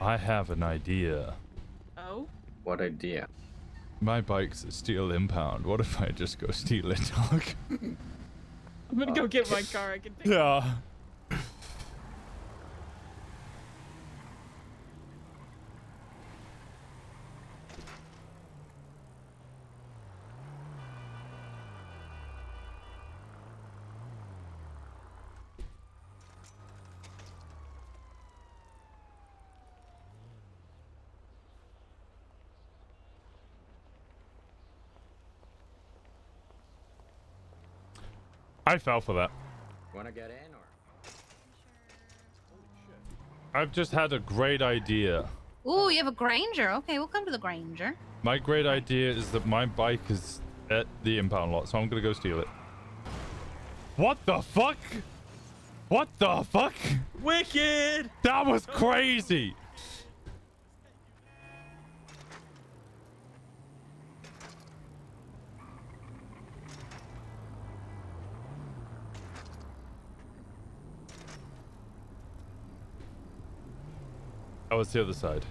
I have an idea. Oh? What idea? My bike's a steel impound. What if I just go steal it, dog? I'm gonna go get my car. I can take Yeah. I fell for that. Wanna get in or? I've just had a great idea. Ooh, you have a Granger. Okay, we'll come to the Granger. My great idea is that my bike is at the impound lot, so I'm gonna go steal it. What the fuck? What the fuck? Wicked! That was crazy! Oh, it's the other side.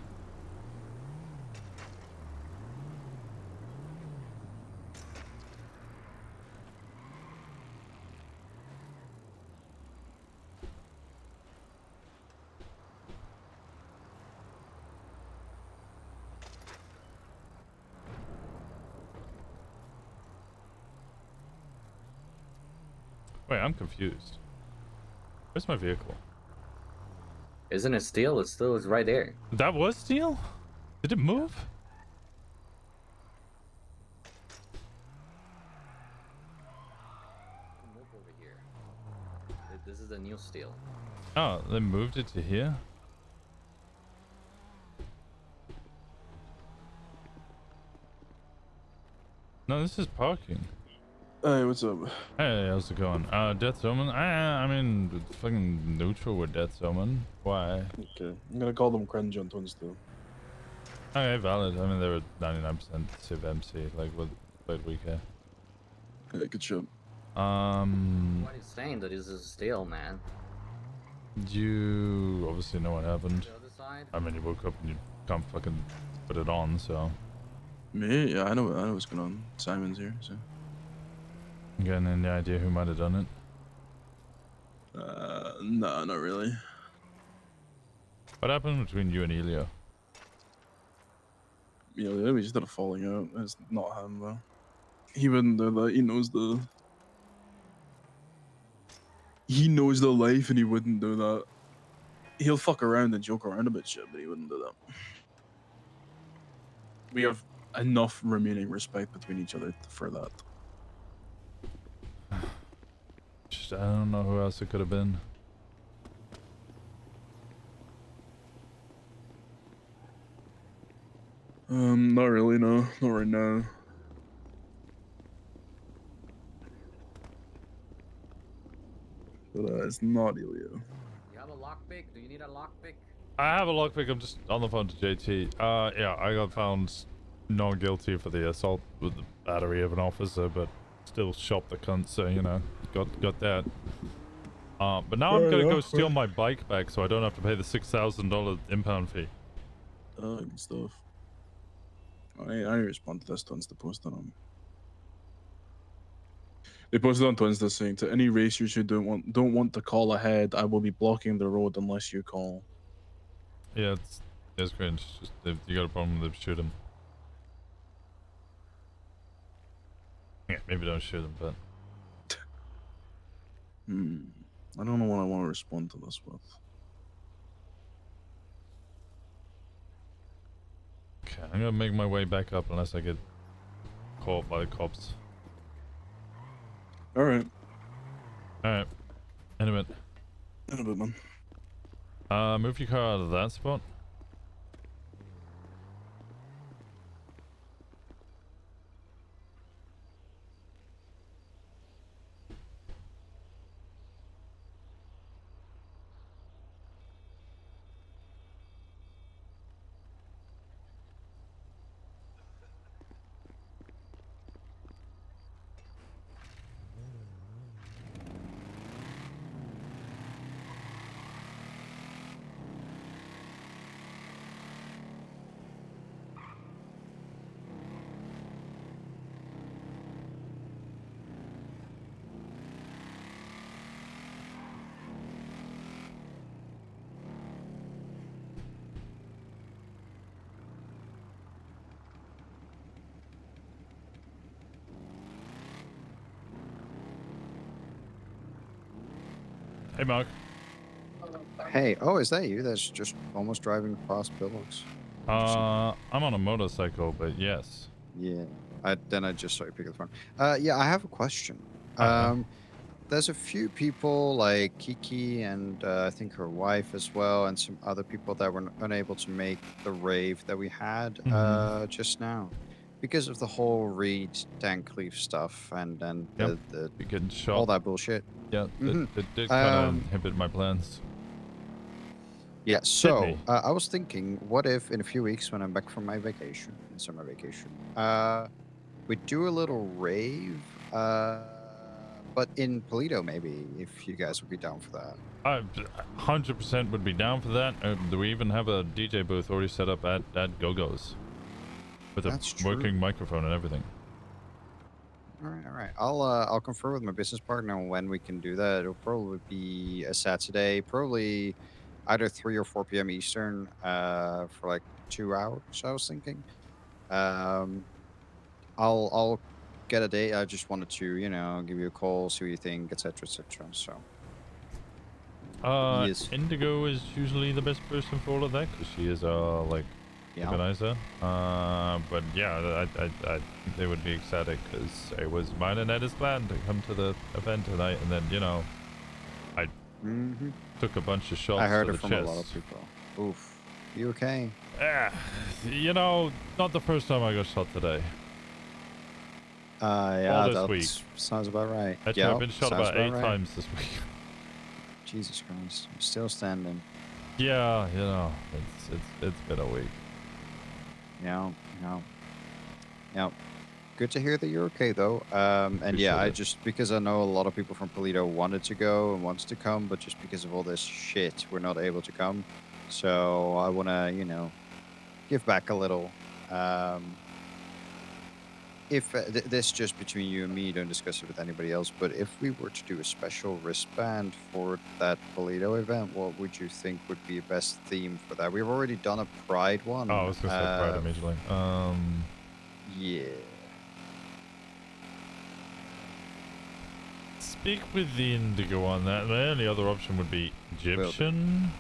Wait, I'm confused. Where's my vehicle? Isn't it steel? It still is right there. That was steel? Did it move? Move over here. This is the new steel. Oh, they moved it to here? No, this is parking. Hey, what's up? Hey, how's it going? Death Omen? I mean, fucking neutral with Death Omen. Why? Okay, I'm gonna call them cringe on Twins too. Okay, valid. I mean, they were 99% Civ MC, like, what we care. Hey, good shot. What is saying that this is steel, man? You obviously know what happened. The other side? I mean, you woke up and you can't fucking put it on, so. Me? Yeah, I know what's going on. Simon's here, so. Getting any idea who might have done it? No, not really. What happened between you and Elio? You know, we just had a falling out. It's not him though. He wouldn't do that. He knows the. He knows the life, and he wouldn't do that. He'll fuck around and joke around a bit, shit, but he wouldn't do that. We have enough remaining respect between each other for that. Just, I don't know who else it could have been. Not really, no. Not right now. But it's not Elio. You have a lockpick? Do you need a lockpick? I have a lockpick. I'm just on the phone to JT. Yeah, I got found not guilty for the assault with the battery of an officer, but still shot the cunt, so, you know, got that. But now I'm gonna go steal my bike back so I don't have to pay the $6,000 impound fee. Good stuff. I respond to this Twins to post on them. They posted on Twins this saying to any racers who don't want to call ahead, I will be blocking the road unless you call. Yeah, it's cringe. Just if you got a problem with them, shoot him. Yeah, maybe don't shoot him, but. I don't know what I want to respond to this with. Okay, I'm gonna make my way back up unless I get caught by the cops. Alright. Alright. In a bit. In a bit, man. Move your car out of that spot. Hey, Mark. Hey, oh, is that you? That's just almost driving past Billbox. I'm on a motorcycle, but yes. Yeah. Then I just saw you pick up the phone. Yeah, I have a question. Uh-huh. There's a few people like Kiki and I think her wife as well, and some other people that were unable to make the rave that we had just now because of the whole Reed Dancleaf stuff and then Yep. the Be getting all shot. that bullshit. Yeah, Mm-hmm. it did kind of inhibit my plans. Yeah, Hit so me. I was thinking, what if in a few weeks when I'm back from my vacation, summer vacation, we do a little rave, but in Polito maybe, if you guys would be down for that. I 100% would be down for that. Do we even have a DJ booth already set up at Go-Go's? With a That's working true. microphone and everything. All right, all right. I'll confer with my business partner on when we can do that. It'll probably be a Saturday, probably either 3 or 4 p.m. Eastern, for like 2 hours. I was thinking. Um, I'll get a date. I just wanted to, give you a call, see what you think, etc., etc. So yes, Indigo is usually the best person for all of that because she is like yeah. organizer. But yeah, I think they would be ecstatic because it was mine and Eda's plan to come to the event tonight, and then I took a bunch of shots I heard to it the from chest. a lot of people. Oof, you okay? Not the first time I got shot today. Yeah, All this that week. sounds about right. Actually, I've been shot about 8 times this week. Jesus Christ, I'm still standing. Yeah, it's been a week. Yeah. Good to hear that you're okay though. And yeah, I just because I know a lot of people from Polito wanted to go and wanted to come, but just because of all this shit, we're not able to come. So I want to, give back a little. If this just between you and me, don't discuss it with anybody else. But if we were to do a special wristband for that Polito event, what would you think would be a best theme for that? We've already done a Pride one. Oh, I was gonna say Pride immediately. Yeah. Speak with the Indigo on that. My only other option would be Egyptian.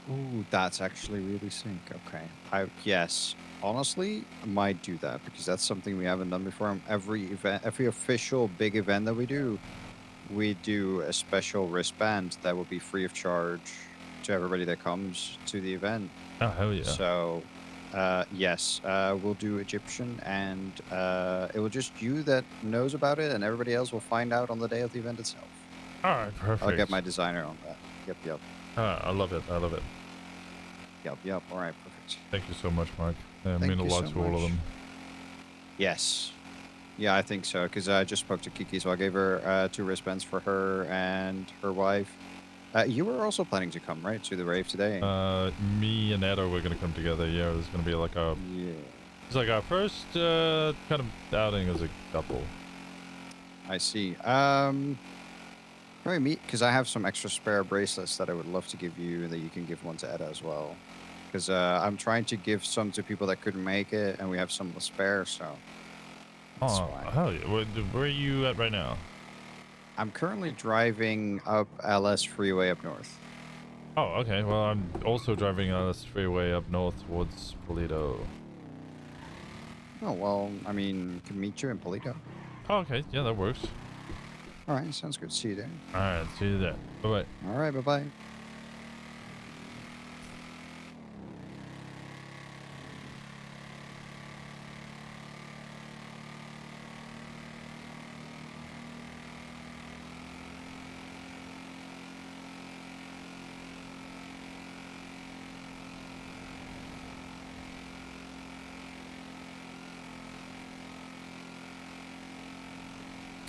Ooh, that's actually really sick. Okay. Yes. Honestly, I might do that because that's something we haven't done before. Every official big event that we do a special wristband that will be free of charge to everybody that comes to the event. Oh, hell yeah. So, yes, we'll do Egyptian, and it will just you that knows about it, and everybody else will find out on the day of the event itself. All right, perfect. I'll get my designer on that. Yep. I love it. Yep. All right, perfect. Thank you so much, Mark. I Thank mean a you lot so to all of much. them. Yes. Yeah, I think so, because I just spoke to Kiki, so I gave her 2 wristbands for her and her wife. You were also planning to come, right, to the rave today? Me and Edo were gonna come together. Yeah, there's gonna be like a... Yeah. It's like our first kind of outing as a couple. I see. Maybe meet, because I have some extra spare bracelets that I would love to give you, and that you can give one to Eda as well. Because I'm trying to give some to people that couldn't make it, and we have some spare, so... Oh, hell yeah. Where are you at right now? I'm currently driving up LS Freeway up north. Oh, okay. Well, I'm also driving on this freeway up north towards Polito. Oh, well, I mean, can meet you in Polito. Oh, okay. Yeah, that works. All right, sounds good. See you there. All right, see you there. Bye-bye. All right, bye-bye.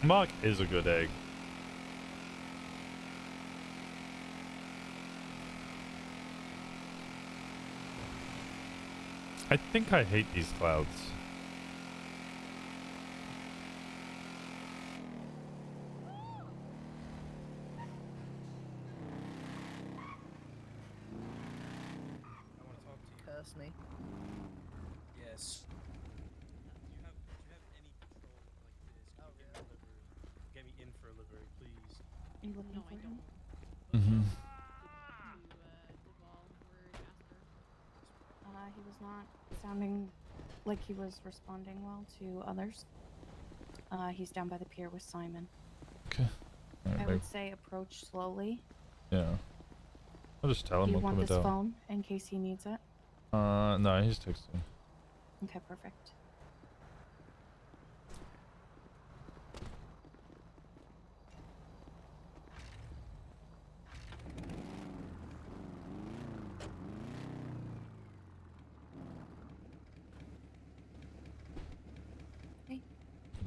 Mark is a good egg. I think I hate these clouds. I want to talk to you. Personally. Yes. Do you have any control like this? Can you get me delivery? Get me in for a livery, please. Are you looking No, for I him? don't. Mm-hmm. Duval or Jasper. He was not sounding like he was responding well to others. He's down by the pier with Simon. Okay. All I right, would say approach slowly. yeah. I'll just tell Do him you I'm want coming this down. phone in case he needs it? No, he's texting. Okay, perfect.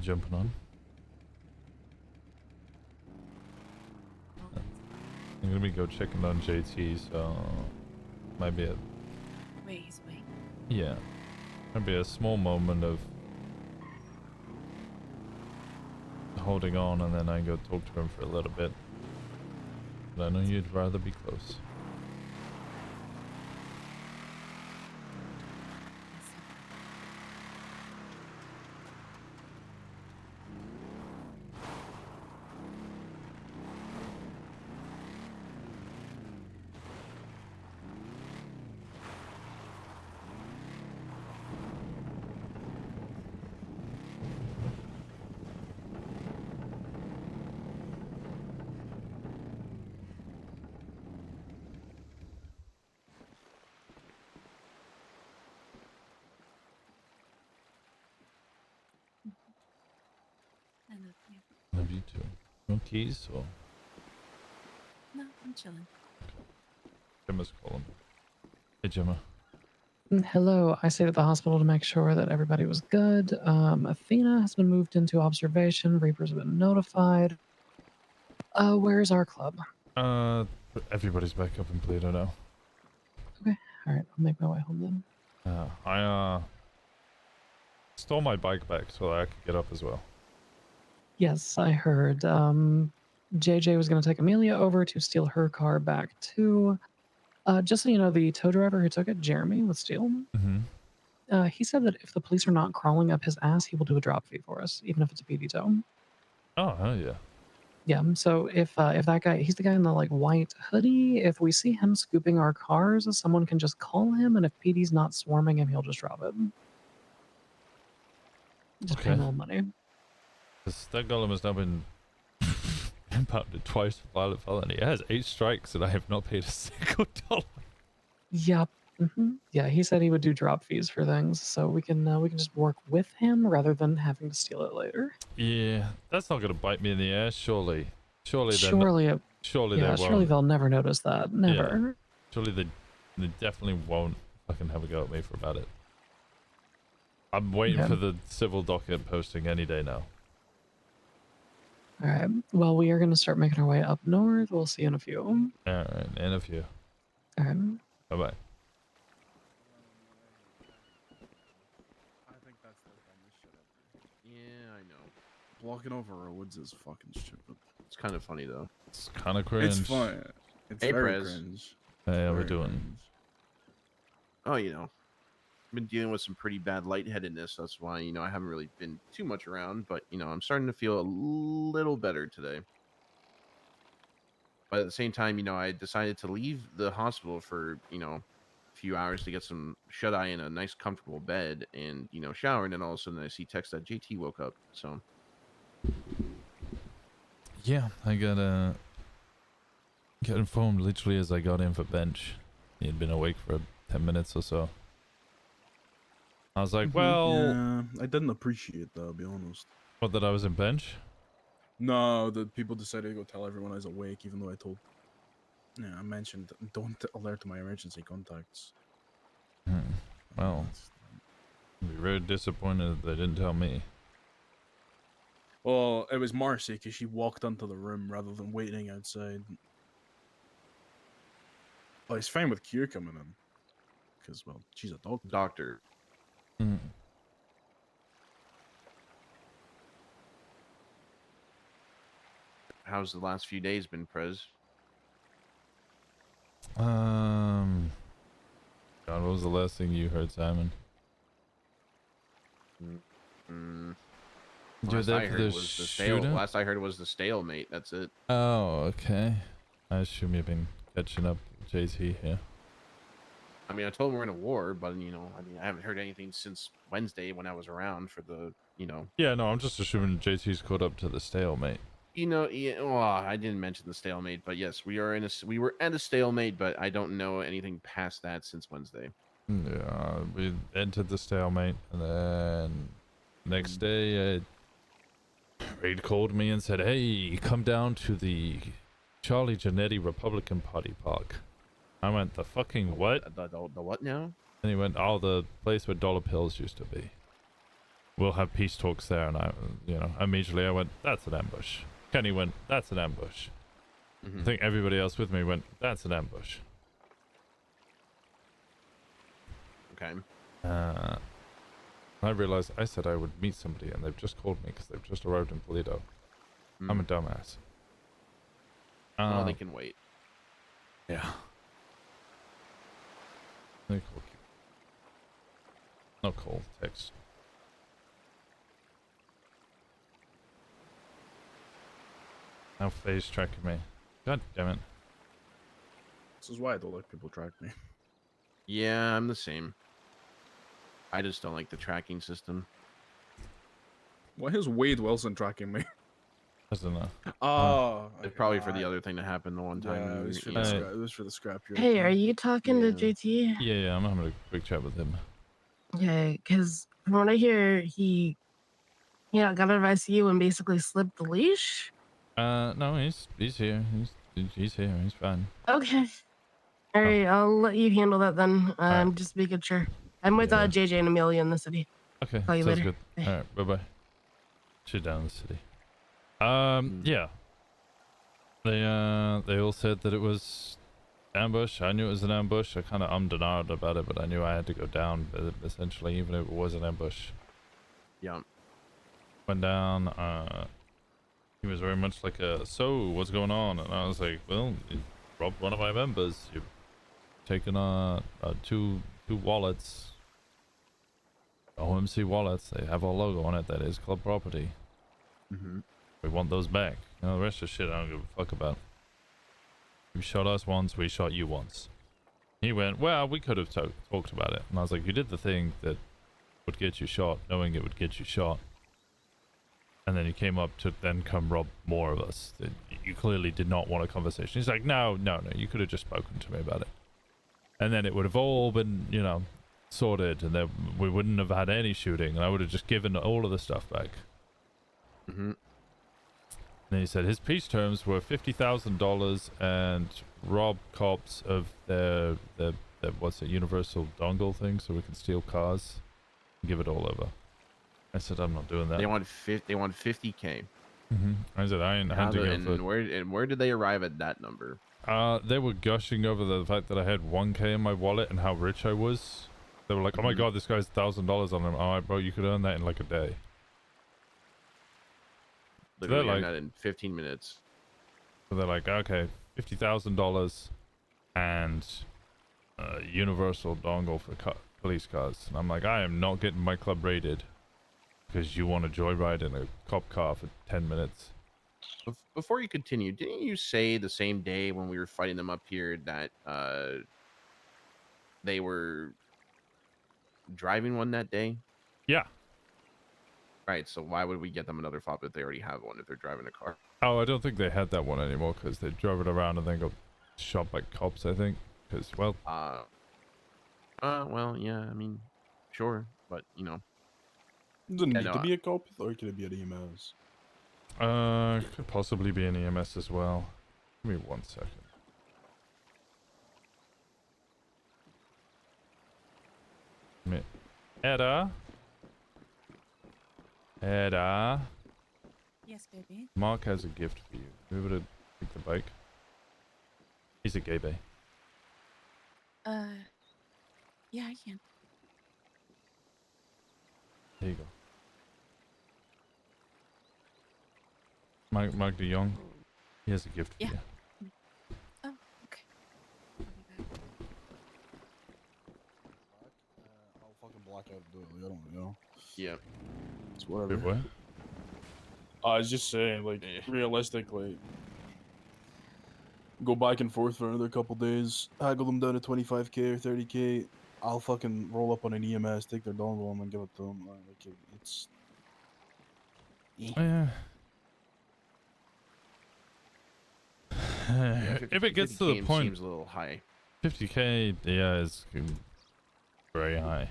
Jumping on. I'm gonna be go checking on JT, so might be a Wait, he's waiting. yeah, might be a small moment of holding on, and then I go talk to him for a little bit. But I know you'd rather be close. I love you. Love you too. No keys, or No, I'm chilling. Gemma's calling. Hey Gemma. Hello, I stayed at the hospital to make sure that everybody was good. Athena has been moved into observation. Reapers have been notified. Where's our club? Everybody's back up in Pluto now. Okay, all right, I'll make my way home then. I stole my bike back so that I could get up as well. Yes, I heard. JJ was going to take Amelia over to steal her car back too. Just so you know, the tow driver who took it, Jeremy, with Steele, he said that if the police are not crawling up his ass, he will do a drop fee for us, even if it's a PD tow. Oh, hell yeah. Yeah, so if that guy, he's the guy in the like white hoodie. If we see him scooping our cars, someone can just call him, and if PD's not swarming him, he'll just drop it. Just pay him a little money. That golem has now been impounded twice for violent felony. It has 8 strikes and I have not paid a single dollar. Yep. Yeah, he said he would do drop fees for things, so we can just work with him rather than having to steal it later. Yeah, that's not gonna bite me in the ass, surely. Surely they Surely won't. they'll never notice that. Never. Yeah. Surely they definitely won't fucking have a go at me for about it. I'm waiting for the civil docket posting any day now. All right. Well, we are going to start making our way up north. We'll see you in a few. All right, in a few. All right. Bye bye. I think that's the dumbest shit ever. Yeah, I know. Blocking over roads is fucking stupid. It's kind of funny though. It's kind of cringe. It's fun. It's Hey, very Prez. cringe. Hey, how we Very doing? cringe. Oh, you know, I've been dealing with some pretty bad lightheadedness. That's why, you know, I haven't really been too much around, but, you know, I'm starting to feel a little better today. But at the same time, you know, I decided to leave the hospital for, you know, a few hours to get some shut-eye in a nice, comfortable bed and, you know, shower. And then all of a sudden I see text that JT woke up. So, Yeah, I got informed literally as I got in for bench. He had been awake for 10 minutes or so. I was like, well... Yeah, I didn't appreciate that, I'll be honest. What, that I was in bench? No, the people decided to go tell everyone I was awake, even though I told... Yeah, I mentioned, don't alert my emergency contacts. Well, I'd be very disappointed if they didn't tell me. Well, it was Marcy, because she walked into the room rather than waiting outside. Well, it's fine with Q coming in. Because, well, she's a doctor. how's the last few days been, Prez? God, what was the last thing you heard, Simon? You're Last there I for heard the was the stale. shooter? Last I heard was the stalemate. That's it. Oh, okay. I assume you've been catching up with JT here. I mean, I told him we're in a war, but I haven't heard anything since Wednesday when I was around for the, Yeah, no, I'm just assuming JT's caught up to the stalemate. Yeah, well, I didn't mention the stalemate, but yes, we were at a stalemate, but I don't know anything past that since Wednesday. Yeah, we entered the stalemate, and then next day, Raid called me and said, "Hey, come down to the Charlie Giannetti Republican Party Park." I went, "The fucking what?" The what now? And he went, "Oh, the place where dollar pills used to be. We'll have peace talks there." And immediately I went, "That's an ambush." Kenny went, "That's an ambush." I think everybody else with me went, "That's an ambush." Okay. I realized I said I would meet somebody, and they've just called me because they've just arrived in Toledo. I'm a dumbass. Well, they can wait. Yeah. Let me call you. Not call, text. Now Faye's tracking me. God damn it. This is why I don't let people track me. Yeah, I'm the same. I just don't like the tracking system. Why is Wade Wilson tracking me? I don't know. Oh, It's probably for the other thing that happened the one time. Yeah, it was for, it was for the scrap yard. Hey, are you talking to Yeah. JT? Yeah, I'm having a quick chat with him. Okay, because from what I hear, he got out of ICU and basically slipped the leash. No, he's here. He's here. He's fine. Okay. All right, I'll let you handle that then. Just making sure. I'm with Yeah. JJ and Amelia in the city. Okay, Call you sounds later. good. Bye. All right, bye-bye. She's down in the city. Yeah. They all said that it was ambush. I knew it was an ambush. I kind of ummed and ahed about it, but I knew I had to go down, essentially, even if it was an ambush. Yeah. Went down, he was very much like "So, what's going on?" And I was like, "Well, you robbed one of my members. You've taken two wallets. OMC wallets. They have our logo on it. That is club property. We want those back. The rest of the shit I don't give a fuck about. You shot us once, we shot you once." He went, "Well, we could have talked about it." And I was like, "You did the thing that would get you shot, knowing it would get you shot. And then you came up to then come rob more of us. You clearly did not want a conversation." He's like, no, you could have just spoken to me about it. And then it would have all been, sorted, and then we wouldn't have had any shooting, and I would have just given all of the stuff back. And then he said his peace terms were $50,000 and rob cops of their what's it, universal dongle thing, so we can steal cars and give it all over. I said, "I'm not doing that." They want 50K. I said, "I ain't handing it." And where did they arrive at that number? They were gushing over the fact that I had 1K in my wallet and how rich I was. They were like, "Oh my god, this guy's $1,000 on him." All right, bro, you could earn that in like a day. Literally, like, that in 15 minutes. So they're like, "Okay, $50,000 and universal dongle for police cars." And I'm like, "I am not getting my club raided because you want to joyride in a cop car for 10 minutes. Before you continue, didn't you say the same day when we were fighting them up here that they were driving one that day? Yeah. Right, so why would we get them another fob if they already have one if they're driving a car? Oh, I don't think they had that one anymore because they drove it around and then got shot by cops, I think. Because, well... well, yeah, I mean, sure, but, Does it need to be a cop, or could it be an EMS? Could possibly be an EMS as well. Give me 1 second. Edda? Edda? Yes, baby. Mark has a gift for you. You able to take the bike? He's a gay bay. Yeah, I can. There you go. Mark de Jong. He has a gift for you. Oh, okay. I'll fucking block out the I don't know. Yeah. It's whatever. Wait, what? I was just saying, like, realistically, go back and forth for another couple days, haggle them down to 25k or 30k. I'll fucking roll up on an EMS, take their dongle, and then give it to them. Like, it's. Yeah. If it gets to the 50K point, seems a little high. 50k, yeah, is very high.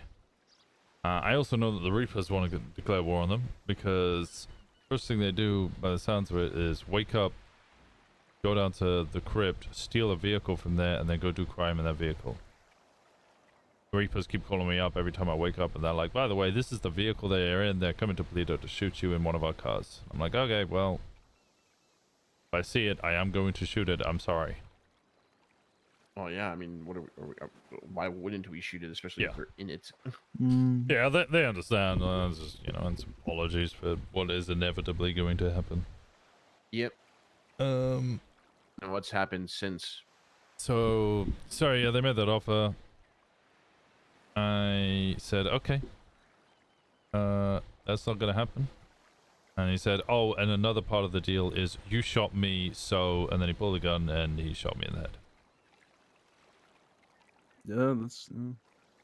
I also know that the Reapers want to declare war on them because first thing they do, by the sounds of it, is wake up, go down to the crypt, steal a vehicle from there, and then go do crime in that vehicle. The Reapers keep calling me up every time I wake up, and they're like, by the way, this is the vehicle they are in. They're coming to Toledo to shoot you in one of our cars. I'm like, okay, well, if I see it, I am going to shoot it. I'm sorry. Oh yeah, I mean, why wouldn't we shoot it, especially if we're in it? Yeah, they understand. It's just, you know, and some apologies for what is inevitably going to happen. Yep. And what's happened since? So, sorry, yeah, they made that offer. I said, okay. That's not gonna happen. And he said, oh, and another part of the deal is you shot me, so... And then he pulled a gun and he shot me in the head. Yeah, that's.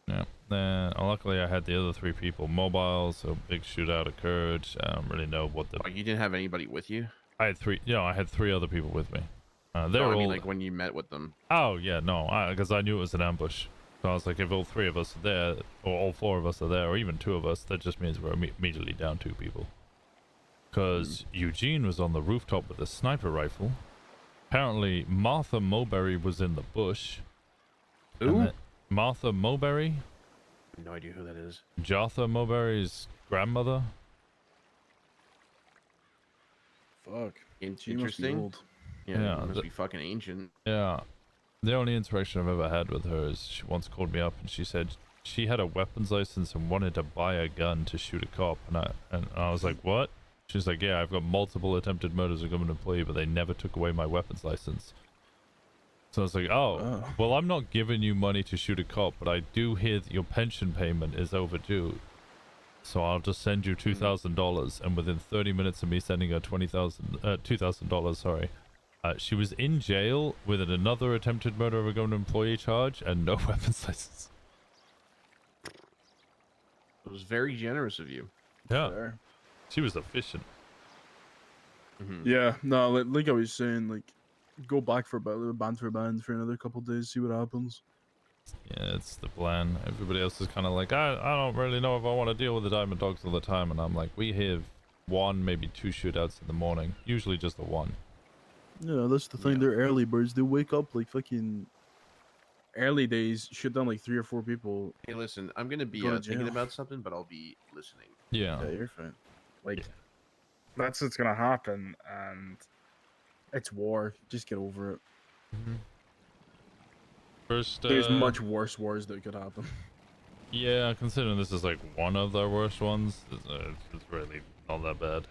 Yeah. Then luckily I had the other 3 people mobile, so big shootout occurred. I don't really know what the... Oh, you didn't have anybody with you? I had 3... You know, I had 3 other people with me. They no, were I mean, all... like when you met with them. Oh, yeah, no. Because I knew it was an ambush. So I was like, if all 3 of us are there, or all 4 of us are there, or even 2 of us, that just means we're immediately down 2 people. Because Eugene was on the rooftop with a sniper rifle. Apparently, Martha Mulberry was in the bush. Who? Martha Mulberry? No idea who that is. Jartha Mulberry's grandmother. Fuck. Interesting. Yeah, it must be fucking ancient. Yeah. The only interaction I've ever had with her is she once called me up and she said she had a weapons license and wanted to buy a gun to shoot a cop. And I was like, what? She's like, yeah, I've got multiple attempted murders of a government employee, but they never took away my weapons license. So I was like, oh, well, I'm not giving you money to shoot a cop, but I do hear that your pension payment is overdue. So I'll just send you $2,000. And within 30 minutes of me sending her $2,000, sorry, she was in jail with another attempted murder of a government employee charge and no weapons license. It was very generous of you. Yeah. Fair. She was efficient. Yeah, no, like I was saying, like, go back for band for another couple days, see what happens. Yeah, it's the plan. Everybody else is kind of like, I don't really know if I want to deal with the Diamond Dogs all the time. And I'm like, we have 1, maybe 2 shootouts in the morning. Usually just the 1. Yeah, that's the thing. They're early birds. They wake up like fucking early days, shoot down like 3 or 4 people. Hey, listen, I'm gonna be Go to thinking jail. about something, but I'll be listening. Yeah. Yeah, you're fine. Like, that's what's gonna happen, and it's war. Just get over it. First, There's much worse wars that could happen. Yeah, considering this is like one of their worst ones, it's really not that bad.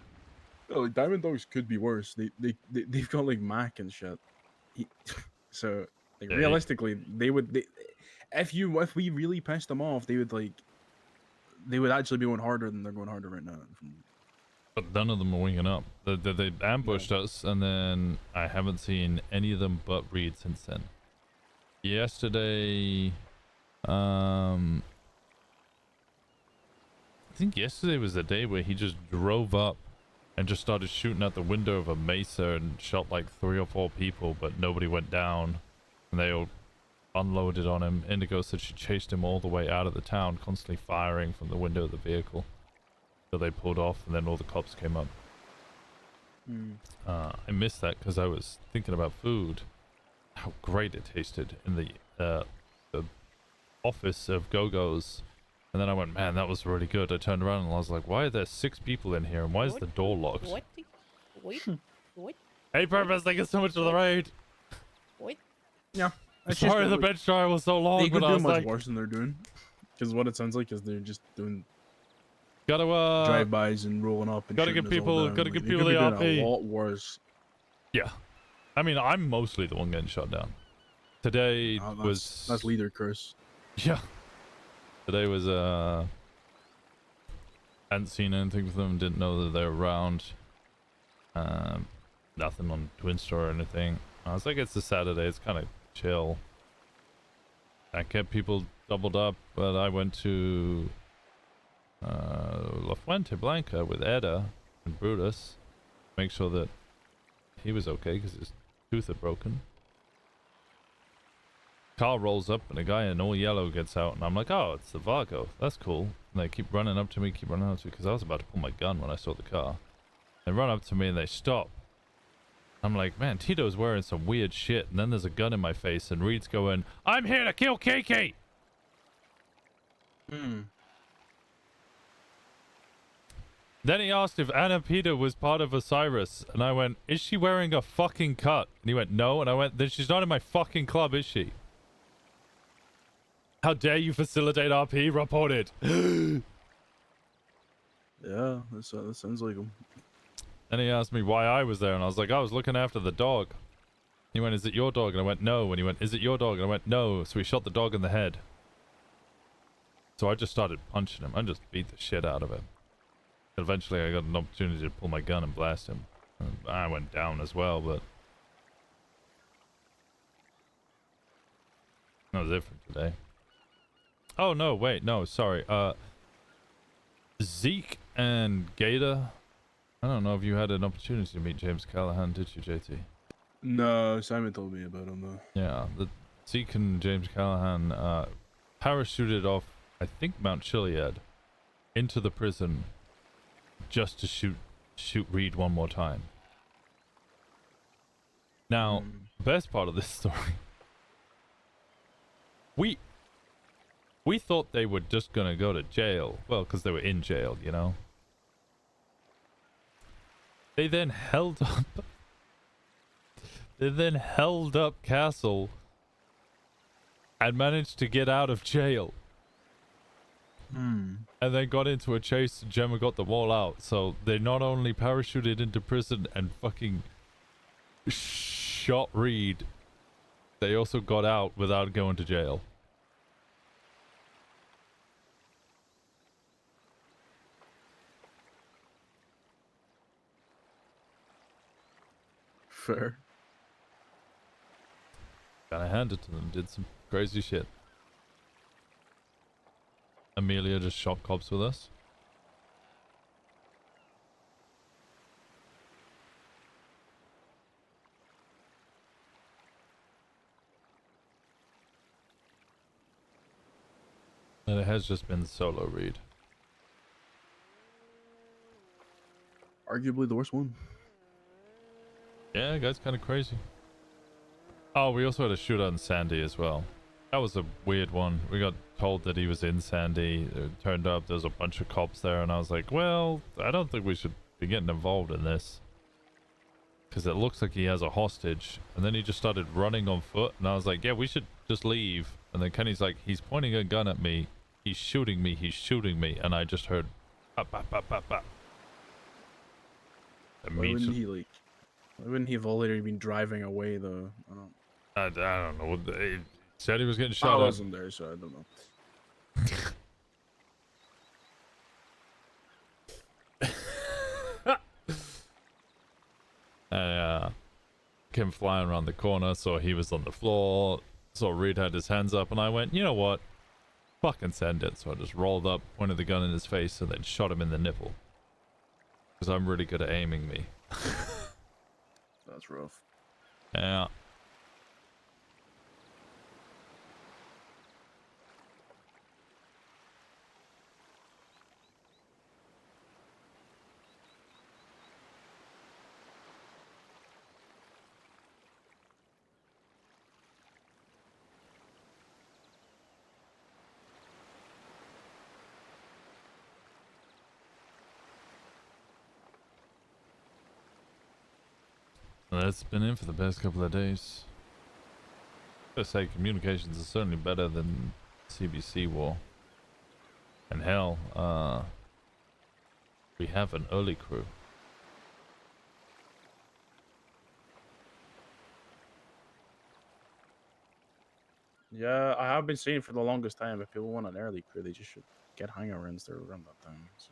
Oh, like Diamond Dogs could be worse. They've got like Mac and shit. So like Yeah, realistically, if we really pissed them off, they would actually be going harder than they're going harder right now. But none of them are waking up. They ambushed us, and then I haven't seen any of them but Reed since then. Yesterday, I think yesterday was the day where he just drove up and just started shooting out the window of a Mesa and shot like 3 or 4 people, but nobody went down. And they all unloaded on him. Indigo said she chased him all the way out of the town, constantly firing from the window of the vehicle. So they pulled off, and then all the cops came up. I missed that because I was thinking about food. How great it tasted in the office of Go-Go's. And then I went, man, that was really good. I turned around and I was like, why are there 6 people in here? And why is the door locked? What? What? Hey, Purpose, thank you so much for the raid. What? Yeah. Sorry the bench trial was so long, They could but I do was much like... worse than they're doing. Because what it sounds like is they're just doing Gotta drive-bys and rolling up and gotta shooting give us all people down. gotta Like, give they people could the be doing RP. a lot worse. Yeah, I mean, I'm mostly the one getting shot down. Today That's leader curse. Yeah. Today was hadn't seen anything from them, didn't know that they were around. Nothing on Twin Store or anything. I was like, it's a Saturday, it's kind of chill. I kept people doubled up, but I went to La Fuente Blanca with Edda and Brutus. Make sure that he was okay because his tooth had broken. Car rolls up and a guy in all yellow gets out, and I'm like, oh, it's the Vargo. That's cool. And they keep running up to me, because I was about to pull my gun when I saw the car. They run up to me and they stop. I'm like, man, Tito's wearing some weird shit, and then there's a gun in my face, and Reed's going, I'm here to kill Kiki! Then he asked if Anna Peter was part of Osiris, and I went, is she wearing a fucking cut? And he went, no, and I went, then she's not in my fucking club, is she? How dare you facilitate RP? Reported. Yeah, that sounds like him. Then he asked me why I was there, and I was like, I was looking after the dog. He went, is it your dog? And I went, no. And he went, is it your dog? And I went, no. So he shot the dog in the head. So I just started punching him. I just beat the shit out of him. Eventually I got an opportunity to pull my gun and blast him. And I went down as well, but that was it for today. Oh no, wait, no, sorry. Zeke and Gator. I don't know if you had an opportunity to meet James Callahan, did you, JT? No, Simon told me about him though. Yeah, the Zeke and James Callahan parachuted off, I think, Mount Chiliad into the prison just to shoot Reed one more time. Now, best part of this story, we thought they were just gonna go to jail. Well, because they were in jail, you know. They then held up Castle and managed to get out of jail. And then got into a chase, and Gemma got them all out. So they not only parachuted into prison and fucking shot Reed, they also got out without going to jail. Fair. Gotta hand it to them, did some crazy shit. Amelia just shot cops with us. And it has just been solo Reed. Arguably the worst one. Yeah, guy's kind of crazy. Oh, we also had a shootout in Sandy as well. That was a weird one. We got told that he was in Sandy. It turned up there's a bunch of cops there, and I was like, well, I don't think we should be getting involved in this. Because it looks like he has a hostage. And then he just started running on foot, and I was like, yeah, we should just leave. And then Kenny's like, he's pointing a gun at me. He's shooting me. He's shooting me. And I just heard, bap, bap, bap, bap, bap. Why wouldn't he have already been driving away though? I don't know. He said he was getting I shot at. wasn't there, so I don't know. Came flying around the corner, saw he was on the floor, saw Reed had his hands up, and I went, you know what? Fucking send it. So I just rolled up, pointed the gun in his face, and then shot him in the nipple. Because I'm really good at aiming me. That's rough. Yeah. That's been in for the past couple of days. I gotta say, communications is certainly better than CBC war. And hell, we have an early crew. Yeah, I have been saying for the longest time, if people want an early crew, they just should get hangarounds there around that time. So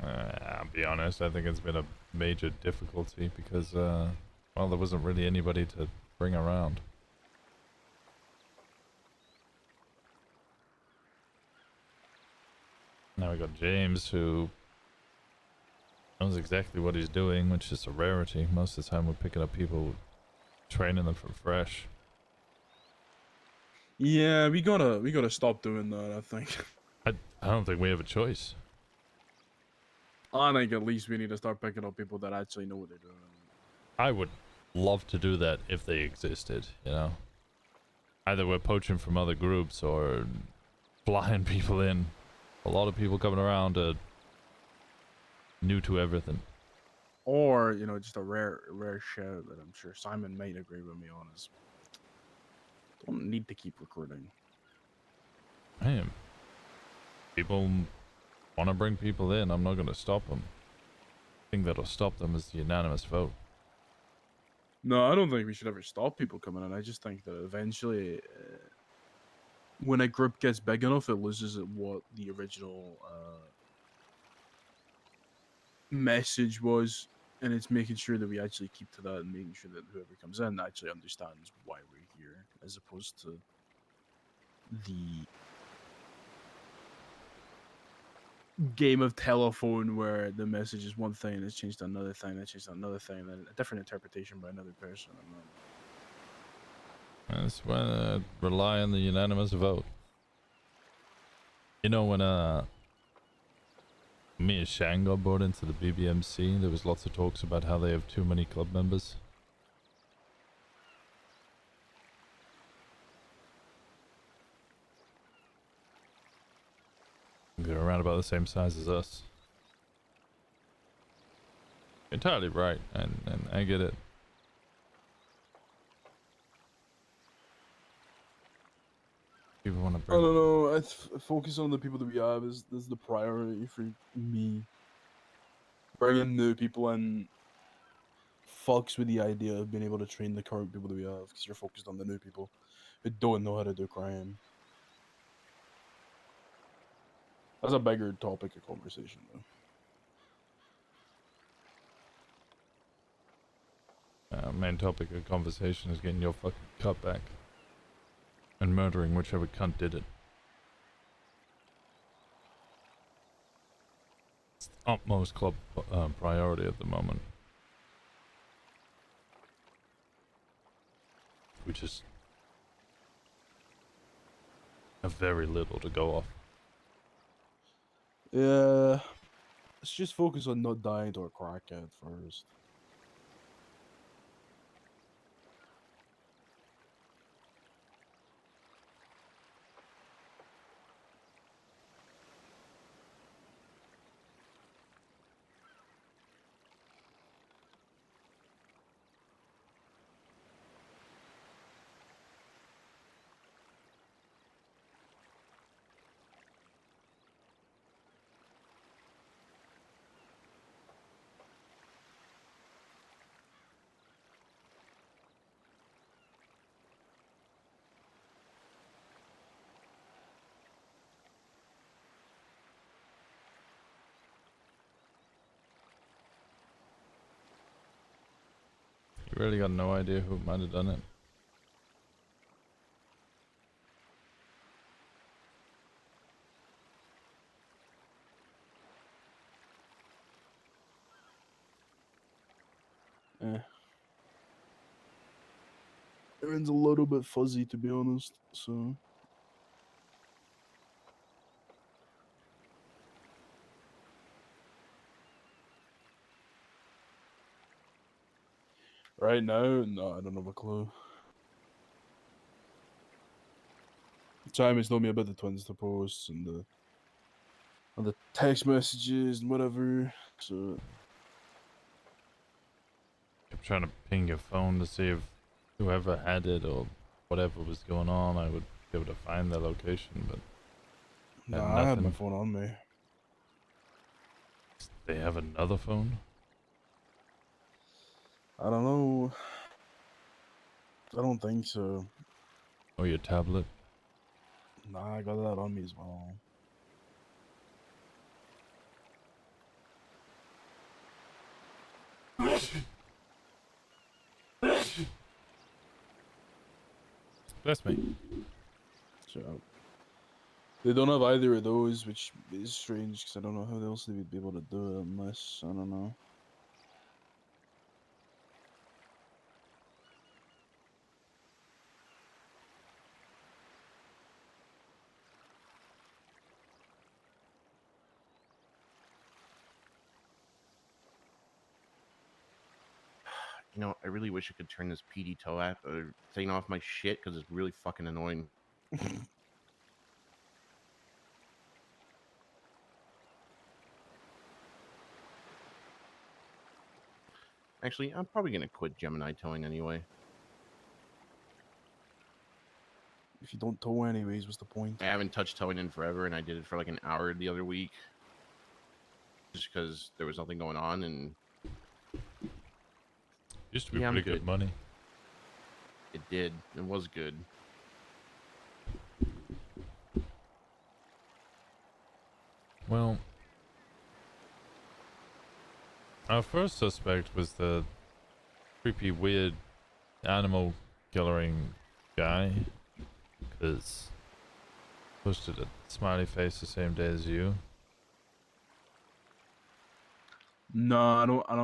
I'll be honest, I think it's been a major difficulty because, well, there wasn't really anybody to bring around. Now we got James, who knows exactly what he's doing, which is a rarity. Most of the time we're picking up people, training them from fresh. Yeah, we gotta stop doing that, I think. I don't think we have a choice. I think at least we need to start picking up people that actually know what they're doing. I would love to do that if they existed, you know? Either we're poaching from other groups or flying people in. A lot of people coming around are new to everything. Or, you know, just a rare shout that I'm sure Simon might agree with me on is don't need to keep recruiting. Hey, people want to bring people in. I'm not going to stop them. The thing that'll stop them is the unanimous vote. No, I don't think we should ever stop people coming in. I just think that eventually, when a group gets big enough, it loses what the original message was, and it's making sure that we actually keep to that and making sure that whoever comes in actually understands why we're here, as opposed to the game of telephone where the message is one thing and it's changed to another thing, that's changed to another thing, and then a different interpretation by another person. That's when rely on the unanimous vote. You know, when me and Shang got brought into the BBMC, there was lots of talks about how they have too many club members. They're around about the same size as us. Entirely right, and I get it. People want to I bring. don't know. Focus on the people that we have is the priority for me. Bringing new people in fucks with the idea of being able to train the current people that we have because you're focused on the new people who don't know how to do crime. That's a bigger topic of conversation, though. Main topic of conversation is getting your fucking cut back. And murdering whichever cunt did it. It's the utmost club priority at the moment. We just have very little to go off. Yeah, let's just focus on not dying to a crackhead first. You really got no idea who might have done it? Everyone's a little bit fuzzy, to be honest, so... Right now, no, I don't have a clue. Simon's told me about the twins, the posts, and the text messages and whatever, so... I'm trying to ping your phone to see if whoever had it or whatever was going on, I would be able to find their location, but... Nah, I had my phone on me. They have another phone? I don't know. I don't think so. Or your tablet? Nah, I got that on me as well. Bless me. So they don't have either of those, which is strange because I don't know how else they would be able to do it unless I don't know. You know, I really wish I could turn this PD tow app thing off my shit because it's really fucking annoying. Actually, I'm probably gonna quit Gemini towing anyway. If you don't tow anyways, what's the point? I haven't touched towing in forever, and I did it for like an hour the other week, just because there was nothing going on, and used to be yeah, pretty good money. It did. It was good. Well, our first suspect was the creepy, weird animal killering guy, because posted a smiley face the same day as you. No, I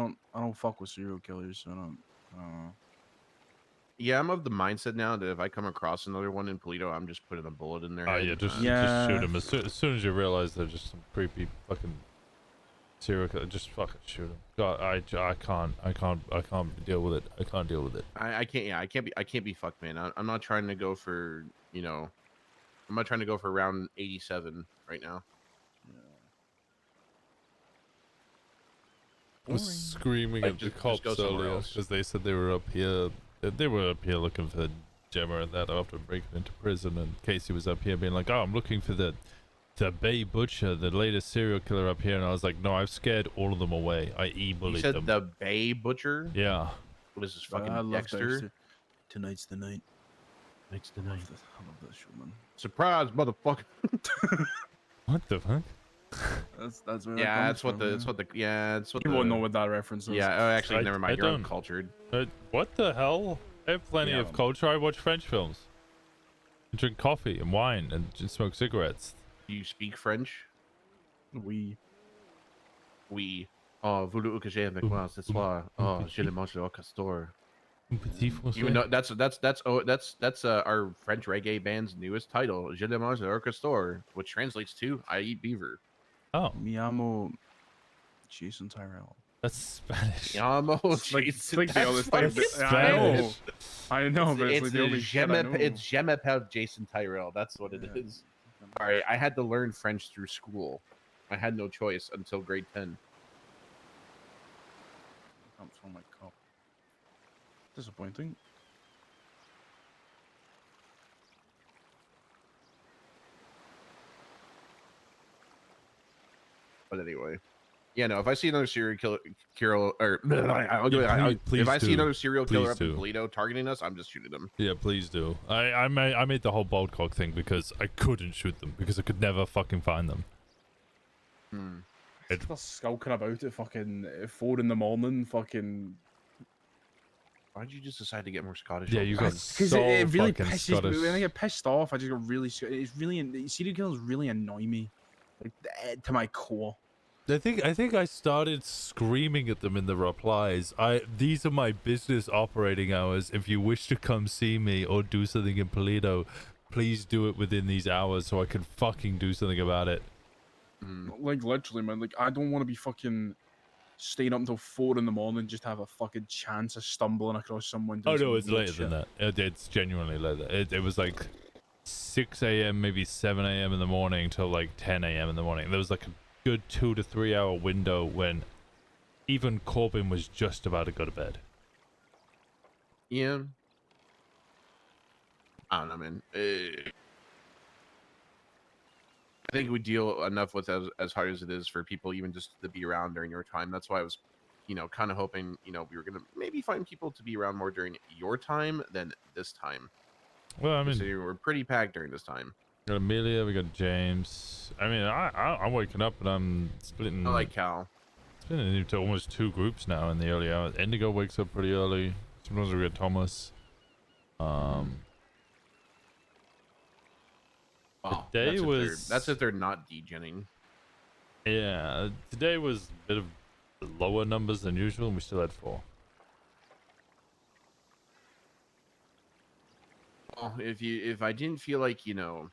don't fuck with serial killers. So I don't know. Yeah, I'm of the mindset now that if I come across another one in Polito, I'm just putting a bullet in their head. Yeah, just shoot him. As soon as you realize they're just some creepy fucking serial killer, just fucking shoot him. God, I can't deal with it. I can't deal with it. I can't. Yeah, I can't be fucked, man. I'm not trying to go for, you know, I'm not trying to go for round 87 right now. I was screaming at the cops earlier because they said they were up here. They were up here looking for Gemma and that after breaking into prison, and Casey was up here being like, "Oh, I'm looking for the Bay Butcher, the latest serial killer up here," and I was like, "No, I've scared all of them away. I e-bullied them." You said the Bay Butcher? Yeah. What is this, fucking I love Dexter? Tonight's the night. Tonight's the night. I love that show, man. Surprise, motherfucker! What the fuck? That's where Yeah, that comes that's what the you won't know what that reference is. Yeah, oh, actually, never mind. I You're don't. uncultured. What the hell? I have plenty of culture. I watch French films. I drink coffee and wine and just smoke cigarettes. Do you speak French? Oui. Oh, voulez-vous que j'aille avec moi ce soir? Oh, je le mange au castor. Even though that's our French reggae band's newest title, Je le mange au castor, which translates to "I eat beaver." Oh. Mi amo Jason Tyrell. That's Spanish. Mi amo Jason. That's fucking Spanish. I know, but it's like the only shit I know. It's Je m'appelle Jason Tyrell. That's what it is. All right, I had to learn French through school. I had no choice until grade 10. Comes from my cup. Disappointing. But anyway, yeah, no. If I see another serial killer, or please if I see do. another serial killer Please up in do. Toledo targeting us, I'm just shooting them. Yeah, please do. I made the whole bold cock thing because I couldn't shoot them because I could never fucking find them. They're skulking about at fucking 4 in the morning. Fucking. Why'd you just decide to get more Scottish? Yeah, you got Because so it really fucking pisses Scottish. me. When I get pissed off, I just get really. It's really serial killers really annoy me, like to my core. I think I started screaming at them in the replies. These are my business operating hours. If you wish to come see me or do something in Polito, please do it within these hours so I can fucking do something about it. Like literally, man. Like I don't want to be fucking staying up until 4 in the morning just to have a fucking chance of stumbling across someone. Oh doing no, some it's weird later shit. than that. It's genuinely later. It was like 6 a.m., maybe 7 a.m. in the morning till like 10 a.m. in the morning. There was like a good 2 to 3 hour window when even Corbin was just about to go to bed. Yeah. I don't know, man. I think we deal enough with as hard as it is for people even just to be around during your time. That's why I was, kind of hoping, we were going to maybe find people to be around more during your time than this time. Well, I mean, we're pretty packed during this time. We got Amelia, we got James. I mean, I'm waking up and I'm splitting. I like Cal. been into almost 2 groups now in the early hours. Indigo wakes up pretty early. Sometimes we get Thomas. Wow, Today that's if they're not degenning. Yeah, today was a bit of lower numbers than usual, and we still had 4. Well, if I didn't feel like, you know,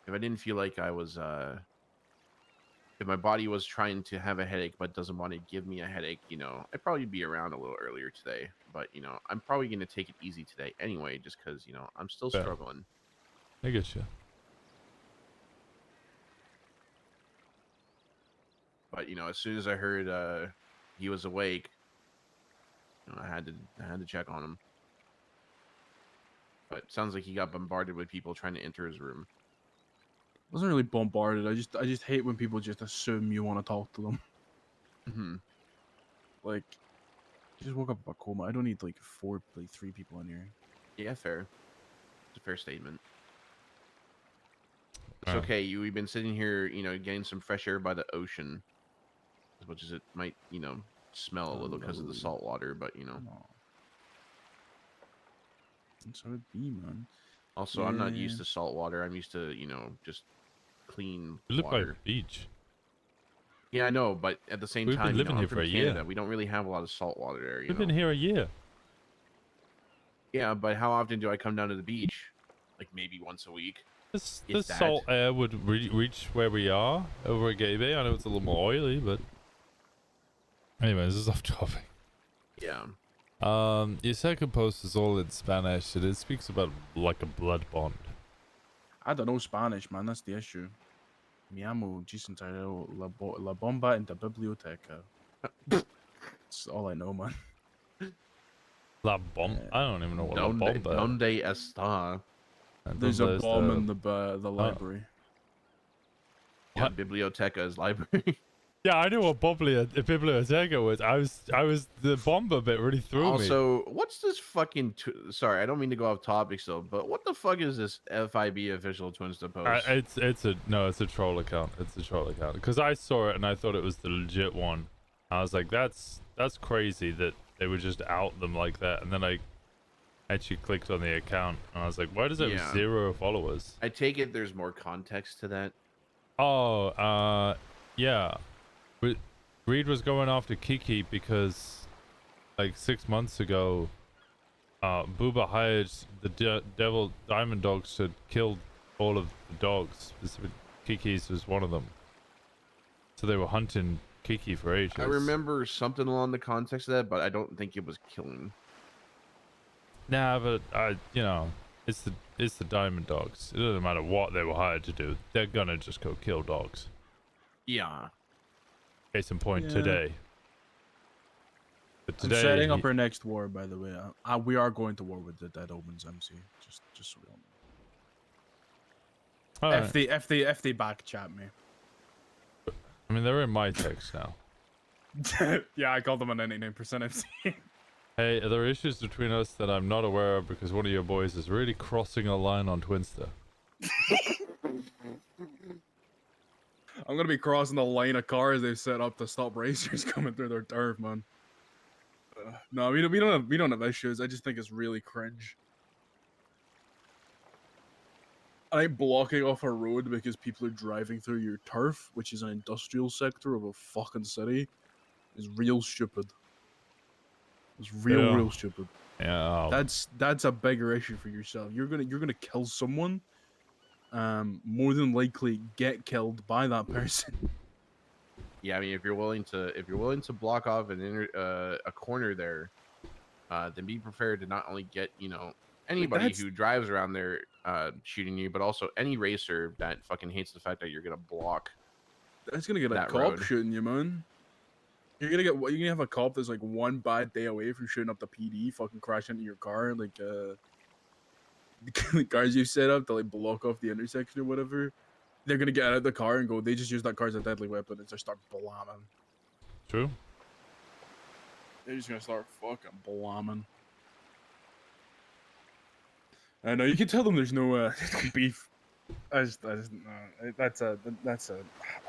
if I didn't feel like I was if my body was trying to have a headache but doesn't want to give me a headache, you know, I'd probably be around a little earlier today. But, you know, I'm probably going to take it easy today anyway, just because, you know, I'm still Yeah. struggling. I get you. But, you know, as soon as I heard he was awake, you know, I had to check on him. But it sounds like he got bombarded with people trying to enter his room. Wasn't really bombarded. I just hate when people just assume you want to talk to them. Mm-hmm. Like, you just woke up from a coma. I don't need like 3 people in here. Yeah, fair. It's a fair statement. It's okay. We've been sitting here, you know, getting some fresh air by the ocean. As much as it might, you know, smell a little because of the salt water, but, you know. That's how it be, man. Also, I'm not used to salt water. I'm used to, you know, just clean We live by water. the beach. Yeah, I know, but at the same We've been time, living you know, here I'm for from a Canada. year. We don't really have a lot of salt water there. You We've know? been here a year. Yeah, but how often do I come down to the beach? Like maybe once a week. The salt air would reach where we are over at Gay Bay. I know it's a little more oily, but anyway, this is off topic. Yeah. Your second post is all in Spanish, and it speaks about like a blood bond. I don't know Spanish, man. That's the issue. Mi amo Gisentaro la bomba en la biblioteca. That's all I know, man. La bomba? I don't even know what la bomba. Donde está? There's a bomb in the library. Yeah, biblioteca is library. Yeah, I knew what biblioteca was. I was the bomba bit really threw me. Also, what's this fucking? Sorry, I don't mean to go off topic still, but what the fuck is this FIB official Twinsta post? It's a troll account. It's a troll account because I saw it and I thought it was the legit one. I was like, that's crazy that they would just out them like that. And then I actually clicked on the account and I was like, why does it have 0 followers? I take it there's more context to that. Oh, yeah. Reed was going after Kiki because like 6 months ago, Booba hired the devil diamond dogs to kill all of the dogs. Kiki's was one of them. So they were hunting Kiki for ages. I remember something along the context of that, but I don't think it was killing. Nah, but you know, it's the diamond dogs. It doesn't matter what they were hired to do. They're gonna just go kill dogs. Yeah. Case in point today. But today, I'm setting up our next war, by the way. We are going to war with the Dead Omens MC. Just so we all know. If they back chat me. I mean, they're in my text now. Yeah, I called them a 99% MC. Hey, are there issues between us that I'm not aware of because one of your boys is really crossing a line on Twinsta? I'm gonna be crossing the line of cars they've set up to stop racers coming through their turf, man. No, we don't have issues. I just think it's really cringe. I think blocking off a road because people are driving through your turf, which is an industrial sector of a fucking city, is real stupid. It's real stupid. Yeah. That's a bigger issue for yourself. You're gonna kill someone. More than likely get killed by that person. Yeah, I mean, if you're willing to block off a corner there, then be prepared to not only get, you know, anybody who drives around there shooting you, but also any racer that fucking hates the fact that you're gonna block. That's gonna get a cop road. shooting you, man. You're gonna have a cop that's like one bad day away from shooting up the PD, fucking crash into your car, like the cars you set up to like block off the intersection or whatever. They're gonna get out of the car and go, they just use that car as a deadly weapon and just start blamming. True. They're just gonna start fucking blamming. I know you can tell them there's no beef. I just no, that's a.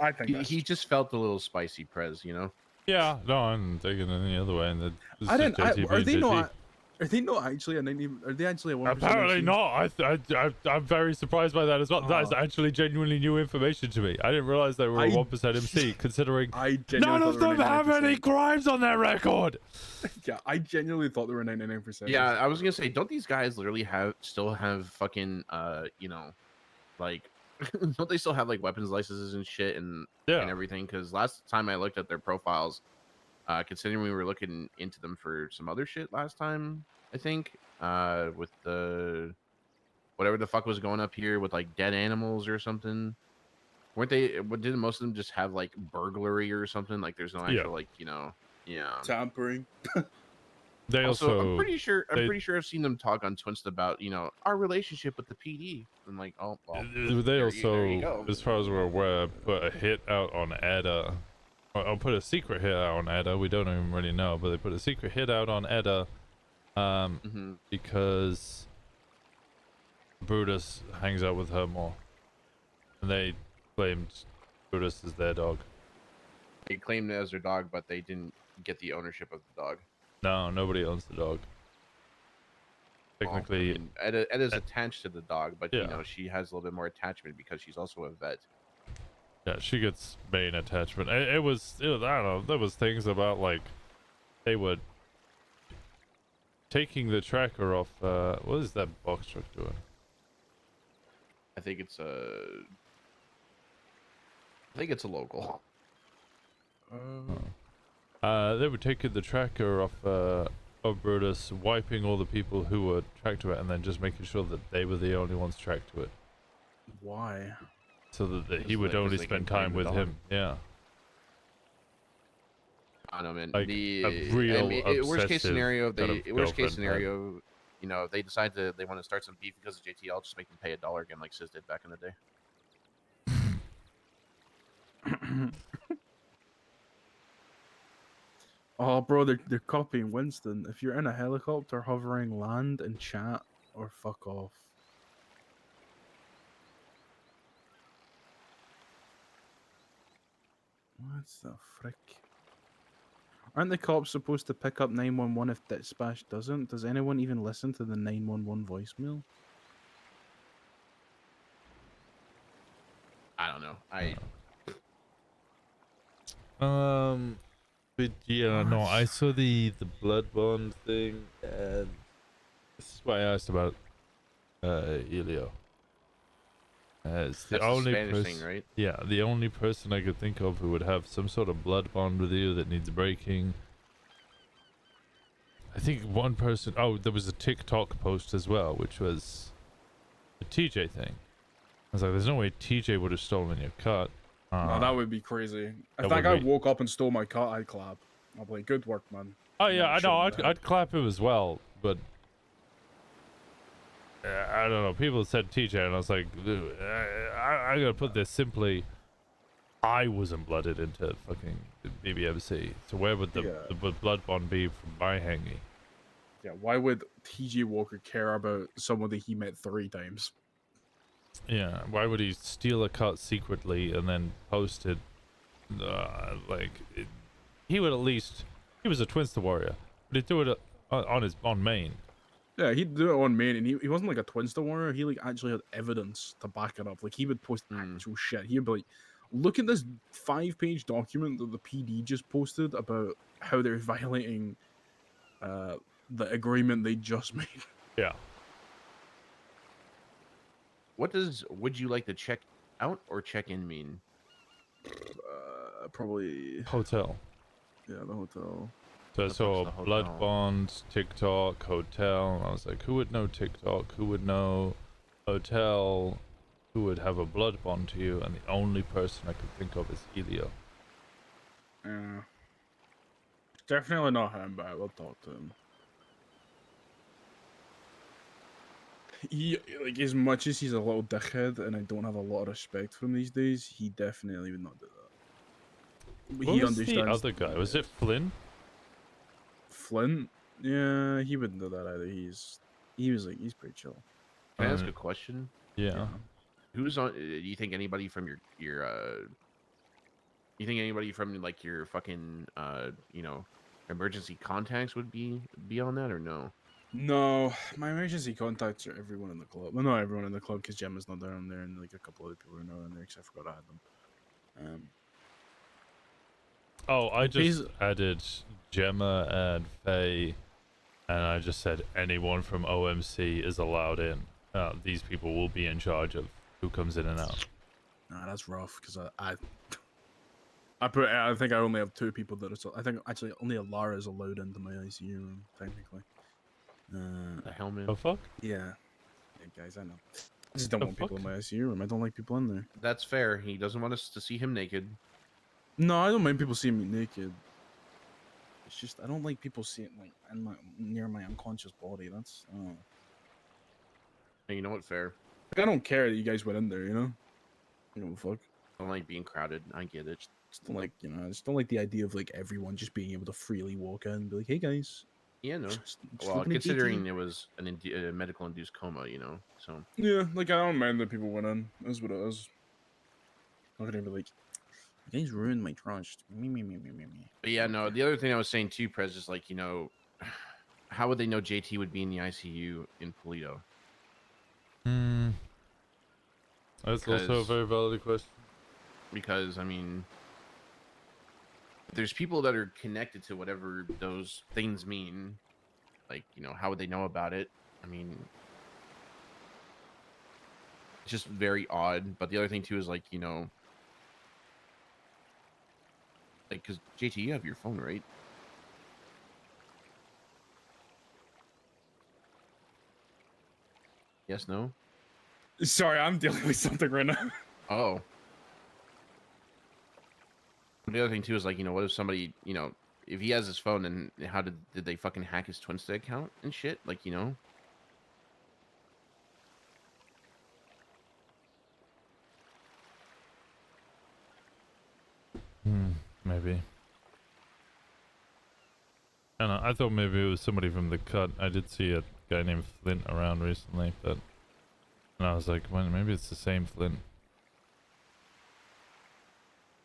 I think He just felt a little spicy, Prez. You know. Yeah, no, I'm taking it any other way. And this I is didn't. JT Are being they JT. not? Are they not actually a 90? Are they actually a 1%? Apparently MC? not. I'm very surprised by that as well. That is Ah. actually genuinely new information to me. I didn't realize they were a 1% MC, considering none of them have any crimes on their record. Yeah, I genuinely thought they were 99%. Yeah, I was gonna say, don't these guys literally still have fucking you know, like don't they still have like weapons licenses and shit and everything? Because last time I looked at their profiles, considering we were looking into them for some other shit last time, I think, with the whatever the fuck was going up here with like dead animals or something. Weren't they? Didn't most of them just have like burglary or something? Like there's no actual like tampering. They also, also I'm pretty sure I've seen them talk on Twinst about our relationship with the PD. I'm like, oh well. They there also, you go. as far as we're aware, put a hit out on Edda. I'll put a secret hit out on Edda. We don't even really know, but they put a secret hit out on Edda, because Brutus hangs out with her more, and they claimed Brutus is their dog. They claimed it as their dog, but they didn't get the ownership of the dog. No, nobody owns the dog. Technically, well, I mean, Edda's attached to the dog, but she has a little bit more attachment because she's also a vet. Yeah, she gets main attachment. It was I don't know. There was things about like they would taking the tracker off. What is that box truck doing? I think it's a local. They were taking the tracker off of Brutus, wiping all the people who were tracked to it, and then just making sure that they were the only ones tracked to it. Why? So that he would only spend time with him. Yeah. I don't know, man. Like a real worst case scenario, girlfriend if they decide they want to start some beef because of JT, I'll just make them pay $1 again, like Sis did back in the day. Oh, bro, they're copying Winston. If you're in a helicopter hovering, land and chat, or fuck off. What the frick? Aren't the cops supposed to pick up 911 if dispatch doesn't? Does anyone even listen to the 911 voicemail? I don't know. But yeah, no, I saw the blood bond thing, and this is why I asked about Elio. It's the only Spanish thing, right? Yeah, the only person I could think of who would have some sort of blood bond with you that needs breaking. I think one person. Oh, there was a TikTok post as well, which was the TJ thing. I was like, "There's no way TJ would have stolen your cut." No, that would be crazy. If that that guy would be- woke up and stole my cut, I'd clap. I'd be like, good work, man. Oh yeah, I know. shouldn't I'd clap him as well, but I don't know. People said TJ, and I was like, dude, I gotta put this simply. I wasn't blooded into fucking BBMC, so where would the blood bond be from my hangy? Yeah, why would TJ Walker care about someone that he met 3 times? Yeah, why would he steal a cut secretly and then post it? He would at least. He was a Twinster warrior, but he'd do it on main. Yeah, he'd do it on main, and he wasn't like a Twinster warrior. He like actually had evidence to back it up. Like he would post actual shit. He'd be like, "Look at this 5-page document that the PD just posted about how they're violating the agreement they just made." Yeah. What does "would you like to check out" or "check in" mean? Probably hotel. Yeah, the hotel. So I saw blood bond, TikTok, hotel. I was like, who would know TikTok? Who would know hotel? Who would have a blood bond to you? And the only person I could think of is Elio. Yeah. Definitely not him, but I will talk to him. He, like, as much as he's a little dickhead and I don't have a lot of respect for him these days, he definitely would not do that. What was the other guy? Was it Flynn? Flint? Yeah, he wouldn't do that either. He's pretty chill. Can I ask a question? Yeah. Who's on? Do you think anybody from your You think anybody from like your fucking emergency contacts would be on that or no? No, my emergency contacts are everyone in the club. Well, not everyone in the club because Gemma's not down there, and like a couple other people are not on there because I forgot I had them. Oh, I just Basi- added Gemma and Faye, and I just said anyone from OMC is allowed in. These people will be in charge of who comes in and out. Nah, that's rough because I think I only have 2 people that are. I think actually only Alara is allowed into my ICU room technically. The helmet. The fuck? Yeah, guys, I know. I just don't The want people in fuck? my ICU room. I don't like people in there. That's fair. He doesn't want us to see him naked. No, I don't mind people seeing me naked. It's just I don't like people seeing near my unconscious body. That's And you know what? Fair. like, I don't care that you guys went in there. You know, I don't give a fuck. I don't like being crowded. I get it. Just don't like I just don't like the idea of like everyone just being able to freely walk in and be like, hey guys. Yeah, no. Just Well, looking at considering GT. it was a medical induced coma, so. Yeah, like I don't mind that people went in. That's what it is. I'm not gonna be like, you guys ruined my trust. Me. But yeah, no. The other thing I was saying too, Prez, is like how would they know JT would be in the ICU in Polito? That's also a very valid question. Because I mean, there's people that are connected to whatever those things mean. Like, how would they know about it? I mean, it's just very odd. But the other thing too is like, like, because JT, you have your phone, right? Yes, no? Sorry, I'm dealing with something right now. Oh. The other thing too is like, what if somebody, if he has his phone, then how did they fucking hack his Twinsta account and shit? Like, Maybe. I don't know. I thought maybe it was somebody from the cut. I did see a guy named Flint around recently, but and I was like, well, maybe it's the same Flint.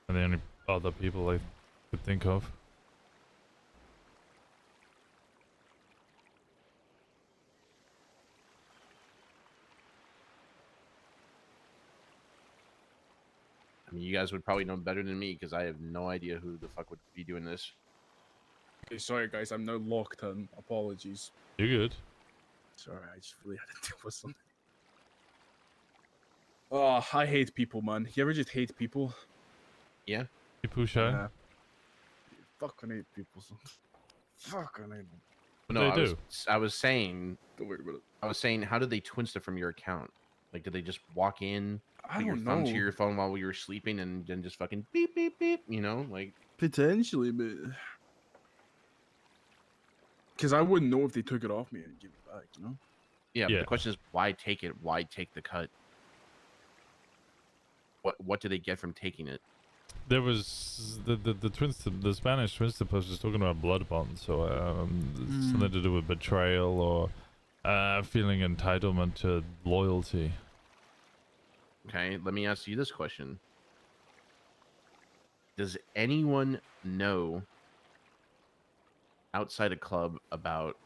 And the only other people I could think of. I mean, you guys would probably know better than me because I have no idea who the fuck would be doing this. Okay, sorry guys, I'm now locked in. Apologies. You're good. Sorry, I just really had to deal with something. Oh, I hate people, man. You ever just hate people? Yeah. People shy? Yeah. Fucking hate people. Fucking hate them. No, They do. I was saying. Don't worry about it. I was saying, how did they Twinsta from your account? Like, did they just walk in, I put your don't thumb know. to your phone while we were sleeping, and then just fucking beep beep beep? Like Potentially, but because I wouldn't know if they took it off me and give it back. Yeah, but the question is, why take it? Why take the cut? What do they get from taking it? There was the Twinsta, the Spanish Twinsta post was talking about blood bonds, so something to do with betrayal or feeling entitlement to loyalty. Okay, let me ask you this question: does anyone know outside a club about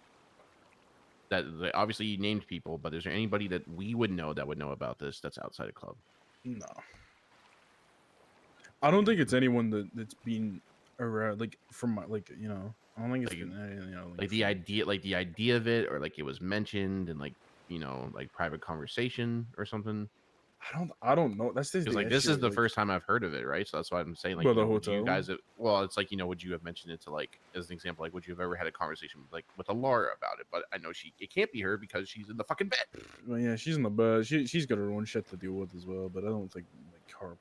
that? Obviously, you named people, but is there anybody that we would know that would know about this that's outside a club? No. I don't think it's anyone that's been around, like from my, like I don't think it's been like the idea of it, or like it was mentioned in like private conversation or something. I don't know. That's just like this is the first time I've heard of it, right? So that's why I'm saying like, Well, the would you hotel. guys, well, it's like would you have mentioned it to like as an example, like would you have ever had a conversation with Laura about it? But I know it can't be her because she's in the fucking bed. Well, yeah, she's in the bed. She's got her own shit to deal with as well. But I don't think like her,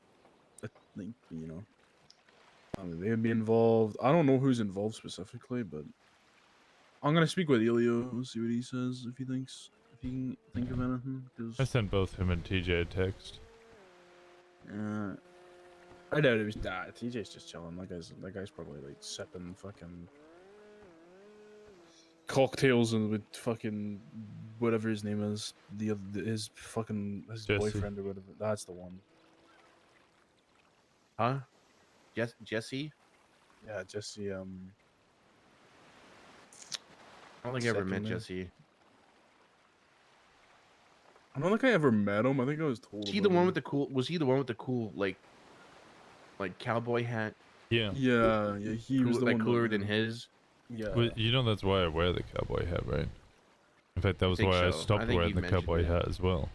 like I mean, they'd be involved. I don't know who's involved specifically, but I'm gonna speak with Elio, see what he says, if he can think of anything. I sent both him and TJ a text. I doubt it was that. TJ's just chilling. That guy's probably like sipping fucking cocktails and with fucking whatever his name is, his Jesse. boyfriend or whatever. That's the one. Huh? Jesse? Yeah, Jesse. I don't think I ever met second name. Jesse. I don't think I ever met him. I think I was told. Was he about the one him. with the cool? Was he the one with the cool like cowboy hat? Yeah. Yeah, yeah. He was the like one cooler that, than his. Yeah. Well, you know that's why I wear the cowboy hat, right? In fact, that was think why I so. stopped I think wearing you the mentioned cowboy it. hat as well.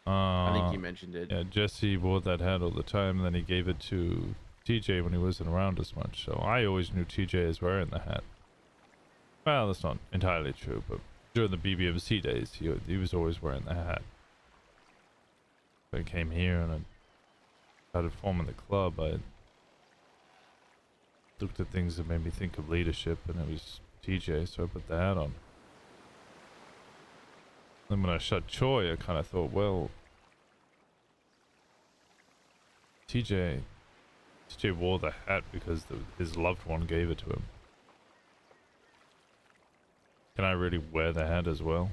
I think you mentioned it. Yeah, Jesse wore that hat all the time, and then he gave it to TJ when he wasn't around as much. So I always knew TJ as wearing the hat. Well, that's not entirely true, but during the BBMC days, he was always wearing the hat. When I came here and I started forming the club, I looked at things that made me think of leadership, and it was TJ, so I put the hat on. Then when I shot Choi, I kind of thought, well, TJ wore the hat because his loved one gave it to him. Can I really wear the hat as well?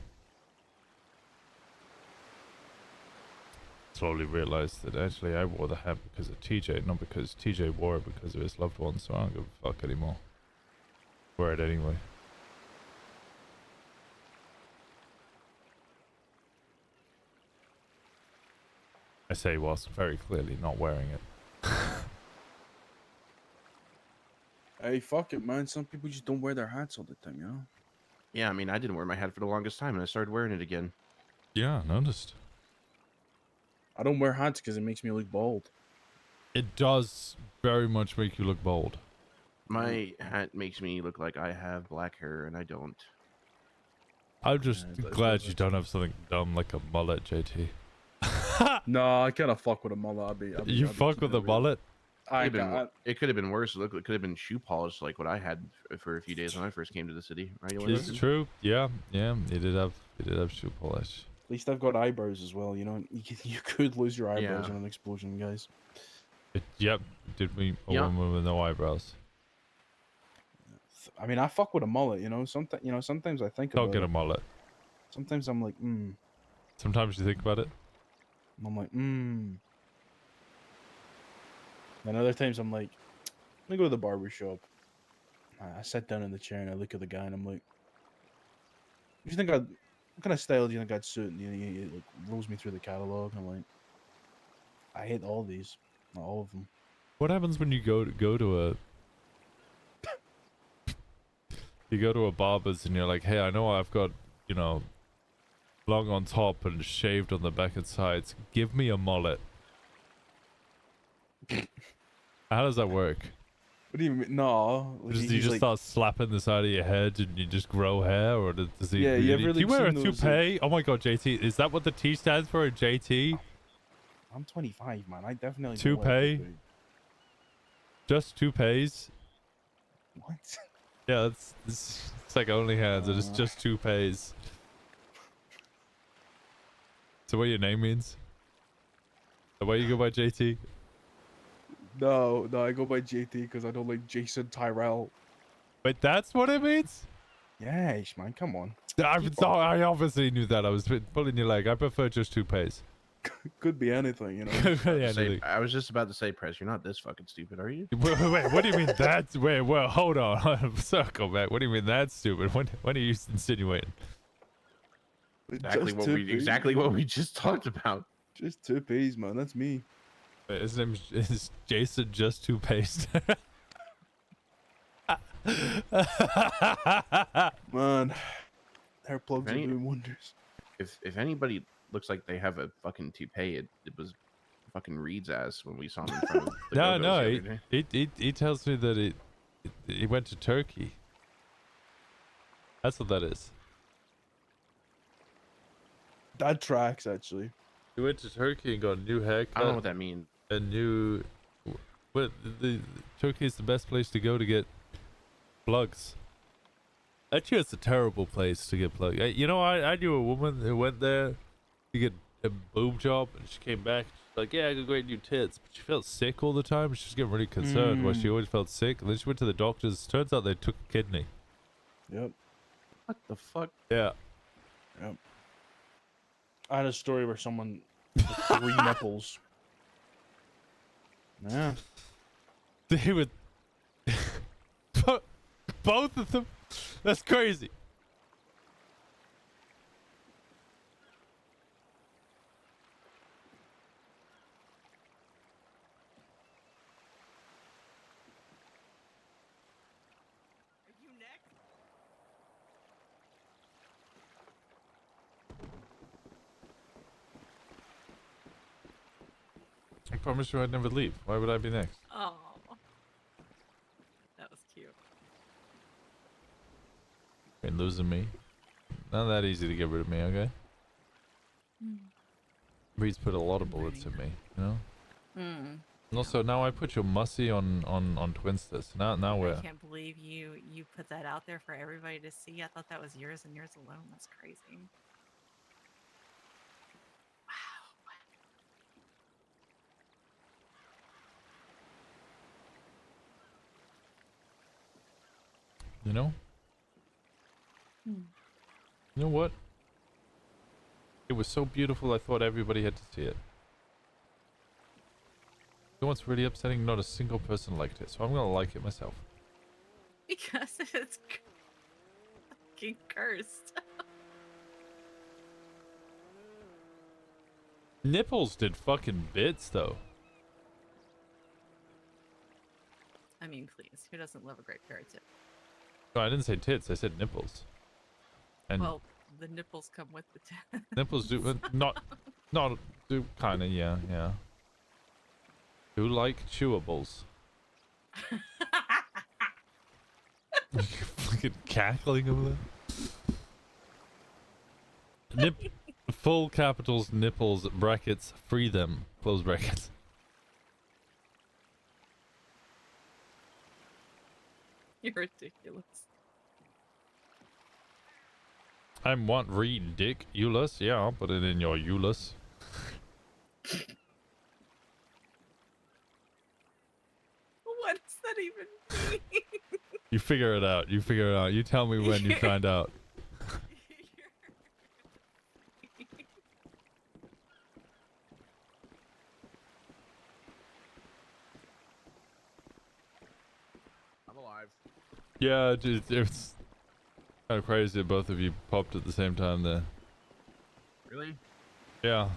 Slowly realized that actually I wore the hat because of TJ, not because TJ wore it because of his loved one, so I don't give a fuck anymore. Wear it anyway. I say whilst very clearly not wearing it. Hey, fuck it, man. Some people just don't wear their hats all the time, you know? Yeah, I mean, I didn't wear my hat for the longest time, and I started wearing it again. Yeah, noticed. I don't wear hats because it makes me look bald. It does very much make you look bold. My hat makes me look like I have black hair, and I don't. I'm just Yeah, glad you don't have something dumb like a mullet, JT. No, I kind of fuck with a mullet. You fuck with a mullet? It could have been worse. Look, it could have been shoe polish, like what I had for a few days when I first came to the city. Right? It's true. Yeah, yeah. He did have shoe polish. At least I've got eyebrows as well, you know? You could lose your eyebrows Yeah. in an explosion, guys. Yep. Did we a Yeah. woman with no eyebrows? I mean, I fuck with a mullet, you know? Sometimes I think Don't about get it. a mullet. Sometimes I'm like, Sometimes you think about it. And I'm like, And other times I'm like, let me go to the barber shop. I sat down in the chair and I look at the guy and I'm like, what kind of style do you think I'd suit? And he like rolls me through the catalog. And I'm like, I hate all these, not all of them. What happens when you go to a barber's and you're like, hey, I know I've got, long on top and shaved on the back and sides. Give me a mullet. How does that work? What do you mean? No. Do you just start slapping the side of your head and you just grow hair, or does he? Yeah, you ever do you wear a seen those, toupee? Oh my god, JT, is that what the T stands for? JT? I'm 25, man. I definitely don't Toupee? wear a toupee. Just toupees? What? Yeah, it's like OnlyHands, and it's just toupees. So what your name means? The way you go by JT? No, I go by JT because I don't like Jason Tyrell. Wait, that's what it means? Yes, man. Come on. I obviously knew that. I was pulling your leg. I prefer just toupees. Could be anything, you know. I was just about to say, Press, you're not this fucking stupid, are you? Wait, what do you mean that's... Wait, hold on. Circle back. What do you mean that's stupid? What are you insinuating? Exactly what we just talked about. Just toupees, man. That's me. Wait, his name is Jason Just Toupees. Man, hair plugs are doing wonders. If anybody looks like they have a fucking toupee, it was fucking Reed's ass when we saw him in front of the No, Go-Go's the other day. he tells me that he went to Turkey. That's what that is. That tracks, actually. He went to Turkey and got a new haircut. I don't know what that means. A new... But Turkey is the best place to go to get plugs. Actually, it's a terrible place to get plugs. I knew a woman who went there to get a boob job, and she came back. She's like, yeah, I got great new tits. But she felt sick all the time. She was getting really concerned why she always felt sick. And then she went to the doctors. Turns out they took a kidney. Yep. What the fuck? Yeah. Yep. I had a story where someone with 3 nipples. Yeah. They would. Both of them? That's crazy. Are you next? I promised you I'd never leave. Why would I be next? Oh. That was cute. You're losing me. Not that easy to get rid of me, okay? Breeze put a lot of bullets in me, you know? And also, now I put your mussy on Twinsters. Now we're... I can't believe you put that out there for everybody to see. I thought that was yours and yours alone. That's crazy. You know? You know what? It was so beautiful I thought everybody had to see it. You know what's really upsetting? Not a single person liked it, so I'm gonna like it myself. Because it's fucking cursed. Nipples did fucking bits though. I mean, please, who doesn't love a great parrot tip? No, I didn't say tits, I said nipples. And Well, the nipples come with the tip. nipples do not do kinda, yeah. Do like chewables. Fucking cackling over there. Full capitals, nipples, brackets, free them, close brackets. You're ridiculous. I want ridiculous. Yeah, I'll put it in your Euless. What does that even mean? You figure it out. You figure it out. You tell me when you find out. I'm alive. Yeah, it's kind of crazy that both of you popped at the same time there. Really? Yeah.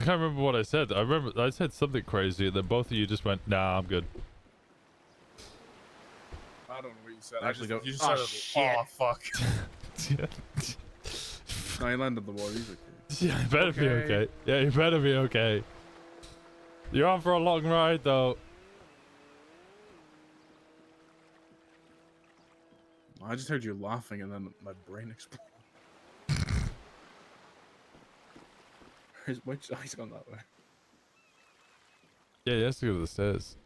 I can't remember what I said. I remember I said something crazy and then both of you just went, nah, I'm good. I don't know what you said. Actually, You just oh, said, shit. oh fuck. No, he landed the wall. He's okay. Yeah, you better be okay. Yeah, you better be okay. You're on for a long ride though. I just heard you laughing and then my brain exploded. Which eye's gone that way? Yeah, he has to go to the stairs.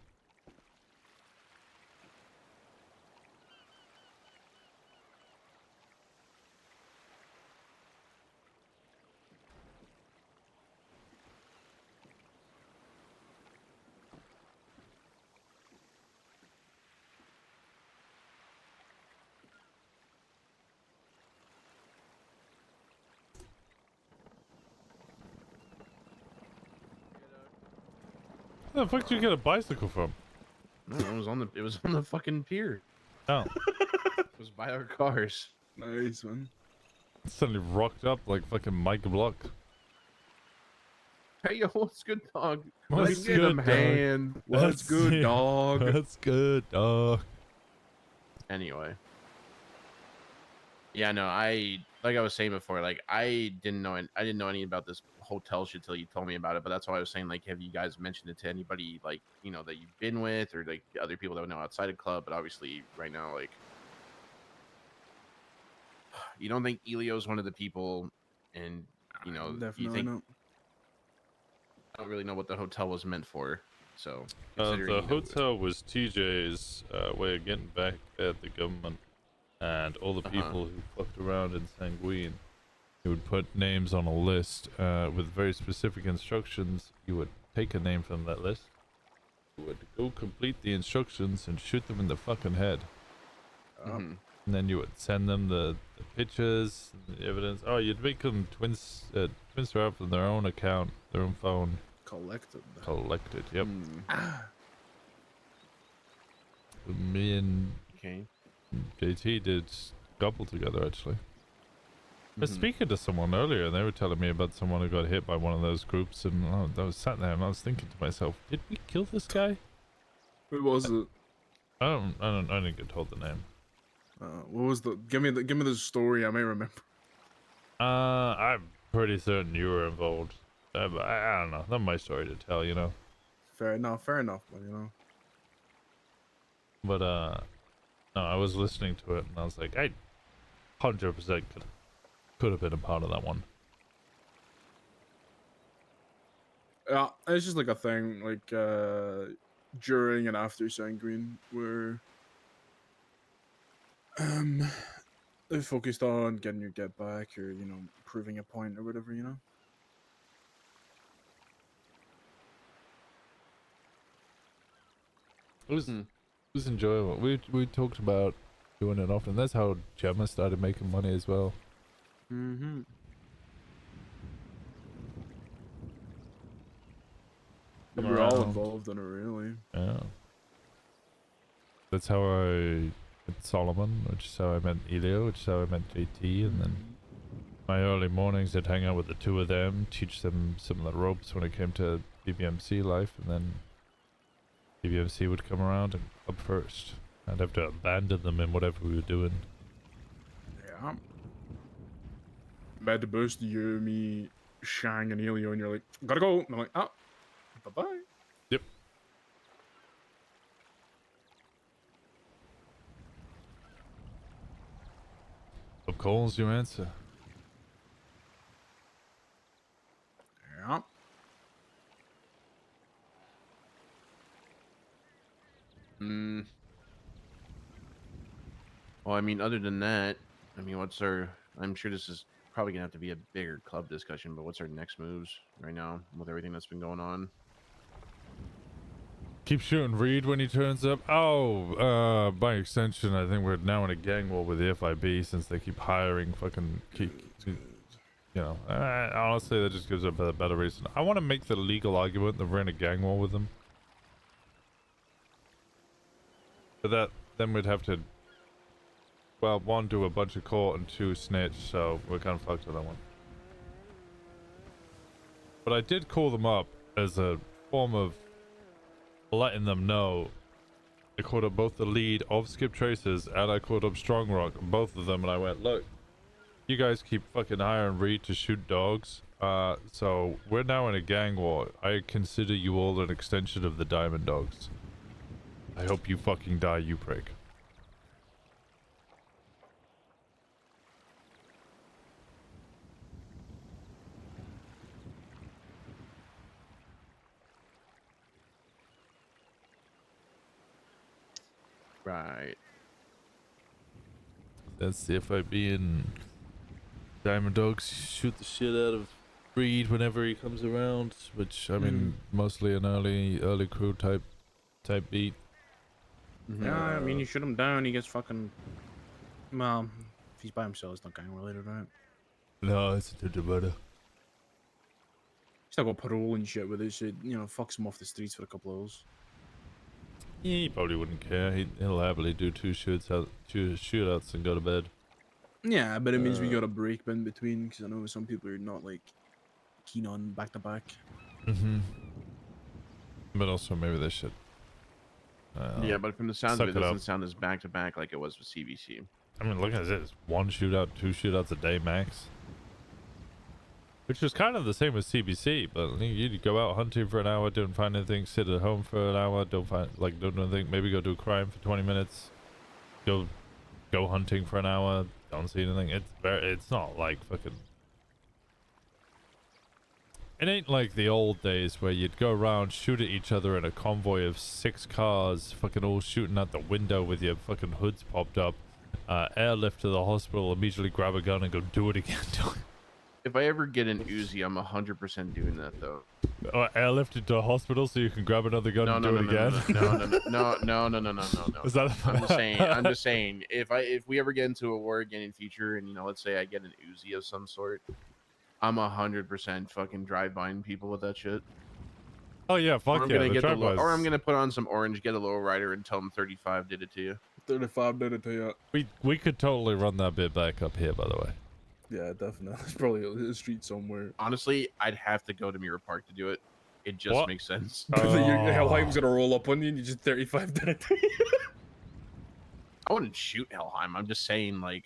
Where the fuck did you get a bicycle from? No, it was on the fucking pier. Oh. It was by our cars. Nice, man. Suddenly rocked up like fucking Mike Block. Hey, yo, what's good, dog? What's Let's get good, him dog? hand. What's good, dog? That's good, dog. Anyway. Yeah, no, like I was saying before, like I didn't know any about this hotel shit till you told me about it. But that's why I was saying, like, have you guys mentioned it to anybody, like, you know, that you've been with, or like other people that know outside of club? But obviously, right now, like, you don't think Elio's one of the people, and you know, Definitely you think not. I don't really know what the hotel was meant for. So The considering, you know, hotel was TJ's way of getting back at the government and all the people who fucked around in Sanguine. He would put names on a list with very specific instructions. You would take a name from that list. You would go complete the instructions and shoot them in the fucking head. And then you would send them the pictures, and the evidence. Oh, you'd make them twins out from their own account, their own phone. Collected. Collected. Yep. Ah. Me and Okay. JT did couple together actually. I was Mhm. speaking to someone earlier and they were telling me about someone who got hit by one of those groups, and I was sat there and I was thinking to myself, did we kill this guy? Who was it? I didn't get told the name. What was the? Give me the story. I may remember. I'm pretty certain you were involved. But I don't know. That's my story to tell, you know. Fair enough, but you know. But no, I was listening to it and I was like, I 100% could have been a part of that one. Yeah, it's just like a thing, like during and after Sanguine, where they focused on getting your get back, or you know, proving a point or whatever, you know. It was enjoyable. We talked about doing it often. That's how Gemma started making money as well. Mm-hmm. Come We're all around. involved in it, really. Yeah. That's how I met Solomon, which is how I met Elio, which is how I met JT, and then my early mornings I'd hang out with the two of them, teach them some of the ropes when it came to BBMC life, and then BBMC would come around and club first. I'd have to abandon them in whatever we were doing. Yeah. Bad to burst you, me, Shang, and Elio, and you're like, gotta go. And I'm like, oh, bye-bye. Yep. What calls you answer? Yeah. Well, I mean, other than that, I mean, what's our? I'm sure this is probably gonna have to be a bigger club discussion, but what's our next moves right now with everything that's been going on? Keep shooting Reed when he turns up. Oh, by extension, I think we're now in a gang war with the FIB since they keep hiring fucking you know, honestly, that just gives a better reason. I want to make the legal argument that we're in a gang war with them. But then we'd have to, well, one, do a bunch of court, and two, snitch, so we're kind of fucked with that one. But I did call them up as a form of letting them know. I called up both the lead of Skip Traces and I called up Strong Rock, both of them, and I went, look, you guys keep fucking hiring Reed to shoot dogs, so we're now in a gang war. I consider you all an extension of the Diamond Dogs. I hope you fucking die, you prick. Right. That's the FIB, and Diamond Dogs shoot the shit out of Reed whenever he comes around, which, I mean, mostly an early crew type beat. Yeah, I mean, you shoot him down, he gets fucking. Well, if he's by himself, it's not gang related, right? No, it's a matter. He's not got parole and shit with it, so, you know, fucks him off the streets for a couple of hours. He probably wouldn't care. He'll happily do two shootouts and go to bed. Yeah, but it means we got a break in between, because I know some people are not, like, keen on back-to-back. Mm-hmm. But also, maybe they should. Yeah, but from the sound of it, suck it it up. doesn't sound as back-to-back like it was with CBC. I mean, look at this. One shootout, two shootouts a day max. Which was kind of the same as CBC, but you'd go out hunting for an hour, don't find anything, sit at home for an hour, don't do anything, maybe go do a crime for 20 minutes, go hunting for an hour, don't see anything. It's not like fucking... It ain't like the old days where you'd go around, shoot at each other in a convoy of 6 cars, fucking all shooting out the window with your fucking hoods popped up, airlift to the hospital, immediately grab a gun and go do it again. If I ever get an Uzi, I'm 100% doing that though. Airlifted to a hospital so you can grab another gun and do it again? No. Is that I'm just saying, if we ever get into a war again in future, and you know, let's say I get an Uzi of some sort, I'm 100% fucking drive-bying people with that shit. Oh yeah, Or fuck I'm yeah. gonna The get the drive-bys. or I'm gonna put on some orange, get a low rider, and tell them 35 did it to you. 35 did it to you. We could totally run that bit back up here, by the way. Yeah, definitely. It's probably a street somewhere. Honestly, I'd have to go to Mirror Park to do it. It just What? makes sense. Hellheim's gonna roll up on you and you just 35 did it to you. I wouldn't shoot Helheim. I'm just saying, like,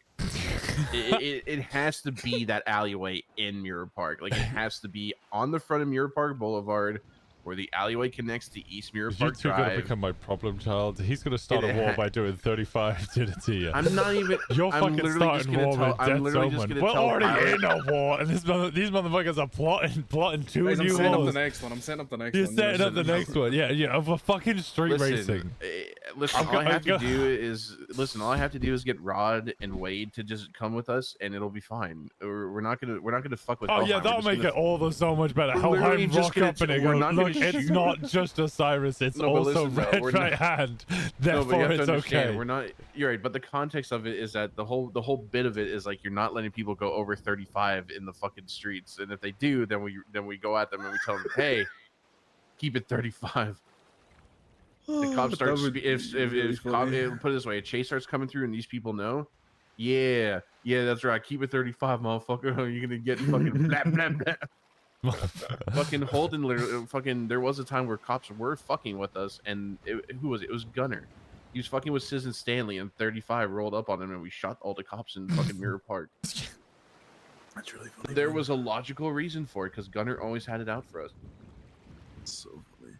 it has to be that alleyway in Mirror Park. Like, it has to be on the front of Mirror Park Boulevard, where the alleyway connects to East Mirror You Park two gonna Drive. become my problem child. He's gonna start a war by doing 35 did it to you. I'm not even. You're I'm fucking literally just starting gonna war tell. with I'm Dead literally just Omen. gonna We're tell already Pilot- in a war, and these motherfuckers are plotting two Guys, I'm new setting up wars. the next one. I'm setting up the next You're one. setting up the next one. Yeah, over fucking street racing. Listen, all I have to do is All I have to do is get Rod and Wade to just come with us, and it'll be fine. We're not gonna fuck with. Oh Helheim. yeah, We're that'll just make gonna- it all the so much better. We're literally Helheim just rock gonna up and they we're go, not look, gonna it's shoot- not just Osiris, it's No, but also listen, though, Red we're Right not- Hand. No, but you Therefore, have to it's understand, okay. we're not. You're right, but the context of it is that the whole bit of it is like you're not letting people go over 35 in the fucking streets, and if they do, then we go at them and we tell them, hey, keep it 35. The cops start. That would If be really funny. put it this way, a chase starts coming through, and these people know. Yeah, that's right. Keep it 35, motherfucker. You're gonna get fucking blah blah blah. Fucking Holden, literally, fucking. There was a time where cops were fucking with us, and who was it? It was Gunner. He was fucking with Sis and Stanley, and 35 rolled up on him, and we shot all the cops in fucking Mirror Park. That's really funny. There was a logical reason for it, because Gunner always had it out for us. So funny.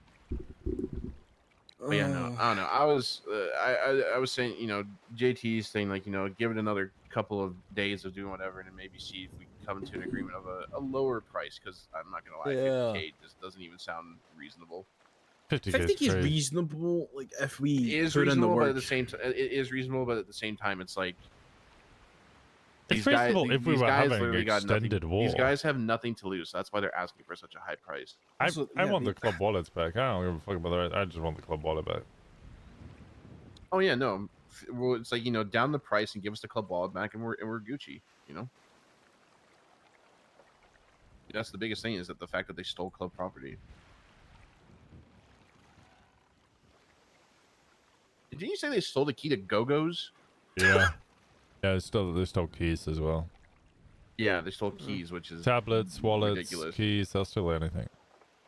But yeah, no, I don't know. I was saying, JT's thing, like, give it another couple of days of doing whatever, and then maybe see if we can come to an agreement of a lower price. Because I'm not gonna lie, 50K just doesn't even sound reasonable. 50 is reasonable. Like if we It is put in the reasonable, but work. at the same time, it is reasonable, but at the same time, it's like It's reasonable if we these were guys having literally got nothing. extended war. These guys have nothing to lose. So that's why they're asking for such a high price. I want the club wallets back. I don't give a fuck about the rest. I just want the club wallet back. Oh yeah, no. Well, it's like, down the price and give us the club wallet back, and we're Gucci. That's the biggest thing, is that the fact that they stole club property. Didn't you say they stole the key to Go-Go's? Yeah. Yeah, they stole keys as well. Yeah, they stole keys, which is Tablets, wallets, ridiculous. keys, they'll steal anything.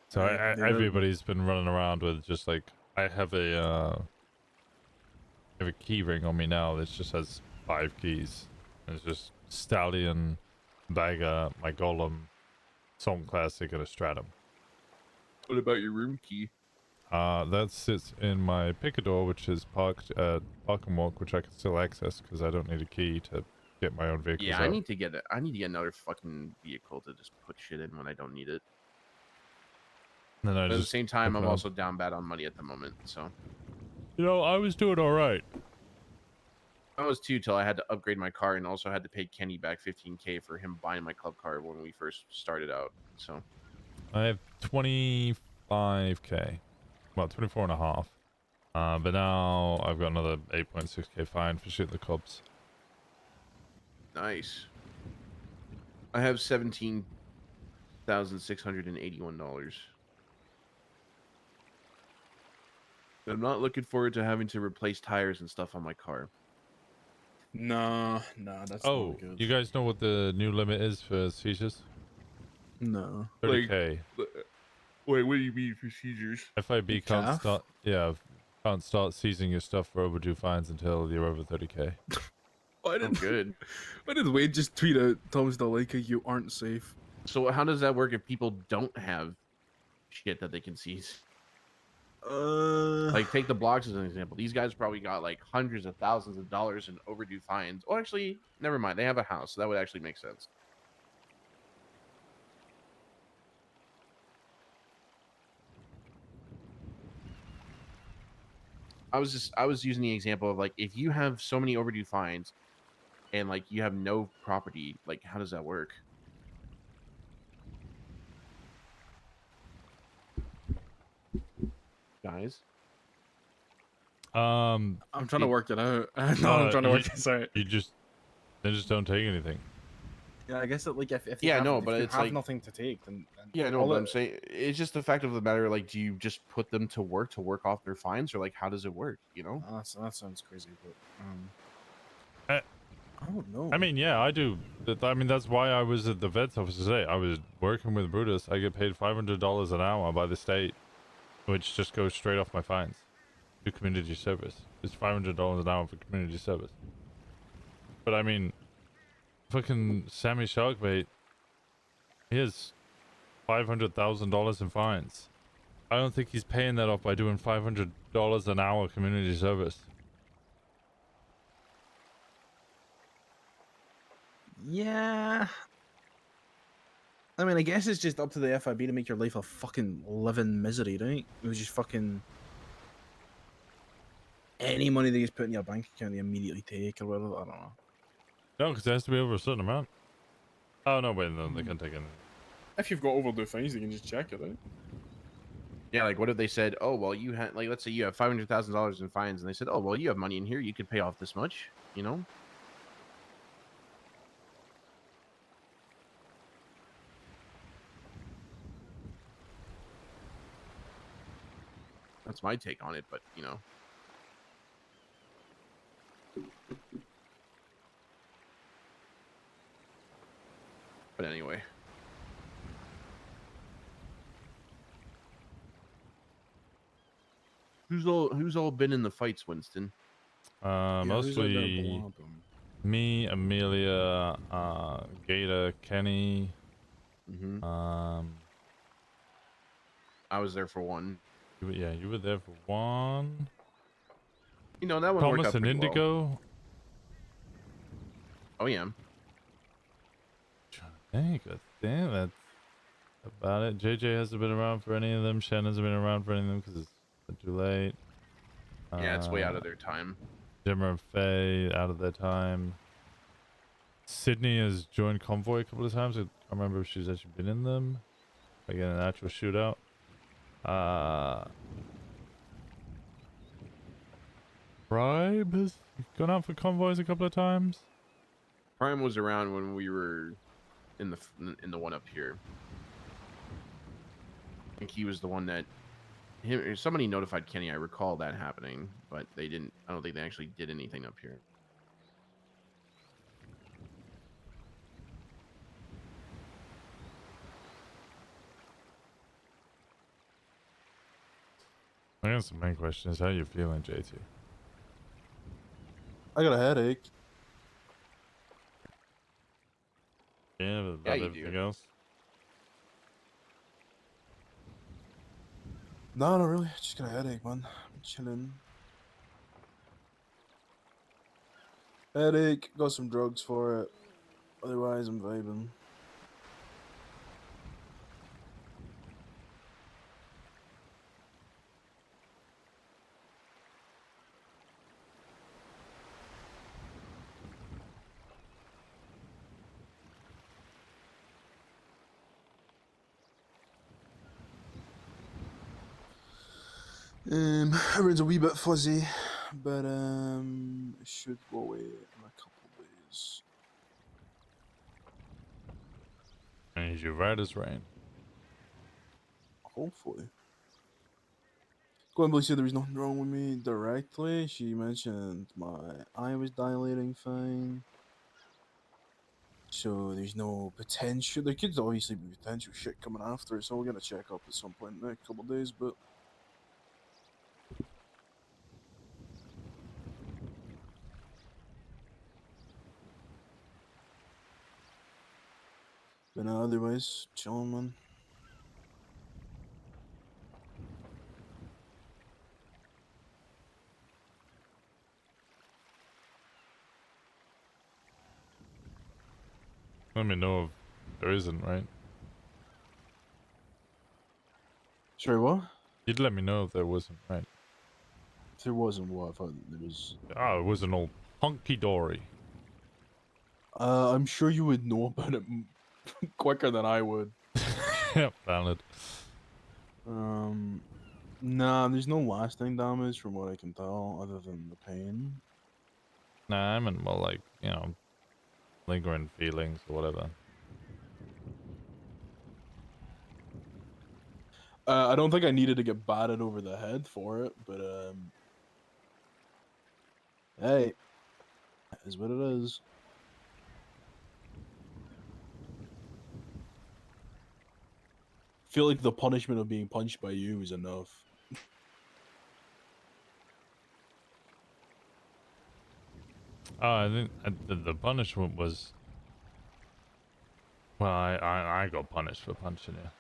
So everybody's been running around with just like, I have a key ring on me now that just has 5 keys. And it's just Stallion, Bagger, my Golem, Song Classic, and a Stratum. What about your room key? That sits in my Picador, which is parked at Park and Walk, which I can still access because I don't need a key to get my own vehicles Yeah, out. I need to get another fucking vehicle to just put shit in when I don't need it. And then I But at the just same time, open I'm up. also down bad on money at the moment, so. I was doing all right. I was too, till I had to upgrade my car and also had to pay Kenny back 15K for him buying my club car when we first started out. So I have 25K. Well, 24 and a half. But now I've got another 8.6K fine for shooting the clubs. nice. I have $17,681. I'm not looking forward to having to replace tires and stuff on my car. Nah, that's Oh, not good. you guys know what the new limit is for seizures? No. 30K. Wait, what do you mean procedures? FIB can't start seizing your stuff for overdue fines until you're over 30K. Why did good. Why did Wade just tweet at Thomas Daleka, "You aren't safe"? So how does that work if people don't have shit that they can seize? Like, take the blocks as an example. These guys probably got like hundreds of thousands of dollars in overdue fines. Oh, actually, never mind. They have a house, so that would actually make sense. I was using the example of, like, if you have so many overdue fines and like you have no property, like, how does that work? Guys? I'm trying to work it out. No, I'm trying to work it. Sorry. They just don't take anything. Yeah, I guess that like if Yeah, no, if but you it's have like nothing to take, then yeah, no, all but it- I'm saying it's just the fact of the matter. Like, do you just put them to work off their fines, or like how does it work? You know? that sounds crazy, but Uh, I don't know. I mean, yeah, I do. I mean, that's why I was at the vet's office today. I was working with Brutus. I get paid $500 an hour by the state, which just goes straight off my fines to community service. It's $500 an hour for community service. But I mean, fucking Sammy Sharkbait, he has $500,000 in fines. I don't think he's paying that off by doing $500 an hour community service. Yeah. I mean, I guess it's just up to the FIB to make your life a fucking living misery, right? It was just fucking any money they just put in your bank account, they immediately take or whatever. I don't know. No, because it has to be over a certain amount. Oh, no, wait, no, they can't take anything. If you've got overdue fines, they can just check it, right? Yeah, like what if they said, oh well, you had like let's say you have $500,000 in fines, and they said, oh well, you have money in here, you could pay off this much, you know? That's my take on it, but you know. But anyway. Who's all been in the fights, Winston? Mostly me, Amelia, Gator, Kenny. I was there for one. Yeah, you were there for one. You know, that one worked Thomas out and pretty Indigo. well. Oh yeah. Hey, good damn, that's about it. JJ hasn't been around for any of them. Shannon hasn't been around for any of them because it's too late. Yeah, it's way out of their time. Jimmer and Faye out of their time. Sydney has joined Convoy a couple of times. I can't remember if she's actually been in them. Like in an actual shootout. Bribe has gone out for convoys a couple of times. Prime was around when we were in the one up here. I think he was the one that somebody notified Kenny. I recall that happening, but they didn't. I don't think they actually did anything up here. I guess the main question is how you feeling, JT? I got a headache. Yeah, but about everything else. No, not really. Just got a headache, man. I'm chilling. Headache. Got some drugs for it. Otherwise, I'm vibing. Everyone's a wee bit fuzzy, but it should go away in a couple days. And you right as rain. Hopefully. Gwen said there was nothing wrong with me directly. She mentioned my eye was dilating fine. So there's no potential. There could obviously be potential shit coming after it, so we'll get a checkup at some point in the next couple of days, but otherwise, chillin', man. Let me know if there isn't, right? Sorry, what? You'd let me know if there wasn't, right? If there wasn't what? I thought there was. Oh, it wasn't all hunky-dory. I'm sure you would know about it quicker than I would. Yeah, valid. Nah, there's no lasting damage from what I can tell, other than the pain. Nah, I meant more like, you know, lingering feelings or whatever. I don't think I needed to get batted over the head for it, but hey, that is what it is. Feel like the punishment of being punched by you is enough. I think the punishment was. Well, I got punished for punching you.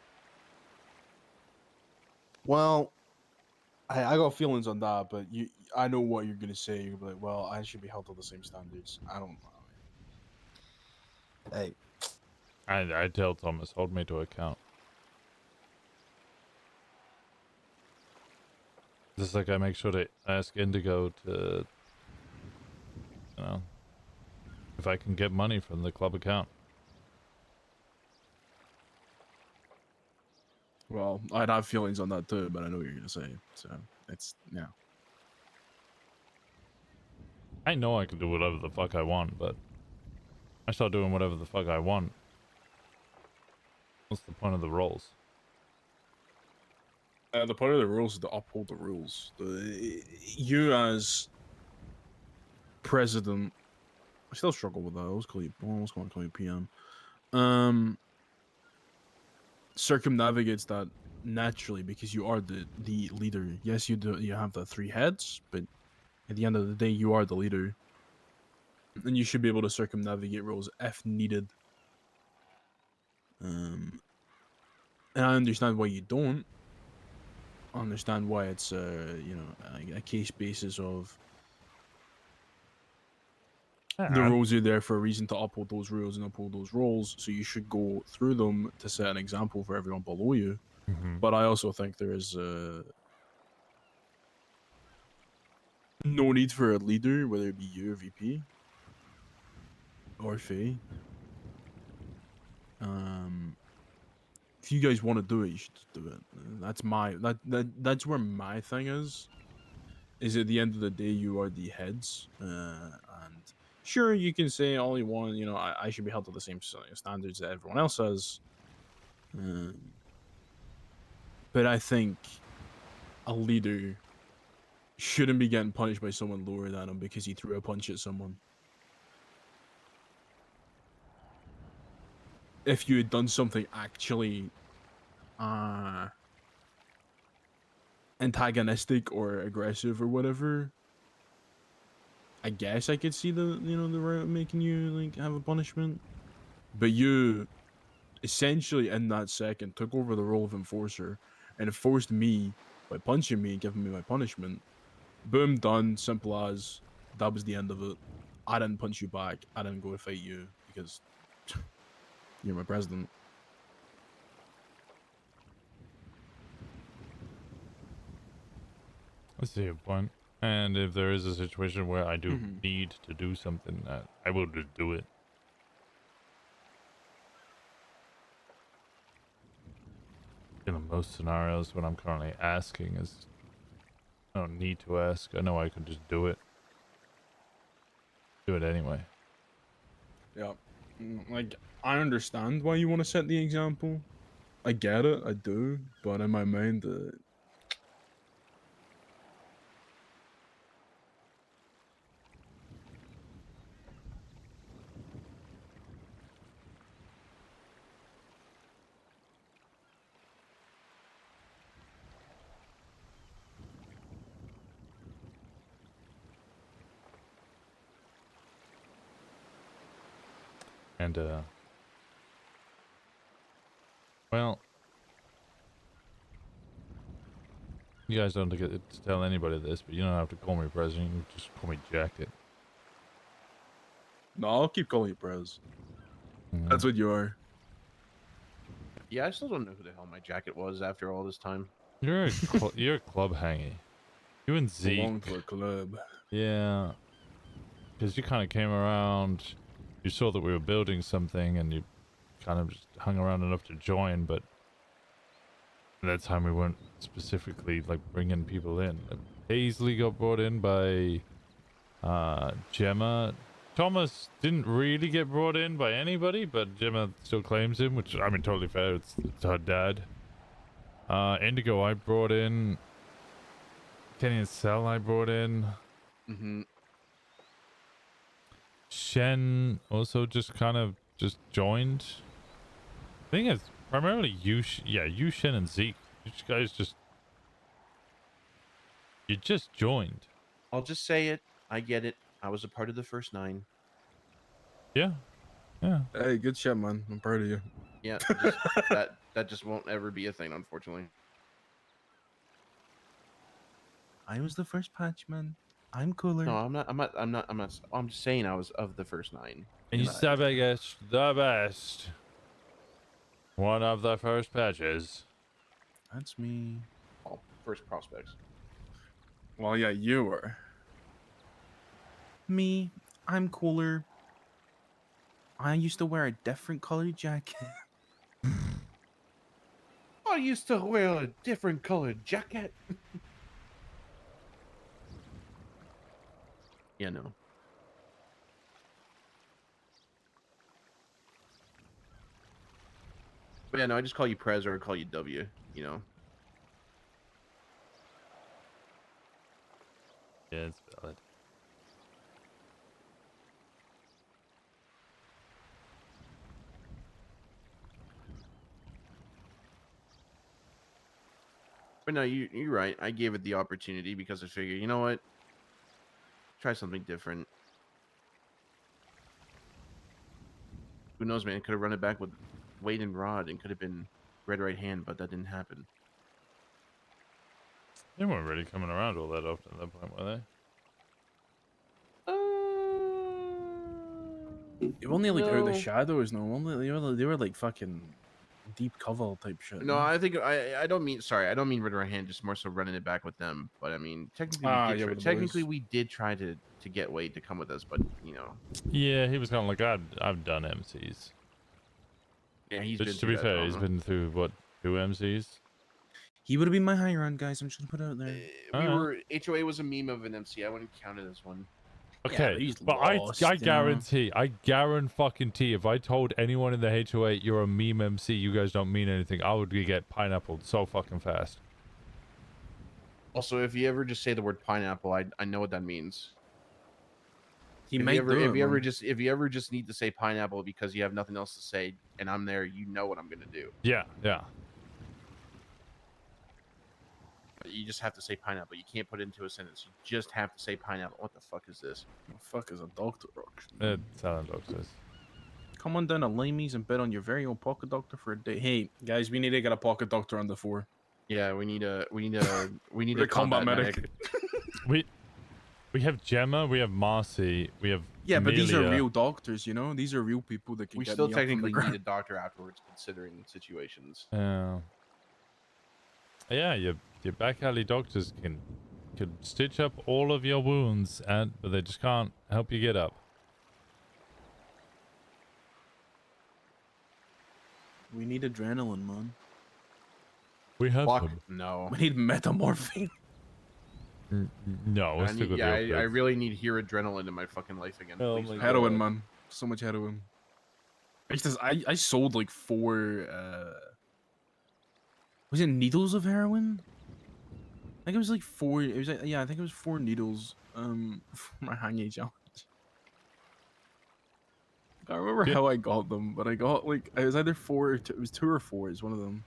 Well, I got feelings on that, but I know what you're gonna say. You're gonna be like, well, I should be held to the same standards. I don't know. Hey, I tell Thomas, hold me to account. Just like I make sure to ask Indigo to, you know, if I can get money from the club account. well, I'd have feelings on that too, but I know what you're gonna say. So it's yeah. I know I can do whatever the fuck I want, but I start doing whatever the fuck I want. What's the point of the rules? The point of the rules is to uphold the rules. You as president, I still struggle with that. I was going to call you PM. Circumnavigates that naturally because you are the leader. Yes, you do. You have the three heads, but at the end of the day, you are the leader, and you should be able to circumnavigate rules if needed. And I understand why you don't. I understand why it's you know, a case basis of the rules are there for a reason to uphold those rules and uphold those roles, so you should go through them to set an example for everyone below you. But I also think there is no need for a leader, whether it be you or VP or Faye. If you guys want to do it, you should just do it. That's where my thing is at the end of the day, you are the heads, and sure, you can say all you want, you know, I should be held to the same standards that everyone else has, but I think a leader shouldn't be getting punished by someone lower than him because he threw a punch at someone. If you had done something actually antagonistic or aggressive or whatever, I guess I could see the route of making you like have a punishment. But you essentially in that second took over the role of enforcer and forced me by punching me and giving me my punishment. Boom, done, simple as. That was the end of it. I didn't punch you back. I didn't go to fight you because you're my president. I see your point. And if there is a situation where I do need to do something, I will just do it. In most scenarios, when I'm currently asking is, I don't need to ask. I know I can just do it. Do it anyway. Yeah, like I understand why you want to set the example. I get it, I do, but in my mind, And, well, you guys don't get to tell anybody this, but you don't have to call me president. You can just call me Jacket. no, I'll keep calling you Prez. That's what you are. Yeah, I still don't know who the hell my jacket was after all this time. You're a you're a club hangy. You and Zeke. Belong to a club. Yeah. Because you kind of came around, you saw that we were building something, and you kind of just hung around enough to join, but at that time we weren't specifically like bringing people in. Like, Paisley got brought in by Gemma Thomas didn't really get brought in by anybody, but Gemma still claims him, which I mean totally fair. It's her dad. Indigo I brought in. Kenny and Cell I brought in. Mm-hmm. Shen also just kind of just joined. I think it's primarily you, you, Shen, and Zeke. You guys you just joined. I'll just say it. I get it. I was a part of the first 9. Yeah. Yeah. Hey, good shit, man. I'm proud of you. Yeah, just, that just won't ever be a thing, unfortunately. I was the first patch, man. I'm cooler. No, I'm not. I'm just saying I was of the first 9. And he's the biggest, the best. One of the first patches. That's me. Oh, first prospects. Well, yeah, you were. Me, I'm cooler. I used to wear a different colored jacket. I used to wear a different colored jacket. Yeah, no. But yeah, no, I just call you Prez or I call you W, you know. Yeah, it's valid. But no, you're right. I gave it the opportunity because I figured, you know what? Try something different. Who knows, man? Could have run it back with Wade and Rod and could have been red right hand, but that didn't happen. They weren't really coming around all that often at that point, were they? They were only like out of the No. shadows, no. They were like fucking deep cover type shit. No, I think I don't mean I don't mean red right hand, just more so running it back with them. But I mean, technically we did try to get Wade to come with us, but you know. Yeah, he was kind of like, I've done MCs. Yeah, he's Which, been to be through that fair, he's trauma. been through what, 2 MCs? He would have been my high run, guys. I'm just gonna put it out there. HOA was a meme of an MC. I wouldn't count it as one. Okay, but I guarantee, if I told anyone in the HOA you're a meme MC, you guys don't mean anything, I would get pineappled so fucking fast. Also, if you ever just say the word pineapple, I know what that means. He if might you ever, do if it, you ever man. just if you ever just need to say pineapple because you have nothing else to say, and I'm there, you know what I'm gonna do. Yeah. But you just have to say pineapple. You can't put it into a sentence. You just have to say pineapple. What the fuck is this? What the fuck is a doctor? It's Silent Doctors. Come on down to Lamey's and bet on your very own pocket doctor for a day. Hey guys, we need to get a pocket doctor on the 4. Yeah, we need a a combat medic. We have Gemma, we have Marcy, we have But these are Amelia. real doctors, you know. These are real people that can. We get still me up from the technically ground. need a doctor afterwards, considering situations. Yeah, your back alley doctors could stitch up all of your wounds, but they just can't help you get up. We need adrenaline, man. We have Fuck them. no. We need metamorphine. No, I, let's stick with the I opiates. really need here adrenaline in my fucking life again. Oh please. my Heroin, man. So much heroin. I sold like 4. Was it needles of heroin? I think it was like 4. It was yeah, I think it was 4 needles. For my hang challenge. I can't remember how I got them, but I got like it was either 4 or 2. It was 2 or 4. Is one of them.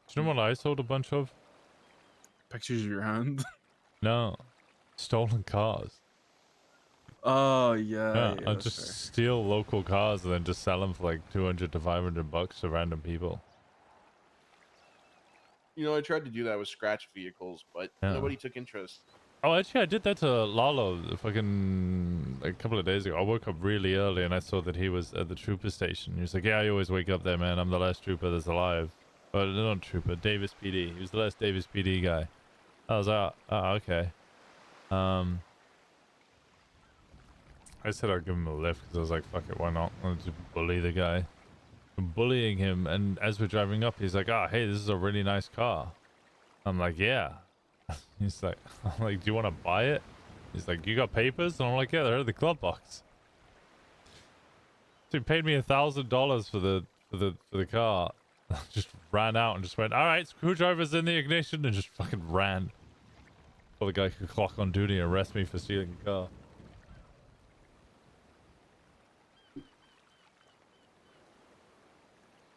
Do you know what I sold a bunch of? Pictures of your hand. No, stolen cars. Oh yeah. I just steal local cars and then just sell them for like $200 to $500 to random people. You know, I tried to do that with scratch vehicles, but Yeah. nobody took interest. Oh, actually, I did that to Lalo a couple of days ago. I woke up really early and I saw that he was at the trooper station. He was like, "Yeah, I always wake up there, man. I'm the last trooper that's alive." But not trooper, Davis PD. He was the last Davis PD guy. I was like, oh, okay. I said I'd give him a lift because I was like, fuck it, why not? I'll just bully the guy. I'm bullying him, and as we're driving up, he's like, hey, this is a really nice car. I'm like, yeah. He's like, do you want to buy it? He's like, you got papers? And I'm like, yeah, they're in the glove box. So he paid me $1,000 for the car. Just ran out and just went, all right, screwdriver's in the ignition, and just fucking ran. Before the guy could clock on duty and arrest me for stealing a car.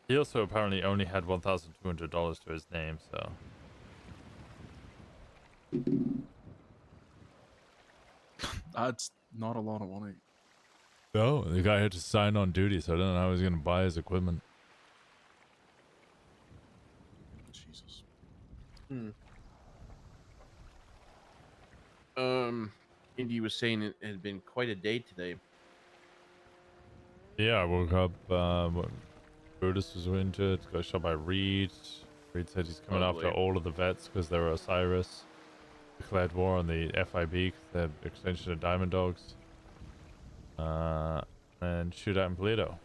He also apparently only had $1,200 to his name, so. That's not a lot of money. No, the guy had to sign on duty, so I don't know how he was going to buy his equipment. Jesus. Indy was saying it had been quite a day today. Yeah, I woke up, Brutus was injured, got shot by Reed. Reed said he's coming after all of the vets because they're Osiris. Declared war on the FIB, the extension of Diamond Dogs. And shootout in Polito.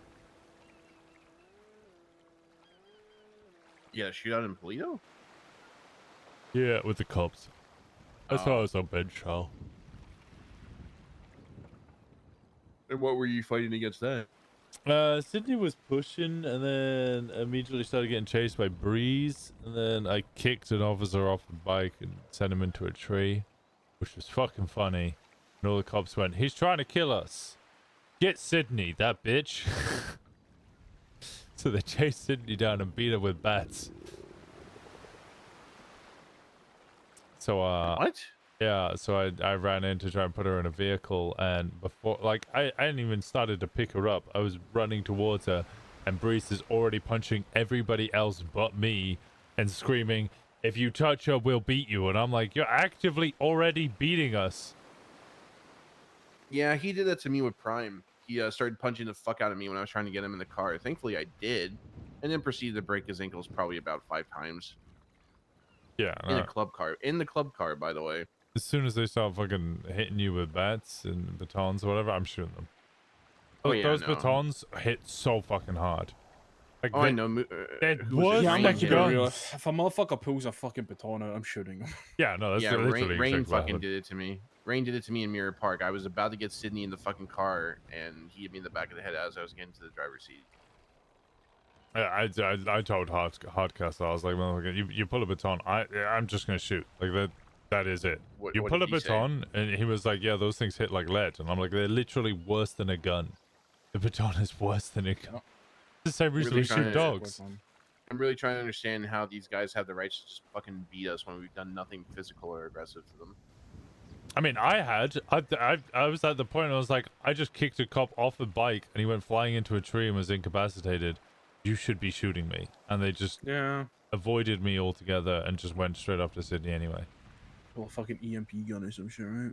Yeah, shootout in Polito? Yeah, with the cops. I saw us on bench trial. And what were you fighting against that? Sydney was pushing and then immediately started getting chased by Breeze. And then I kicked an officer off the bike and sent him into a tree, which was fucking funny. And all the cops went, he's trying to kill us. Get Sydney, that bitch. So they chased Sydney down and beat her with bats. So, what? Yeah, so I ran in to try and put her in a vehicle, and before, like, I hadn't even started to pick her up. I was running towards her, and Breeze is already punching everybody else but me and screaming, if you touch her, we'll beat you. And I'm like, you're actively already beating us. Yeah, he did that to me with Prime. He started punching the fuck out of me when I was trying to get him in the car. Thankfully, I did, and then proceeded to break his ankles probably about 5 times. Yeah. In a club car. In the club car, by the way. As soon as they start fucking hitting you with bats and batons or whatever, I'm shooting them. Oh, yeah, those no. batons hit so fucking hard. Like, I know. They're Yeah, I'm not keeping it real. guns. If a motherfucker pulls a fucking baton out, I'm shooting him. Yeah, no, that's Yeah, literally Rain exactly what fucking happened. did it to me. Rain did it to me in Mirror Park. I was about to get Sydney in the fucking car, and he hit me in the back of the head as I was getting to the driver's seat. I told Hardcast, I was like, well, you pull a baton, I'm just gonna shoot. Like that is it. What You pull a did he say? baton, and he was like, yeah, those things hit like lead, and I'm like, they're literally worse than a gun. The baton is worse than a gun. It's the same reason we shoot dogs. I'm really trying to understand how these guys have the right to just fucking beat us when we've done nothing physical or aggressive to them. I mean, I was at the point I was like, I just kicked a cop off a bike, and he went flying into a tree and was incapacitated. You should be shooting me. And they just avoided me altogether and just went straight after Sydney anyway. Well, a fucking EMP gun or some shit, right?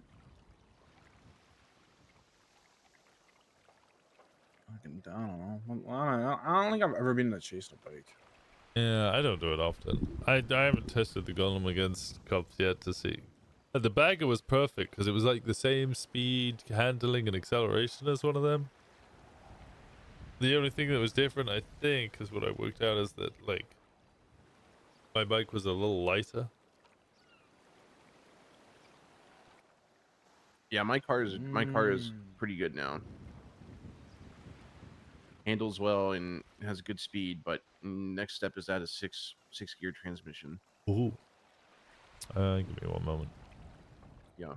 Fucking, I don't know. I don't think I've ever been in a chase on a bike. Yeah, I don't do it often. I haven't tested the golem against cops yet to see. The bagger was perfect because it was like the same speed, handling, and acceleration as one of them. The only thing that was different, I think, is what I worked out is that, like, my bike was a little lighter. Yeah, my car is pretty good now. Handles well and has good speed, but next step is add a six gear transmission. Ooh. Give me one moment. Yeah.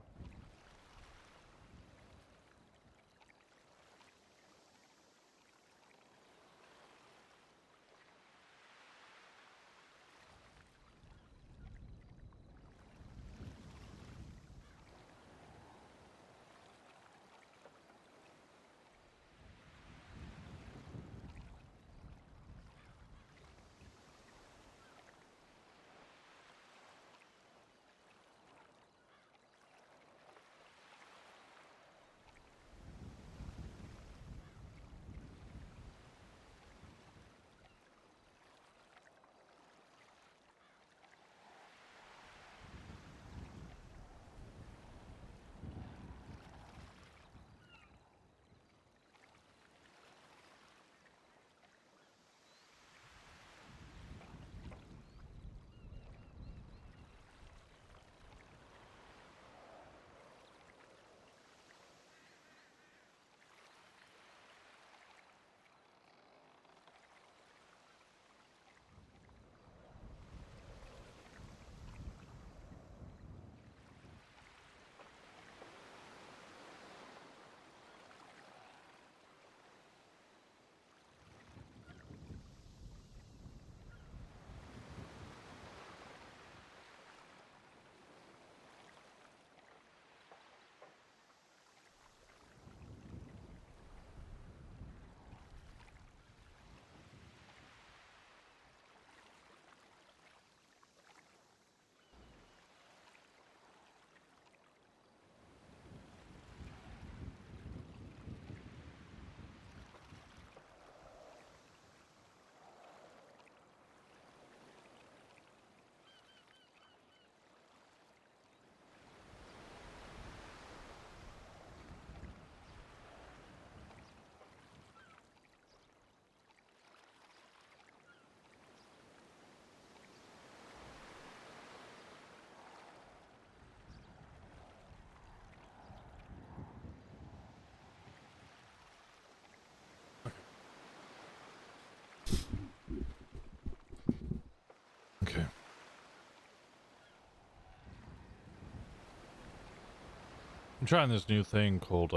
I'm trying this new thing called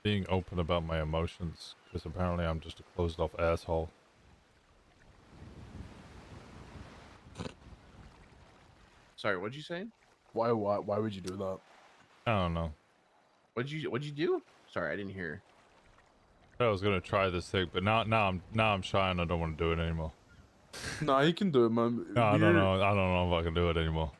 being open about my emotions, because apparently I'm just a closed off asshole. Sorry, what'd you say? Why would you do that? I don't know. What'd you do? Sorry, I didn't hear. I was gonna try this thing, but now I'm shy and I don't want to do it anymore. Nah, you can do it, man. No, I don't know if I can do it anymore.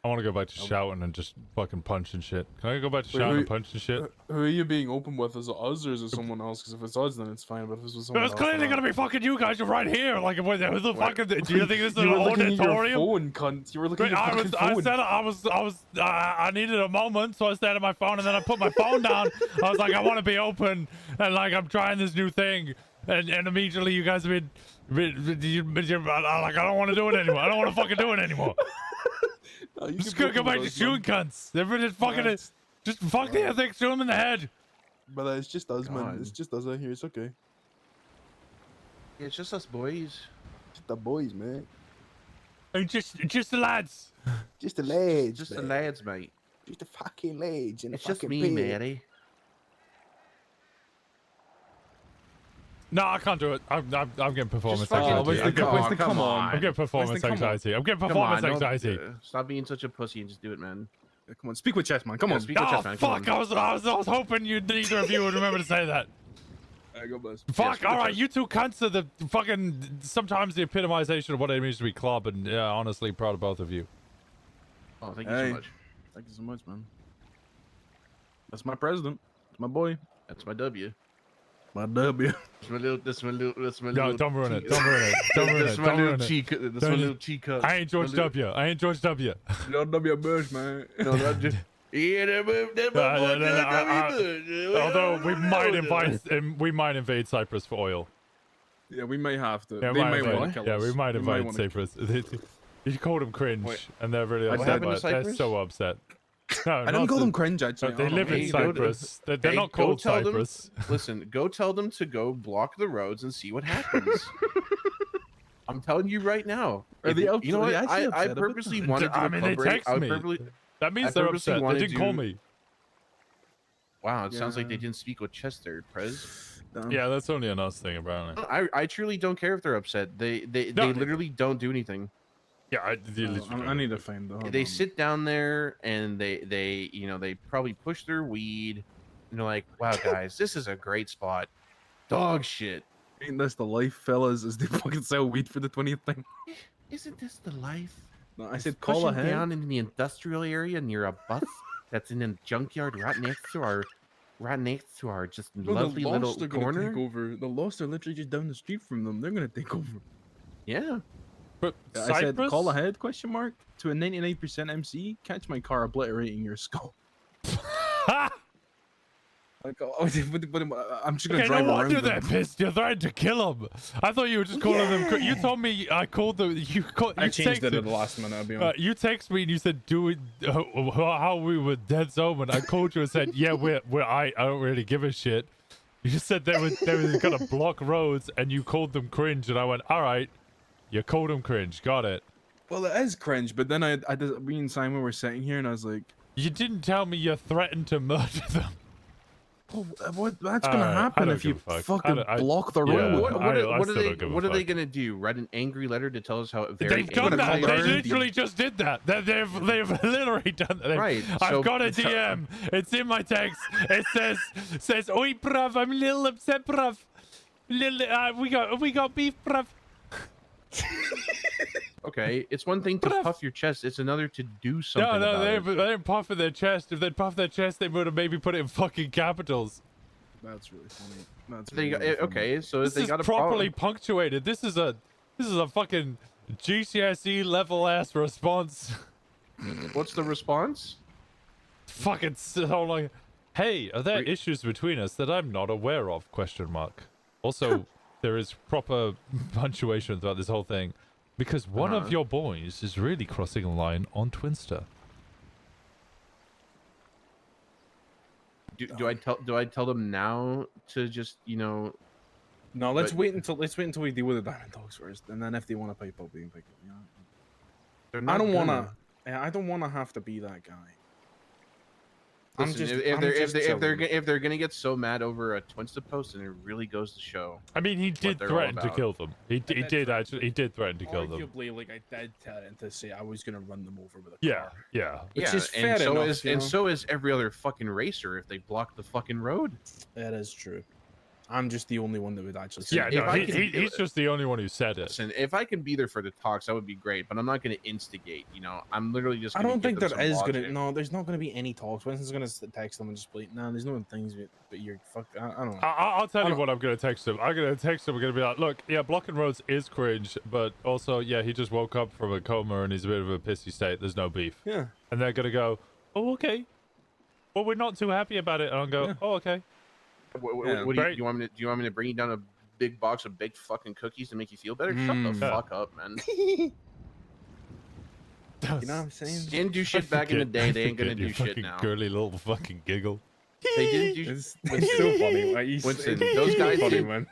I want to go back to shouting and just fucking punching shit. Can I go back to shouting and punching shit? Who are you being open with? Is it us or is it someone else? Because if it's us, then it's fine. But if it's with someone else, It's clearly gonna be fucking you guys. You're right here. Like, who the fuck? Do you think this is an you were looking at auditorium? your phone, cunt. You were looking at your fucking I phone. said I needed a moment, so I stayed on my phone, and then I put my phone down. I was like, I want to be open, and like I'm trying this new thing, and immediately you guys have been like, I don't want to do it anymore. I don't want to fucking do it anymore. I'm just gonna go back to shooting cunts. They're just fucking just fuck the ethics, shoot them in the head. But it's just us, man. It's just us out here. It's okay. Yeah, it's just us boys. Just the boys, man. And just the lads. Just the lads. Just the lads, mate. Just the fucking lads. And it's the just fucking me, pig. Mary. No, I can't do it. I'm getting performance Just fucking anxiety. do it. Come on. I'm getting performance anxiety. I'm getting performance anxiety. Stop being such a pussy and just do it, man. Come on, speak with chest, man. Come on. Speak with chest, man. Come Fuck! on. I was hoping neither of you would remember to say that. God bless. Fuck! All right, you two cunts are the fucking sometimes the epitomization of what it means to be club, and yeah, honestly, proud of both of you. Oh, thank you so much. Thank you so much, man. That's my president. That's my boy. That's my W. My W. That's my little. No, don't ruin it. Don't ruin it. Don't ruin it. That's my Don't little ruin it. cheek. That's my little cheek. I ain't George W. I ain't George W. No W Bush, man. No, not just. Yeah, that's my boy, W. Although we might invade Cyprus for oil. Yeah, we may have to. Yeah, They may want to kill yeah, us. we might They invade Cyprus. You called them cringe, Wait. and they're really What upset happened by to it. They're Cyprus? so upset. No, I didn't call them cringe, actually. They live in Hey, go to- Cyprus. They're Hey, not go called tell them- Cyprus. Listen, go tell them to go block the roads and see what happens. I'm telling you right now. Are they You know are they what? actually I upset about purposely that? wanted to. I mean, they text me. That means I they're purposely upset. They wanted didn't call to- me. Wow, it sounds like Yeah. they didn't speak with Chester, Prez. Yeah, that's only an us thing, apparently. I truly don't care if they're upset. They No. literally don't do anything. Yeah, I need to find out. They sit down there and they probably push their weed and they're like, wow guys, this is a great spot. Dog shit. Ain't this the life, fellas? As they fucking sell weed for the 20th thing. Isn't this the life? No, I Just said call pushing ahead. down in the industrial area near a bus that's in a junkyard right next to our just No, lovely the little Lost are gonna corner. take over. The Lost are literally just down the street from them. They're gonna take over. Yeah. But I said Cyprus? call ahead? Question mark to a 99% MC. Catch my car obliterating your skull. Like, but I'm just gonna Okay, drive no around wonder them. they're pissed. You're threatening to kill them. I thought you were just calling them. You told me I called them. I changed it texted- at the last minute. I'll be honest. You text me and you said, "Do it." How we were dead zone. And I called you and said, "Yeah, I don't really give a shit." You just said they were gonna block roads, and you called them cringe, and I went, "All right, you called them cringe. Got it." Well, it is cringe, but then me and Simon were sitting here, and I was like, You didn't tell me you threatened to murder them. well, that's gonna happen if you fucking block the road. What are they gonna do? Write an angry letter to tell us how very They've done that. angry They they are? literally just did that. They've literally done that. Right, I've so- got a DM. It's in my text. It says, "Oi, bruv, I'm a little upset, bruv. We got beef, bruv." Okay, it's one thing to puff your chest. It's another to do something. No, about they it. didn't puff in their chest. If they'd puffed their chest, they would have maybe put it in fucking capitals. That's really funny. That's They really got, funny. okay, so if This they is got a properly problem, punctuated. This is a fucking GCSE level ass response. what's the response? Fucking so long. Hey, are there issues between us that I'm not aware of? Question mark. Also, there is proper punctuation throughout this whole thing, because one of your boys is really crossing a line on Twinster. Do I tell them now to just No, let's wait until we deal with the Diamond Dogs first, and then if they want to pipe up, we can pipe up. You know? They're I not don't gonna. wanna have to be that guy. Listen, if they're gonna get so mad over a Twinsta post, and it really goes to show. I mean, he did threaten to kill them. He did threaten to kill them. Arguably, like I did tell him to say I was gonna run them over with a Yeah, car. yeah. Which is fair enough. And so is every other fucking racer if they block the fucking road. That is true. I'm just the only one that would actually say Yeah, it. no, he's just the only one who said it. Listen, if I can be there for the talks, that would be great. But I'm not going to instigate. You know, I'm literally just. I Gonna don't think give there them some is logic. gonna. No, there's not gonna be any talks. Winston's gonna text them and just be like, "No, there's no things." But you're fuck. I don't know. I'll tell you what I'm gonna text him. I'm gonna text him. We're gonna be like, look, yeah, blocking roads is cringe, but also, yeah, he just woke up from a coma and he's a bit of a pissy state. There's no beef. Yeah. And they're gonna go, oh, okay. Well, we're not too happy about it. And I'll go, oh, okay. What do you want me to? Do you want me to bring you down a big box of baked fucking cookies to make you feel better? Shut the fuck up, man. You know what I'm saying? Didn't do shit back in the day. They ain't gonna do shit fucking now. Girly little fucking giggle. They didn't do. It's so funny. Winston, those guys funny, did, man.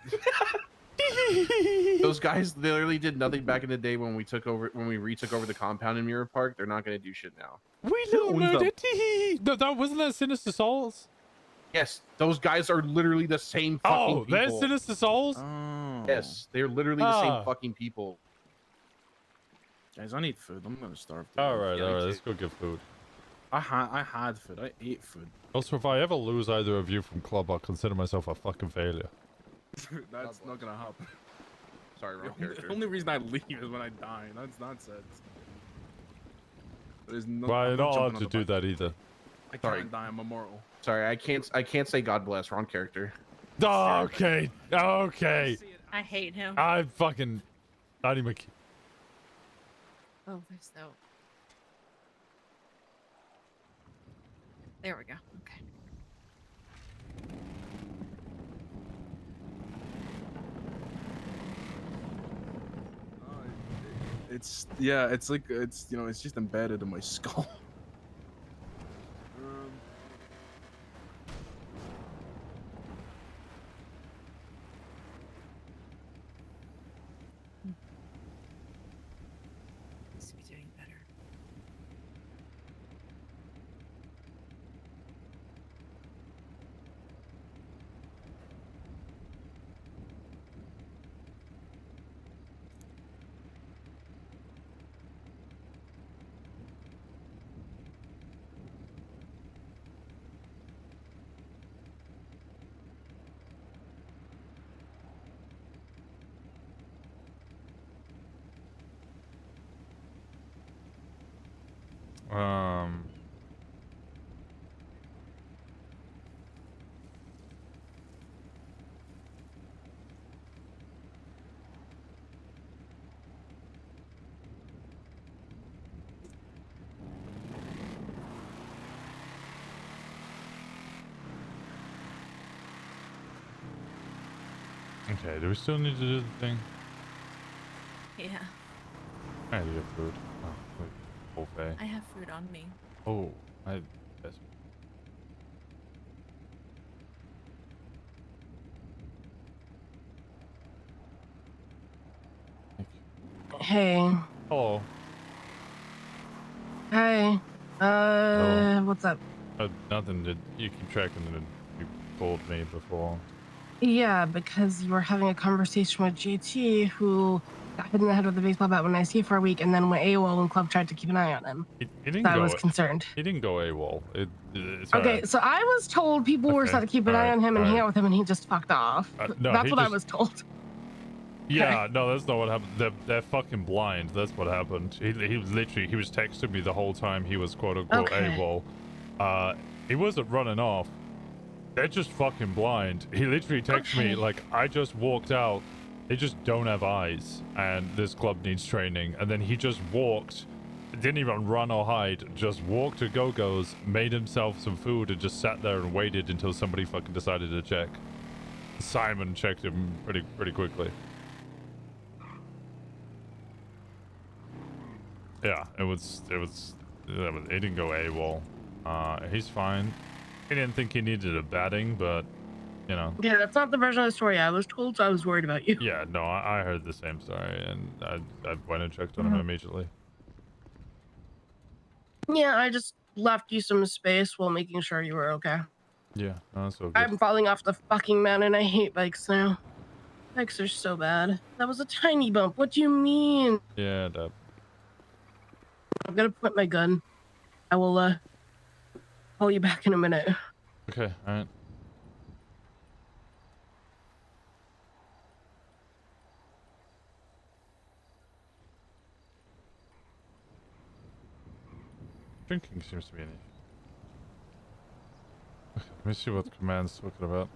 Those guys literally did nothing back in the day when we retook over the compound in Mirror Park. They're not gonna do shit now. We little murdered. No, that wasn't that Sinister Souls. Yes, those guys are literally the same fucking people. They're Sinister Souls? Oh. Yes, they're literally the same fucking people. Guys, I need food. I'm gonna starve. Alright, let's go get food. I had food. I ate food. Also, if I ever lose either of you from club, I'll consider myself a fucking failure. That's not gonna happen. Sorry, wrong character. The only reason I leave is when I die. That's nonsense. There's no. Well, I'm you're not jumping allowed on to the do bike. that either. I can't Sorry. die. I'm immortal. Sorry, I can't say God bless. Wrong character. Oh, okay. Okay. I hate him. I fucking. Not even. Oh, there's no. There we go. Okay. It's it's like it's it's just embedded in my skull. Needs to be doing better. Okay, do we still need to do the thing? Yeah. I need to get food. Oh, wait. Buffet. I have food on me. Oh, I. Yes. Hey. Hello. Hey. What's up? Nothing. Did you keep tracking that you told me before? Yeah, because you were having a conversation with JT, who got hit in the head with a baseball bat when I see for a week, and then went AWOL when Club tried to keep an eye on him. He didn't So I go. was concerned. He didn't go AWOL. It's Okay, alright. so I was told people were starting to keep an eye on him and hang out with him, and he just fucked off. No, That's he what I just- was told. Yeah, no, that's not what happened. They're fucking blind. That's what happened. He was literally, he was texting me the whole time he was quote unquote Okay. AWOL. He wasn't running off. They're just fucking blind. He literally texted me like, I just walked out. They just don't have eyes, and this club needs training. And then he just walked, didn't even run or hide, just walked to Go-Go's, made himself some food, and just sat there and waited until somebody fucking decided to check. Simon checked him pretty quickly. Yeah, he didn't go AWOL. He's fine. He didn't think he needed a batting, but, you know. Yeah, that's not the version of the story I was told, so I was worried about you. Yeah, no, I heard the same story, and I went and checked on him immediately. Yeah, I just left you some space while making sure you were okay. Yeah, no, that's all good. I'm falling off the fucking mountain. I hate bikes now. Bikes are so bad. That was a tiny bump. What do you mean? Yeah, that. I'm gonna point my gun. I will call you back in a minute. Okay, alright. Drinking seems to be an issue. Okay, let me see what command's talking about.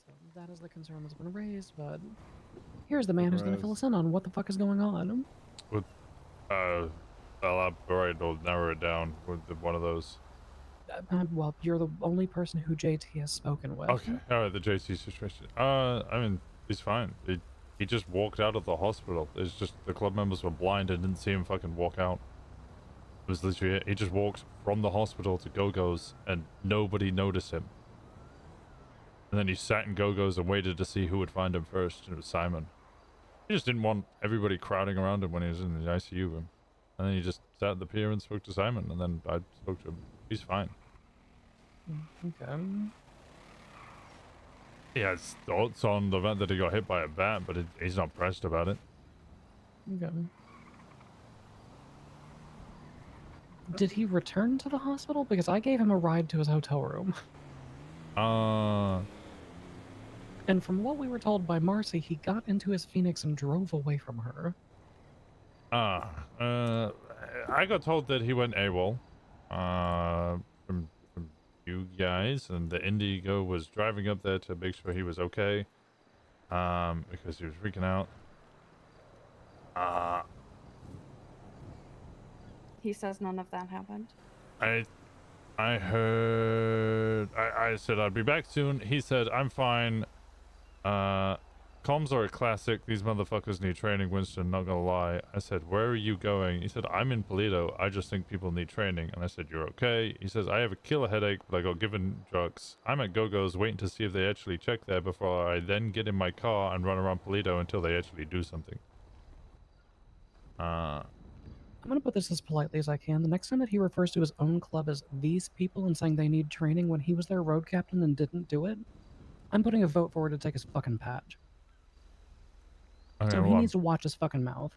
So that is the concern that's been raised, but here's the man who's going to fill us in on what the fuck is going on. With, elaborate or narrow it down with one of those. Well, you're the only person who JT has spoken with. Okay, alright, the JT situation. I mean, he's fine. He just walked out of the hospital. It's just the club members were blind and didn't see him fucking walk out. It was literally it. He just walked from the hospital to Go-Go's and nobody noticed him. And then he sat in Go-Go's and waited to see who would find him first, and it was Simon. He just didn't want everybody crowding around him when he was in the ICU room. And then he just sat at the pier and spoke to Simon, and then I spoke to him. He's fine. Okay. He has thoughts on the event that he got hit by a bat, but he's not pressed about it. Okay. Did he return to the hospital? Because I gave him a ride to his hotel room. And from what we were told by Marcy, he got into his Phoenix and drove away from her. I got told that he went AWOL, from you guys, and the Indigo was driving up there to make sure he was okay, because he was freaking out. He says none of that happened. I heard, I said I'd be back soon. He said, I'm fine. Comms are a classic. These motherfuckers need training, Winston, not gonna lie. I said, where are you going? He said, I'm in Polito. I just think people need training. And I said, you're okay. He says, I have a killer headache, but I got given drugs. I'm at Go-Go's waiting to see if they actually check there before I then get in my car and run around Polito until they actually do something. I'm gonna put this as politely as I can. The next time that he refers to his own club as these people and saying they need training when he was their road captain and didn't do it, I'm putting a vote forward to take his fucking patch. Okay, So well, he needs to watch his fucking mouth.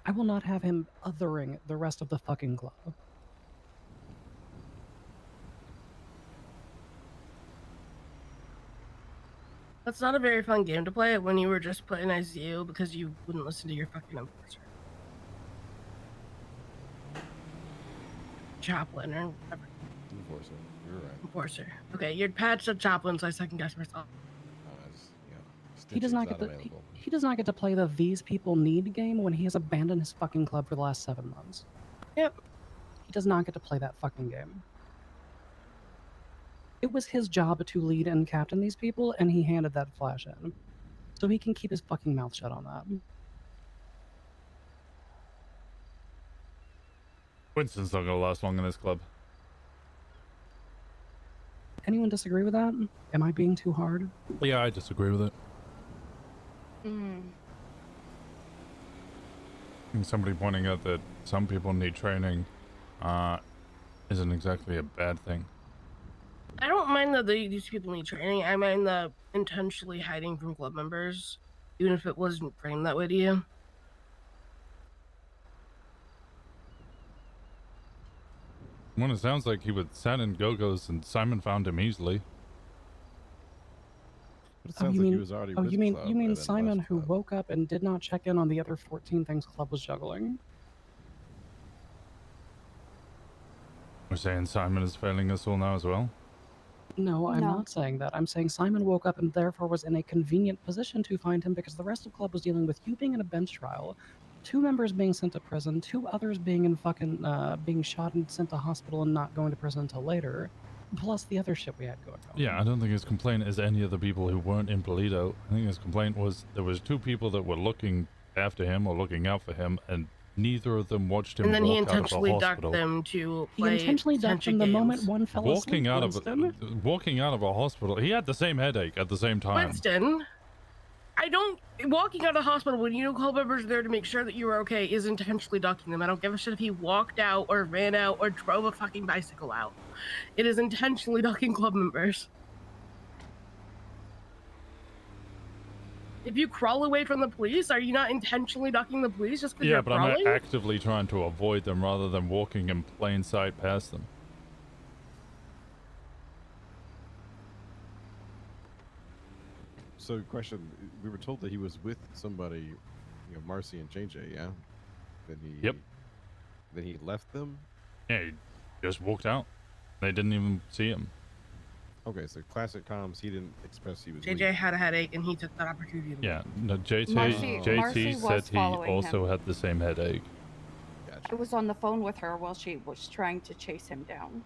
I will not have him othering the rest of the fucking club. That's not a very fun game to play when you were just put in ICU because you wouldn't listen to your fucking enforcer. Chaplain or whatever. Enforcer, you're right. Enforcer. Okay, you're patched up chaplain, so I second guess myself. He does not get to he does not get to play the these people need game when he has abandoned his fucking club for the last 7 months. Yep. He does not get to play that fucking game. It was his job to lead and captain these people, and he handed that flash in. So he can keep his fucking mouth shut on that. Winston's not gonna last long in this club. Anyone disagree with that? Am I being too hard? Yeah, I disagree with it. Mm. And somebody pointing out that some people need training isn't exactly a bad thing. I don't mind that these people need training. I mind the intentionally hiding from club members, even if it wasn't framed that way to you. Well, it sounds like he would sat in Go-Go's and Simon found him easily. But it sounds like he was already with you club mean and then Simon left who club. woke up and did not check in on the other 14 things club was juggling? We're saying Simon is failing us all now as well? No, I'm No. not saying that. I'm saying Simon woke up and therefore was in a convenient position to find him because the rest of club was dealing with you being in a bench trial, 2 members being sent to prison, 2 others being in fucking being shot and sent to hospital and not going to prison until later, plus the other shit we had going on. Yeah, I don't think his complaint is any of the people who weren't in Polito. I think his complaint was there was 2 people that were looking after him or looking out for him, and neither of them watched him And then he walk out of a intentionally ducked hospital. them to He play intentionally ducked detention them the moment games. one fell Walking asleep, out Winston. walking out of a hospital, he had the same headache at the same time. Winston, walking out of the hospital when you know club members are there to make sure that you are okay is intentionally ducking them. I don't give a shit if he walked out or ran out or drove a fucking bicycle out. It is intentionally ducking club members. If you crawl away from the police, are you not intentionally ducking the police just because Yeah, you're but crawling? I'm actively trying to avoid them rather than walking in plain sight past them. So, question: we were told that he was with somebody, you know, Marcy and JJ. Yeah. Then he. Yep. Then he left them. Yeah, he just walked out. They didn't even see him. Okay, so classic comms. He didn't express he was. JJ leaving. had a headache and he took that opportunity. Yeah, no, JT Marcy said was he following also him. had the same headache. I was on the phone with her while she was trying to chase him down.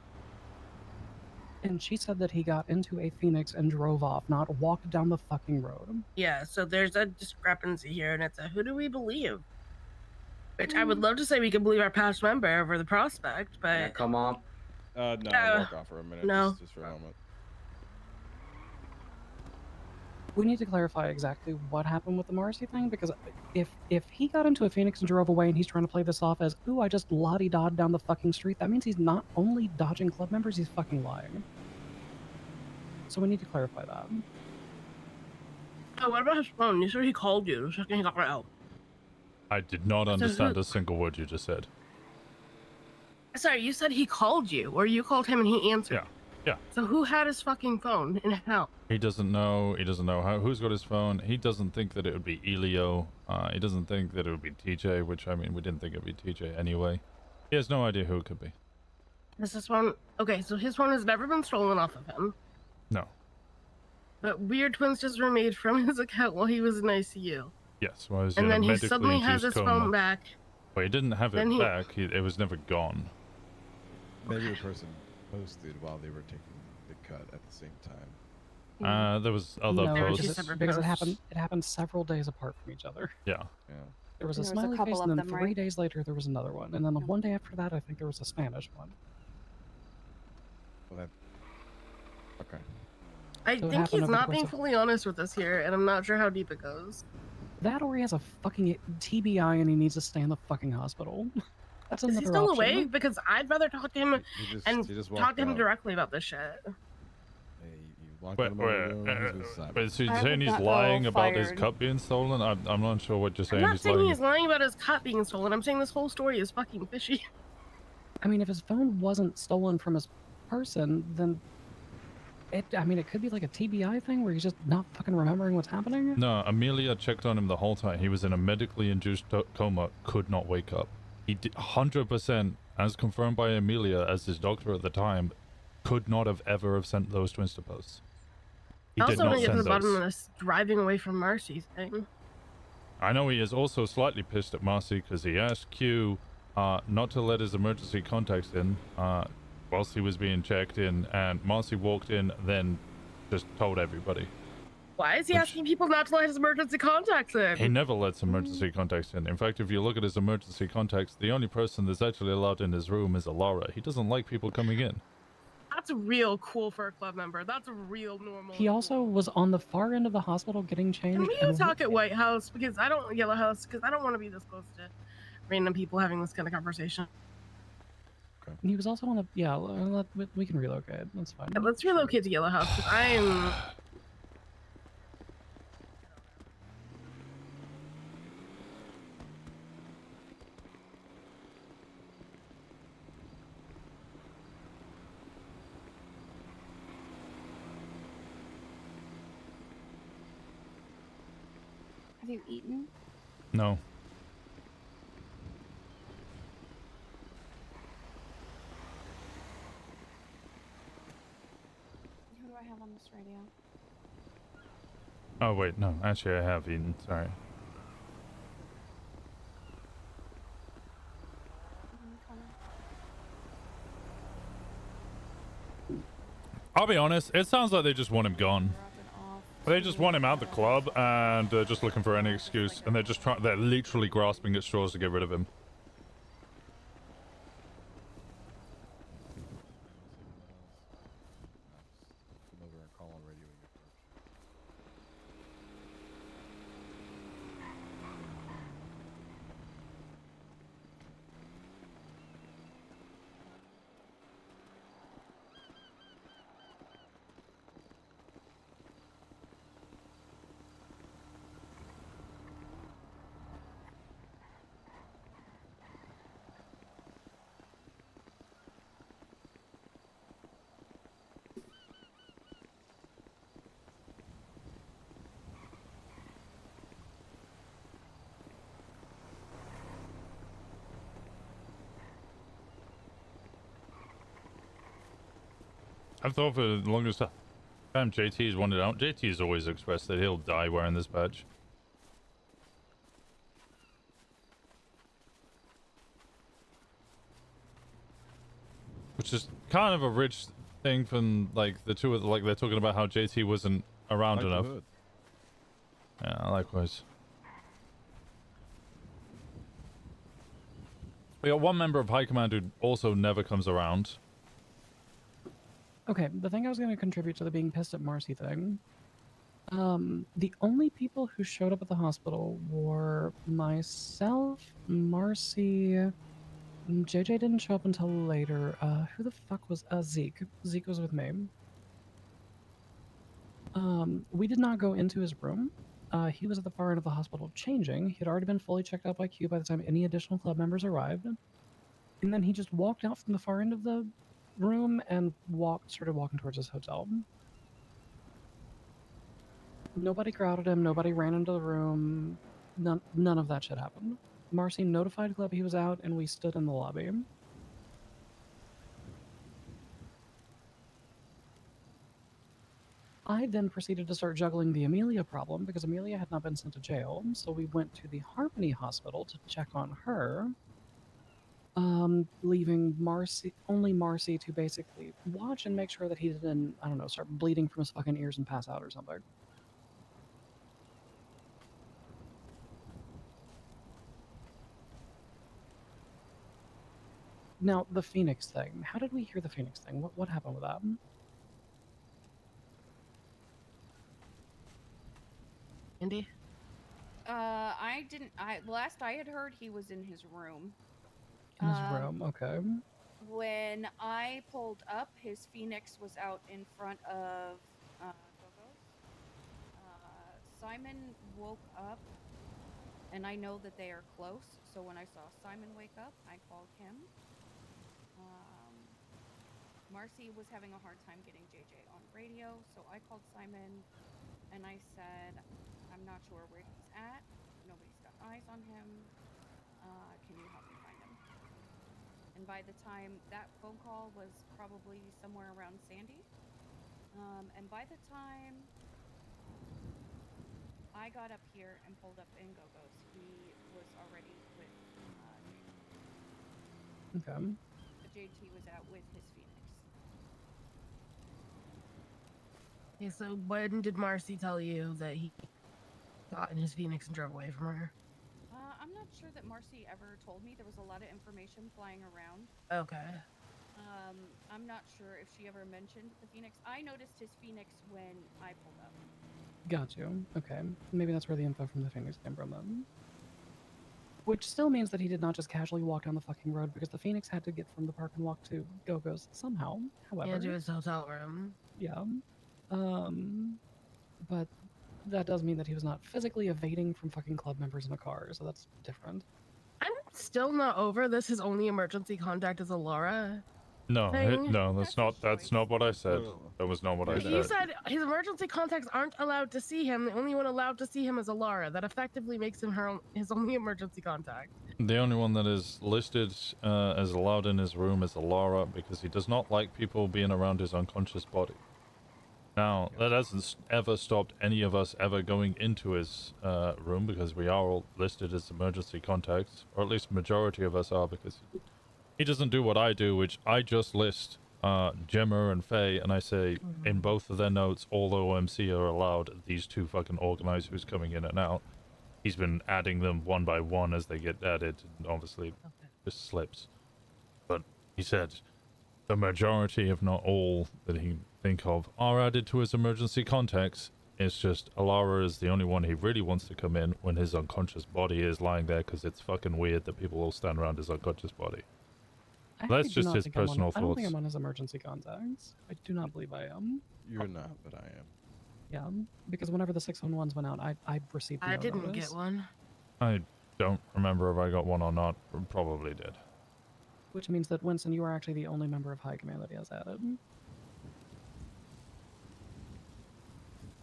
And she said that he got into a Phoenix and drove off, not walked down the fucking road. Yeah, so there's a discrepancy here, and it's a who do we believe? Which I would love to say we can believe our past member over the prospect, but Yeah, come on. No, walk off for a minute. No. Just for a moment. We need to clarify exactly what happened with the Marcy thing, because if he got into a Phoenix and drove away and he's trying to play this off as, ooh, I just lottie-dod down the fucking street, that means he's not only dodging club members, he's fucking lying. So we need to clarify that. oh, what about his phone? You said he called you the second he got out. I did not understand a single word you just said. Sorry, you said he called you, or you called him and he answered. Yeah, yeah. So who had his fucking phone and how? He doesn't know. He doesn't know who's got his phone. He doesn't think that it would be Elio. He doesn't think that it would be TJ, which, I mean, we didn't think it would be TJ anyway. He has no idea who it could be. Is this phone? Okay, so his phone has never been stolen off of him. No. But weird twins just were made from his account while he was in ICU. Yes, well, And then he suddenly has his phone back. Well, he didn't have Then it he- back. It was never gone. Maybe the person posted while they were taking the cut at the same time. There was other No, posts. because it happened several days apart from each other. Yeah. Yeah. There was a There was a smiley couple face, of and then them, 3 right? days later there was another one, and then the one day after that I think there was a Spanish one. Well, that. Okay. I So it think happened he's over the not course being of- fully honest with us here, and I'm not sure how deep it goes. That or he has a fucking TBI and he needs to stay in the fucking hospital. That's Is another he still option. awake? Because I'd rather talk to him and he just talk walked to him out. directly about this shit. Walked Wait, out of my room, he was silent. wait, so you're I saying would he's not go lying about his fired. cup being stolen? I'm not sure what you're I'm saying. not He's saying lying. he's lying about his cup being stolen. I'm saying this whole story is fucking fishy. I mean, if his phone wasn't stolen from his person, then it could be like a TBI thing where he's just not fucking remembering what's happening. No, Amelia checked on him the whole time. He was in a medically induced coma, could not wake up. He did 100%, as confirmed by Amelia as his doctor at the time, could not have ever have sent those twins to posts. He I did also not want to get to send the bottom those. of this driving away from Marcy thing. I know he is also slightly pissed at Marcy because he asked Q not to let his emergency contacts in whilst he was being checked in, and Marcy walked in, then just told everybody. Why is he asking people not to let his emergency contacts in? He never lets emergency contacts in. In fact, if you look at his emergency contacts, the only person that's actually allowed in his room is Alara. He doesn't like people coming in. That's real cool for a club member. That's a real normal. He also was on the far end of the hospital getting Can changed. we and talk at White House? Because I don't Yellow House because I don't want to be this close to random people having this kind of conversation. he was also on the we can relocate. That's fine. Yeah, let's relocate to Yellow House because I'm. Have you eaten? No. Who do I have on this radio? Oh, wait, no. Actually, I have eaten. Sorry. I'll be honest, it sounds like they just want him gone. They just want him out the club and they're just looking for any excuse, and they're literally grasping at straws to get rid of him. I've thought for the longest time JT's wanted out. JT's always expressed that he'll die wearing this badge. Which is kind of a rich thing from like the two of like they're talking about how JT wasn't around Like the enough. hood. Yeah, likewise. We got one member of High Command who also never comes around. Okay, the thing I was going to contribute to the being pissed at Marcy thing. The only people who showed up at the hospital were myself, Marcy. JJ didn't show up until later. Who the fuck was Zeke? Zeke was with me. We did not go into his room. He was at the far end of the hospital changing. He had already been fully checked out by Q by the time any additional club members arrived. And then he just walked out from the far end of the room and started walking towards his hotel. Nobody crowded him. Nobody ran into the room. None of that shit happened. Marcy notified Club he was out, and we stood in the lobby. I then proceeded to start juggling the Amelia problem because Amelia had not been sent to jail, so we went to the Harmony Hospital to check on her, leaving only Marcy to basically watch and make sure that he didn't, I don't know, start bleeding from his fucking ears and pass out or something. Now, the Phoenix thing. How did we hear the Phoenix thing? What happened with that? Indy? I didn't. Last I had heard, he was in his room. In his room, okay. When I pulled up, his Phoenix was out in front of Gogo's. Simon woke up, and I know that they are close. So when I saw Simon wake up, I called him. Marcy was having a hard time getting JJ on radio, so I called Simon, and I said, I'm not sure where he's at. Nobody's got eyes on him. Can you help me find him? And by the time that phone call was probably somewhere around Sandy. And by the time I got up here and pulled up in Gogo's, he was already with JT. Okay. JT was out with his Phoenix. Okay, so when did Marcy tell you that he got in his Phoenix and drove away from her? I'm not sure that Marcy ever told me. There was a lot of information flying around. Okay. I'm not sure if she ever mentioned the Phoenix. I noticed his Phoenix when I pulled up. Got you. Okay. Maybe that's where the info from the Phoenix came from then. Which still means that he did not just casually walk down the fucking road because the Phoenix had to get from the park and walk to Gogo's somehow. However. Yeah, to his hotel room. Yeah. But that does mean that he was not physically evading from fucking club members in a car, so that's different. I'm still not over this. His only emergency contact is a Laura. No, Thing. no, that's not what I said. That was not what I You said. said his emergency contacts aren't allowed to see him. The only one allowed to see him is Alara. That effectively makes him his only emergency contact. The only one that is listed as allowed in his room is Alara because he does not like people being around his unconscious body. Now, that hasn't ever stopped any of us ever going into his room because we are all listed as emergency contacts, or at least majority of us are, because he doesn't do what I do, which I just list Gemma and Faye, and I say in both of their notes, all the OMC are allowed these two fucking organizers coming in and out. He's been adding them one by one as they get added, and obviously just slips. But he said the majority, if not all, that he think of are added to his emergency contacts. It's just Alara is the only one he really wants to come in when his unconscious body is lying there, because it's fucking weird that people all stand around his unconscious body. That's just his personal I don't think thoughts. I'm on his emergency contacts. I do not believe I am. You're not, but I am. Yeah, because whenever the 611s went out, I received no I didn't notice. get one. I don't remember if I got one or not. Probably did. Which means that, Winston, you are actually the only member of High Command that he has added.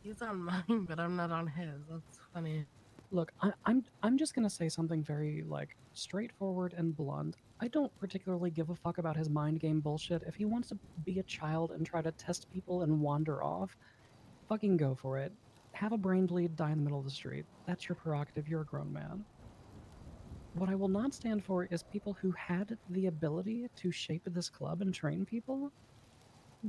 He's on mine, but I'm not on his. That's funny. Look, I'm just gonna say something very like straightforward and blunt. I don't particularly give a fuck about his mind game bullshit. If he wants to be a child and try to test people and wander off, fucking go for it. Have a brain bleed, die in the middle of the street. That's your prerogative. You're a grown man. What I will not stand for is people who had the ability to shape this club and train people,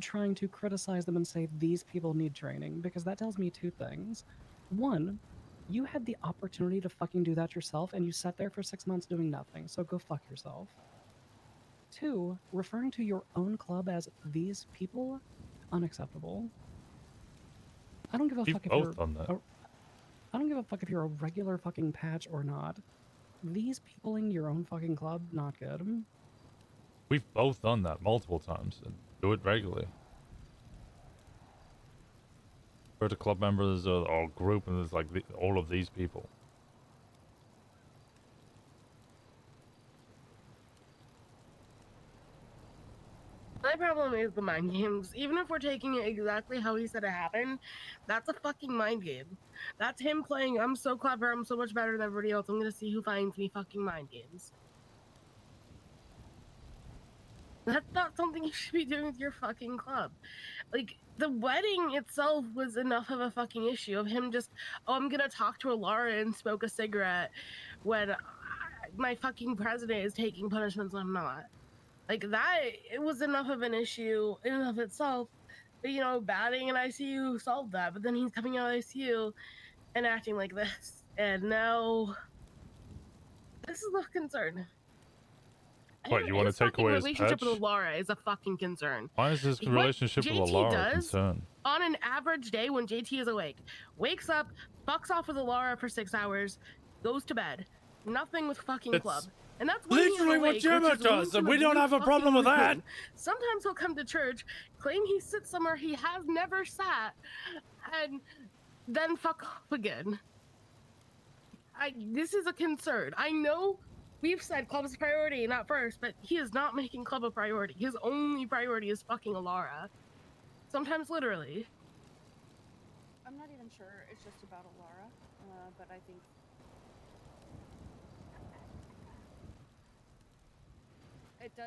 trying to criticize them and say these people need training, because that tells me two things. One, you had the opportunity to fucking do that yourself and you sat there for 6 months doing nothing, so go fuck yourself. Two, referring to your own club as these people, unacceptable. I don't give a We've fuck if both you're done that. I don't give a fuck if you're a regular fucking patch or not. These people in your own fucking club, not good. We've both done that multiple times and do it regularly. Go to club members or group and there's like all of these people. My problem is the mind games. Even if we're taking it exactly how he said it happened, that's a fucking mind game. That's him playing, I'm so clever, I'm so much better than everybody else, I'm gonna see who finds me fucking mind games. That's not something you should be doing with your fucking club. Like, the wedding itself was enough of a fucking issue of him just, oh, I'm gonna talk to Alara and smoke a cigarette when my fucking president is taking punishments and I'm not. Like, that, it was enough of an issue in and of itself. But, you know, batting in ICU solved that, but then he's coming out of ICU and acting like this. And now, this is a concern. What, you want to His take fucking away his relationship patch? with Alara is a fucking concern. Why is his What relationship with JT Alara a does concern? on an average day when JT is awake, wakes up, fucks off with Alara for 6 hours, goes to bed. Nothing with fucking club. And that's when literally what he's awake, Gemma which is does, and we don't ultimately have a problem with fucking that. routine. Sometimes he'll come to church, claim he sits somewhere he has never sat, and then fuck off again. This is a concern. I know we've said club is a priority, not first, but he is not making club a priority. His only priority is fucking Alara. Sometimes literally. I'm not even sure it's just about Alara, but I think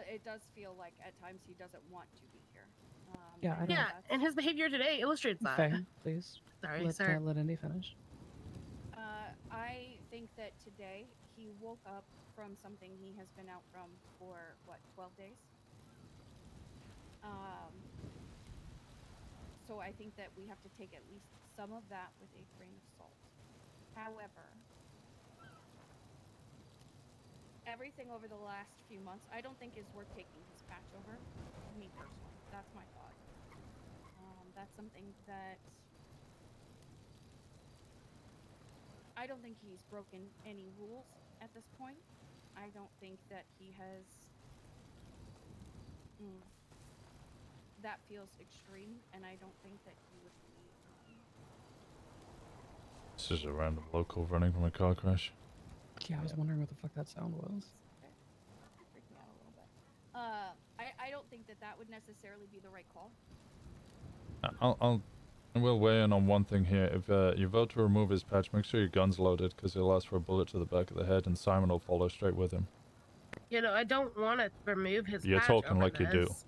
it does feel like at times he doesn't want to be here. Yeah, And his behavior today illustrates that. Faye, please. Sorry, sir. Let Indy finish. I think that today he woke up from something he has been out from for, what, 12 days? So I think that we have to take at least some of that with a grain of salt. However, everything over the last few months, I don't think is worth taking his patch over. Me personally, that's my thought. That's something that I don't think he's broken any rules at this point. I don't think that he has. That feels extreme, and I don't think that he would be. This is a random local running from a car crash. Yeah, I was wondering what the fuck that sound was. Freaked me out a little bit. I don't think that would necessarily be the right call. I will weigh in on one thing here. If you vote to remove his patch, make sure your gun's loaded, because he'll ask for a bullet to the back of the head, and Simon will follow straight with him. You know, I don't want to remove his You're patch talking over like you do. this.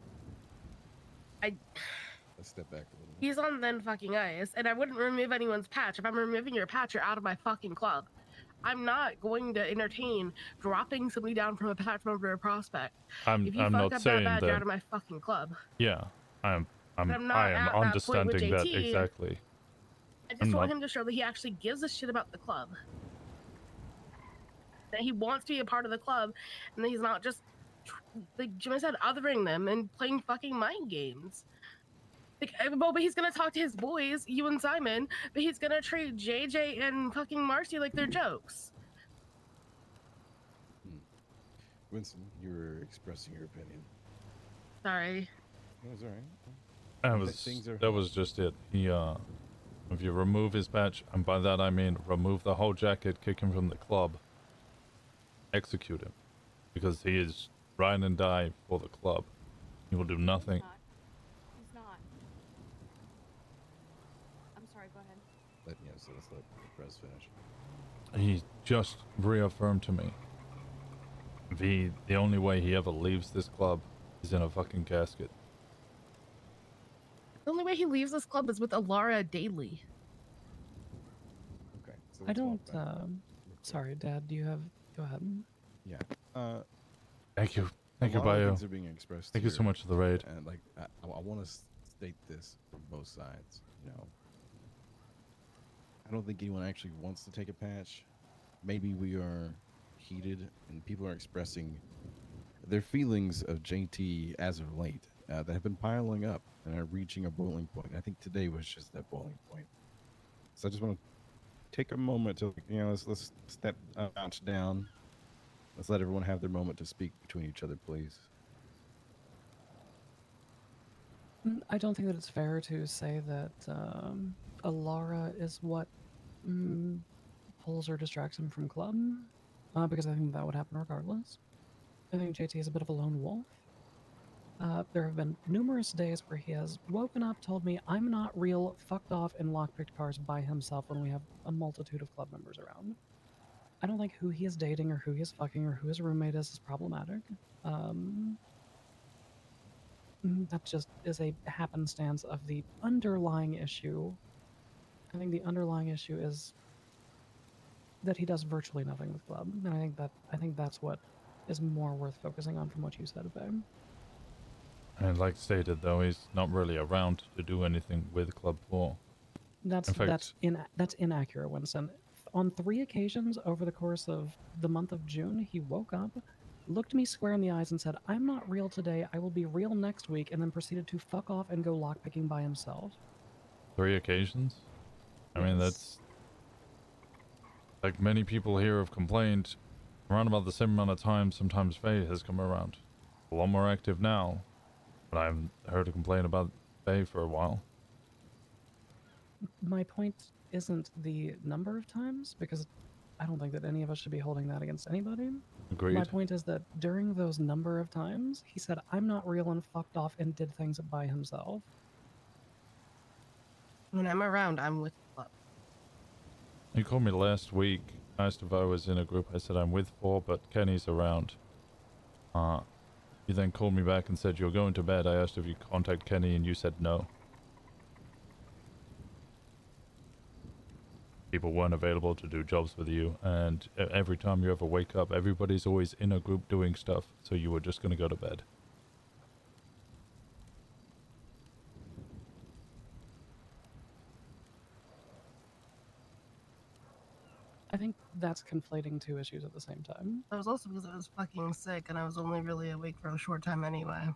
Let's step back a little. He's on thin fucking ice, and I wouldn't remove anyone's patch. If I'm removing your patch, you're out of my fucking club. I'm not going to entertain dropping somebody down from a patch member or prospect. If you I'm fuck not up saying that bad, that. you're out of my fucking club. Yeah, I am not I am at that point with understanding that JT. exactly. I just want him to show that he actually gives a shit about the club. That he wants to be a part of the club, and that he's not just, like Jimmy said, othering them and playing fucking mind games. Like, well, but he's gonna talk to his boys, you and Simon, but he's gonna treat JJ and fucking Marcy like they're jokes. Winston, you were expressing your opinion. Sorry. That was alright. That was just it. He if you remove his patch, and by that I mean remove the whole jacket, kick him from the club, execute him, because he is ride and die for the club. He will do nothing. He's not. I'm sorry, go ahead. Let's let Prez finish. he just reaffirmed to me the only way he ever leaves this club is in a fucking casket. The only way he leaves this club is with Alara daily. Okay. So I don't. Sorry, Dad. Do you have? Go ahead. Yeah. Thank you. A Thank you, lot of Bio. things are being expressed Thank you so here, much for the raid. And like, I want to state this from both sides. You know, I don't think anyone actually wants to take a patch. Maybe we are heated, and people are expressing their feelings of JT as of late that have been piling up and are reaching a boiling point. I think today was just that boiling point. So I just want to take a moment to, let's step a notch down. Let's let everyone have their moment to speak between each other, please. I don't think that it's fair to say that Alara is what pulls or distracts him from club, because I think that would happen regardless. I think JT is a bit of a lone wolf. There have been numerous days where he has woken up, told me, I'm not real, fucked off, and lockpicked cars by himself when we have a multitude of club members around. I don't think who he is dating or who he is fucking or who his roommate is problematic. That just is a happenstance of the underlying issue. I think the underlying issue is that he does virtually nothing with club, and I think that's what is more worth focusing on from what you said, Babe. And like stated, though, he's not really around to do anything with Club 4. That's inaccurate, Winston. On 3 occasions over the course of the month of June, he woke up, looked me square in the eyes and said, I'm not real today, I will be real next week, and then proceeded to fuck off and go lockpicking by himself. 3 occasions? I mean, that's... Like many people here have complained, around about the same amount of time sometimes Faye has come around. A lot more active now, but I haven't heard a complaint about Faye for a while. My point isn't the number of times, because I don't think that any of us should be holding that against anybody. Agreed. My point is that during those number of times, he said, I'm not real, and fucked off and did things by himself. When I'm around, I'm with club. You called me last week, asked if I was in a group. I said I'm with 4, but Kenny's around. You then called me back and said you're going to bed. I asked if you contact Kenny and you said no. People weren't available to do jobs with you, and every time you ever wake up, everybody's always in a group doing stuff, so you were just going to go to bed. I think that's conflating 2 issues at the same time. That was also because I was fucking sick and I was only really awake for a short time anyway.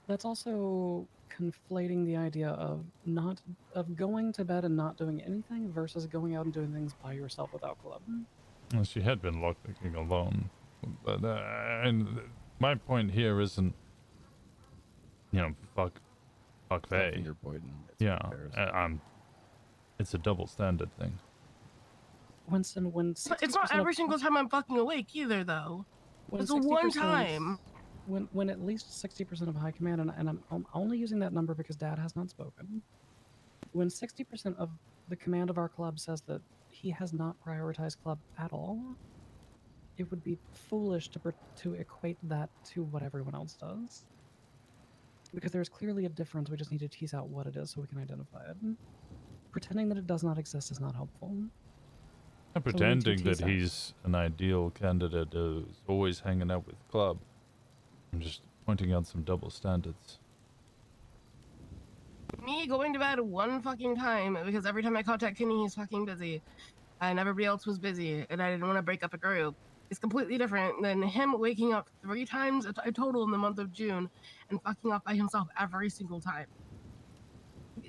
That's also conflating the idea of going to bed and not doing anything versus going out and doing things by yourself without club. Well, she had been lockpicking alone, but and my point here isn't, fuck Faye. Finger pointing. Yeah, it's a double standard thing. Winston, when it's not every single time I'm fucking awake either, though. It's a one time. When at least 60% of high command, and I'm only using that number because Dad has not spoken. When 60% of the command of our club says that he has not prioritized club at all, it would be foolish to equate that to what everyone else does. Because there's clearly a difference, we just need to tease out what it is so we can identify it. Pretending that it does not exist is not helpful. I'm pretending that he's an ideal candidate who's always hanging out with club. I'm just pointing out some double standards. Me going to bed one fucking time because every time I contact Kenny, he's fucking busy, and everybody else was busy, and I didn't want to break up a group. It's completely different than him waking up 3 times a total in the month of June and fucking off by himself every single time.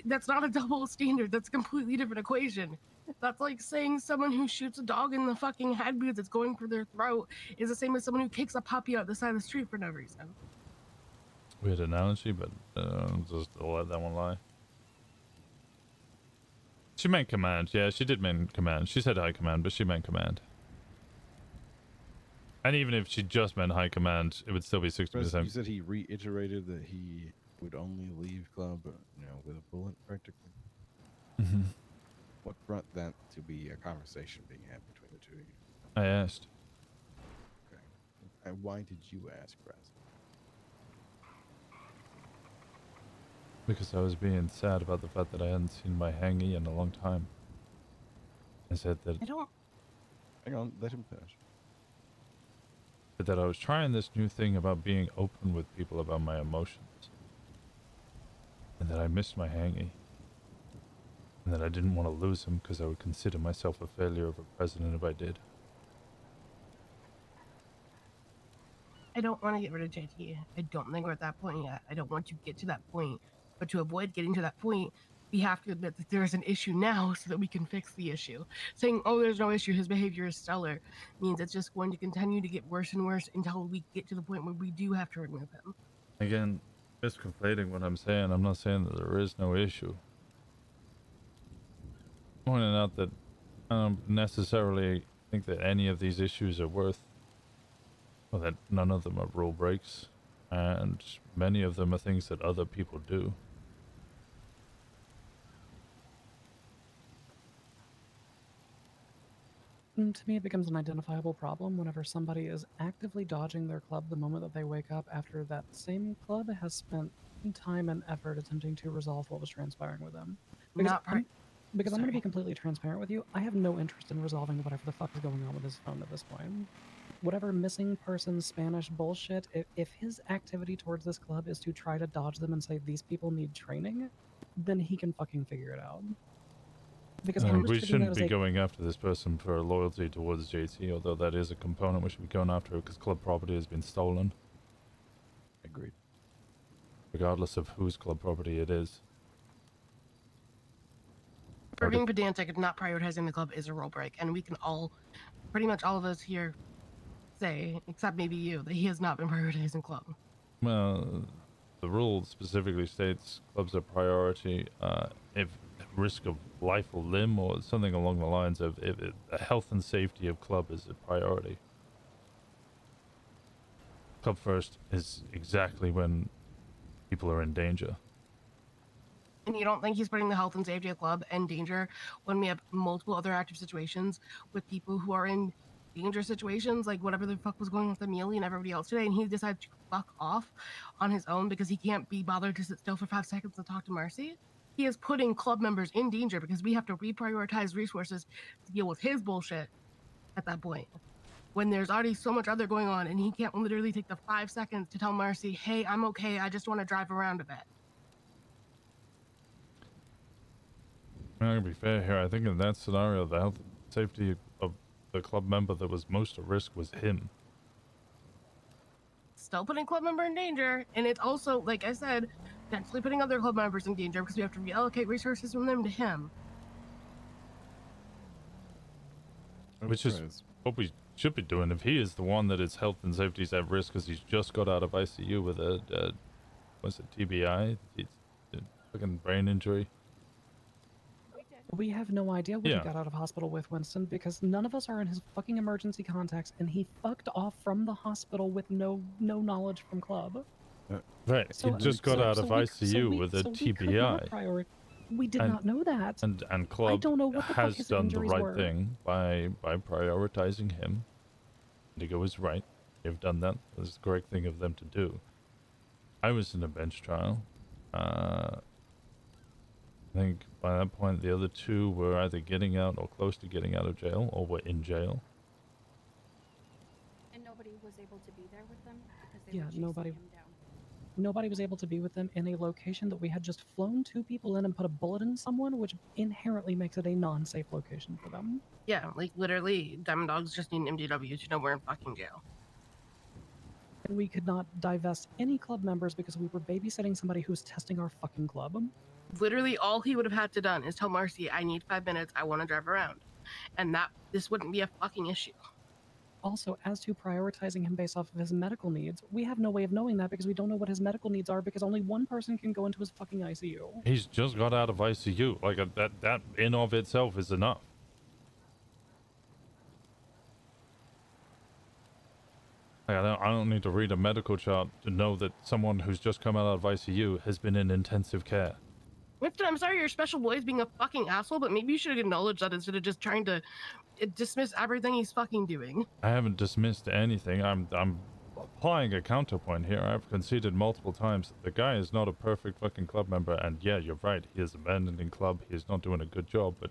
That's not a double standard. That's a completely different equation. That's like saying someone who shoots a dog in the fucking head because it's going for their throat is the same as someone who kicks a puppy out the side of the street for no reason. Weird analogy, but just let that one lie. She meant command. Yeah, she did mean command. She said high command, but she meant command. And even if she just meant high command, it would still be 60%. You said he reiterated that he would only leave club, with a bullet, practically. Mm-hmm. What brought that to be a conversation being had between the two of you? I asked. Okay. And why did you ask, Raz? Because I was being sad about the fact that I hadn't seen my hangy in a long time. I said that I don't. Hang on, let him finish. I was trying this new thing about being open with people about my emotions. And that I missed my hangy. And that I didn't want to lose him because I would consider myself a failure of a president if I did. I don't want to get rid of JT. I don't think we're at that point yet. I don't want to get to that point. But to avoid getting to that point, we have to admit that there is an issue now so that we can fix the issue. Saying, oh, there's no issue, his behavior is stellar, means it's just going to continue to get worse and worse until we get to the point where we do have to remove him. Again, just conflating what I'm saying. I'm not saying that there is no issue. Pointing out that I don't necessarily think that any of these issues are worth, or that none of them are rule breaks, and many of them are things that other people do. To me, it becomes an identifiable problem whenever somebody is actively dodging their club the moment that they wake up after that same club has spent time and effort attempting to resolve what was transpiring with them. Because I'm going to be completely transparent with you. I have no interest in resolving whatever the fuck is going on with his phone at this point. Whatever missing person Spanish bullshit, if his activity towards this club is to try to dodge them and say these people need training, then he can fucking figure it out. Because we shouldn't be going after this person for loyalty towards JT, although that is a component we should be going after because club property has been stolen. Agreed. Regardless of whose club property it is. For being pedantic and not prioritizing the club is a rule break, and we can all, pretty much all of us here, say, except maybe you, that he has not been prioritizing club. Well, the rule specifically states clubs are priority if at risk of life or limb or something along the lines of if the health and safety of club is a priority. Club first is exactly when people are in danger. And you don't think he's putting the health and safety of club in danger when we have multiple other active situations with people who are in danger situations, like whatever the fuck was going on with Amelia and everybody else today, and he decided to fuck off on his own because he can't be bothered to sit still for 5 seconds and talk to Marcy? He is putting club members in danger because we have to reprioritize resources to deal with his bullshit at that point. When there's already so much other going on and he can't literally take the 5 seconds to tell Marcy, hey, I'm okay, I just want to drive around a bit. I'm gonna be fair here. I think in that scenario, the health and safety of the club member that was most at risk was him. Still putting club member in danger, and it's also, like I said, potentially putting other club members in danger because we have to reallocate resources from them to him. Which is what we should be doing. If he is the one that his health and safety is at risk because he's just got out of ICU with a what's it, TBI? It's a fucking brain injury. We have no idea what he got out of hospital with, Winston, because none of us are in his fucking emergency contacts, and he fucked off from the hospital with no knowledge from club. Right, he just got out of ICU with a TBI. We did not know that. And club I don't know what the fuck has his done the injuries right were. thing by prioritizing him. Indigo is right. They've done that. That's the correct thing of them to do. I was in a bench trial. I think by that point the other two were either getting out or close to getting out of jail or were in jail. And nobody was able to be there with them because they Yeah, were chasing nobody. him down. Nobody was able to be with them in a location that we had just flown 2 people in and put a bullet in someone, which inherently makes it a non-safe location for them. Yeah, like literally, Diamond Dogs just need an MDW to know we're in fucking jail. And we could not divest any club members because we were babysitting somebody who was testing our fucking club. Literally, all he would have had to done is tell Marcy, I need 5 minutes, I want to drive around. And this wouldn't be a fucking issue. Also, as to prioritizing him based off of his medical needs, we have no way of knowing that because we don't know what his medical needs are because only one person can go into his fucking ICU. He's just got out of ICU. Like that in of itself is enough. Like, I don't need to read a medical chart to know that someone who's just come out of ICU has been in intensive care. Winston, I'm sorry your special boy is being a fucking asshole, but maybe you should acknowledge that instead of just trying to dismiss everything he's fucking doing. I haven't dismissed anything. I'm applying a counterpoint here. I've conceded multiple times that the guy is not a perfect fucking club member, and yeah, you're right. He is abandoning club. He is not doing a good job, but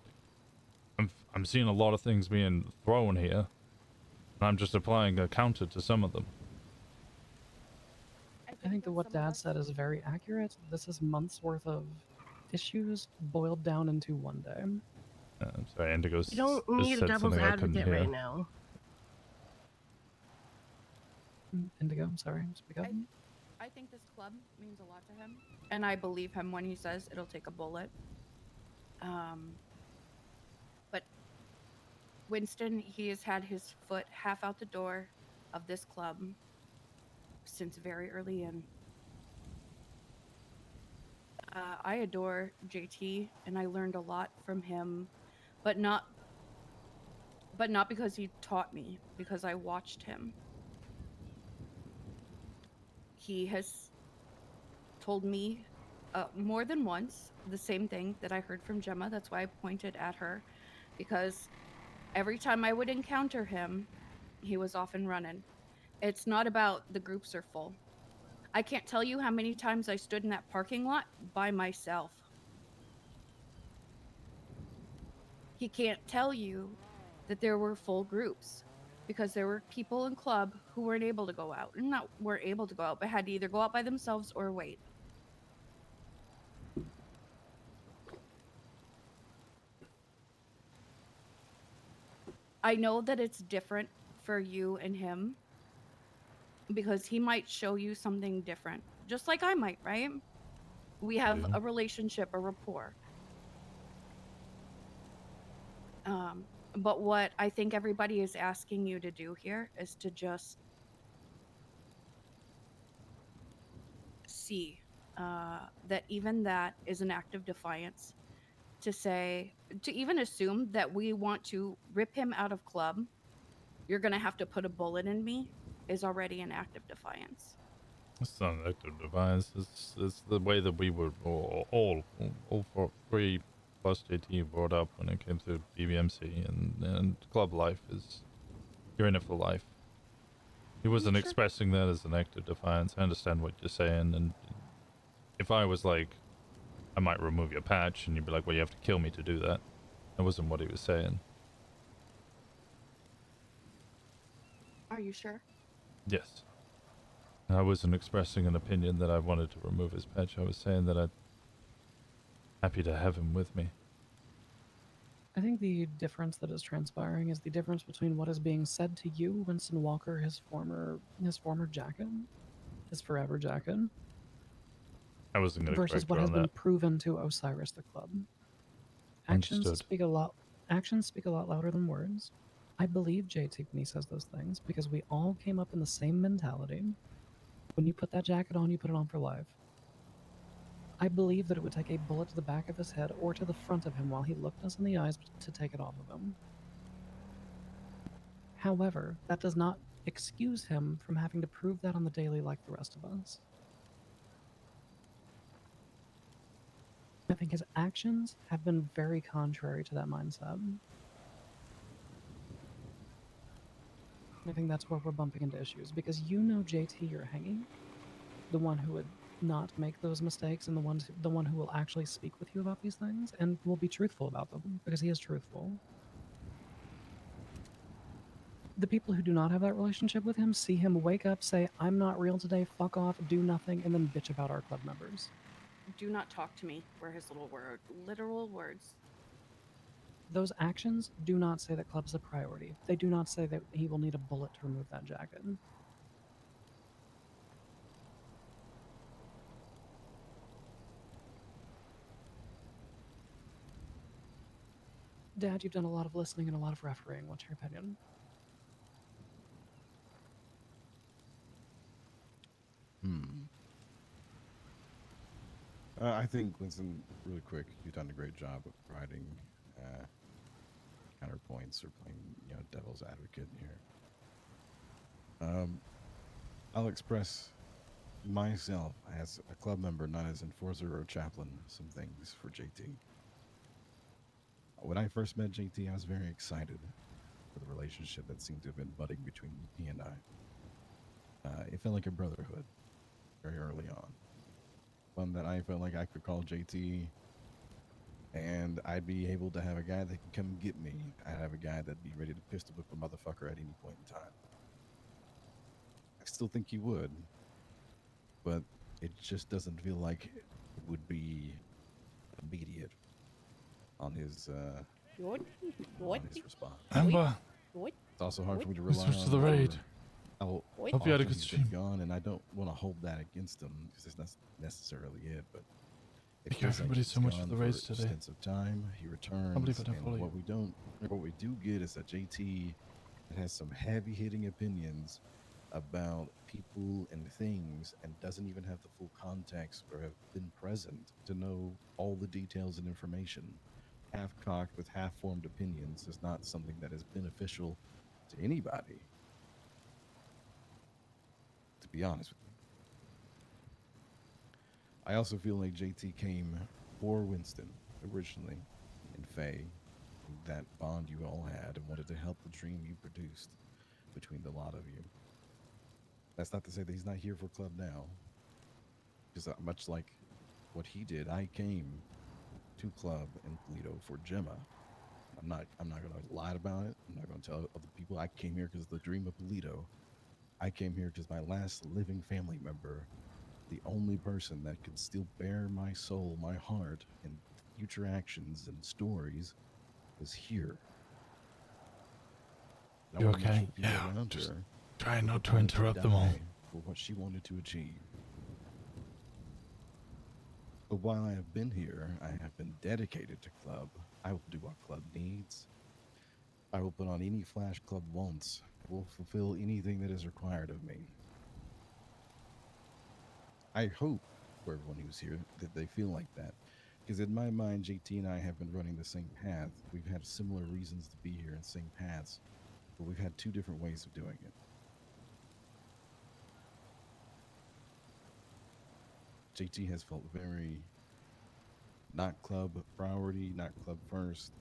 I'm seeing a lot of things being thrown here, and I'm just applying a counter to some of them. I think that what Dad said is very accurate. This is months worth of issues boiled down into one day. Sorry, Indigo You don't need a said devil's something I couldn't advocate hear. right now. Indigo, I'm sorry, speak up. I think this club means a lot to him, and I believe him when he says it'll take a bullet. But Winston, he has had his foot half out the door of this club since very early in. I adore JT, and I learned a lot from him, but not because he taught me, because I watched him. He has told me more than once the same thing that I heard from Gemma. That's why I pointed at her, because every time I would encounter him, he was off and running. It's not about the groups are full. I can't tell you how many times I stood in that parking lot by myself. He can't tell you that there were full groups, because there were people in club who weren't able to go out. Not weren't able to go out, but had to either go out by themselves or wait. I know that it's different for you and him, because he might show you something different, just like I might, right? We have a relationship, a rapport. But what I think everybody is asking you to do here is to just see that even that is an act of defiance. To even assume that we want to rip him out of club, you're going to have to put a bullet in me, is already an act of defiance. It's not an active device. It's the way that we were all for 3 plus JT brought up when it came to BBMC and club life is you're in it for life. He wasn't expressing that as an act of defiance. I understand what you're saying, and if I was like, I might remove your patch, and you'd be like, well, you have to kill me to do that. That wasn't what he was saying. Are you sure? Yes. I wasn't expressing an opinion that I wanted to remove his patch. I was saying that I'm happy to have him with me. I think the difference that is transpiring is the difference between what is being said to you, Winston Walker, his former jacket, his forever jacket, I wasn't going to versus correct what you has on been that. proven to Osiris the club. Actions Understood. speak a lot. Actions speak a lot louder than words. I believe JT when he says those things because we all came up in the same mentality. When you put that jacket on, you put it on for life. I believe that it would take a bullet to the back of his head or to the front of him while he looked us in the eyes to take it off of him. However, that does not excuse him from having to prove that on the daily like the rest of us. I think his actions have been very contrary to that mindset. I think that's where we're bumping into issues, because you know JT you're hanging, the one who would not make those mistakes and the one who will actually speak with you about these things and will be truthful about them, because he is truthful. The people who do not have that relationship with him see him wake up, say, I'm not real today, fuck off, do nothing, and then bitch about our club members. Do not talk to me, were his literal words. Those actions do not say that club is a priority. They do not say that he will need a bullet to remove that jacket. Dad, you've done a lot of listening and a lot of refereeing. What's your opinion? I think, Winston, really quick, you've done a great job of providing counterpoints or playing, devil's advocate here. I'll express myself, as a club member, not as enforcer or chaplain, some things for JT. When I first met JT, I was very excited for the relationship that seemed to have been budding between he and I. It felt like a brotherhood very early on. One that I felt like I could call JT and I'd be able to have a guy that can come get me. I'd have a guy that'd be ready to pistol whip a motherfucker at any point in time. I still think he would, but it just doesn't feel like it would be immediate on his What? on his response. Amber. What? It's also hard for me to We rely switched on to the raid. how Hope you had a often good he's stream. been gone, and I don't want to hold that against him because it's not necessarily it, but it Thank you feels like everybody he's so much for gone the raids today. extensive time. He returns, believe I don't follow and you. what we do get is that JT has some heavy-hitting opinions about people and things, and doesn't even have the full context or have been present to know all the details and information. Half-cocked with half-formed opinions is not something that is beneficial to anybody, to be honest with you. I also feel like JT came for Winston originally in Faye, that bond you all had, and wanted to help the dream you produced between the lot of you. That's not to say that he's not here for Club now, because much like what he did, I came to Club in Toledo for Gemma. I'm not going to lie about it. I'm not going to tell other people I came here because of the dream of Toledo. I came here because my last living family member, the only person that could still bear my soul, my heart, and future actions and stories, was here. And I You wanna make okay? sure people Yeah, around just her trying were not to prepared interrupt them all. die for what she wanted to achieve. But while I have been here, I have been dedicated to Club. I will do what Club needs. I will put on any flash Club wants. I will fulfill anything that is required of me. I hope for everyone who's here that they feel like that. Because in my mind, JT and I have been running the same path. We've had similar reasons to be here and same paths, but we've had two different ways of doing it. JT has felt very not Club priority, not Club first.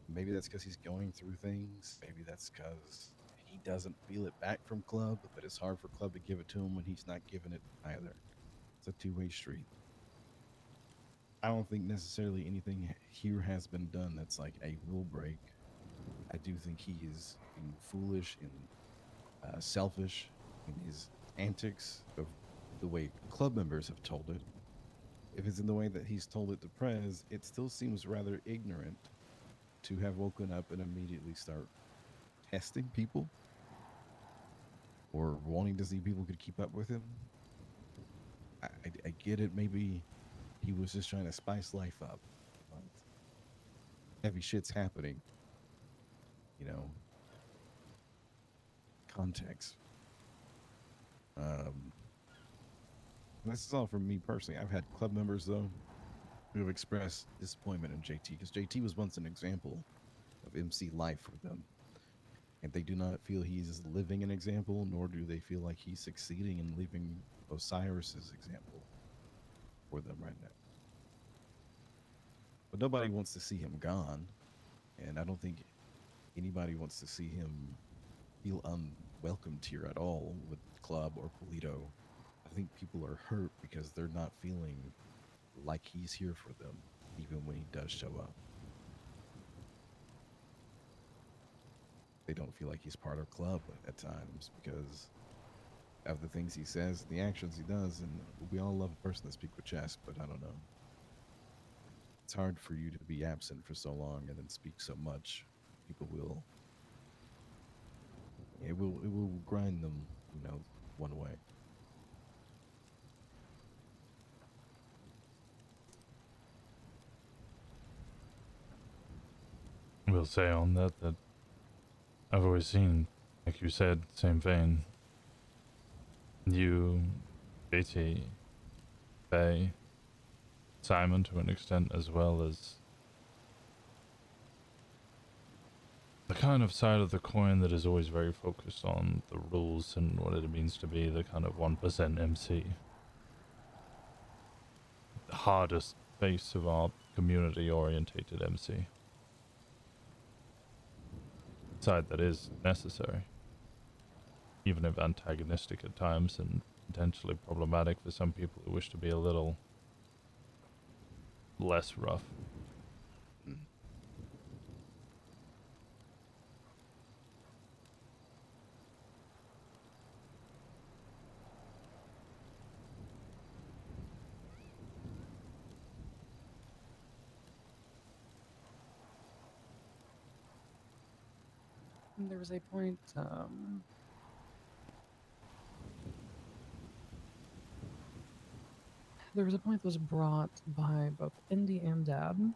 Maybe that's because he's going through things. Maybe that's because he doesn't feel it back from Club, but it's hard for Club to give it to him when he's not giving it either. It's a two-way street. I don't think necessarily anything here has been done that's like a rule break. I do think he is being foolish and selfish in his antics of the way club members have told it. If it's in the way that he's told it to Prez, it still seems rather ignorant to have woken up and immediately start testing people or wanting to see people could keep up with him. I get it. Maybe he was just trying to spice life up. But heavy shit's happening. You know, context. This is all from me personally. I've had club members, though, who have expressed disappointment in JT because JT was once an example of MC life for them. And they do not feel he's living an example, nor do they feel like he's succeeding in living Osiris's example for them right now. But nobody wants to see him gone. And I don't think anybody wants to see him feel unwelcomed here at all with Club or Polito. I think people are hurt because they're not feeling like he's here for them, even when he does show up. They don't feel like he's part of Club at times because of the things he says, the actions he does, and we all love a person that speaks with chest, but I don't know. It's hard for you to be absent for so long and then speak so much. People will, it will grind them, you know, one way. Will say on that I've always seen, like you said, same vein. You, JT, Faye, Simon to an extent, as well as the kind of side of the coin that is always very focused on the rules and what it means to be the kind of 1% MC. The hardest face of our community-orientated MC. Side that is necessary. Even if antagonistic at times and potentially problematic for some people who wish to be a little less rough. There was a point, there was a point that was brought by both Indy and Dad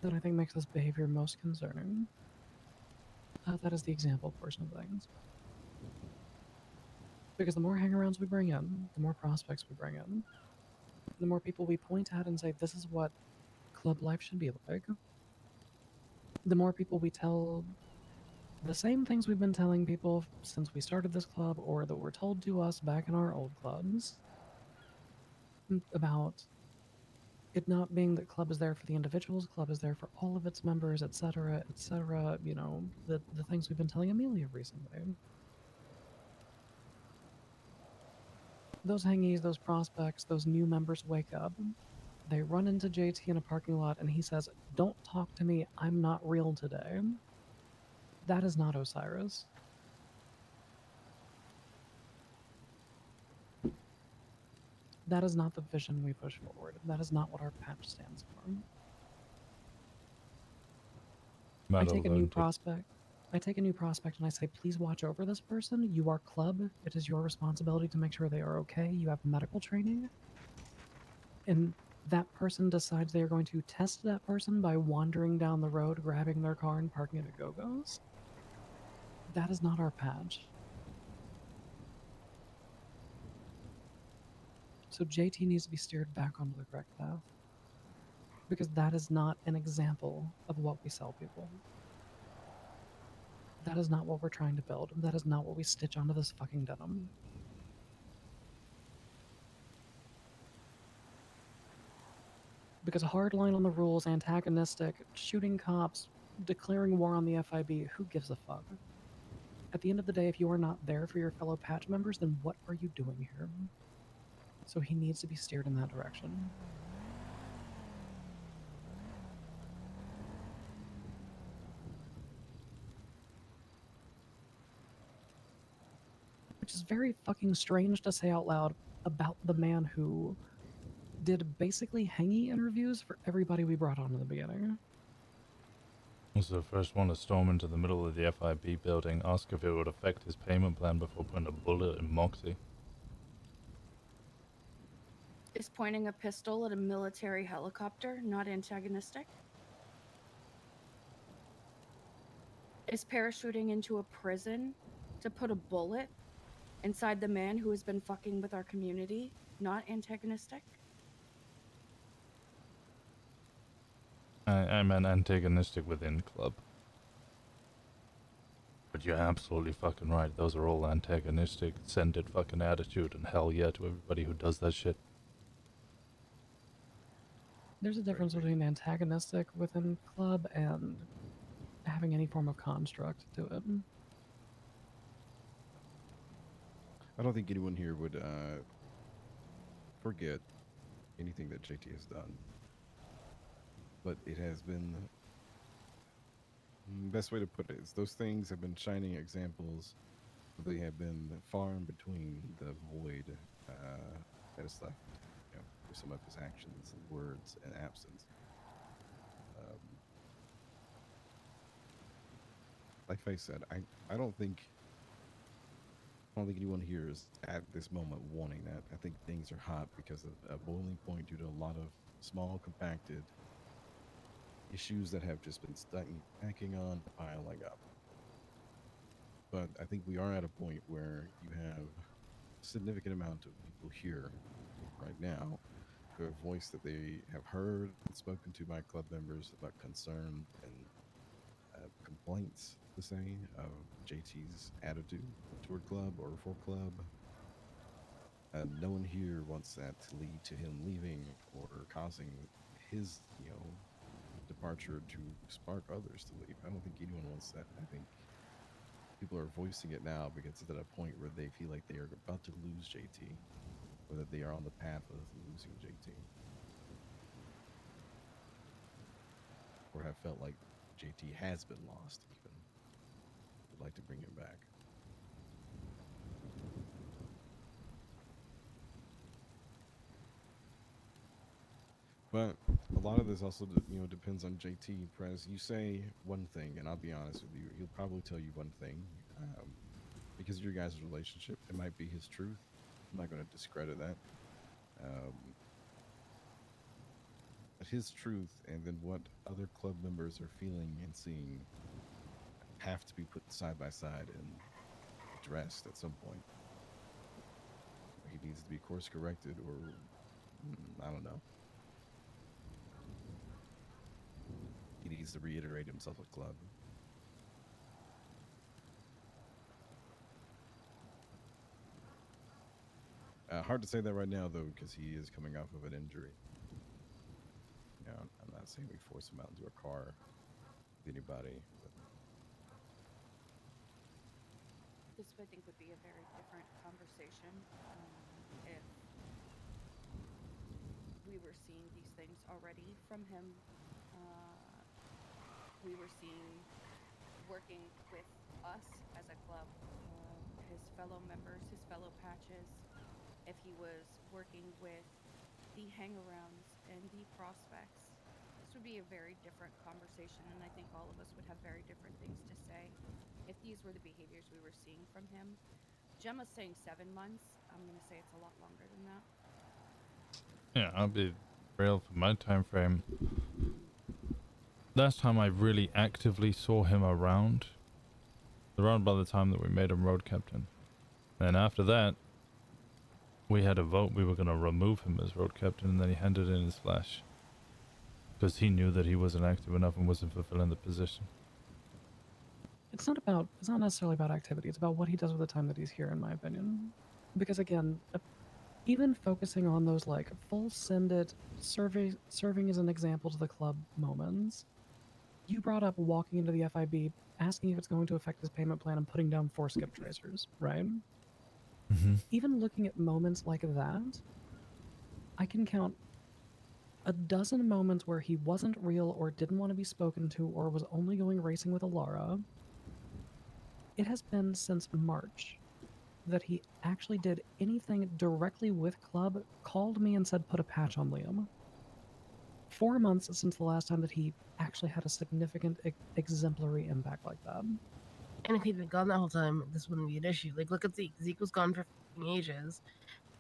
that I think makes this behavior most concerning. That is the example portion of things. Because the more hangarounds we bring in, the more prospects we bring in, the more people we point at and say, this is what club life should be like, the more people we tell the same things we've been telling people since we started this club, or that were told to us back in our old clubs, about it not being that club is there for the individuals, club is there for all of its members, etc., etc., you know, the things we've been telling Amelia recently. Those hangies, those prospects, those new members wake up, they run into JT in a parking lot and he says, "Don't talk to me, I'm not real today." That is not Osiris. That is not the vision we push forward. That is not what our patch stands for. I take a new prospect and I say, please watch over this person. You are club. It is your responsibility to make sure they are okay. You have medical training. And that person decides they are going to test that person by wandering down the road, grabbing their car and parking it at Go-Go's. That is not our patch. So JT needs to be steered back onto the correct path. Because that is not an example of what we sell people. That is not what we're trying to build. That is not what we stitch onto this fucking denim. Because a hard line on the rules, antagonistic, shooting cops, declaring war on the FIB, who gives a fuck? At the end of the day, if you are not there for your fellow patch members, then what are you doing here? So he needs to be steered in that direction. Which is very fucking strange to say out loud about the man who did basically hangy interviews for everybody we brought on in the beginning. Was the first one to storm into the middle of the FIB building, ask if it would affect his payment plan before putting a bullet in Moxie. Is pointing a pistol at a military helicopter not antagonistic? Is parachuting into a prison to put a bullet inside the man who has been fucking with our community not antagonistic? I meant antagonistic within club. But you're absolutely fucking right. Those are all antagonistic, send it fucking attitude, and hell yeah to everybody who does that shit. There's a difference between antagonistic within club and having any form of construct to it. I don't think anyone here would forget anything that JT has done. But it has been, best way to put it is those things have been shining examples. They have been far in between the void that is left, you know, for some of his actions and words and absence. Like I said, I don't think anyone here is at this moment wanting that. I think things are hot because of a boiling point due to a lot of small, compacted issues that have just been stacking on, piling up. But I think we are at a point where you have a significant amount of people here right now who have voiced that they have heard and spoken to by club members about concern and complaints to say of JT's attitude toward club or for club. No one here wants that to lead to him leaving or causing his, departure to spark others to leave. I don't think anyone wants that. I think people are voicing it now because it's at a point where they feel like they are about to lose JT, or that they are on the path of losing JT, or have felt like JT has been lost even. Would like to bring him back. But a lot of this also, depends on JT. Prez, you say one thing, and I'll be honest with you, he'll probably tell you one thing, because of your guys' relationship. It might be his truth. I'm not going to discredit that. But his truth and then what other club members are feeling and seeing have to be put side by side and addressed at some point. He needs to be course corrected, or I don't know. He needs to reiterate himself at club. Hard to say that right now, though, because he is coming off of an injury. I'm not saying we force him out into a car with anybody. But this, I think, would be a very different conversation if we were seeing these things already from him. We were seeing working with us as a club, his fellow members, his fellow patches. If he was working with the hangarounds and the prospects, this would be a very different conversation, and I think all of us would have very different things to say if these were the behaviors we were seeing from him. Gemma's saying 7 months. I'm going to say it's a lot longer than that. Yeah, I'll be real for my time frame. Last time I really actively saw him around by the time that we made him road captain. And after that, we had a vote. We were going to remove him as road captain, and then he handed in his flash. Because he knew that he wasn't active enough and wasn't fulfilling the position. It's not necessarily about activity. It's about what he does with the time that he's here, in my opinion. Because again, even focusing on those like full send it, serving as an example to the club moments, you brought up walking into the FIB, asking if it's going to affect his payment plan and putting down 4 skip tracers, right? Mm-hmm. Even looking at moments like that, I can count a dozen moments where he wasn't real or didn't want to be spoken to or was only going racing with Alara. It has been since March that he actually did anything directly with club, called me and said put a patch on Liam. 4 months since the last time that he actually had a significant exemplary impact like that. And if he'd been gone that whole time, this wouldn't be an issue. Like, look at Zeke. Zeke was gone for ages,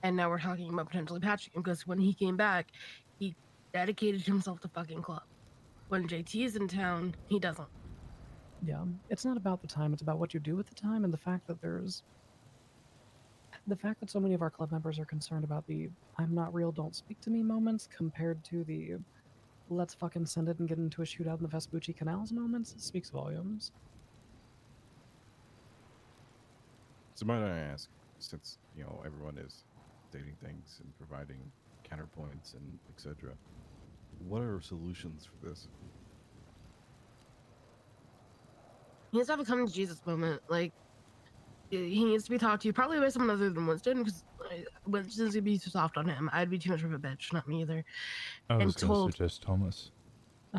and now we're talking about potentially patching him because when he came back, he dedicated himself to fucking club. When JT is in town, he doesn't. Yeah, it's not about the time, it's about what you do with the time, and the fact that so many of our club members are concerned about the I'm not real, don't speak to me moments compared to the let's fucking send it and get into a shootout in the Vespucci Canals moments speaks volumes. So might I ask, since everyone is stating things and providing counterpoints and etc., what are solutions for this? He needs to have a coming to Jesus moment. Like, he needs to be talked to probably by someone other than Winston, because Winston's gonna be too soft on him. I'd be too much of a bitch, not me either. I was going to suggest Thomas.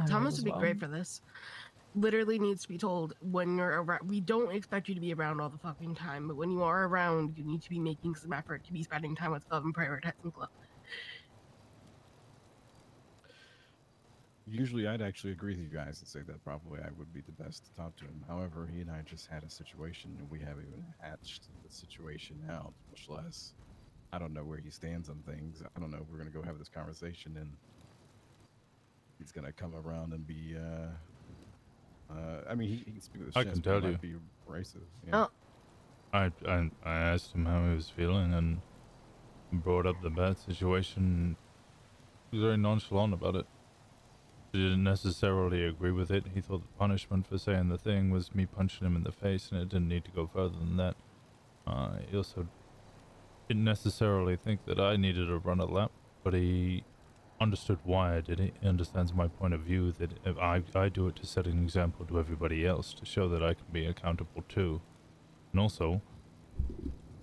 Thomas would be great for this. Literally needs to be told when you're around. We don't expect you to be around all the fucking time, but when you are around, you need to be making some effort to be spending time with club and prioritizing club. Usually I'd actually agree with you guys and say that probably I would be the best to talk to him. However, he and I just had a situation and we haven't even hatched the situation out, much less I don't know where he stands on things. I don't know if we're going to go have this conversation and he's going to come around and be, I mean, he can speak with his I chest, can but tell he you. might be racist. Yeah. Oh. I asked him how he was feeling and brought up the bad situation. He was very nonchalant about it. didn't necessarily agree with it. He thought the punishment for saying the thing was me punching him in the face, and it didn't need to go further than that. He also didn't necessarily think that I needed to run a lap, but he understood why I did it. He understands my point of view, that if I do it to set an example to everybody else, to show that I can be accountable too. And also,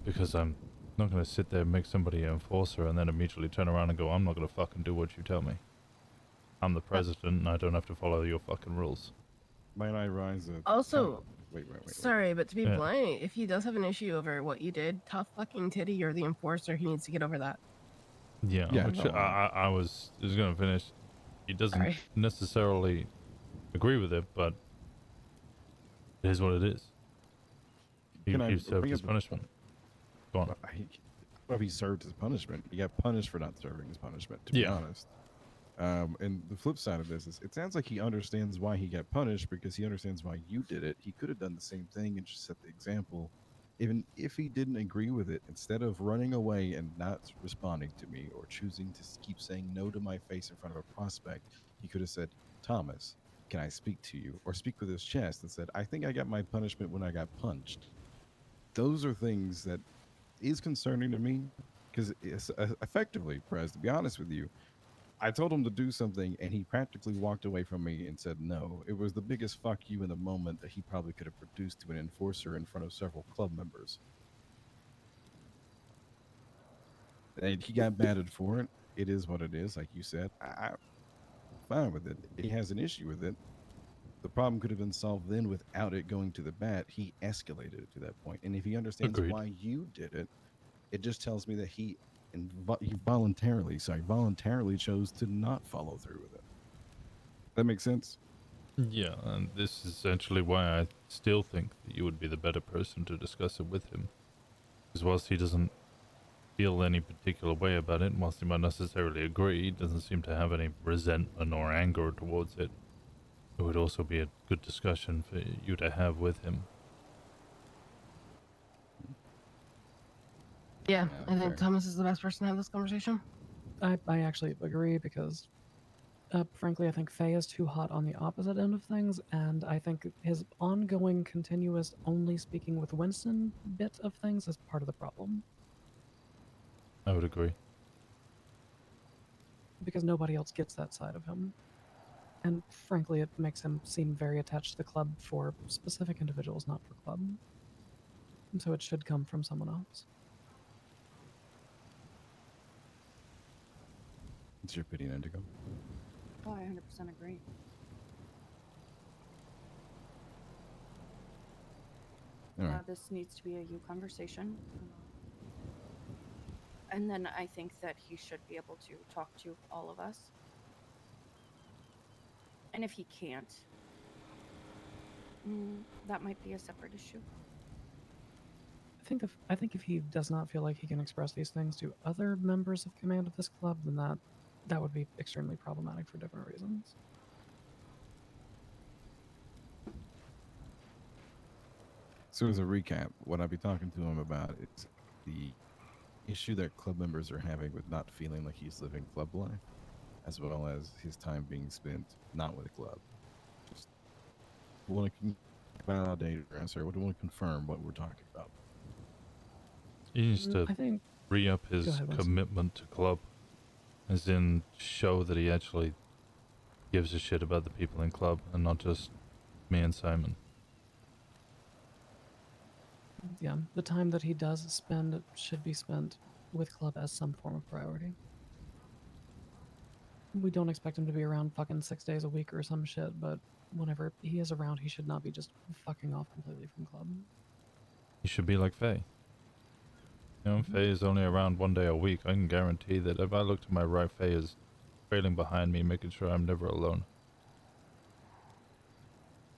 because I'm not going to sit there and make somebody an enforcer and then immediately turn around and go, I'm not going to fucking do what you tell me. I'm the president and I don't have to follow your fucking rules. Might I rise a Also, wait. sorry, but to be Yeah. blunt, if he does have an issue over what you did, tough fucking titty, you're the enforcer. He needs to get over that. Yeah, Yeah, which no, I was going to finish. He doesn't Sorry. necessarily agree with it, but it is what it is. He served bring his up punishment. Go on. Well, he served his punishment. He got punished for not serving his punishment, to be honest. And the flip side of this is it sounds like he understands why he got punished because he understands why you did it. He could have done the same thing and just set the example. Even if he didn't agree with it, instead of running away and not responding to me or choosing to keep saying no to my face in front of a prospect, he could have said, Thomas, can I speak to you? Or speak with his chest and said, I think I got my punishment when I got punched. Those are things that is concerning to me because effectively, Prez, to be honest with you, I told him to do something and he practically walked away from me and said no. It was the biggest fuck you in the moment that he probably could have produced to an enforcer in front of several club members. And he got batted for it. It is what it is, like you said. I'm fine with it. He has an issue with it. The problem could have been solved then without it going to the bat. He escalated it to that point. And if he understands why you did it, it just tells me that he voluntarily chose to not follow through with it. That makes sense? Yeah, and this is essentially why I still think that you would be the better person to discuss it with him. Because whilst he doesn't feel any particular way about it, whilst he might necessarily agree, he doesn't seem to have any resentment or anger towards it. It would also be a good discussion for you to have with him. Yeah, I think Thomas is the best person to have this conversation. I actually agree because, frankly, I think Faye is too hot on the opposite end of things, and I think his ongoing, continuous, only speaking with Winston bit of things is part of the problem. I would agree. Because nobody else gets that side of him. And frankly, it makes him seem very attached to the club for specific individuals, not for club. And so it should come from someone else. It's your opinion, Indigo. Oh, I 100% agree. All right. This needs to be a you conversation. And then I think that he should be able to talk to all of us. And if he can't, that might be a separate issue. I think if he does not feel like he can express these things to other members of command of this club, then that would be extremely problematic for different reasons. So as a recap, what I'll be talking to him about is the issue that club members are having with not feeling like he's living club life, as well as his time being spent not with the club. Just want to validate or answer. What do you want to confirm what we're talking about? He needs to re-up his ahead, Winston. commitment to club, as in show that he actually gives a shit about the people in club and not just me and Simon. Yeah, the time that he does spend should be spent with club as some form of priority. We don't expect him to be around fucking 6 days a week or some shit, but whenever he is around, he should not be just fucking off completely from club. He should be like Faye. You know, Faye is only around 1 day a week. I can guarantee that if I look to my right, Faye is trailing behind me, making sure I'm never alone.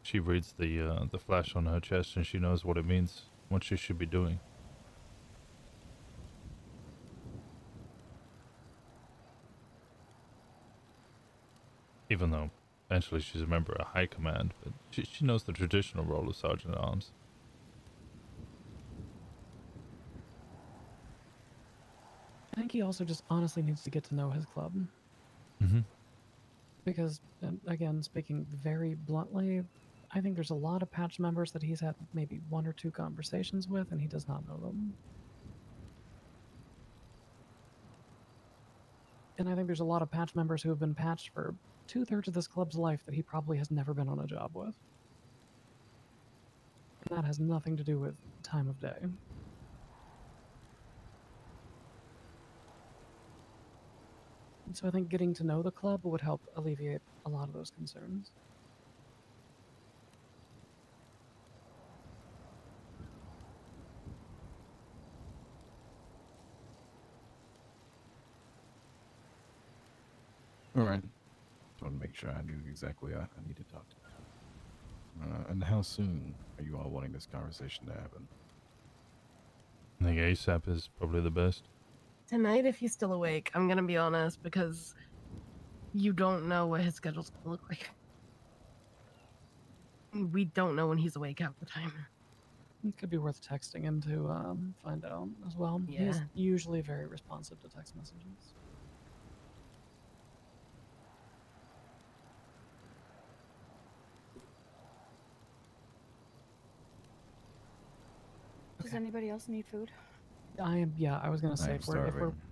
She reads the flash on her chest and she knows what it means, what she should be doing. Even though eventually she's a member of High Command, but she knows the traditional role of Sergeant at Arms. I think he also just honestly needs to get to know his club. Mm-hmm. Because, again, speaking very bluntly, I think there's a lot of patch members that he's had maybe 1 or 2 conversations with, and he does not know them. And I think there's a lot of patch members who have been patched for 2/3 of this club's life that he probably has never been on a job with. And that has nothing to do with time of day. And so I think getting to know the club would help alleviate a lot of those concerns. All right. Just want to make sure I knew exactly I need to talk to. And how soon are you all wanting this conversation to happen? I think ASAP is probably the best. Tonight, if he's still awake, I'm gonna be honest, because you don't know what his schedule's gonna look like. We don't know when he's awake half the time. It could be worth texting him to find out as well. He's Yeah. usually very responsive to text messages. Does anybody else need food? I was gonna say I'm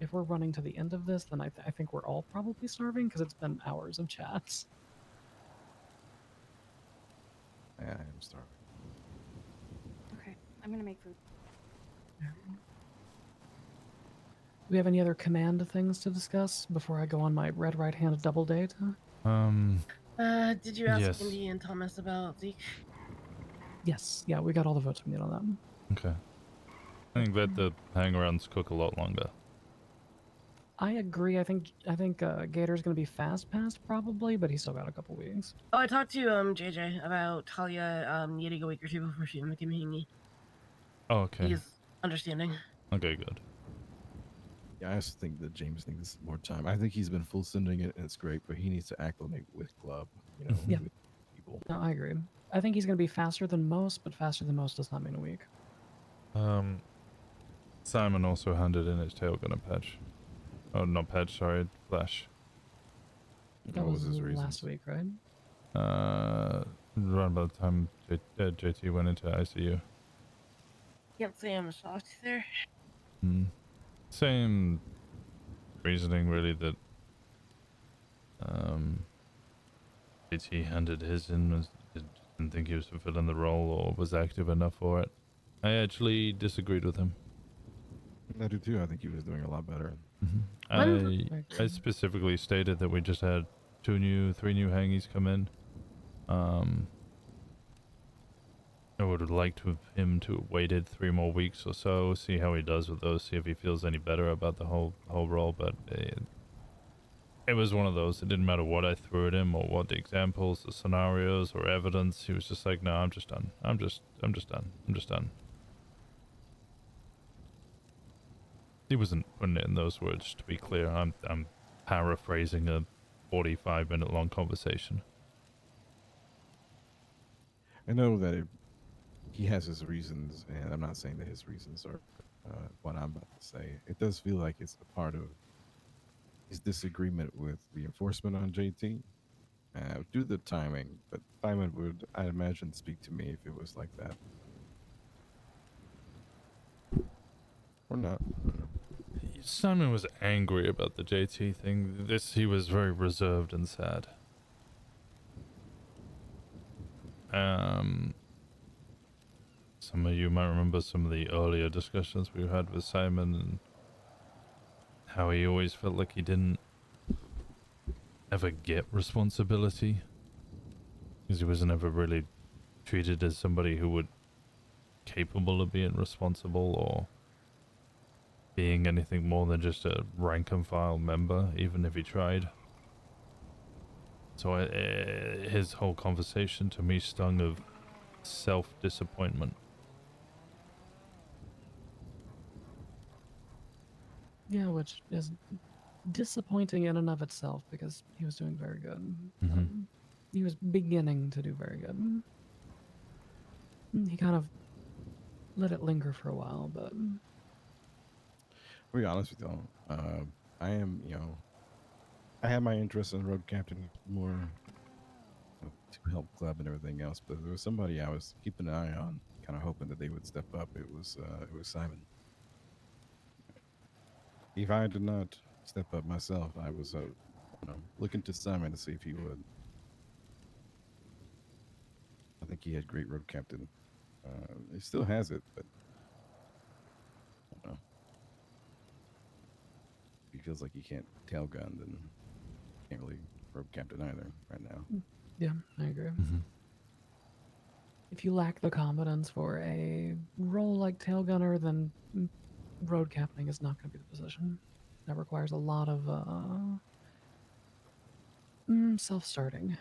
if we're running to the end of this, then I think we're all probably starving because it's been hours of chats. Yeah, I am starving. Okay, I'm gonna make food. Do we have any other command things to discuss before I go on my red right-handed double date? Did you ask Yes. Indy and Thomas about Zeke? Yes, yeah, we got all the votes we need on that. Okay. I think let the hang-arounds cook a lot longer. I agree. I think Gator's gonna be fast passed probably, but he's still got a couple weeks. Oh, I talked to JJ about Talia needing a week or two before she became hingy. Oh, okay. He's understanding. Okay, good. Yeah, I also think that James needs more time. I think he's been full sending it, and it's great, but he needs to acclimate with club, Yeah. with people. No, I agree. I think he's gonna be faster than most, but faster than most does not mean a week. Simon also handed in his tail gunner patch. Oh, not patch, sorry, flash. That was his last week, right? Around by the time JT went into ICU. Can't say I'm shocked there. Same reasoning, really, that JT handed his in, didn't think he was fulfilling the role or was active enough for it. I actually disagreed with him. I do too. I think he was doing a lot better. I specifically stated that we just had 3 new hangies come in. I would have liked him to have waited 3 more weeks or so, see how he does with those, see if he feels any better about the whole role. But it was one of those. It didn't matter what I threw at him or what the examples, the scenarios, or evidence. He was just like, "No, I'm just done. I'm just done." He wasn't putting it in those words, to be clear. I'm paraphrasing a 45-minute long conversation. I know that he has his reasons, and I'm not saying that his reasons are what I'm about to say. It does feel like it's a part of his disagreement with the enforcement on JT due to the timing, but Simon would, I imagine, speak to me if it was like that. Or not. Simon was angry about the JT thing. He was very reserved and sad. Some of you might remember some of the earlier discussions we had with Simon and how he always felt like he didn't ever get responsibility because he wasn't ever really treated as somebody who would capable of being responsible or being anything more than just a rank and file member, even if he tried. So his whole conversation to me stung of self-disappointment. Yeah, which is disappointing in and of itself because he was doing very good. He was beginning to do very good. He kind of let it linger for a while, but... To be honest with y'all, I am, I had my interest in road captain more to help club and everything else, but there was somebody I was keeping an eye on, kind of hoping that they would step up. It was Simon. If I did not step up myself, I was looking to Simon to see if he would. I think he had great road captain. He still has it, but I don't know. If he feels like he can't tail gun, then can't really road captain either right now. Yeah, I agree. If you lack the competence for a role like tail gunner, then road captaining is not going to be the position. That requires a lot of self-starting.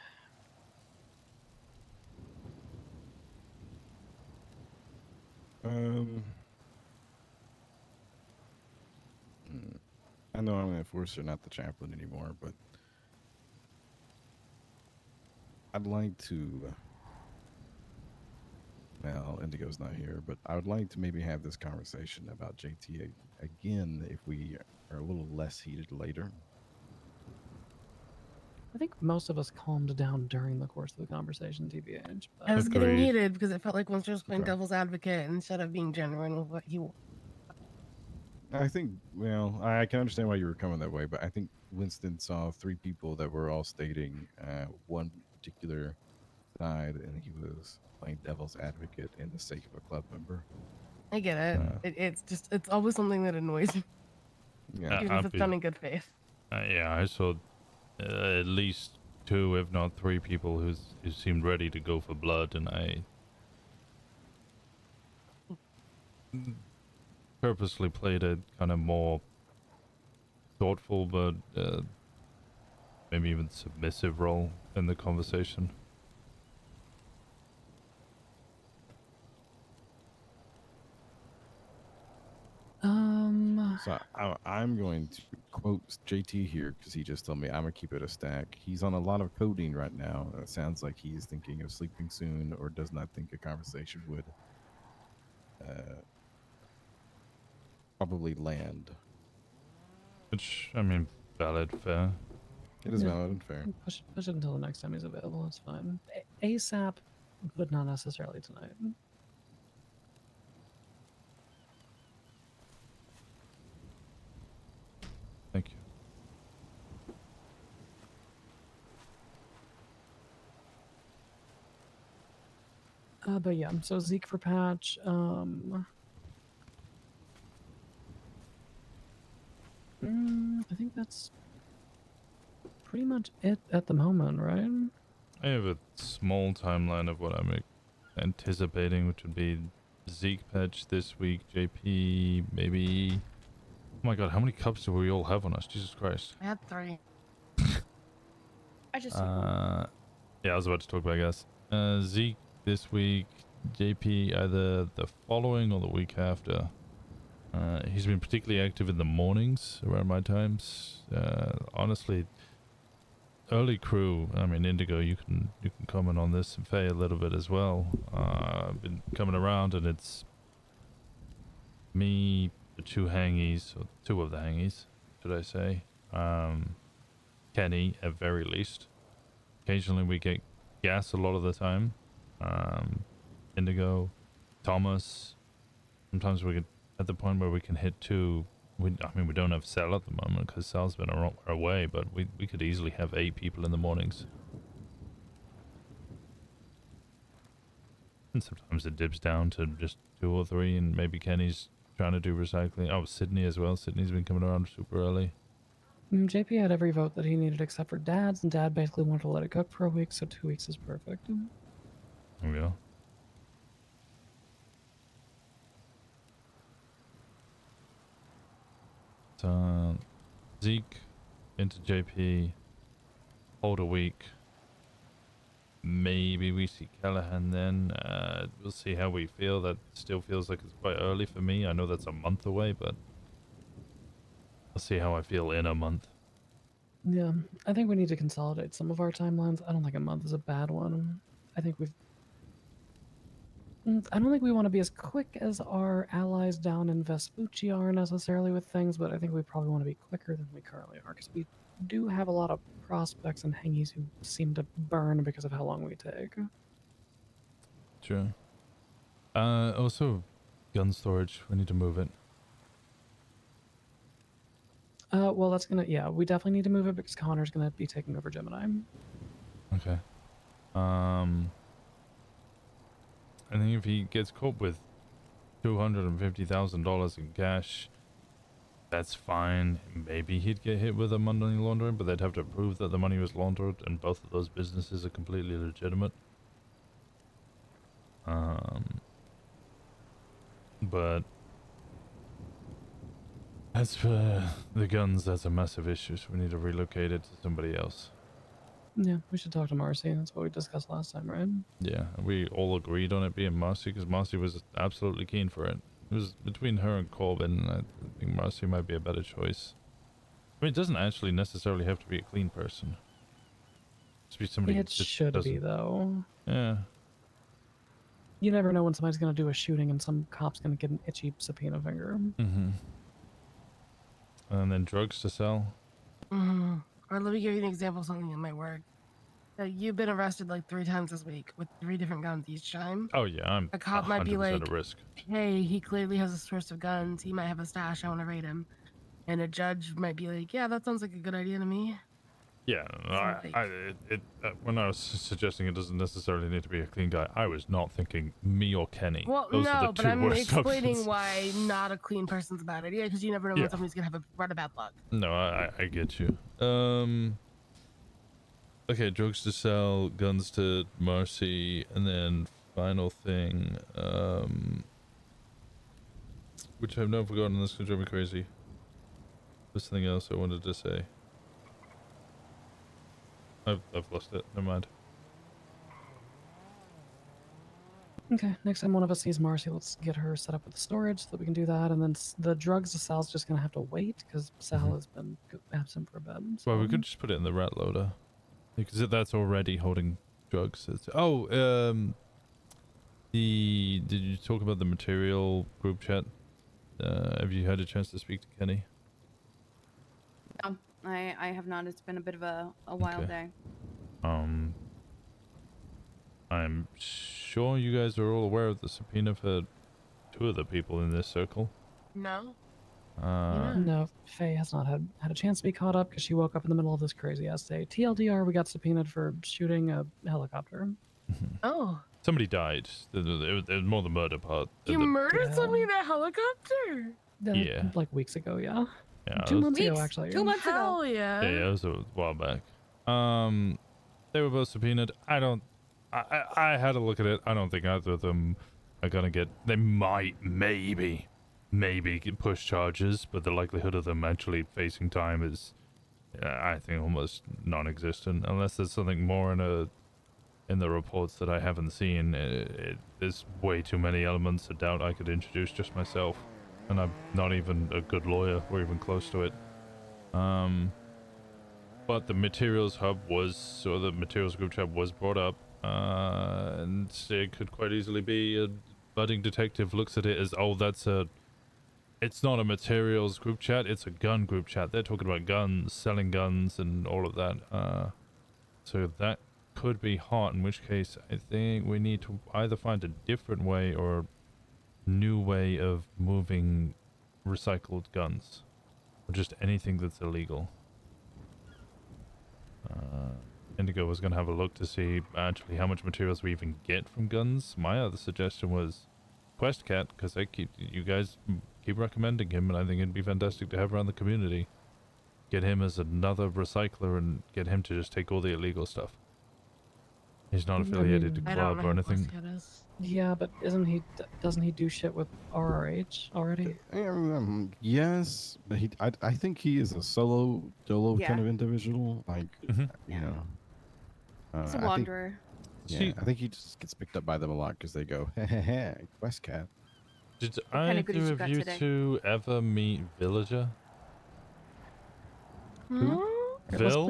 I know I'm an enforcer, not the chaplain anymore, but I'd like to. Well, Indigo's not here, but I would like to maybe have this conversation about JT again if we are a little less heated later. I think most of us calmed down during the course of the conversation, TBH. But... I was getting heated because it felt like Winston was playing devil's advocate instead of being genuine with what he wanted. I think, well, I can understand why you were coming that way, but I think Winston saw 3 people that were all stating one particular side, and he was playing devil's advocate in the sake of a club member. I get it. It's always something that annoys me. Yeah, even if it's done in good faith. Yeah, I saw at least 2, if not 3 people who seemed ready to go for blood, and I purposely played a kind of more thoughtful but maybe even submissive role in the conversation. So I'm going to quote JT here because he just told me I'm gonna keep it a stack. He's on a lot of coding right now. It sounds like he's thinking of sleeping soon, or does not think a conversation would probably land. Which, I mean, valid, fair. It is valid and fair. Push it until the next time he's available. It's fine. ASAP, but not necessarily tonight. Thank you. But yeah, so Zeke for patch. I think that's pretty much it at the moment, right? I have a small timeline of what I'm anticipating, which would be Zeke patch this week, JP maybe. Oh my god, how many cups do we all have on us? Jesus Christ. I had 3. I just. Yeah, I was about to talk about gas. Zeke this week, JP either the following or the week after. He's been particularly active in the mornings around my times. Honestly, early crew. I mean, Indigo, you can comment on this, and Faye a little bit as well. I've been coming around, and it's me, the 2 hangies, or 2 of the hangies, should I say? Kenny, at very least. Occasionally, we get gas a lot of the time. Indigo, Thomas. Sometimes we get at the point where we can hit 2. I mean, we don't have Sal at the moment because Sal's been away, but we could easily have 8 people in the mornings. And sometimes it dips down to just 2 or 3, and maybe Kenny's trying to do recycling. Oh, Sydney as well. Sydney's been coming around super early. JP had every vote that he needed except for Dad's, and Dad basically wanted to let it cook for a week, so 2 weeks is perfect. There we go. Zeke into JP, hold a week. Maybe we see Callahan then. We'll see how we feel. That still feels like it's quite early for me. I know that's a month away, but I'll see how I feel in a month. Yeah, I think we need to consolidate some of our timelines. I don't think a month is a bad one. I think I don't think we want to be as quick as our allies down in Vespucci are necessarily with things, but I think we probably want to be quicker than we currently are because we do have a lot of prospects and hangies who seem to burn because of how long we take. True. Also, gun storage. We need to move it. Well, that's gonna, yeah, we definitely need to move it because Connor's gonna be taking over Gemini. Okay. I think if he gets caught with $250,000 in cash, that's fine. Maybe he'd get hit with a money laundering, but they'd have to prove that the money was laundered, and both of those businesses are completely legitimate. But as for the guns, that's a massive issue, so we need to relocate it to somebody else. Yeah, we should talk to Marcy. That's what we discussed last time, right? Yeah, we all agreed on it being Marcy because Marcy was absolutely keen for it. It was between her and Corbin. I think Marcy might be a better choice. I mean, it doesn't actually necessarily have to be a clean person. Just be somebody. It should be though. Yeah. You never know when somebody's gonna do a shooting and some cop's gonna get an itchy subpoena finger. Mm-hmm. And then drugs to sell. Mm-hmm. Or let me give you an example of something that might work. You've been arrested like 3 times this week with 3 different guns each time. Oh yeah, I'm a cop might be like, at risk. hey, he clearly has a source of guns. He might have a stash. I want to raid him. And a judge might be like, yeah, that sounds like a good idea to me. Yeah, when I was suggesting it doesn't necessarily need to be a clean guy, I was not thinking me or Kenny. Well, Those are no, the but two I'm worst explaining options. why not a clean person's a bad idea, because you never know Yeah. when somebody's gonna have a run of bad luck. No, I get you. Okay, drugs to sell, guns to Marcy, and then final thing, which I've now forgotten. This could drive me crazy. There's something else I wanted to say. I've lost it. Never mind. Okay, next time one of us sees Marcy, let's get her set up with the storage so that we can do that. And then the drugs to Sal's just gonna have to wait because Sal has been absent for a bit. So. Well, we could just put it in the rat loader because that's already holding drugs. Did you talk about the material group chat? Have you had a chance to speak to Kenny? No, I have not. It's been a bit of a wild day. I'm sure you guys are all aware of the subpoena for 2 of the people in this circle. No. No, Faye has not had a chance to be caught up because she woke up in the middle of this crazy ass day. TLDR, we got subpoenaed for shooting a helicopter. Oh. Somebody died. It was more the murder part. You murdered somebody in a helicopter? Yeah. Like weeks ago, yeah. Yeah. 2 months ago, actually. 2 months ago. Hell yeah. Yeah, it was a while back. They were both subpoenaed. I had a look at it. I don't think either of them are gonna get. They might, maybe get push charges, but the likelihood of them actually facing time is, I think, almost non-existent. Unless there's something more in the reports that I haven't seen. There's way too many elements of doubt I could introduce just myself, and I'm not even a good lawyer or even close to it. But the materials the materials group chat was brought up, and it could quite easily be a budding detective looks at it as, oh, it's not a materials group chat, it's a gun group chat. They're talking about guns, selling guns, and all of that. So that could be hot, in which case I think we need to either find a different way or new way of moving recycled guns, or just anything that's illegal. Indigo was going to have a look to see actually how much materials we even get from guns. My other suggestion was QuestCat, because you guys keep recommending him, and I think it'd be fantastic to have around the community. Get him as another recycler and get him to just take all the illegal stuff. He's not affiliated to Club or anything. Yeah, but doesn't he do shit with RRH already? Yes, but I think he is a solo kind of individual. Like, you know. He's a wanderer. I think he just gets picked up by them a lot because they go, heh, Quest Cat. Did either of you two ever meet Villager? Who? Vil?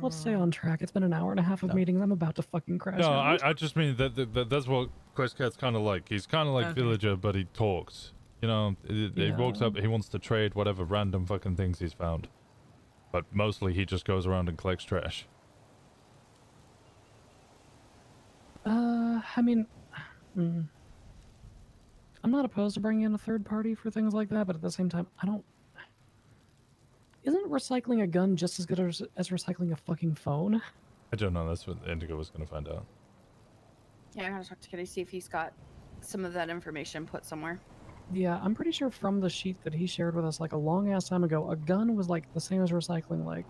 Let's stay on track. It's been an hour and a half of meetings. I'm about to fucking crash No, out. I just mean that's what Quest Cat's kind of like. He's kind of like Okay. Villager, but he talks. You know, he walks Yeah. up, he wants to trade whatever random fucking things he's found. But mostly he just goes around and collects trash. I mean, I'm not opposed to bringing in a third party for things like that, but at the same time, I don't. Isn't recycling a gun just as good as recycling a fucking phone? I don't know, that's what Indigo was going to find out. Yeah, I gotta talk to Kitty, see if he's got some of that information put somewhere. Yeah, I'm pretty sure from the sheet that he shared with us like a long ass time ago, a gun was like the same as recycling like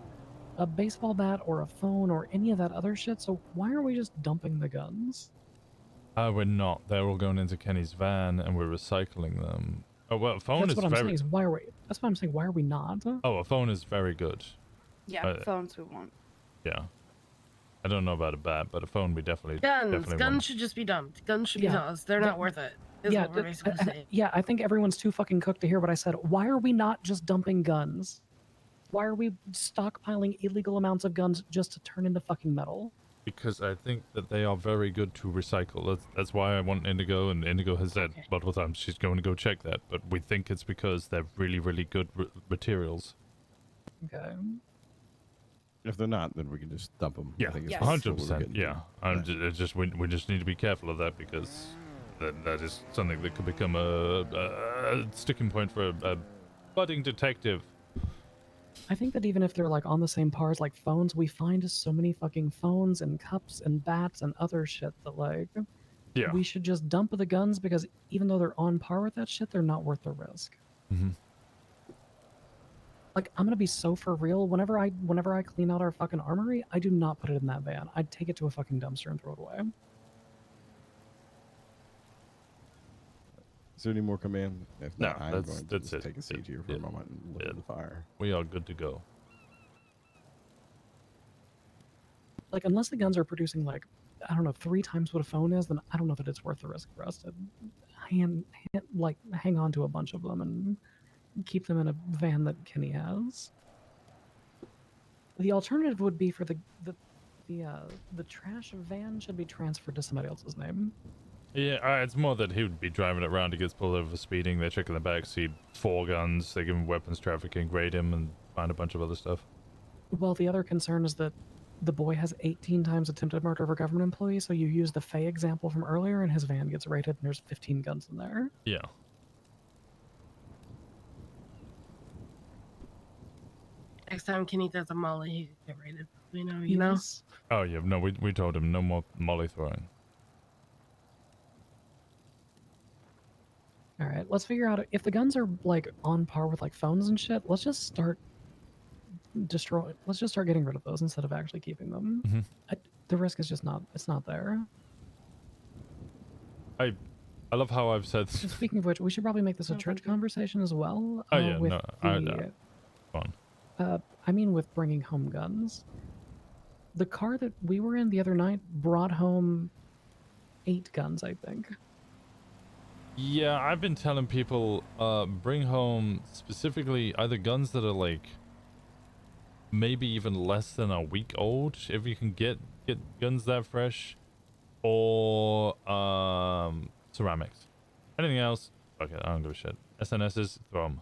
a baseball bat or a phone or any of that other shit. So why are we just dumping the guns? We're not. They're all going into Kenny's van and we're recycling them. Oh, well, a phone That's is what I'm very... saying is why are we? That's what I'm saying. Why are we not? Oh, a phone is very good. Yeah, phones we want. Yeah. I don't know about a bat, but a phone we definitely Guns want. should just be dumped. Guns should be Yeah. tossed. They're not worth it. Is Yeah, what we're basically saying. yeah. I think everyone's too fucking cooked to hear what I said. Why are we not just dumping guns? Why are we stockpiling illegal amounts of guns just to turn into fucking metal? Because I think that they are very good to recycle. That's why I want Indigo, and Indigo has said multiple times she's going to go check that. But we think it's because they're really, really good materials. Okay. If they're not, then we can just dump them. Yeah, I think Yes. 100%. Yeah, we just need to be careful of that because that is something that could become a sticking point for a budding detective. I think that even if they're like on the same par as like phones, we find so many fucking phones and cups and bats and other shit that like Yeah. we should just dump the guns because even though they're on par with that shit, they're not worth the risk. Mm-hmm. Like I'm gonna be so for real. Whenever I clean out our fucking armory, I do not put it in that van. I'd take it to a fucking dumpster and throw it away. Is there any more command? If No, not, I'm that's going to it. just take a seat here for a moment and look at the fire. We are good to go. Like unless the guns are producing like I don't know 3 times what a phone is, then I don't know that it's worth the risk for us to hang on to a bunch of them and keep them in a van that Kenny has. The alternative would be for the trash van should be transferred to somebody else's name. Yeah, it's more that he would be driving it around. He gets pulled over for speeding. They check in the backseat, 4 guns. They give him weapons trafficking, grade him, and find a bunch of other stuff. Well, the other concern is that the boy has 18 times attempted murder of a government employee, so you use the Faye example from earlier, and his van gets raided, and there's 15 guns in there. Yeah. Next time Kenny does a molly, he could get raided. You know? Oh, yeah. No, we told him no more molly throwing. All right, let's figure out if the guns are like on par with like phones and shit. Let's just start getting rid of those instead of actually keeping them. Mm-hmm. The risk is just not. It's not there. I love how I've said. Speaking of which, we should probably make this a church conversation as well. Oh yeah, with no, the, fun. I mean, with bringing home guns. The car that we were in the other night brought home 8 guns, I think. Yeah, I've been telling people, bring home specifically either guns that are like maybe even less than a week old, if you can get guns that fresh, or ceramics. Anything else, fuck it, I don't give a shit. SNSs, throw them.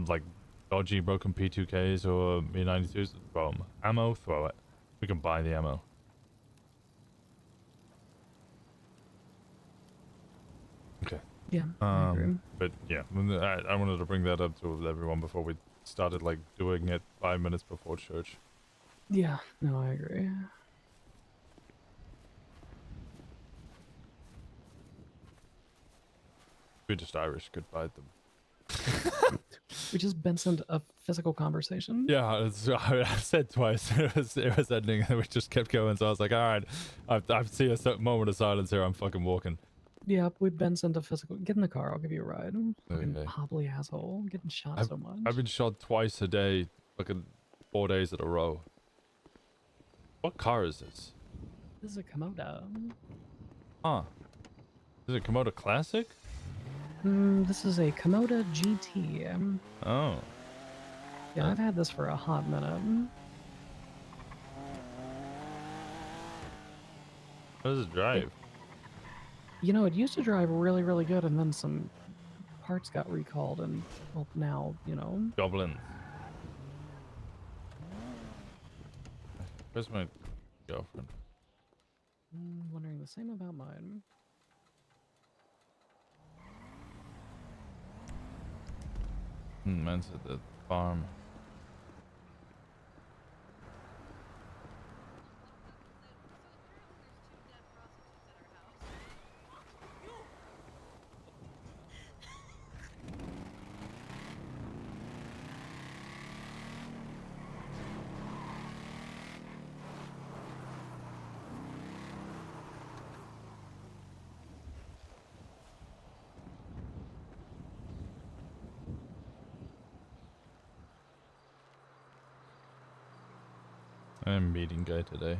Like dodgy broken P2Ks or B92s, throw them. Ammo, throw it. We can buy the ammo. Okay. Yeah, I agree. But yeah, I wanted to bring that up to everyone before we started like doing it 5 minutes before church. Yeah, no, I agree. We just Irish could buy them. We just Bensoned a physical conversation. Yeah, I said twice. It was ending, and we just kept going. So I was like, all right, I've seen a certain moment of silence here. I'm fucking walking. Yeah, we've Bensoned a physical. Get in the car. I'll give you a ride. Fucking Okay. hobbly asshole. Getting shot so much. I've been shot twice a day, fucking 4 days in a row. What car is this? This is a Komodo. Huh? Is it Komodo Classic? This is a Komodo GT. Oh. Yeah, I've had this for a hot minute. How does it drive? You know, it used to drive really, really good, and then some parts got recalled, and well, now, you know. Goblins. Where's my girlfriend? Wondering the same about mine. Mine's at the farm. I'm meeting guy today.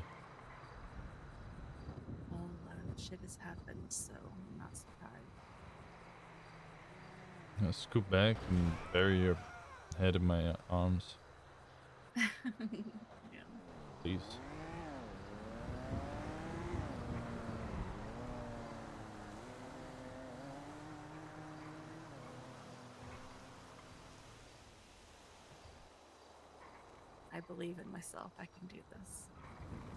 Well, a lot of shit has happened, so I'm not surprised. Now scoot back and bury your head in my arms, Yeah. please. I believe in myself. I can do this.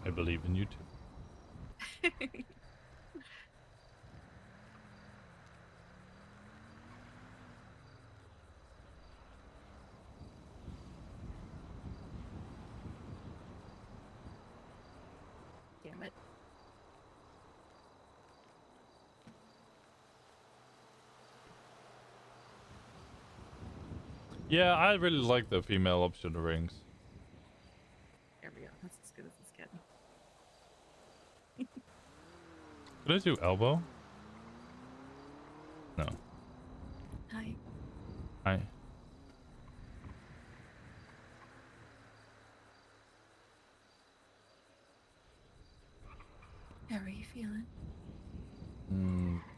I believe in you too. Damn it. Yeah, I really like the female option rings. There we go. That's as good as it's getting. Could I do elbow? No. Hi. Hi. How are you feeling?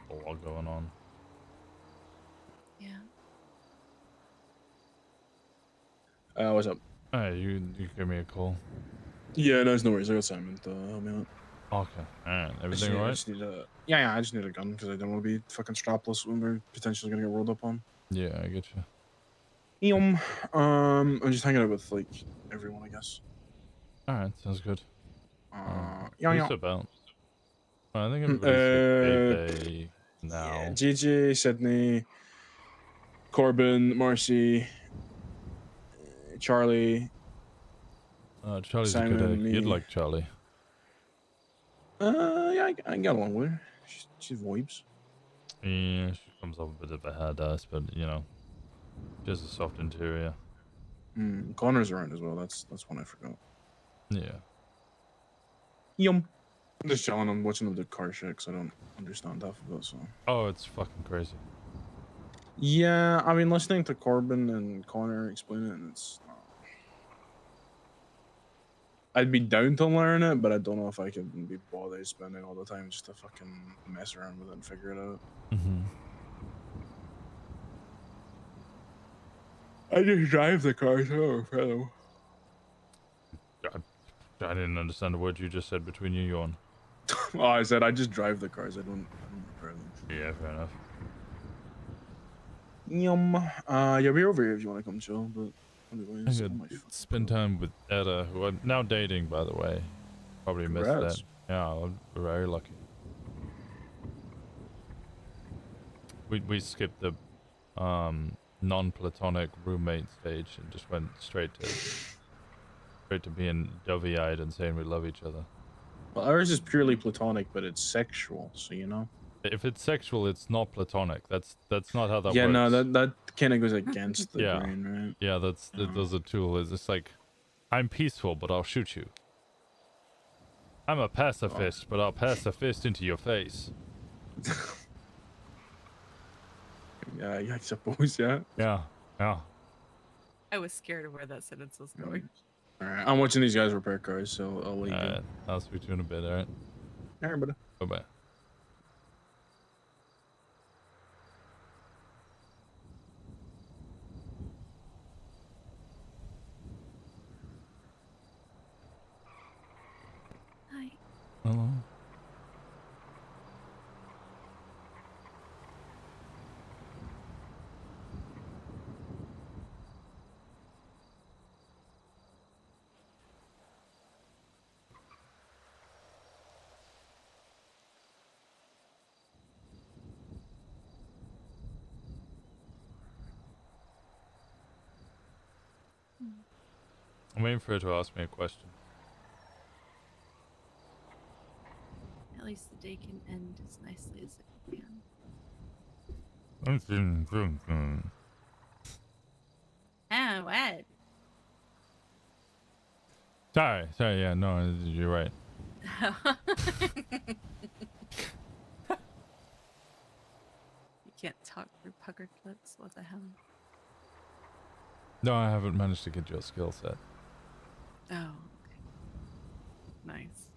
A lot going on. Yeah. What's up? Hey, you gave me a call. Yeah, no, it's no worries. I got Simon to help me out. Okay. Alright. I just Everything need, I alright? just need a yeah. I just need a gun because I don't want to be fucking strapless when we're potentially gonna get rolled up on. Yeah, I get you. I'm just hanging out with like everyone, I guess. Alright, sounds good. Yeah. Who's about? I think everybody's with Bay now. Yeah, JJ, Sydney, Corbin, Marcy, Charlie. Charlie's a Simon, good egg. You'd me. like Charlie. Yeah, I got along with her. She's vibes. Yeah, she comes off a bit of a hard ass, but you know, she has a soft interior. Connor's around as well. That's one I forgot. Yeah. Yum. I'm just chilling. I'm watching them do car shit because I don't understand half of it. So. Oh, it's fucking crazy. Yeah, I mean, listening to Corbin and Connor explain it, and it's. I'd be down to learn it, but I don't know if I could be bothered spending all the time just to fucking mess around with it and figure it out. I just drive the car, so fellow. I didn't understand the word you just said between you yawn. Oh, I said I just drive the cars. I don't repair them. Yeah, fair enough. Yum. Yeah, we're over here if you want to come chill, but anyways, I could spend time with Etta, who I'm now dating, by the way. Probably missed Congrats. that. Yeah, I'm very lucky. We skipped the non-platonic roommate stage and just went straight to being dovey-eyed and saying we love each other. Well, ours is purely platonic, but it's sexual, so you know. If it's sexual, it's not platonic. That's not how that Yeah, works. no, that kind of goes against the Yeah. grain, right? Yeah, those are tools. It's like, I'm peaceful, but I'll shoot you. I'm a pacifist, but I'll pass a fist into your face. Yeah, I suppose, yeah. Yeah. I was scared of where that sentence was going. All right, I'm watching these guys repair cars, so I'll let you go. Alright, I'll speak to you in a bit, alright? All right, buddy. Bye-bye. I'm waiting for her to ask me a question. At least the day can end as nicely as it began. Oh, what? Sorry, yeah, no, you're right. You can't talk through puckered lips. What the hell? No, I haven't managed to get your skill set. Oh, okay. Nice.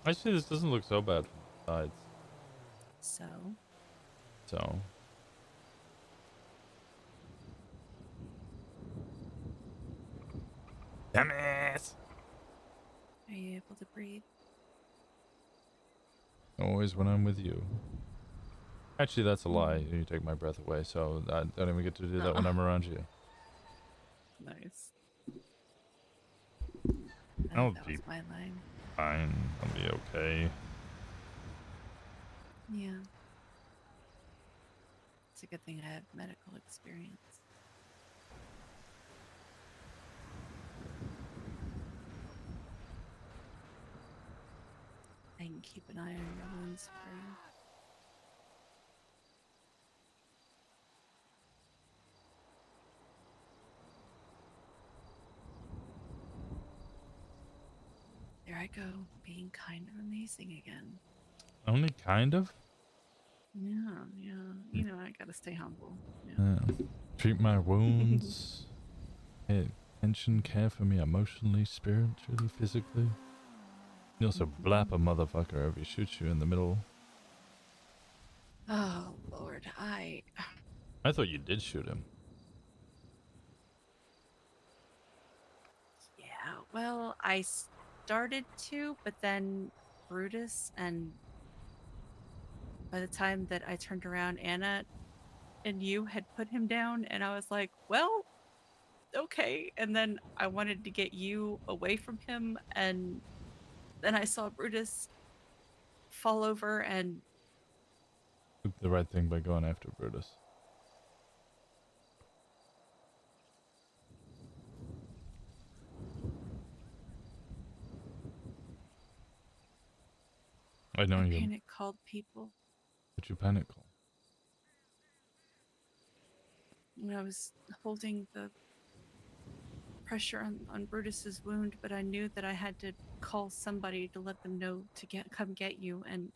Actually, this doesn't look so bad from the sides. So. Dumbass! Are you able to breathe? Always when I'm with you. Actually, that's a lie. You take my breath away, so I don't even get to do that when I'm around you. Nice. I'll That be was my line. fine. I'll be okay. Yeah. It's a good thing I have medical experience. I can keep an eye on your wounds for you. There I go, being kind of amazing again. Only kind of? Yeah. You know, I gotta stay humble. Yeah. Treat my wounds. Pay attention, care for me emotionally, spiritually, physically. You also blap a motherfucker if he shoots you in the middle. Oh, Lord, I thought you did shoot him. Yeah, well, I started to, but then Brutus, and by the time that I turned around, Anna and you had put him down, and I was like, well, okay. And then I wanted to get you away from him, and then I saw Brutus fall over, and Did the right thing by going after Brutus. I know you. panic called people. But you panic call. And I was holding the pressure on Brutus's wound, but I knew that I had to call somebody to let them know to come get you, and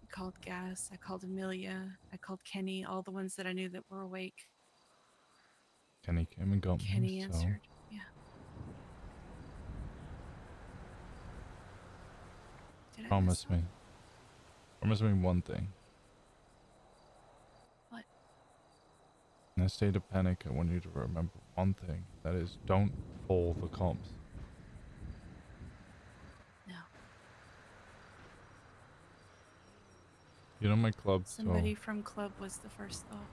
I called Gas, I called Amelia, I called Kenny, all the ones that I knew that were awake. Kenny came and got Kenny me, answered. Yeah. Did I Promise me. Promise me one thing. What? In a state of panic, I want you to remember one thing. That is, don't call the cops. No. You know my club, Somebody from club was the first thought.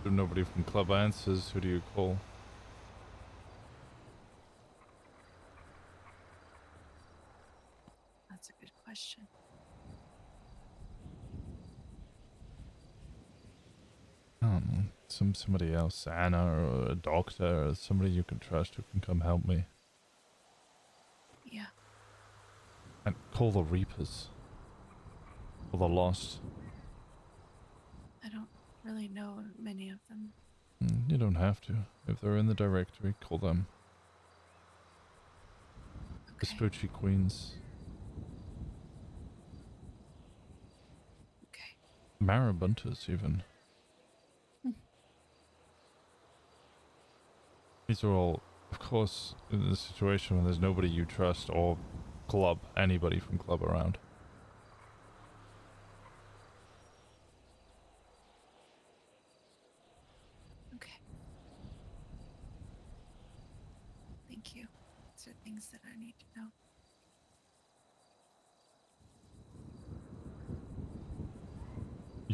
If nobody from club answers, who do you call? That's a good question. I don't know. Somebody else, Anna or a doctor or somebody you can trust who can come help me. Yeah. And call the Reapers. Or the Lost. I don't really know many of them. You don't have to. If they're in the directory, call them. The Spooky Queens. Okay. Marabuntas, even. These are all, of course, in a situation when there's nobody you trust or club, anybody from club around. Okay. Thank you. These are things that I need to know.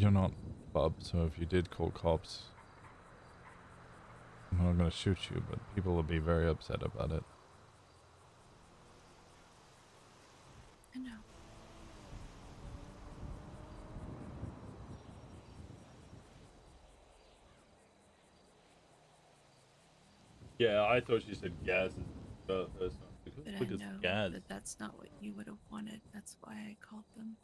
you're not Bub, so if you did call cops, I'm not gonna shoot you, but people will be very upset about it. I know. Yeah, I thought she said gas. But But I know that that's not what you would have wanted. That's why I called them.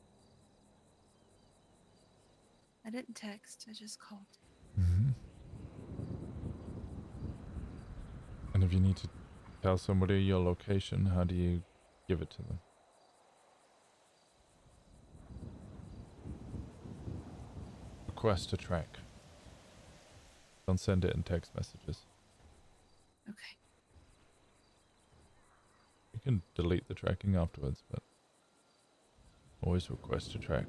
I didn't text, I just called. And if you need to tell somebody your location, how do you give it to them? Request to track. Don't send it in text messages. Okay. You can delete the tracking afterwards, but always request to track.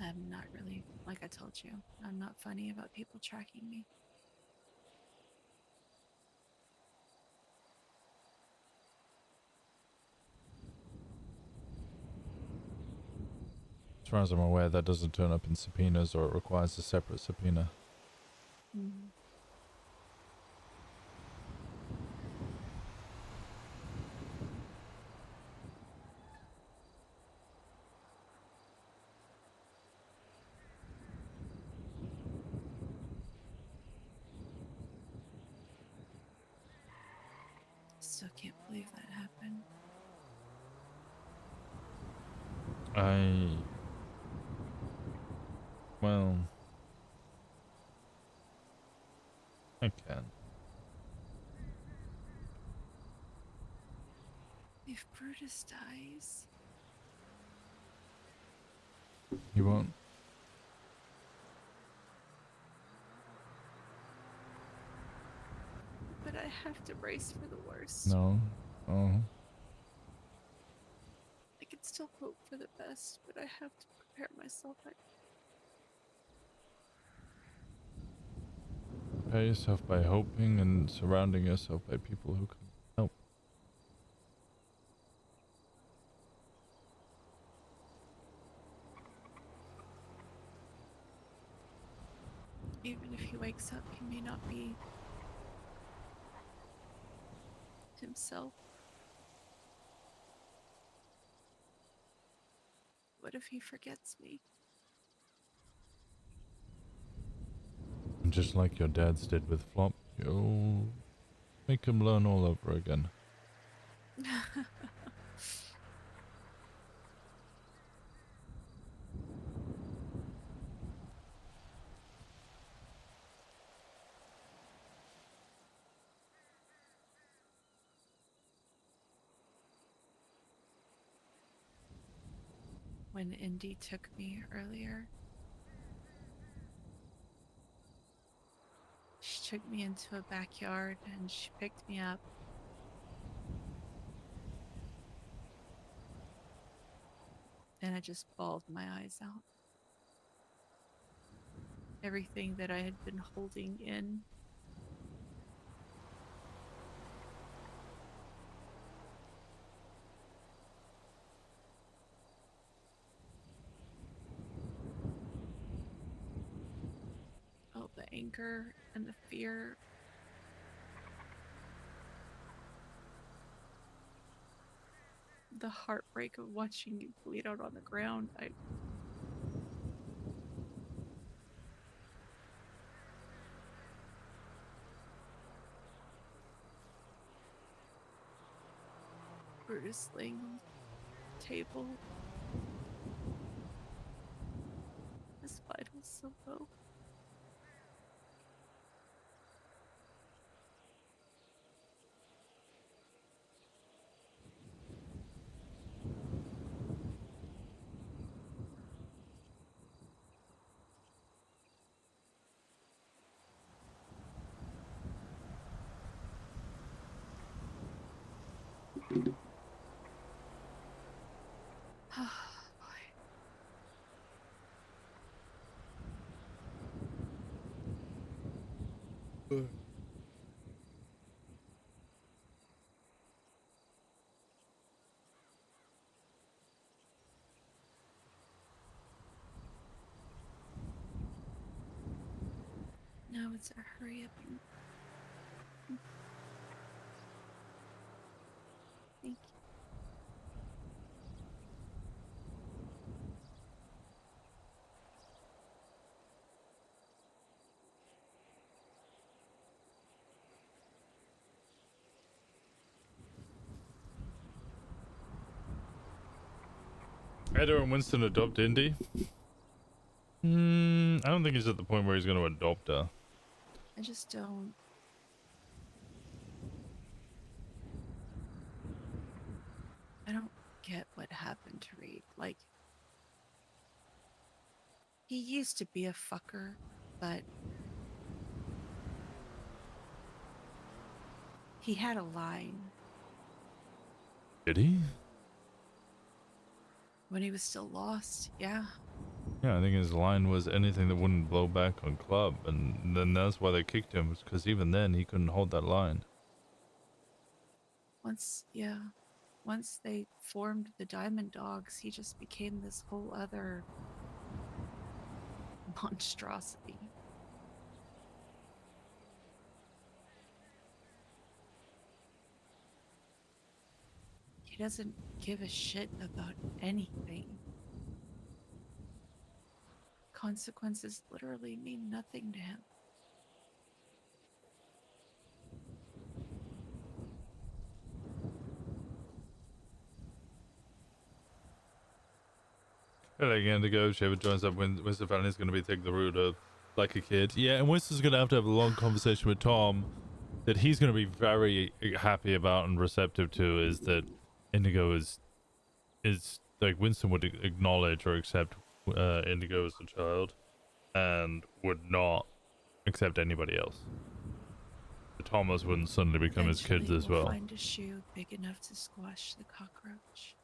I'm not really, like I told you, I'm not funny about people tracking me. As far as I'm aware, that doesn't turn up in subpoenas, or it requires a separate subpoena. Mm. Still can't believe that happened. Well, I can. If Brutus dies, You won't. but I have to brace for the worst. No. Oh. I can still hope for the best, but I have to prepare myself. Prepare yourself by hoping and surrounding yourself by people who can help. Even if he wakes up, he may not be himself. What if he forgets me? And just like your dad's did with Flop, you'll make him learn all over again. When Indy took me earlier, she took me into a backyard and she picked me up. And I just bawled my eyes out. Everything that I had been holding in. Oh, the anger and the fear. The heartbreak of watching you bleed out on the ground. Brutus laying on the table. His vitals so low. Oh, boy. it's a hurry up and... Thank you. Edo and Winston adopt Indy? I don't think he's at the point where he's going to adopt her. I just don't... I don't get what happened to Reed. Like, he used to be a fucker, but he had a line. Did he? When he was still lost, yeah. Yeah, I think his line was anything that wouldn't blow back on club, and then that's why they kicked him, because even then he couldn't hold that line. Once they formed the Diamond Dogs, he just became this whole other monstrosity. He doesn't give a shit about anything. Consequences literally mean nothing to him. Hello again to go. Shaver joins up when Winston finally is going to be taking the route of like a kid. Yeah, and Winston's going to have a long conversation with Tom that he's going to be very happy about and receptive to, is that Indigo is like Winston would acknowledge or accept Indigo as a child and would not accept anybody else. Thomas wouldn't suddenly become his kids as We'll well. find a shoe big enough to squash the cockroach.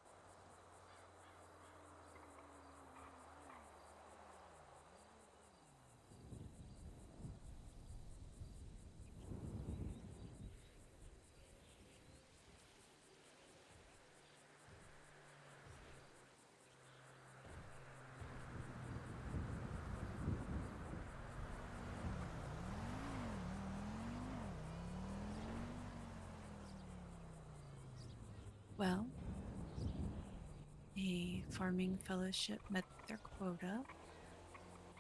Well, the farming fellowship met their quota.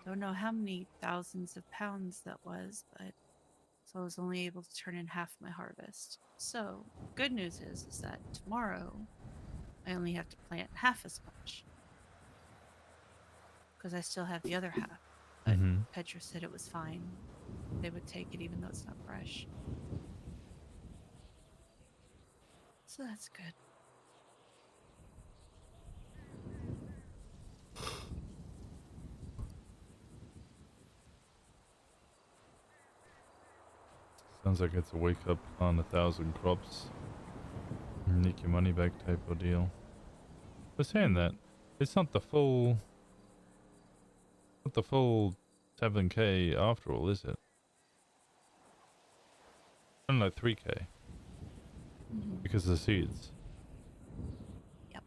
Don't know how many thousands of pounds that was, but so I was only able to turn in half my harvest. So, good news is that tomorrow I only have to plant half as much because I still have the other half. But Petra said it was fine. They would take it even though it's not fresh. So that's good. Sounds like it's a wake up on 1,000 crops, nick your money back type of deal. But saying that, it's not the full 7K after all, is it? Only like 3K because of the seeds. Yep.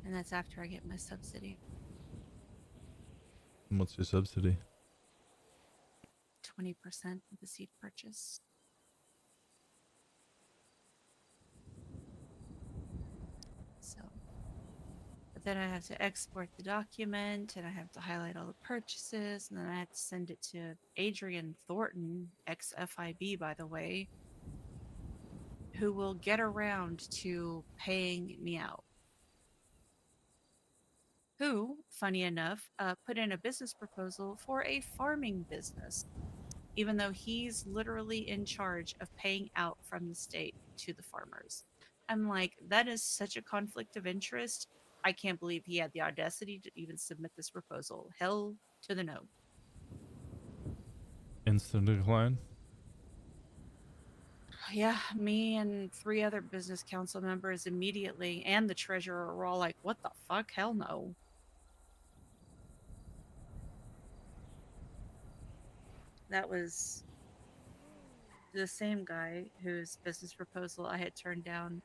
And that's after I get my subsidy. And what's your subsidy? 20% of the seed purchase. So, but then I have to export the document and I have to highlight all the purchases, and then I have to send it to Adrian Thornton, ex-FIB by the way, who will get around to paying me out. Who, funny enough, put in a business proposal for a farming business, even though he's literally in charge of paying out from the state to the farmers. I'm like, that is such a conflict of interest. I can't believe he had the audacity to even submit this proposal. Hell to the no. Instant decline? Yeah, me and 3 other business council members immediately, and the treasurer were all like, what the fuck? Hell no. That was the same guy whose business proposal I had turned down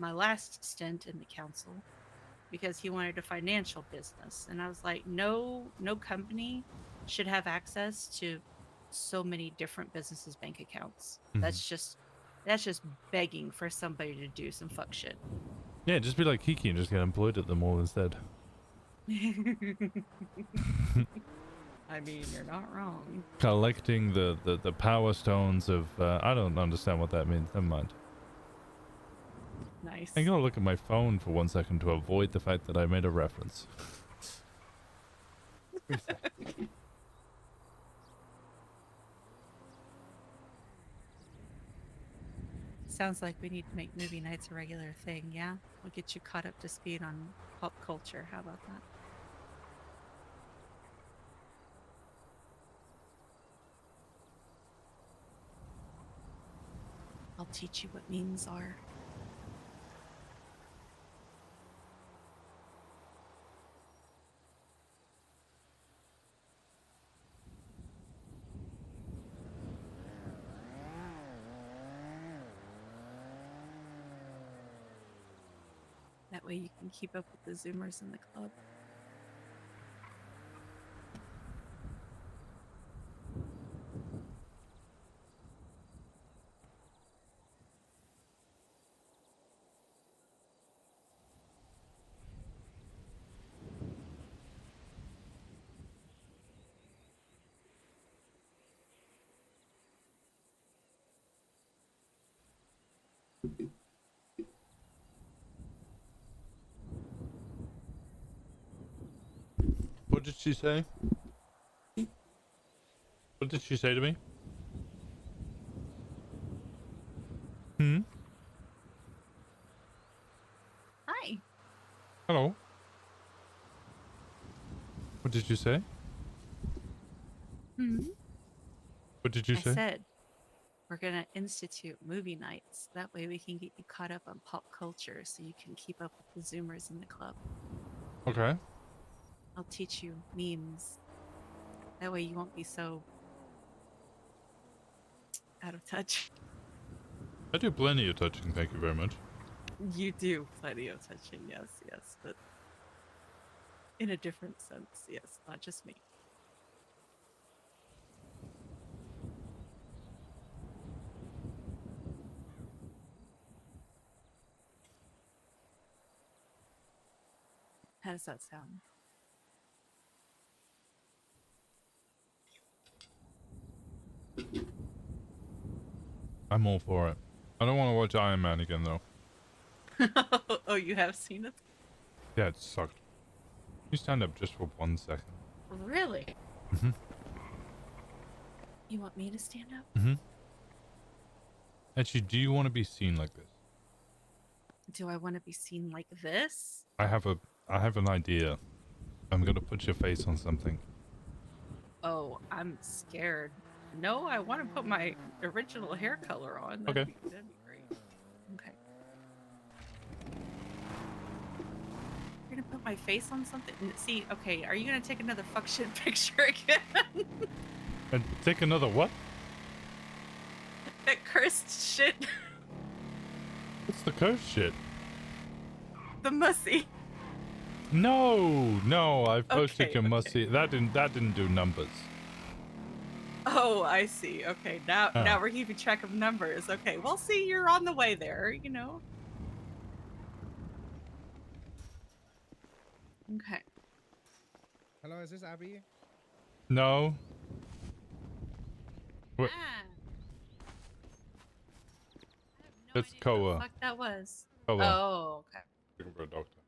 my last stint in the council because he wanted a financial business. And I was like, no company should have access to so many different businesses' bank accounts. That's just begging for somebody to do some fuck shit. Yeah, just be like Kiki and just get employed at them all instead. I mean, you're not wrong. Collecting the power stones of I don't understand what that means. Never mind. Nice. I'm gonna look at my phone for 1 second to avoid the fact that I made a reference. Sounds like we need to make movie nights a regular thing, yeah? We'll get you caught up to speed on pop culture. How about that? I'll teach you what memes are. That way you can keep up with the Zoomers in the club. What did she say? What did she say to me? Hi. Hello. What did you say? What did you say? I said we're gonna institute movie nights. That way we can get you caught up on pop culture so you can keep up with the Zoomers in the club. Okay. I'll teach you memes. That way you won't be so out of touch. I do plenty of touching, thank you very much. You do plenty of touching, yes, but in a different sense, yes, not just me. How does that sound? I'm all for it. I don't want to watch Iron Man again though. Oh, you have seen it? Yeah, it sucked. You stand up just for 1 second. Really? Mm-hmm. You want me to stand up? Mm-hmm. Actually, do you want to be seen like this? Do I want to be seen like this? I have an idea. I'm gonna put your face on something. Oh, I'm scared. No, I want to put my original hair color on. Okay. That'd be great. Okay. You're gonna put my face on something? See, okay, are you gonna take another fuck shit picture again? And take another what? That cursed shit. What's the curse shit? The mussy. No, I posted Okay, your musty. That didn't do numbers. Oh, I see. Okay, now we're keeping track of numbers. Okay, well, see, you're on the way there, you know. Okay. Hello, is this Abby? No. What? It's Koa. Fuck, that was. Koa. Oh, okay. Looking for a doctor.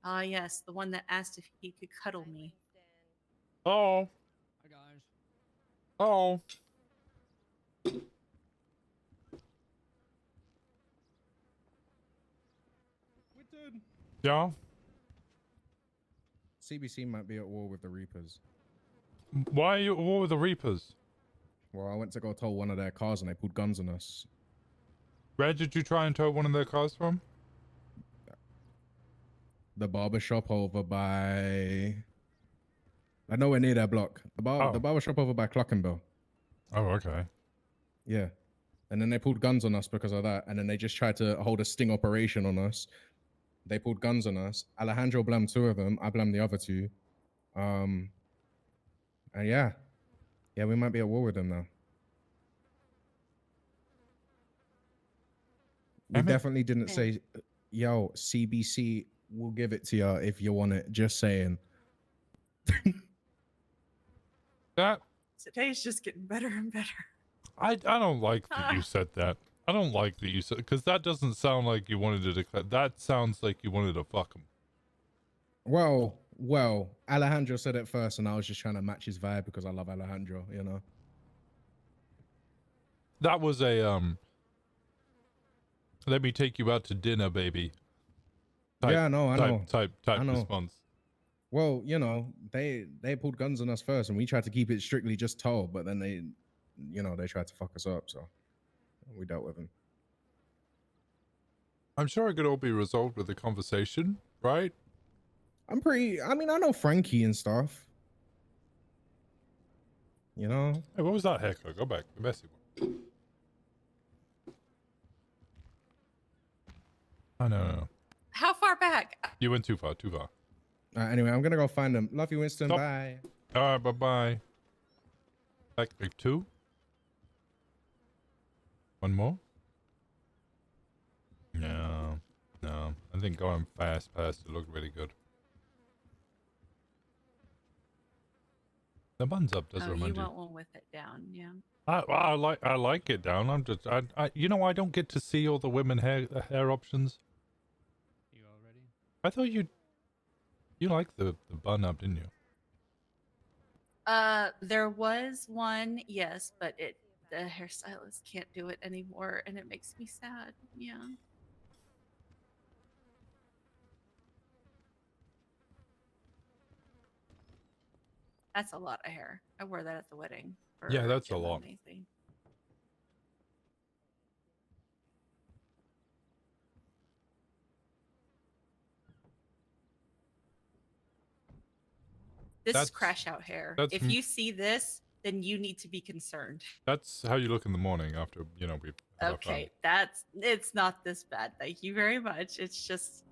Ah, yes, the one that asked if he could cuddle me. Oh. Hi guys. Oh. Winston. Yeah. CBC might be at war with the Reapers. Why are you at war with the Reapers? Well, I went to go tow one of their cars and they pulled guns on us. Where did you try and tow one of their cars from? The barber shop over by... I know we're near their block. The barber shop over by Clockenbell. Oh, okay. Yeah. and then they pulled guns on us because of that, and then they just tried to hold a sting operation on us. They pulled guns on us. Alejandro blamed 2 of them. I blamed the other 2. And yeah, we might be at war with them now. We definitely didn't say, yo, CBC, we'll give it to you if you want it. Just saying. That Today's just getting better and better. I don't like that you said that. I don't like that you said, because that doesn't sound like you wanted to declare. That sounds like you wanted to fuck him. Well, Alejandro said it first, and I was just trying to match his vibe because I love Alejandro, you know. That was a let me take you out to dinner, baby. I know. Type I know. response. Well, you know, they pulled guns on us first, and we tried to keep it strictly just told, but then they, you know, they tried to fuck us up, so we dealt with them. I'm sure it could all be resolved with a conversation, right? I mean, I know Frankie and stuff. You know? Hey, what was that haircut? Go back. The messy one. Oh, no. How far back? You went too far. Anyway, I'm gonna go find them. Love you, Winston. Stop. Bye. All right, bye-bye. Like 2? One more? No. I think going fast past it looked really good. The buns up does remind you you. want one with it down, yeah. I like it down. I'm just you know, I don't get to see all the women hair options. You all ready? I thought you liked the bun up, didn't you? There was one, yes, but the hairstylist can't do it anymore, and it makes me sad. Yeah. That's a lot of hair. I wore that at the wedding. Yeah, that's a lot. Amazing. This is crash out hair. If you see this, then you need to be concerned. That's how you look in the morning after, you know, we had our fun. Okay, it's not this bad. Thank you very much. It's just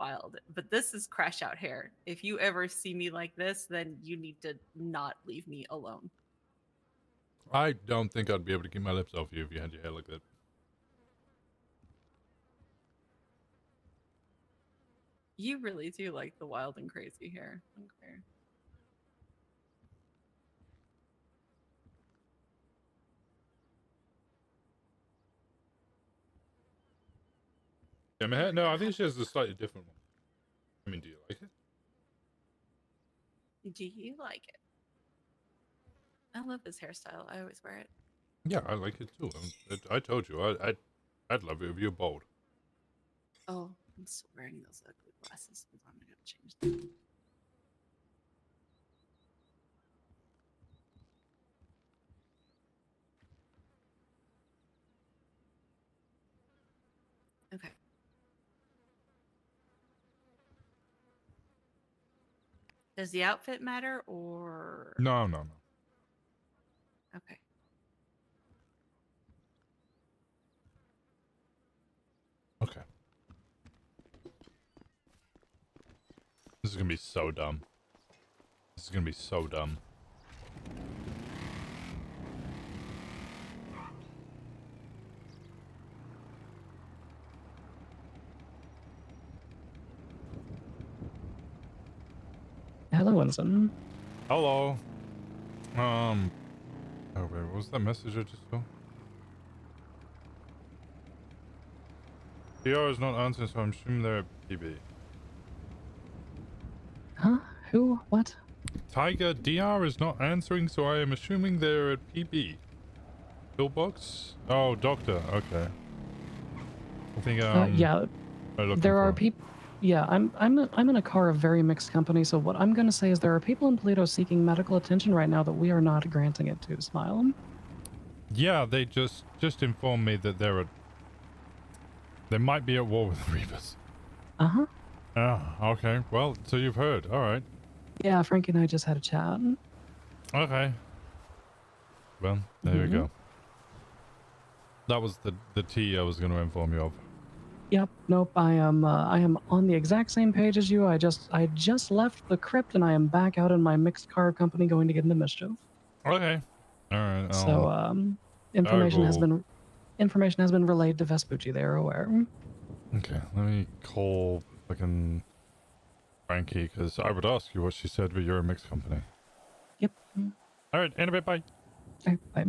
wild. But this is crash out hair. If you ever see me like this, then you need to not leave me alone. I don't think I'd be able to keep my lips off you if you had your hair like that. You really do like the wild and crazy hair. Okay. Yeah, my hair? No, I think she has a slightly different one. I mean, do you like it? Do you like it? I love this hairstyle. I always wear it. Yeah, I like it too. I told you, I'd love it if you're bald. Oh, I'm still wearing those ugly glasses. Hold on, I gotta change them. Okay. Does the outfit matter or? No. Okay. Okay. This is gonna be so dumb. Hello, Winston. Hello. Oh wait, what was that message I just saw? PR is not answering, so I'm assuming they're at PB. Huh? Who? What? Tiger DR is not answering, so I am assuming they're at PB. Pillbox? Oh, doctor. Okay. I think Yeah. There are people. Yeah, I'm in a car of very mixed company. So what I'm gonna say is there are people in Toledo seeking medical attention right now that we are not granting it to. Smile. Yeah, they just informed me that they might be at war with the Reapers. Uh-huh. Oh, okay. Well, so you've heard. All right. Yeah, Frankie and I just had a chat. Okay. Well, there we go. That was the T I was going to inform you of. Yep. Nope. I am on the exact same page as you. I just left the crypt and I am back out in my mixed car company going to get into mischief. Okay. All right. So information has will- been relayed to Vespucci. They are aware. Okay. Let me call fucking Frankie because I would ask you what she said, but you're a mixed company. Yep. All right. In a bit. Bye. Okay, bye.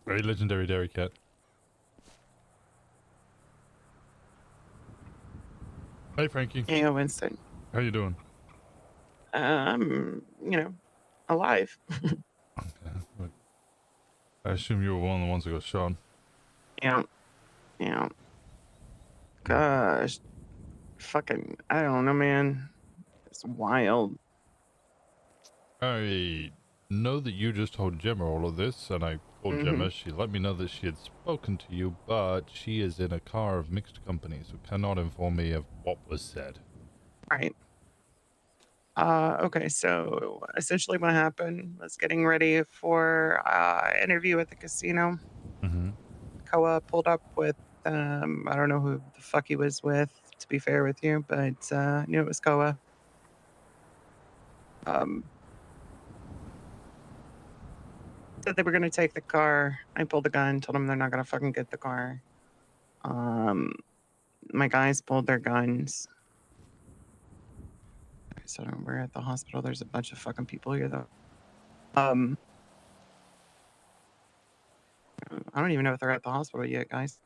Very legendary dairy cat. Hey, Frankie. Hey, Winston. How you doing? I'm, alive. I assume you were one of the ones that got shot. Yeah. Gosh. Fucking, I don't know, man. It's wild. I know that you just told Gemma all of this, and I told Gemma. She let me know that she had spoken to you, but she is in a car of mixed company, so cannot inform me of what was said. Right. Okay, so essentially what happened was getting ready for interview at the casino. Mm-hmm. Koa pulled up with, I don't know who the fuck he was with, to be fair with you, but I knew it was Koa. Said they were going to take the car. I pulled the gun, told them they're not going to fucking get the car. My guys pulled their guns. So we're at the hospital. There's a bunch of fucking people here, though. I don't even know if they're at the hospital yet, guys.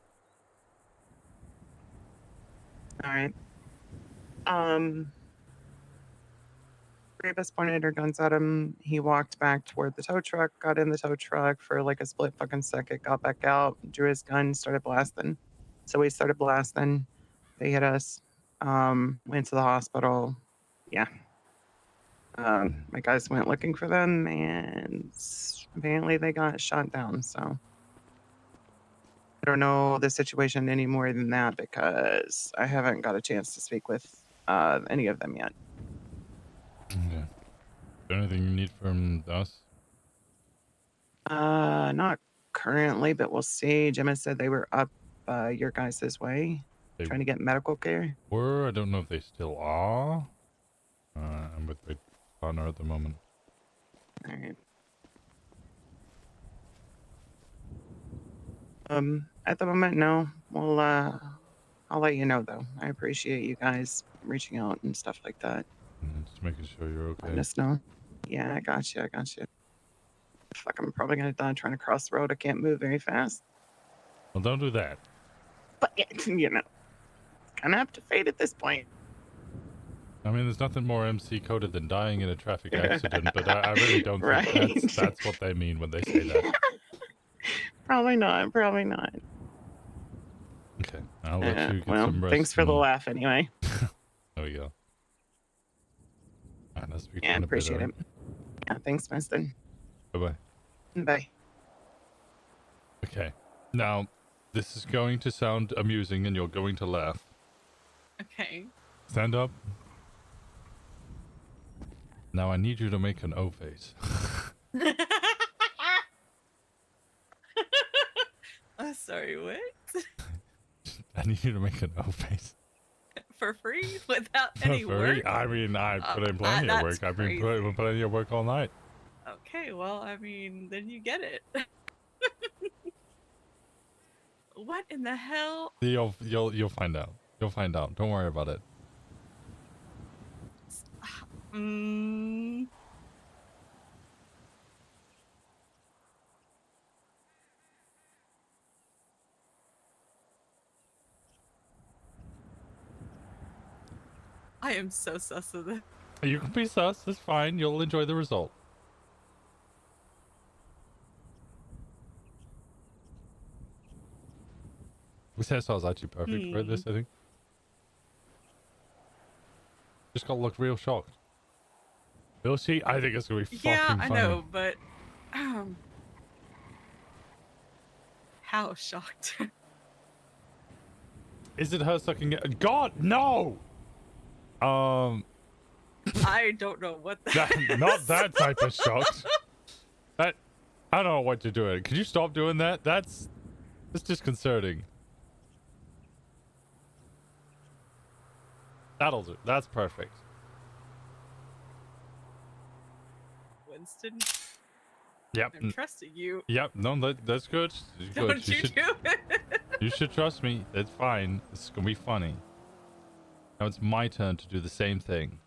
All right. Three of us pointed our guns at him. He walked back toward the tow truck, got in the tow truck for like a split fucking second, got back out, drew his gun, started blasting. So we started blasting. They hit us. Went to the hospital. Yeah. My guys went looking for them, and apparently they got shot down. So I don't know the situation any more than that because I haven't got a chance to speak with any of them yet. Okay. Is there anything you need from us? Not currently, but we'll see. Gemma said they were up your guys' way, trying to get medical care. I don't know if they still are. I'm with my partner at the moment. All right. At the moment, no. Well, I'll let you know though. I appreciate you guys reaching out and stuff like that. Just making sure you're okay. Letting us know. Yeah, I got you. Fuck, I'm probably gonna die trying to cross the road. I can't move very fast. Well, don't do that. But it's kind of up to fate at this point. I mean, there's nothing more MC coded than dying in a traffic accident, but I really don't think that's what they mean when they say that. Probably not. Okay, I'll let you get some rest. Thanks for the laugh anyway. There we go. All right, let's speak Yeah, to you in a bit, appreciate all it. Yeah, thanks, Winston. right? Bye-bye. Bye. Okay, now, this is going to sound amusing and you're going to laugh. Okay. Stand up. Now I need you to make an O face. Sorry, what? I need you to make an O face. For free? Without any For free? work? I mean, I put in plenty of work. That's I've been crazy. putting in work all night. Okay, well, I mean, then you get it. What in the hell? You'll find out. You'll find out. Don't worry about it. I am so sus of this. You can be sus. It's fine. You'll enjoy the result. This hairstyle's actually perfect for this, I think. Just gotta look real shocked. You'll see. I think it's gonna be fucking funny. Yeah, I know, but How shocked. Is it her sucking it? God, no! I don't know what that Not that type of shocked. That, I don't know what you're doing. Could you stop doing that? That's disconcerting. That'll do. That's perfect. Winston, Yep. I'm trusting you. Yep. No, that's good. It's good. Don't you do it. You should trust me. It's fine. It's gonna be funny. Now it's my turn to do the same thing.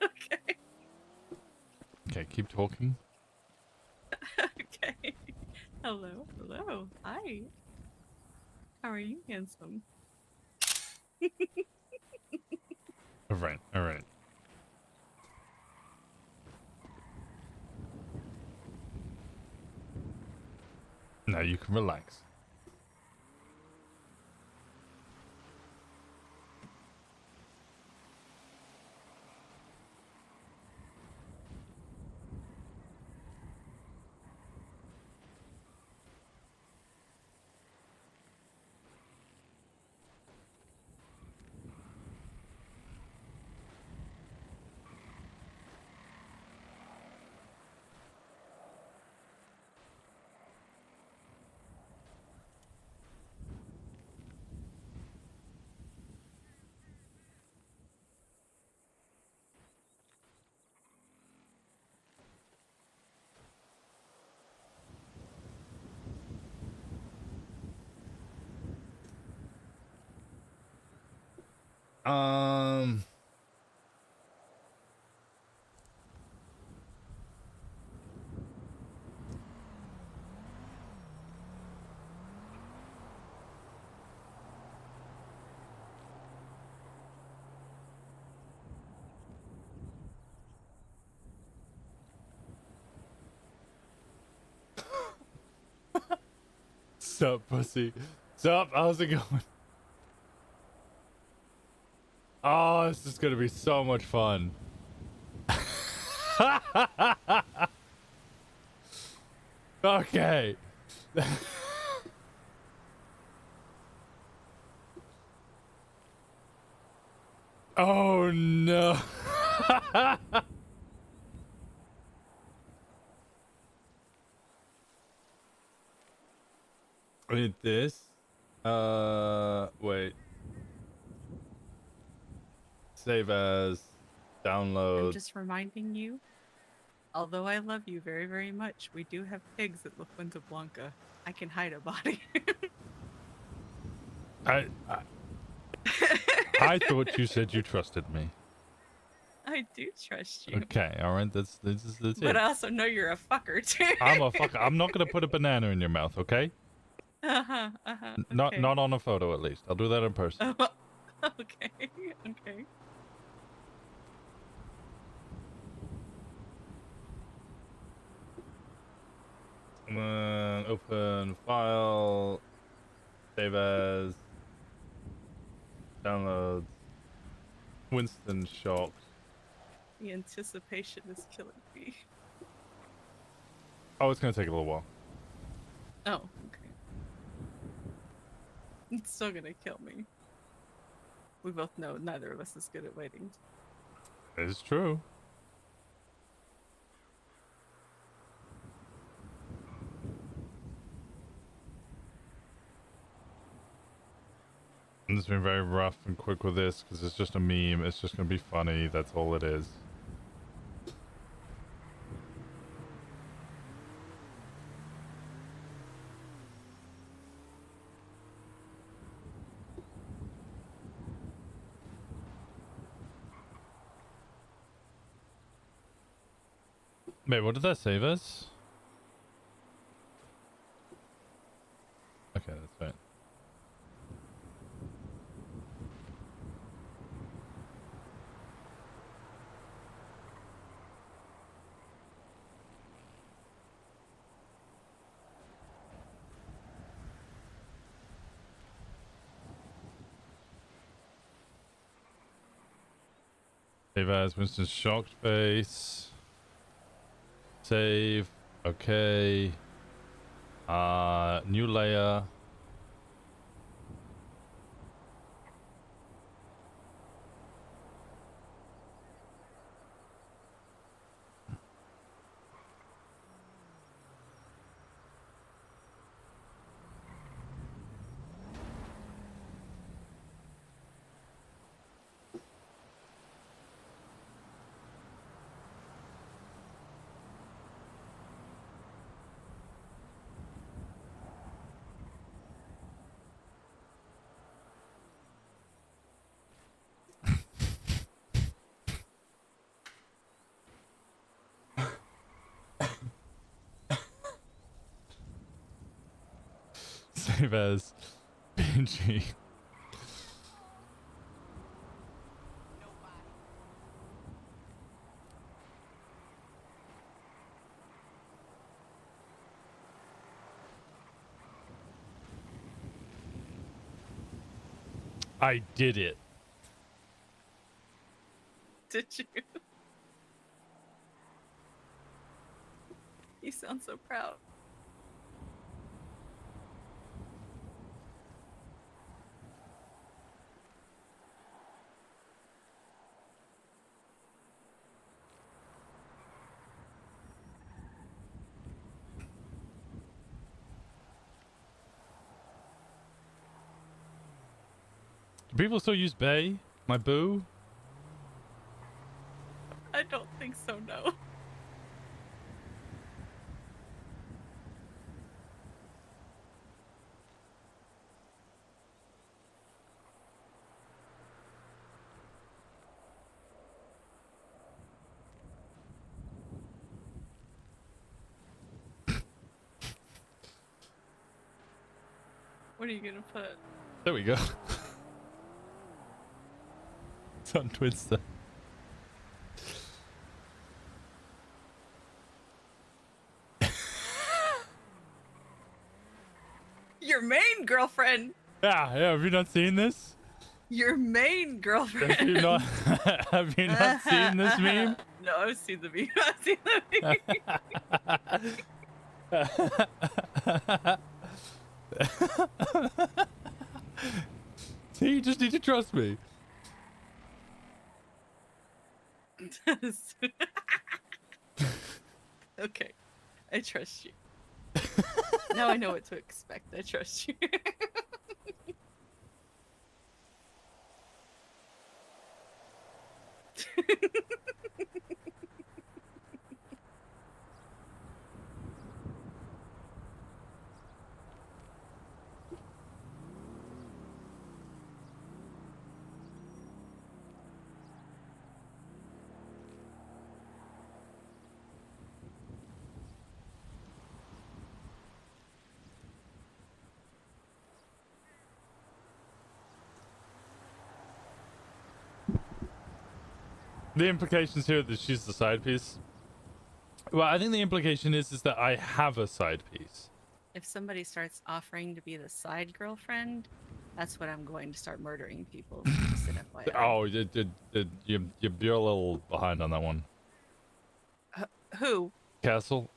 Okay. Okay, keep talking. Okay. Hello. Hello. Hi. How are you, handsome? All right. All right. Now you can relax. Sup, pussy? Sup? How's it going? Oh, this is gonna be so much fun. Okay. Oh no. Wait, this? Wait. Save as, I'm download. just reminding you, although I love you very, very much, we do have pigs at La Fuente Blanca. I can hide a body. I thought you said you trusted me. I do trust you. Okay, all right. That's But it. I also know you're a fucker too. I'm a fucker. I'm not gonna put a banana in your mouth, okay? Uh-huh. Not on a photo, at least. I'll do that in person. Oh, okay. Okay. Open file, save as, downloads. Winston shocked. The anticipation is killing me. Oh, it's gonna take a little while. Oh, okay. It's still gonna kill me. We both know neither of us is good at waiting. It's true. I'm just being very rough and quick with this because it's just a meme. It's just gonna be funny. That's all it is. Wait, what did that save us? Okay, that's right. Save as Winston's shocked face. Save. Okay. New layer. Save as PNG. I did it. Did you? You sound so proud. Do people still use Bay? My boo? I don't think so, no. What are you gonna put? There we go. It's on Twitter. Your main girlfriend. Yeah, have you not seen this? Your main girlfriend. Have you not, have you not seen this meme? No, I've seen the meme. I've seen the meme. See, you just need to trust me. Okay, I trust you. Now I know what to expect. I trust you. The implications here that she's the side piece. Well, I think the implication is that I have a side piece. If somebody starts offering to be the side girlfriend, that's when I'm going to start murdering people. Just an FYI. Oh, you're a little behind on that one. Who? Castle.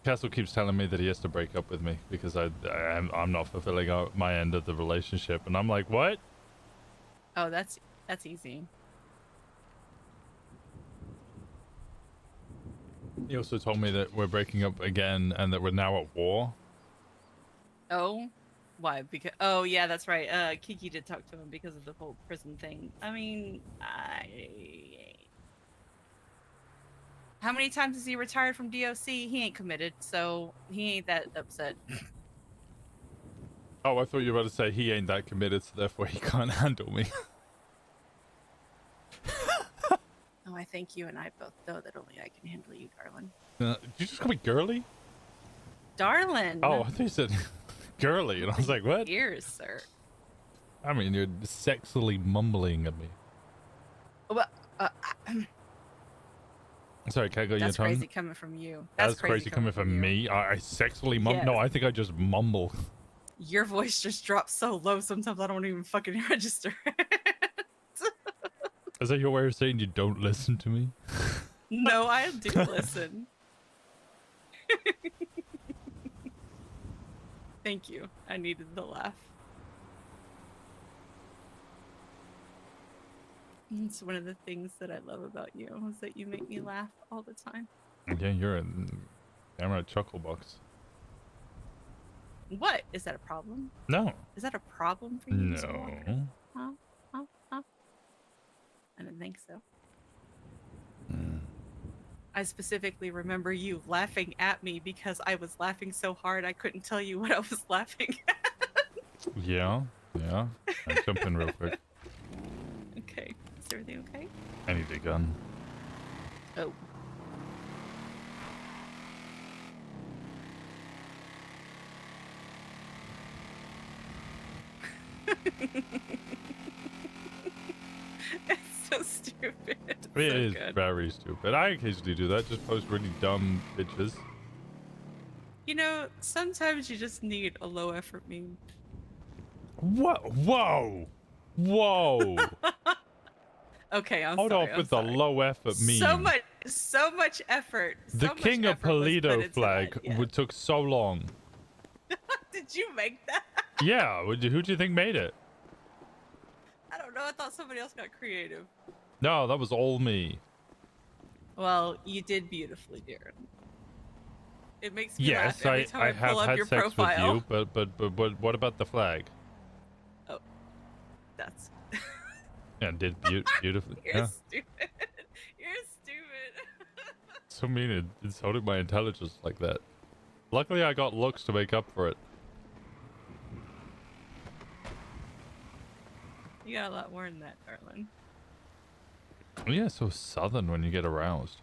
Castle keeps telling me that he has to break up with me because I'm not fulfilling my end of the relationship, and I'm like, what? Oh, that's easy. He also told me that we're breaking up again and that we're now at war. Oh, why? Because yeah, that's right. Kiki did talk to him because of the whole prison thing. I mean, how many times has he retired from DOC? He ain't committed, so he ain't that upset. Oh, I thought you were about to say he ain't that committed, so therefore he can't handle me. Oh, I think you and I both know that only I can handle you, darling. Did you just call me girly? Darling. Oh, I thought you said girly, and I was like, what? Ears, sir. I mean, you're sexily mumbling at me. Well, Sorry, can I go your that's tongue? crazy coming from you. That's crazy coming from me. I sexually mumble. No, Yes. I think I just mumble. Your voice just drops so low sometimes I don't even fucking register. Is that your way of saying you don't listen to me? No, I do listen. Thank you. I needed the laugh. It's one of the things that I love about you is that you make me laugh all the time. Yeah, you're a camera chuckle box. What? Is that a problem? No. Is that a problem for you? Mr. Walker? No. Huh? Huh? Huh? I didn't think so. I specifically remember you laughing at me because I was laughing so hard I couldn't tell you what I was laughing at. Yeah. Yeah. I jump in real quick. Okay. Is everything okay? I need a gun. Oh. It's so stupid. It's It so is good. very stupid. I occasionally do that. Just post really dumb pictures. You know, sometimes you just need a low effort meme. What? Whoa! Whoa! Okay, I'm Hold sorry. off with the low effort meme. So much effort. The so much King of effort was put Polito into flag that, yeah. took so long. Did you make that? Yeah, who do you think made it? I don't know. I thought somebody else got creative. No, that was all me. Well, you did beautifully, Darren. It makes me Yes, laugh every time I I have pull up had your sex profile. with you, but what about the flag? Oh, that's. Yeah, did beautifully. You're Yeah. stupid. You're stupid. So mean it insulted my intelligence like that. Luckily, I got looks to make up for it. You got a lot more than that, darling. Oh, yeah, so southern when you get aroused.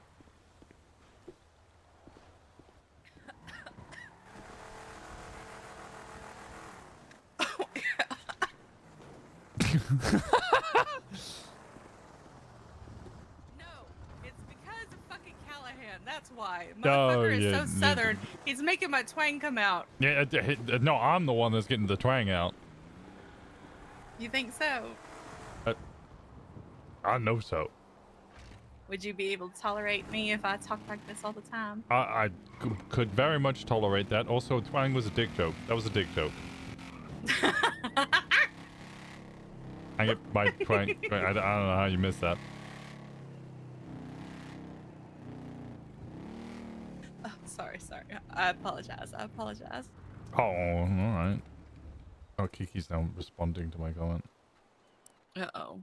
It's because of fucking Callahan. That's why. Oh, Motherfucker is yeah, so southern. He's making my twang come out. Yeah, no, I'm the one that's getting the twang out. You think so? I know so. Would you be able to tolerate me if I talked like this all the time? I could very much tolerate that. Also, twang was a dick joke. That was a dick joke. I get my twang. I don't know how you missed that. Oh, sorry. I apologize. Oh, all right. Oh, Kiki's now responding to my comment. Uh-oh.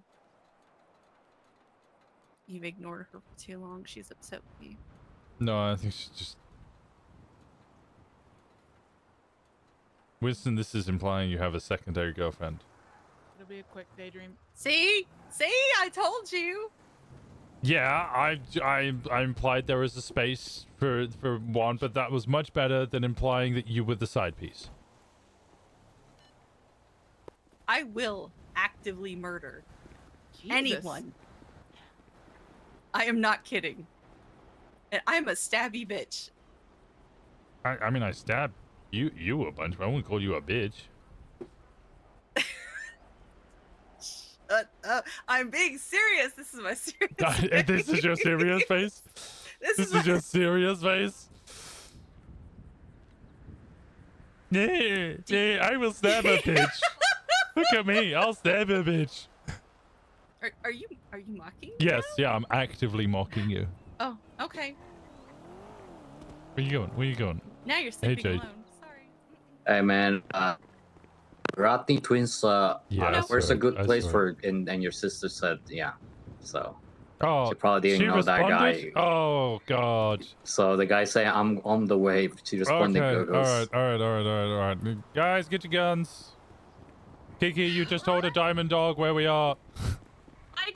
You've ignored her for too long. She's upset with you. No, I think she's just... Winston, this is implying you have a secondary girlfriend. It'll be a quick daydream. See? I told you. Yeah, I implied there was a space for one, but that was much better than implying that you were the side piece. I will actively murder Jesus. anyone. I am not kidding. And I'm a stabby bitch. I mean, I stabbed you a bunch, but I wouldn't call you a bitch. I'm being serious. This is my serious This is your serious face? This is your serious face? Yeah, I will stab a bitch. Look at me, I'll stab a bitch. Are you mocking? Yes, yeah, I'm actively mocking you. Oh, okay. Where you going? Now you're sleeping Jade. alone. Sorry. Hey man, Rodney Twins. Yeah, where's a good I place saw it. for? And your sister said, yeah. So Oh, she probably didn't she know that guy. responded? Oh god. So the guy saying, "I'm on the way." She responded, Okay, "Go-goes." all right. Guys, get your guns. Kiki, you just told a diamond dog where we are. I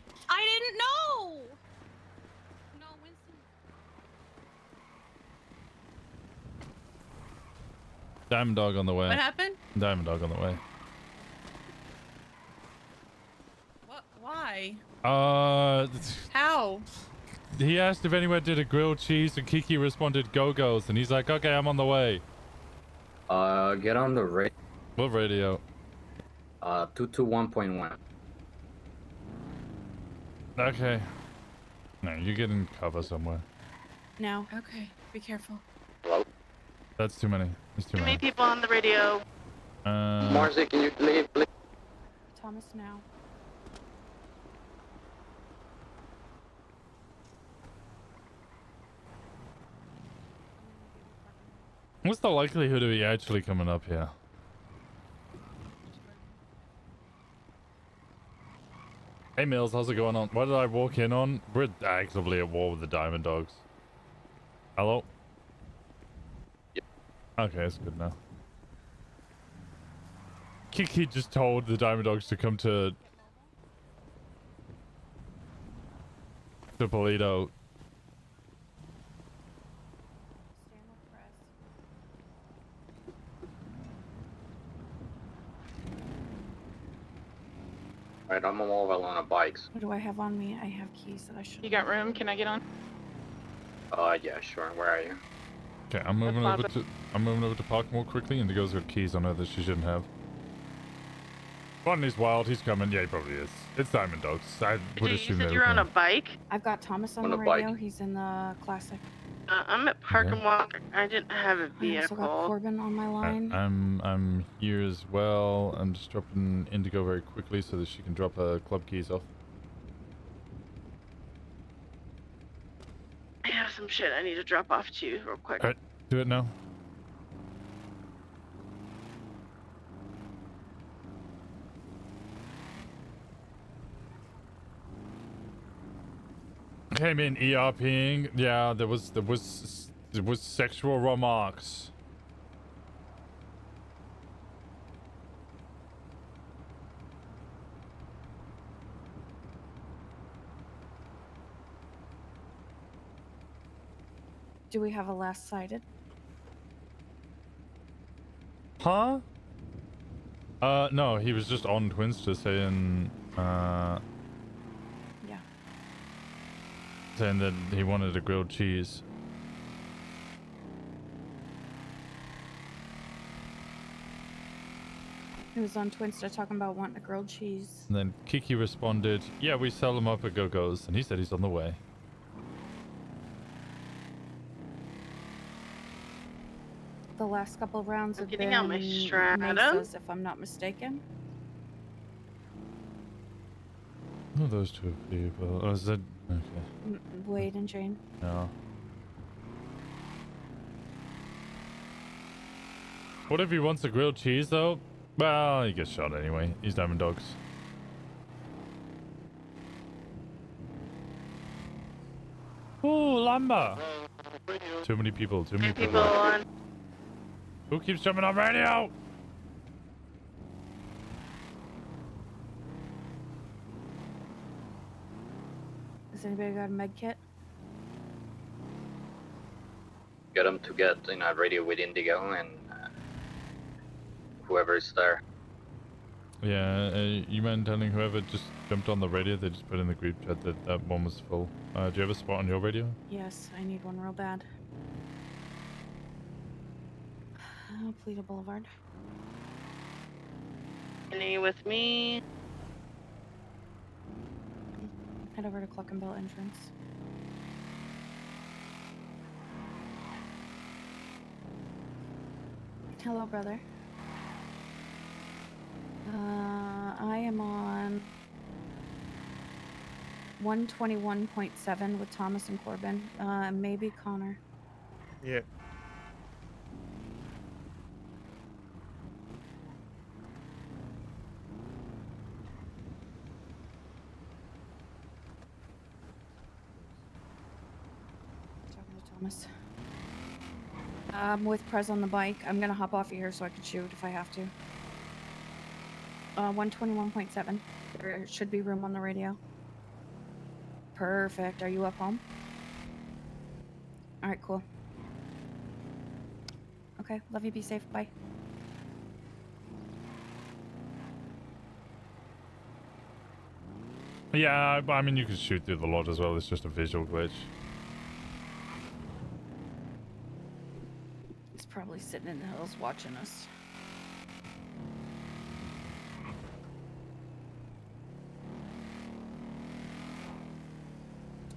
didn't know. No, Winston. Diamond dog on the way. What happened? Diamond dog on the way. What? Why? How? He asked if anyone did a grilled cheese, and Kiki responded, "Go-Go's," and he's like, "Okay, I'm on the way." Get on the radio. What radio? 221.1. Okay. No, you're getting cover somewhere. No. Okay. Be careful. That's too many. There's too Too many. many people on the radio. Marcy, can you leave, please? Thomas now. What's the likelihood of he actually coming up here? Hey Mills, how's it going on? What did I walk in on? We're actively at war with the Diamond Dogs. Hello? Yep. Okay, that's good now. Kiki just told the Diamond Dogs to come to Polito. Right, I'm mobile on a bikes. What do I have on me? I have keys that I should. You got room? Can I get on? Yeah, sure. Where are you? Okay, I'm moving over to park more quickly. Indigo's got keys on her that she shouldn't have. Bonnie's wild. He's coming. Yeah, he probably is. It's Diamond Dogs. I would assume they You're would on a come. bike? I've got Thomas on On the a radio. bike. He's in the classic. I'm at Park and Walk. I didn't have a I also got vehicle. Corbin on my line. I'm here as well. I'm just dropping Indigo very quickly so that she can drop her club keys off. I have some shit I need to drop off to you real quick. Alright, do it now. Came in ERPing. Yeah, there was sexual remarks. Do we have a last sighted? Huh? No, he was just on Twinster saying, Yeah. saying that he wanted a grilled cheese. He was on Twinster talking about wanting a grilled cheese. And then Kiki responded, yeah, we sell them up at Go-Go's, and he said he's on the way. The last couple of rounds have getting been out my strata. Mesas, if I'm not mistaken. Who are those two people? Oh, is that... Okay. Wade and Jane. No. What if he wants a grilled cheese, though? Well, he gets shot anyway. He's Diamond Dogs. Ooh, lumber! Too many people, too many people. on. Who keeps jumping on radio? Has anybody got a med kit? Get them to get in a radio with Indigo and whoever's there. Yeah, you mind telling whoever just jumped on the radio, they just put in the group chat that that one was full. Do you have a spot on your radio? Yes, I need one real bad. Pleader Boulevard. Any with me? Head over to Cluckenbill entrance. Hello, brother. I am on 121.7 with Thomas and Corbin. Maybe Connor. Yeah. Talking to Thomas. I'm with Prez on the bike. I'm gonna hop off of here so I can shoot if I have to. 121.7. There should be room on the radio. Perfect. Are you up home? All right, cool. Okay, love you. Be safe. Bye. Yeah, I mean, you can shoot through the lot as well. It's just a visual glitch. He's probably sitting in the hills watching us.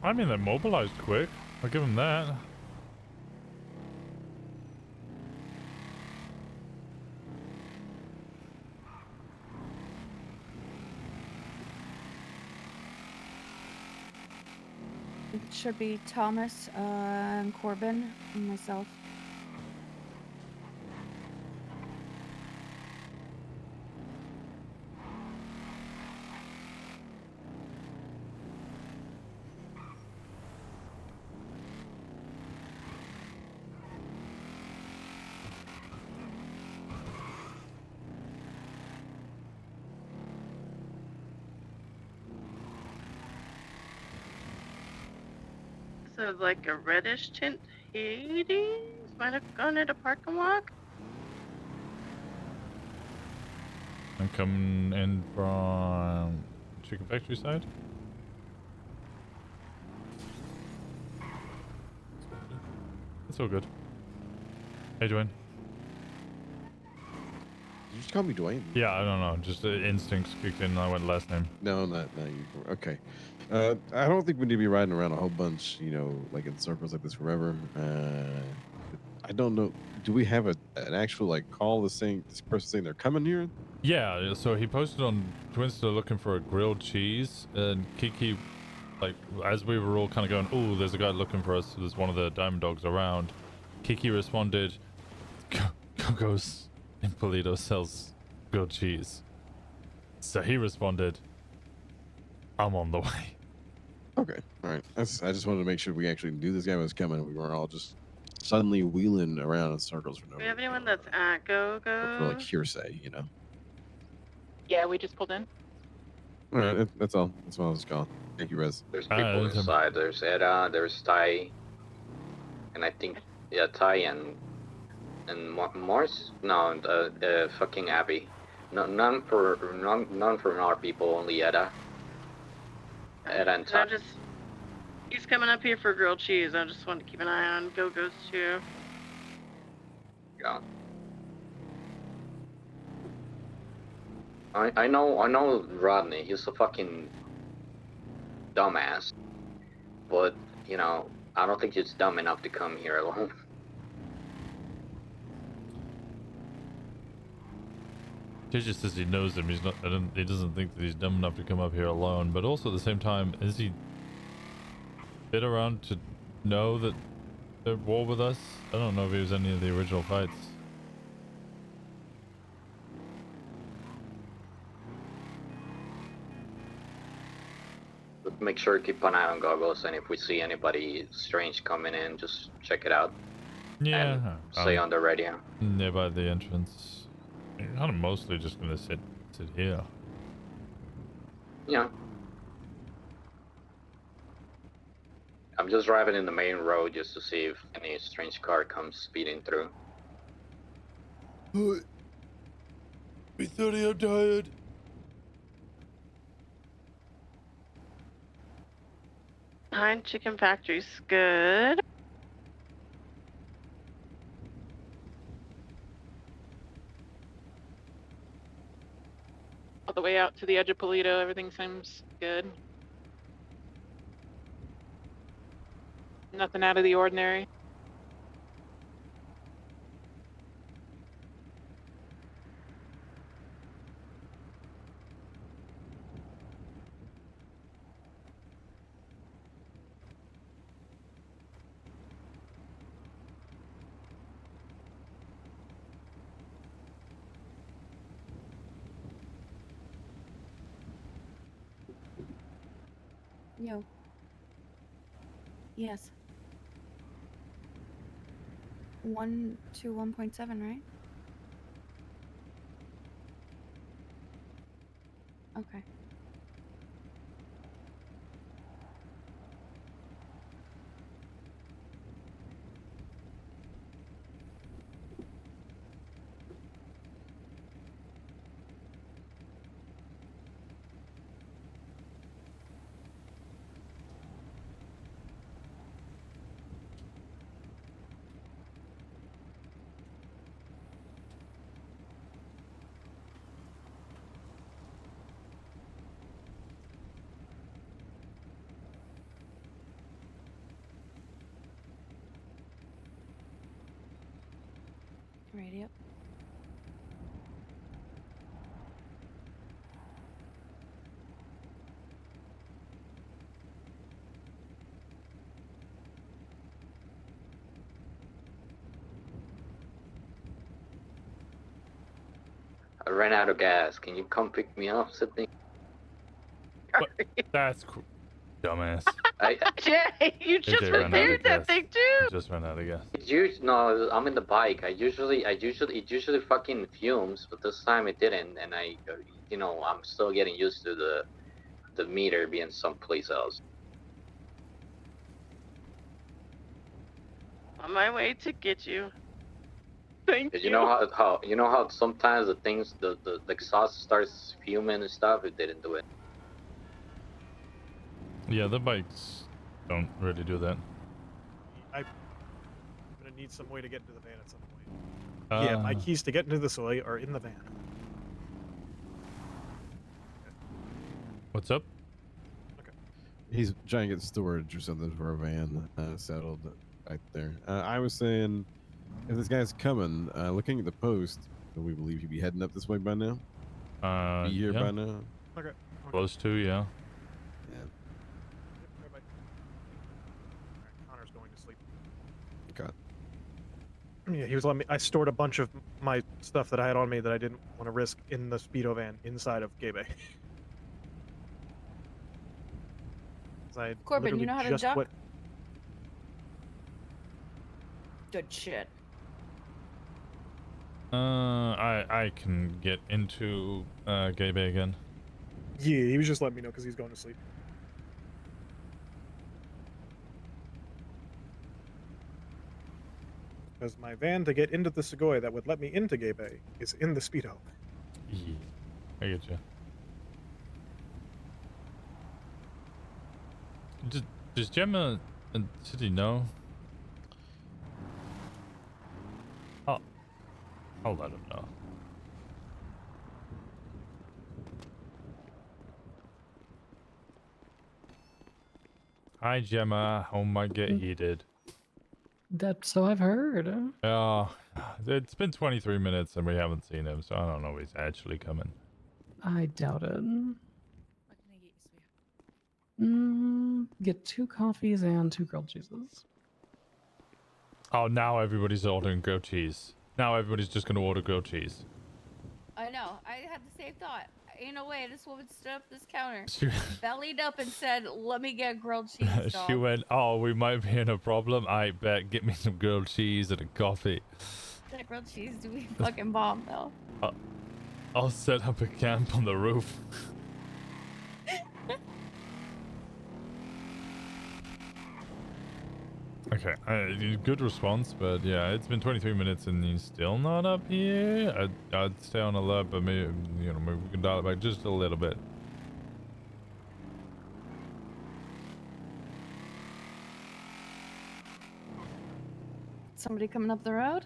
I mean, they're mobilized quick. I'll give them that. It should be Thomas, and Corbin, and myself. So like a reddish tint Hades might have gone at a parking lot. I'm coming in from Chicken Factory side. It's all good. Hey, Dwayne. Did you just call me Dwayne? Yeah, I don't know. Just instincts kicked in and I went last name. No, not you. Okay. I don't think we need to be riding around a whole bunch, you know, like in circles like this forever. I don't know. Do we have an actual like call this person saying they're coming here? Yeah, so he posted on Winston looking for a grilled cheese, and Kiki, like, as we were all kind of going, oh, there's a guy looking for us, there's one of the Diamond Dogs around, Kiki responded, Gogo's in Polito sells grilled cheese. So he responded, I'm on the way. Okay, all right. I just wanted to make sure we actually knew this guy was coming. We weren't all just suddenly wheeling around in circles for no Do we have reason. anyone that's at For like Go? hearsay, you know. Yeah, we just pulled in. All right, that's all. That's all I was calling. Thank you, Rez. There's people inside. There's Eda, there's Ty, and I think Ty and Morse. No, the fucking Abby. No, none from our people. Only Eda. Eda and Ty. He's coming up here for grilled cheese. I just want to keep an eye on Go-Go's too. Yeah. I know Rodney. He's a fucking dumbass, but you know I don't think he's dumb enough to come here alone. JJ says he knows him. He's not. He doesn't think that he's dumb enough to come up here alone. But also at the same time, is he been around to know that they're at war with us? I don't know if he was any of the original fights. But make sure to keep an eye on goggles, and if we see anybody strange coming in, just check it out. Yeah. And say on the radio. Nearby the entrance. I'm kind of mostly just gonna sit here. Yeah. I'm just driving in the main road just to see if any strange car comes speeding through. B30, I'm tired. Behind Chicken Factory's good. All the way out to the edge of Polito, everything seems good. Nothing out of the ordinary. Yo. Yes. 1 to 1.7, right? Okay. Radio. I ran out of gas. Can you come pick me up, Sydney? That's cool. Dumbass. Jay, you just AJ ran out of repaired that gas. thing He too. just ran out of gas. No, I'm in the bike. It usually fucking fumes, but this time it didn't, and I'm still getting used to the meter being someplace else. On my way to get you. Thank you. You know how sometimes the exhaust starts fuming and stuff. It didn't do it. Yeah, the bikes don't really do that. I'm gonna need some way to get into the van at some point. Yeah, my keys to get into the soy are in the van. What's up? He's trying to get storage or something for a van settled right there. I was saying, if this guy's coming, looking at the post, do we believe he'd be heading up this way by now? Be here Yeah. by now? Okay. Close to, yeah. Alright, Connor's going to sleep. God. Yeah, he was letting me. I stored a bunch of my stuff that I had on me that I didn't want to risk in the speedo van inside of Gay Bay. Corbin, you know how to duck? Went... Good shit. I can get into Gay Bay again. Yeah, he was just letting me know because he's going to sleep. Because my van to get into the Segoy that would let me into Gay Bay is in the speedo. Yeah, I get you. Does Gemma and City know? I'll let him know. Hi Gemma, home might get heated. So I've heard. Yeah, it's been 23 minutes and we haven't seen him, so I don't know if he's actually coming. I doubt it. What can I get you, sweetheart? Get 2 coffees and 2 grilled cheeses. Oh, now everybody's ordering grilled cheese. Now everybody's just gonna order grilled cheese. I know. I had the same thought. Ain't no way this woman stood up this counter, She- bellied up, and said, "Let me get grilled cheese." Dog. She went, oh, we might be in a problem. I bet, get me some grilled cheese and a coffee. That grilled cheese do be fucking bomb though. I'll set up a camp on the roof. Okay, good response, but yeah, it's been 23 minutes and he's still not up here. I'd stay on alert, but maybe, maybe we can dial it back just a little bit. Somebody coming up the road?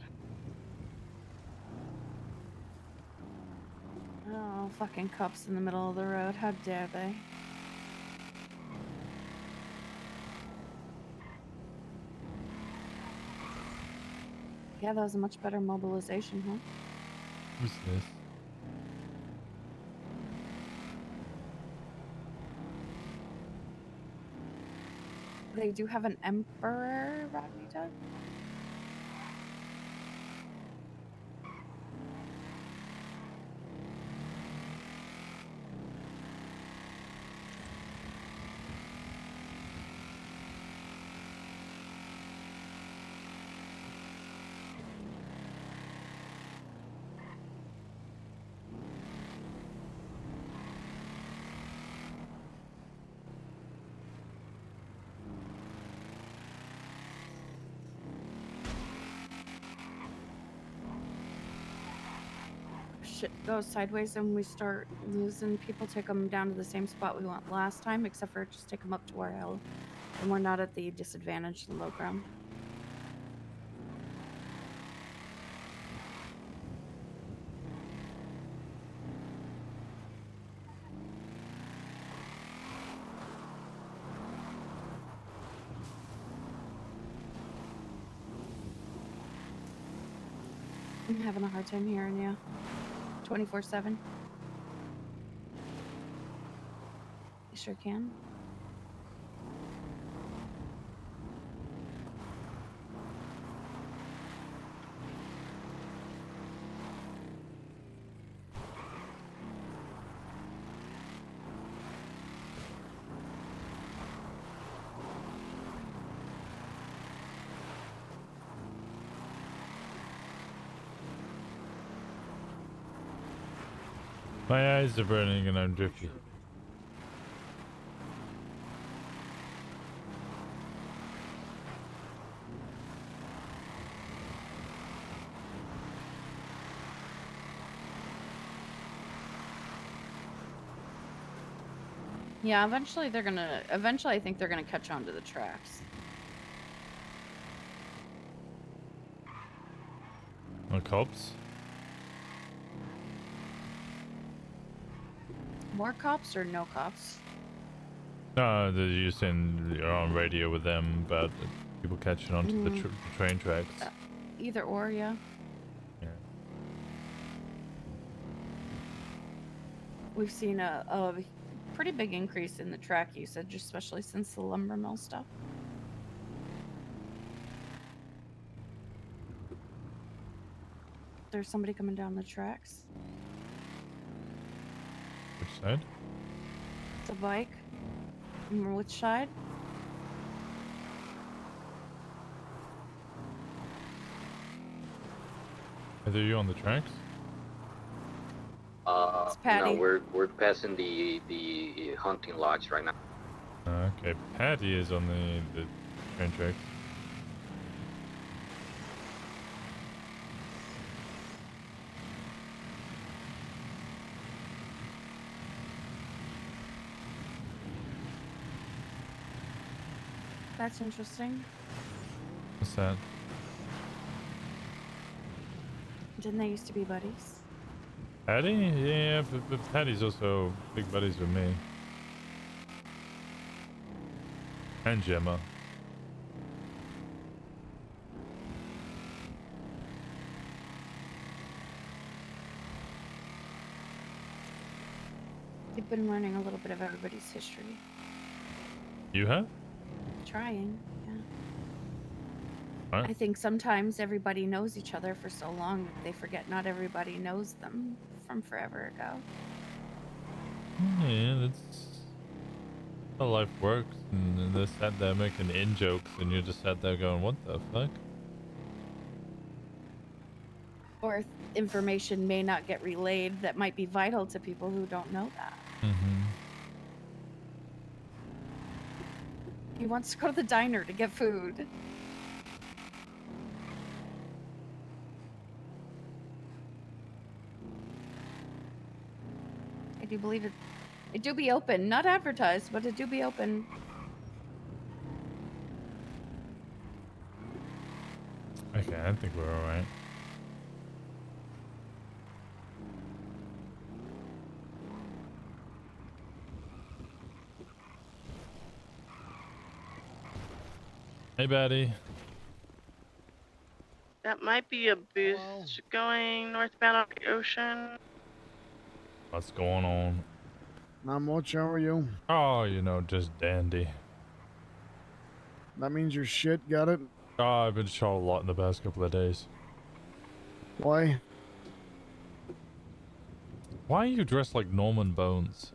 Oh, fucking cups in the middle of the road. How dare they? Yeah, that was a much better mobilization, huh? Who's this? They do have an emperor, Rodney Doug? Shit goes sideways and we start losing people, take them down to the same spot we went last time, except for just take them up to our hill, and we're not at the disadvantaged low ground. I'm having a hard time hearing you. 24/7. You sure can. My eyes are burning and I'm drippy. Yeah, eventually I think they're gonna catch on to the tracks. The cops? More cops or no cops? No, they're using you're on radio with them about people catching onto the train tracks. Either or, yeah. Yeah. We've seen a pretty big increase in the track usage, especially since the lumber mill stuff. There's somebody coming down the tracks. Which side? It's a bike. Which side? Are you on the tracks? Patty. No, we're passing the hunting lodge right now. Okay, Patty is on the train tracks. That's interesting. What's that? Didn't they used to be buddies? Patty? Yeah, but Patty's also big buddies with me. And Gemma. They've been learning a little bit of everybody's history. You have? Trying, yeah. Alright. I think sometimes everybody knows each other for so long that they forget not everybody knows them from forever ago. Yeah, that's how life works. And they're sat there making in-jokes and you're just sat there going, what the fuck? Or information may not get relayed that might be vital to people who don't know that. Mm-hmm. He wants to go to the diner to get food. I do believe it. It do be open, not advertised, but it do be open. Okay, I think we're alright. Hey, Betty. That might be a boost going northbound on the ocean. What's going on? Not much, how are you? Oh, you know, just dandy. That means your shit, got it? Oh, I've been shot a lot in the past couple of days. Why? Why are you dressed like Norman Bones?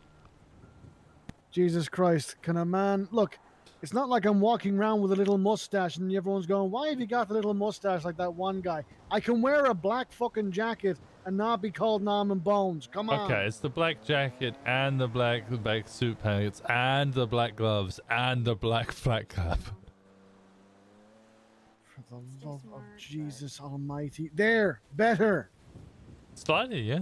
Jesus Christ, can a man... Look, it's not like I'm walking around with a little mustache and everyone's going, why have you got the little mustache like that one guy? I can wear a black fucking jacket and not be called Norman Bones. Come on. Okay, it's the black jacket and the black suit pants and the black gloves and the black flat cap. For the love of Jesus Almighty. There, better. Slightly, yeah.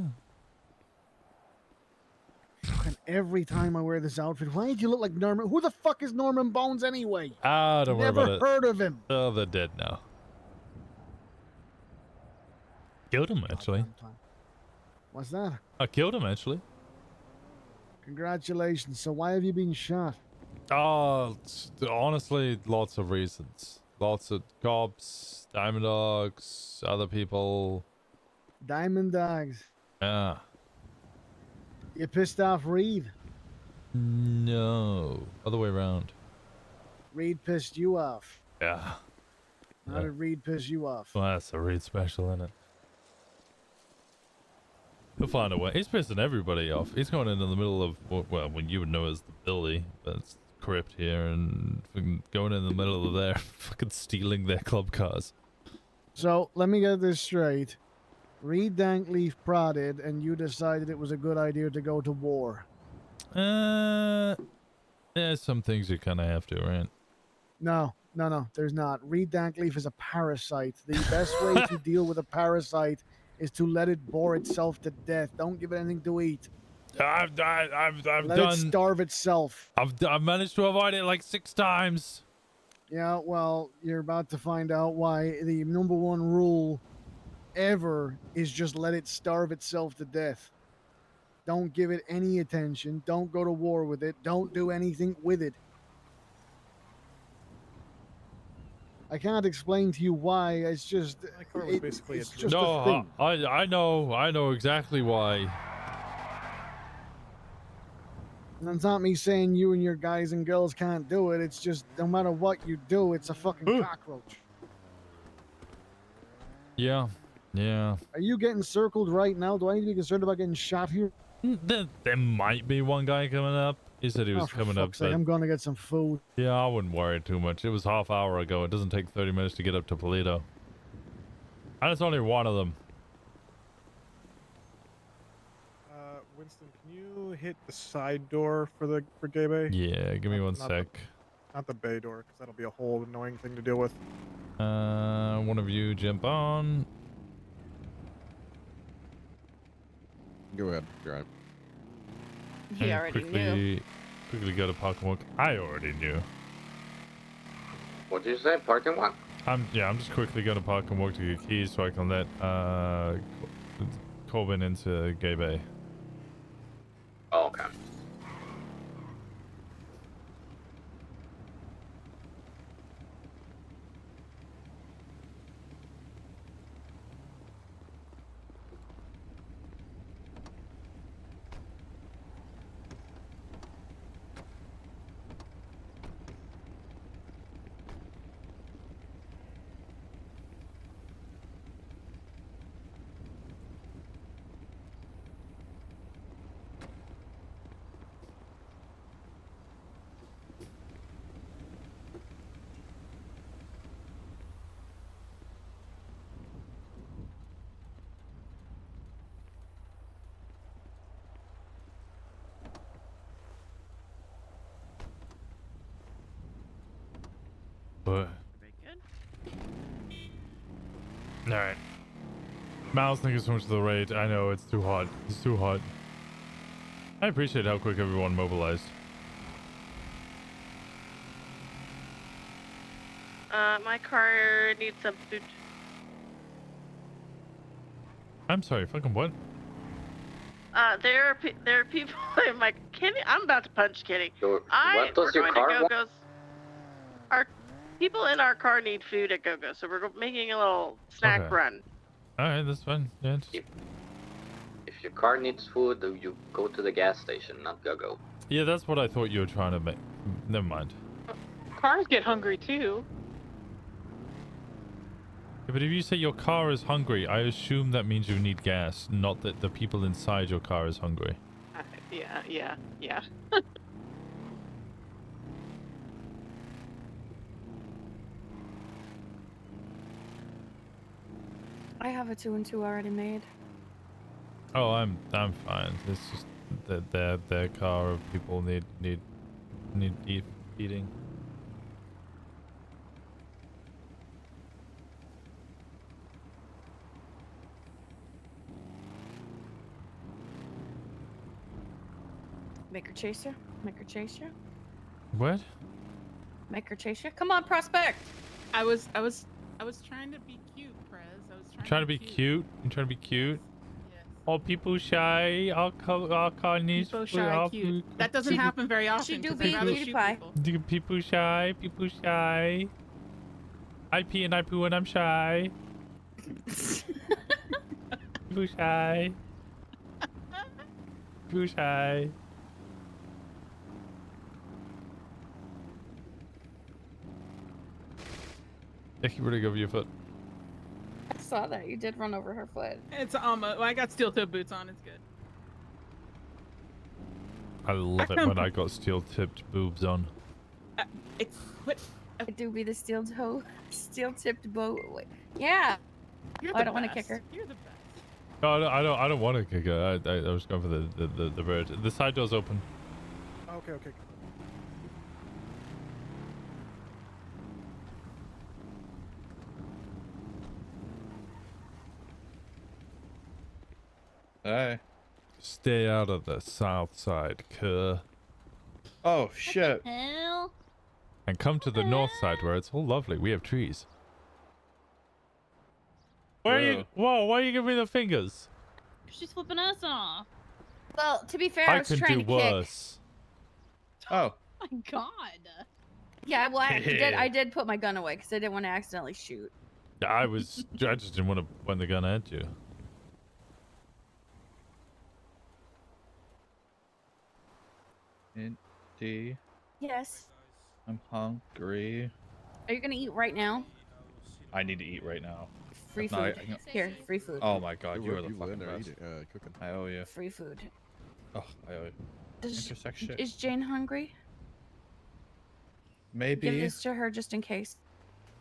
And every time I wear this outfit, why do you look like Norman? Who the fuck is Norman Bones anyway? Ah, don't worry about it. Never heard of him. Oh, they're dead now. Killed him, actually. What's that? I killed him, actually. Congratulations. So why have you been shot? Oh, honestly, lots of reasons. Lots of cops, Diamond Dogs, other people. Diamond Dogs. Yeah. You pissed off Reed? No. Other way around. Reed pissed you off. Yeah. How did Reed piss you off? Well, that's a Reed special, isn't it? He'll find a way. He's pissing everybody off. He's going into the middle of, well, when you would know as the Billy, but it's crypt here, and fucking going in the middle of there, fucking stealing their club cars. So, let me get this straight. Reed Dankleaf prodded, and you decided it was a good idea to go to war. Yeah, some things you kind of have to, right? No, there's not. Reed Dankleaf is a parasite. The best way to deal with a parasite is to let it bore itself to death. Don't give it anything to eat. I've Let it starve itself. I've managed to avoid it like 6 times. Yeah, well, you're about to find out why. The number one rule ever is just let it starve itself to death. Don't give it any attention. Don't go to war with it. Don't do anything with it. I can't explain to you why. It's just basically it's just no, a thing. I know exactly why. And it's not me saying you and your guys and girls can't do it. It's just no matter what you do, it's a fucking cockroach. Yeah. Are you getting circled right now? Do I need to be concerned about getting shot here? There might be one guy coming up. He said he was for coming up. fuck's sake, But I'm going to get some food. yeah, I wouldn't worry too much. It was half hour ago. It doesn't take 30 minutes to get up to Polito. And it's only one of them. Winston, can you hit the side door for Gay Bay? Yeah, give me one sec. Not the bay door, because that'll be a whole annoying thing to deal with. One of you jump on. Go ahead. You're right. He already knew. Quickly go to parking walk. I already knew. What did you say? Parking lot? I'm just quickly going to park and walk to your keys so I can let Corbin into Gay Bay. Oh, okay. But alright. Miles, thank you so much for the raid. I know it's too hot. It's too hot. I appreciate how quick everyone mobilized. My car needs some food. I'm sorry, fucking what? There are people in my Kenny. I'm about to punch Kenny. What does your car want? Go-Go's. Our people in our car need food at Go-Go, so we're making a little snack Okay. run. Alright, that's fine. Yeah. If your car needs food, you go to the gas station, not Go-Go. Yeah, that's what I thought you were trying to make. Never mind. Cars get hungry too. Yeah, but if you say your car is hungry, I assume that means you need gas, not that the people inside your car is hungry. Yeah. I have a 2 and 2 already made. Oh, I'm fine. It's just that their car of people need eating. Make her chase you. Make her chase you. What? Make her chase you. Come on, prospect. I was trying to be cute, Prez. I was Trying to be cute? You trying to be cute? Yes. Oh, people shy. Our car needs People food, shy, our cute. food. That doesn't happen very often. She do 'cause be I'd rather cutie shoot pie. people. People shy. People shy. I pee and I poo and I'm shy. People shy. People shy. Yeah, keep running over your foot. I saw that. You did run over her foot. It's well, I got steel-toe boots on. It's good. I love it when I got steel-tipped boobs on. It's what? It do be the steel tipped boat. Yeah. You're I the don't want to best. kick her. You're the best. No, I don't want to kick it. I was going for the bird. The side door's open. Okay, okay. Hey. Stay out of the south side, cur. Oh shit. Hell. And come to the north side where it's all lovely. We have trees. Why are you? Whoa! Why are you giving me the fingers? She's flipping us off. Well, to be fair, I I was can trying do to kick. worse. Oh. My God. Yeah, well, I did put my gun away because I didn't want to accidentally shoot. I just didn't want to point the gun at you. Indy, Yes. I'm hungry. Are you gonna eat right now? I need to eat right now. Free If not, food. Here, free food. Oh my god, you were- are the you were in fucking there best. cooking. I owe you. Free food. Oh, I owe you. Intersection. Is Jane hungry? Maybe. Give this to her just in case.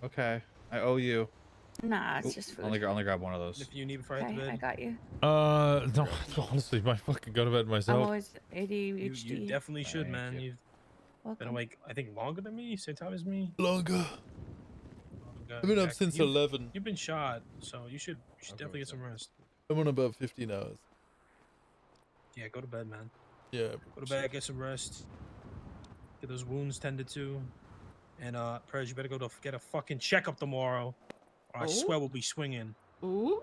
Okay, I owe you. Nah, it's Oop, just food. Only grab one of those. If you need before I head to Okay, bed. I got you. No, honestly, my fucking go to bed I'm myself. always ADHD. You definitely should, man. You've been Welcome. awake, I think, longer than me. Same time as me. Longer. Okay, I've been up exactly. since 11. You've been shot, so you should definitely get some rest. I'm on about 15 hours. Yeah, go to bed, man. Yeah. Go to bed, get some rest. Get those wounds tended to. And Perez, you better go to get a fucking checkup tomorrow. Or I swear we'll be swinging. Ooh.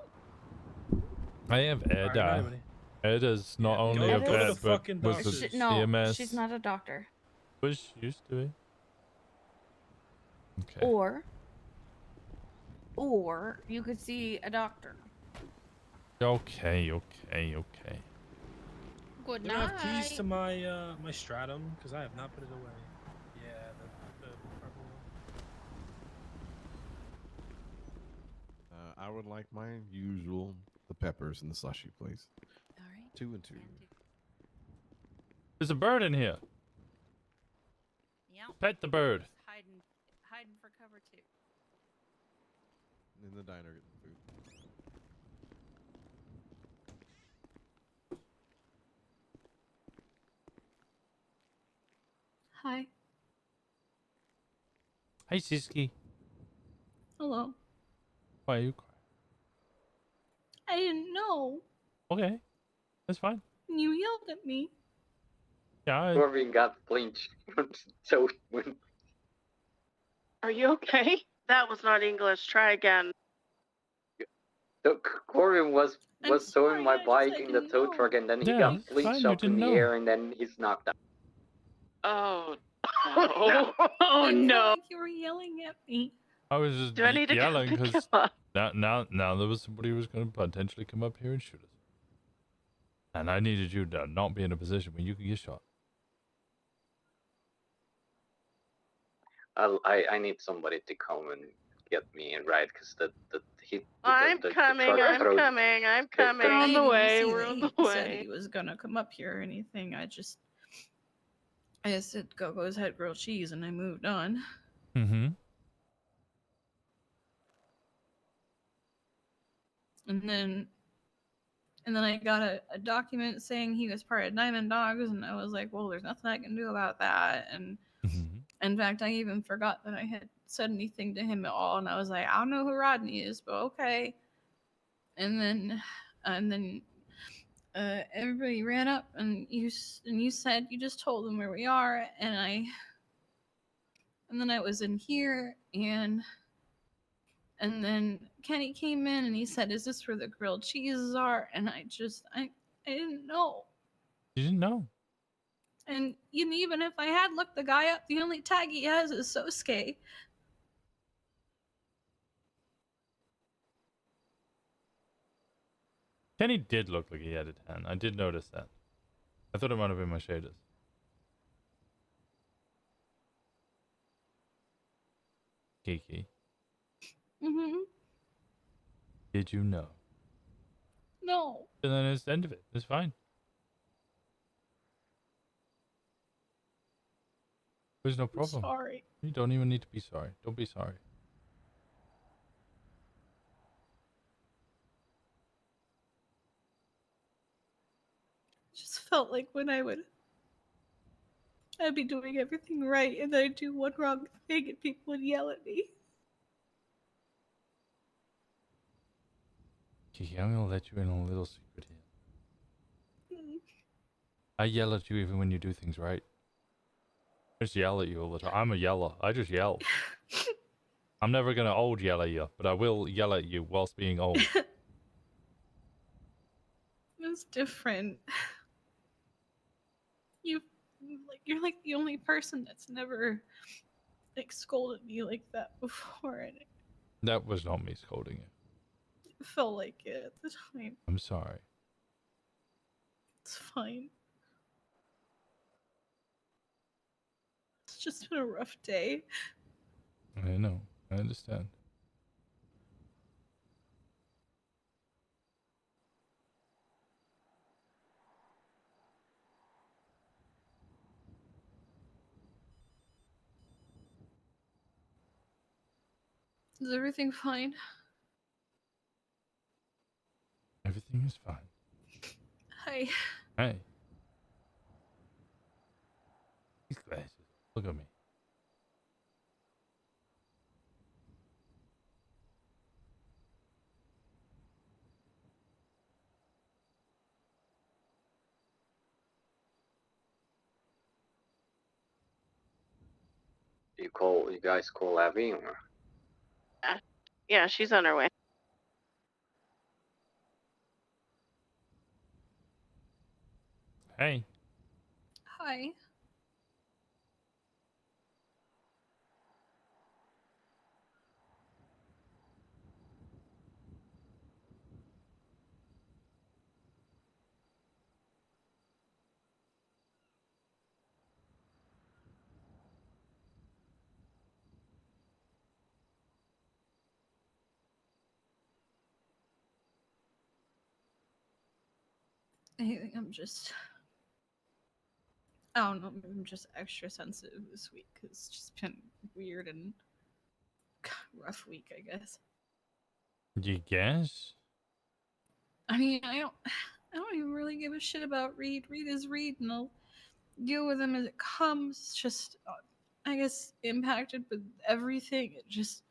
I have Alright, Eda. everybody. Eda's not only go a to the vet, but fucking was doctor. a No, CMS. she's not a doctor. Was she used to be? Okay. Or you could see a doctor. Okay. Good You don't have keys night. to my my stratum because I have not put it away. Yeah, the purple one. I would like my usual, the peppers and the slushy, please. All right. 2 and 2. There's a bird in here. Yeah. Pet the bird. Hiding for cover too. In the diner, getting food. Hi. Hey, Siski. Hello. Why are you crying? I didn't know. Okay. That's fine. You yelled at me. Yeah. Corbin got flinched. So when Are you okay? That was not English. Try again. so Corbin was towing my bike in the tow truck, and then he Yeah, got it's flinched fine, you up in didn't the know. air, and then he's knocked out. Oh. No. Oh I no. felt like you were yelling at me. I was just Do I need to come yelling pick you because up? now there was somebody who was going to potentially come up here and shoot us. And I needed you to not be in a position where you could get shot. I need somebody to come and get me and ride because I'm coming. I'm coming. I'm coming. I On the didn't way. see We're that on he the said way. he was gonna come up here or anything. I just said Gogo's had grilled cheese and I moved on. Mm-hmm. And then I got a document saying he was part of Diamond Dogs, and I was like, well, there's nothing I can do about that. And in fact, I even forgot that I had said anything to him at all, and I was like, I don't know who Rodney is, but okay. And then everybody ran up, and you said you just told them where we are, and then I was in here, and then Kenny came in and he said, "Is this where the grilled cheeses are?" And I didn't know. You didn't know? And even if I had looked the guy up, the only tag he has is Sosuke. Kenny did look like he had a tan. I did notice that. I thought it might have been my shaders. Kiki, Mm-hmm. did you know? No. And then it's the end of it. It's fine. There's no problem. Sorry. You don't even need to be sorry. Don't be sorry. felt like when I'd be doing everything right, and then I'd do one wrong thing, and people would yell at me. Kiki, I'm gonna let you in on a little secret here. Mm. I yell at you even when you do things right. I just yell at you all the time. I'm a yeller. I just yell. I'm never gonna old yell at you, but I will yell at you whilst being old. It's different. You're like the only person that's never like scolded me like that before, and it That was not me scolding you. felt like it at the time. I'm sorry. It's fine. It's just been a rough day. I know. I understand. Is everything fine? Everything is fine. Hi. Hey. These glasses. Look at me. You guys call Abby or? Yeah, she's on her way. Hey. Hi. I think I don't know, maybe I'm just extra sensitive this week. It's just been weird and rough week, I guess. You guess? I mean, I don't even really give a shit about Reed. Reed is Reed, and I'll deal with him as it comes. It's just, I guess, impacted with everything. It just.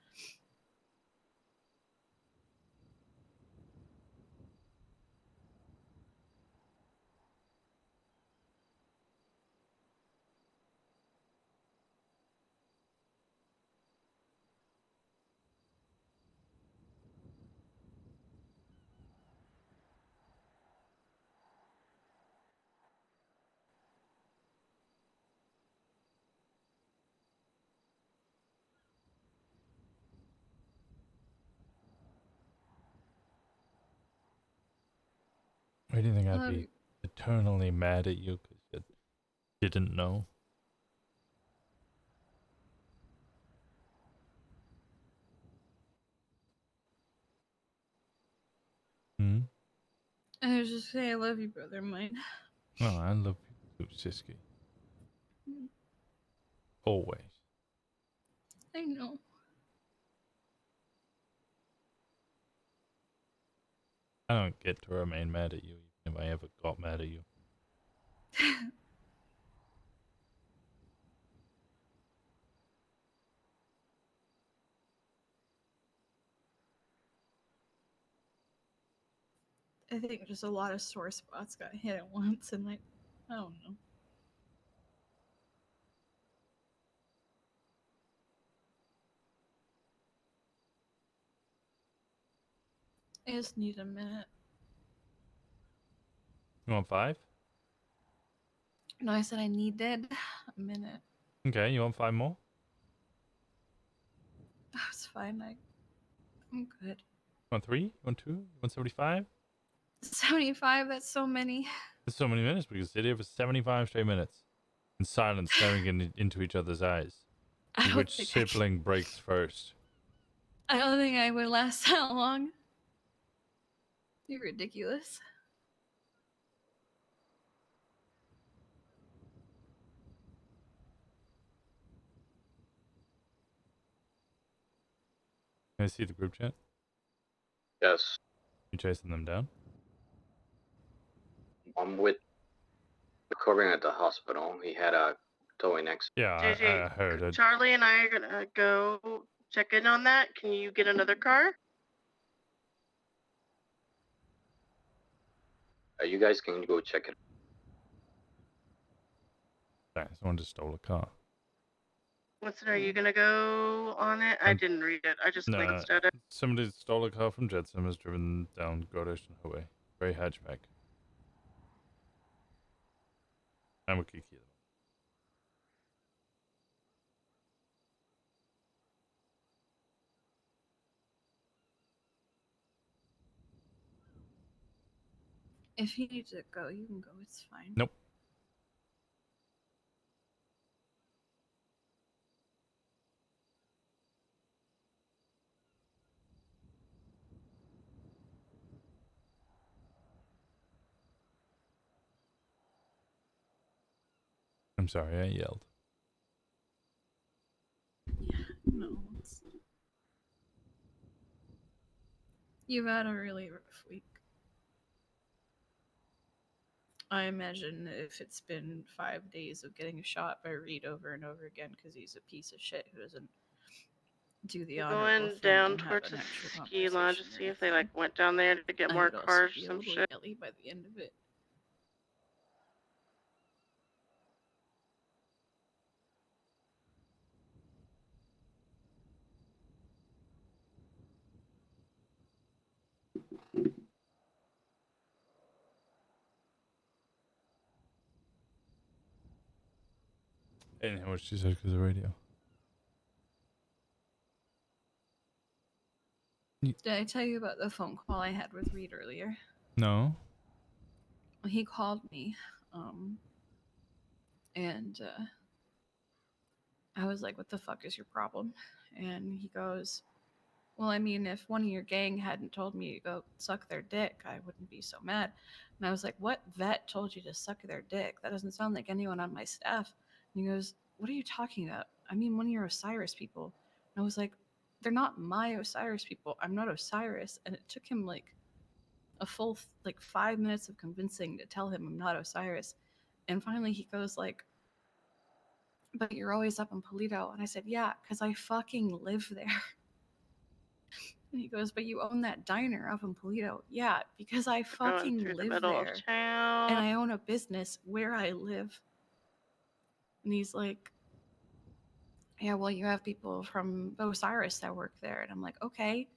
Why do you think I'd be eternally mad at you because you didn't know? Hmm? I was just saying, I love you, brother mine. No, I love you too, Siski. Always. I know. I don't get to remain mad at you, even if I ever got mad at you. I think just a lot of sore spots got hit at once, and I don't know. I just need a minute. You want 5? No, I said I needed a minute. Okay, you want 5 more? Oh, it's fine. I'm good. You want 3? You want 2? You want 75? 75, that's so many. There's so many minutes. We can sit here for 75 straight minutes in silence, staring into each other's eyes. I don't Which think sibling breaks first? I don't think I would last that long. You're ridiculous. Can I see the group chat? Yes. You chasing them down? I'm with recovering at the hospital. He had a towing accident. Yeah, JJ, I heard it. Charlie and I are gonna go check in on that. Can you get another car? You guys can go check it. Dang, someone just stole a car. Winston, are you gonna go on it? I didn't read it. I just No, glanced at it. somebody stole a car from Jetsam, has driven down Goresh and Hawaii. Very hatchback. I'm a Kiki. If you need to go, you can go. It's fine. Nope. I'm sorry, I yelled. No. You've had a really rough week. I imagine if it's been 5 days of getting shot by Reed over and over again because he's a piece of shit who doesn't do the honorable Going thing down and have towards an the actual ski lodge to conversation or see if they anything, went down there to get I more would also cars be or a some little shit. yelly by the end of it. I didn't hear what she said because of the radio. Did I tell you about the phone call I had with Reed earlier? No. He called me, and I was like, "What the fuck is your problem?" And he goes, "Well, I mean, if one of your gang hadn't told me to go suck their dick, I wouldn't be so mad." And I was like, "What vet told you to suck their dick? That doesn't sound like anyone on my staff." And he goes, "What are you talking about? I mean, one of your Osiris people." And I was like, "They're not my Osiris people. I'm not Osiris." And it took him like a full 5 minutes of convincing to tell him I'm not Osiris. And finally he goes like, "But you're always up in Polito." And I said, "Yeah, because I fucking live there." And he goes, "But you own that diner up in Polito." "Yeah, because I We're going fucking through the live middle there. of town. And I own a business where I live." And he's like, "Yeah, well, you have people from Osiris that work there." And I'm like, "Okay,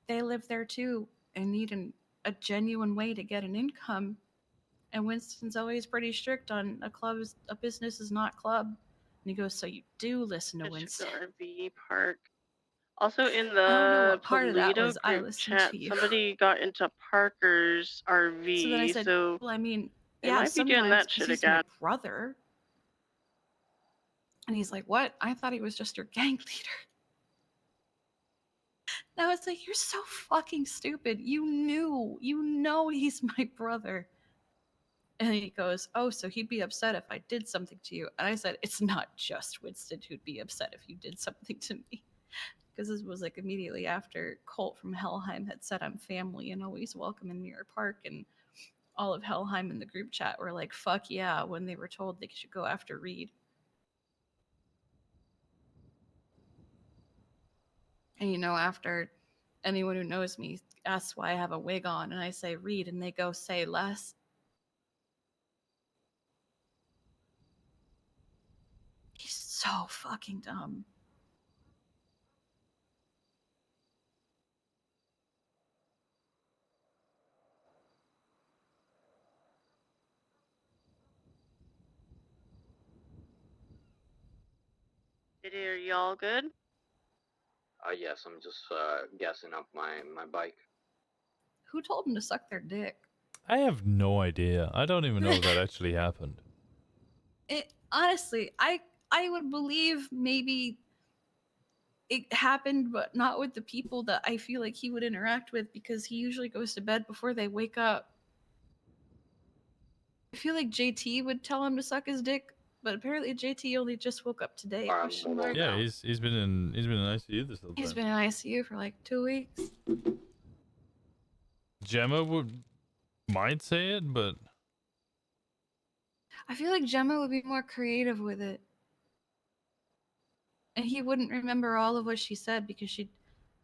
they live there too and need a genuine way to get an income. And Winston's always pretty strict on a business is not club." And he goes, "So you do listen to Winston?" RV park. Also in I don't know the what part of that Polito was I group listened chat, to you. somebody got into Parker's RV, So then I said, so "Well, I mean, they yeah, might be doing sometimes that because shit he's again. my brother." And he's like, "What? I thought he was just your gang leader." And I was like, "You're so fucking stupid. You know he's my brother." And he goes, "Oh, so he'd be upset if I did something to you." And I said, "It's not just Winston who'd be upset if you did something to me." Because this was like immediately after Colt from Helheim had said I'm family and always welcome in Mirror Park. And all of Helheim in the group chat were like, "Fuck yeah," when they were told they should go after Reed. And after anyone who knows me asks why I have a wig on, and I say Reed, and they go, "Say less." He's so fucking dumb. Diddy, are y'all good? Yes, I'm just gassing up my bike. Who told him to suck their dick? I have no idea. I don't even know if that actually happened. Honestly, I would believe maybe it happened, but not with the people that I feel like he would interact with, because he usually goes to bed before they wake up. I feel like JT would tell him to suck his dick, but apparently JT only just woke up today. Question mark. Yeah, he's been in ICU this whole time. He's been in ICU for like 2 weeks. Gemma might say it, but I feel like Gemma would be more creative with it. And he wouldn't remember all of what she said because she'd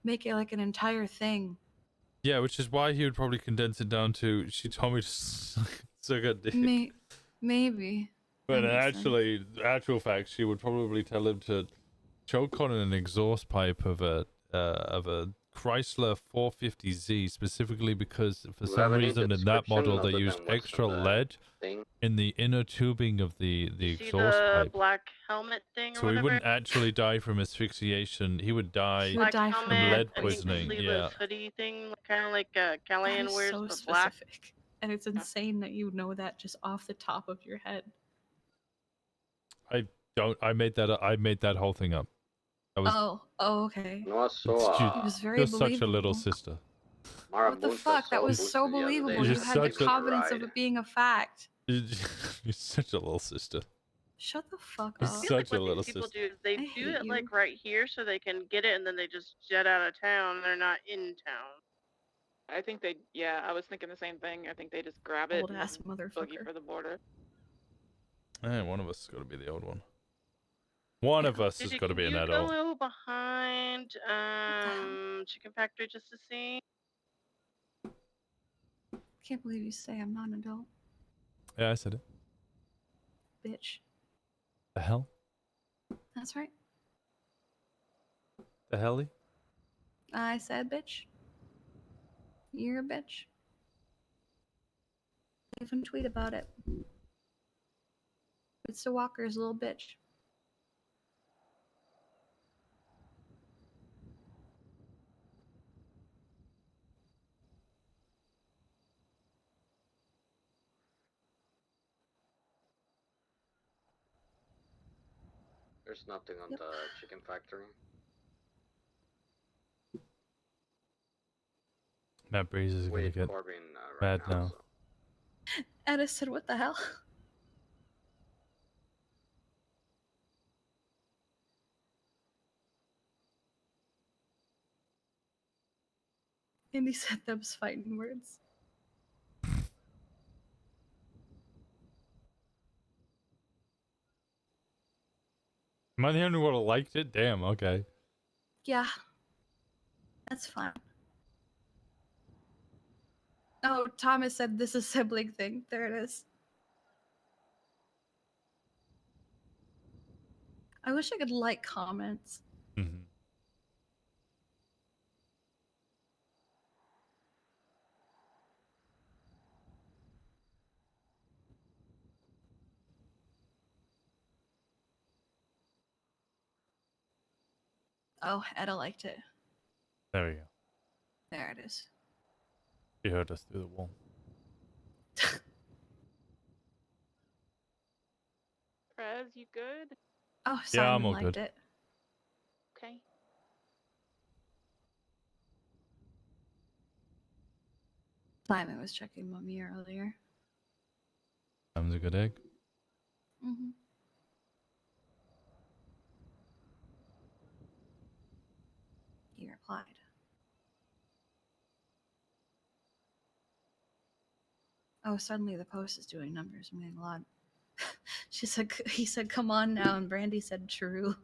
make it like an entire thing. Yeah, which is why he would probably condense it down to, she told me to suck a dick. Maybe. But That makes actually, actual fact, she would probably tell him to choke on an exhaust pipe of a Chrysler 450Z, specifically because for Do you some have any reason in that description model they other used than what's extra in the lead thing? in the inner tubing of the See exhaust the pipe. black helmet thing or So he whatever? wouldn't actually die from asphyxiation. He would die Black from helmet lead and poisoning. sleeveless Yeah. hoodie thing, kind of like That Callahan is wears, so but black. specific. And it's insane that you know that just off the top of your head. I made that whole thing up. I was Oh, okay. No, I you, saw. It was very you're such a believable. little sister. What the fuck? That was so believable. You're You had the such a- confidence of it being a fact. You're such a little sister. Shut the fuck You're up. I feel like such a what little these people sister. do is they I do hate it you. like right here so they can get it and then they just jet out of town. They're not in town. I think they, yeah, I was thinking the same thing. I think they just grab it Old and ass then boogie motherfucker. for the border. One of us has got to be the old one. One of us has Did got to be an you adult. go behind Chicken Factory just to see? Can't believe you say I'm not an adult, Yeah, I said it. bitch. The hell? That's right. The helly? I said bitch. You're a bitch. Even tweet about it. Mr. Walker's a little bitch. There's nothing on the chicken factory. Matt Breeze is going to With get Corbin right mad now. now. So. Edda said, what the hell? And he said them's fighting words. Am I the only one who liked it? Damn, okay. Yeah. That's fine. Oh, Thomas said this is a sibling thing. There it is. I wish I could like comments. Mm-hmm. Oh, Edda liked it. There we go. There it is. She heard us through the wall. Prez, you good? Oh, Yeah, I'm Simon all liked good. it. Okay. Simon was checking Mummy earlier. That was a good egg. Mm-hmm. He replied. Oh, suddenly the post is doing numbers. I'm getting a lot. She said, he said, come on now. And Brandy said, true.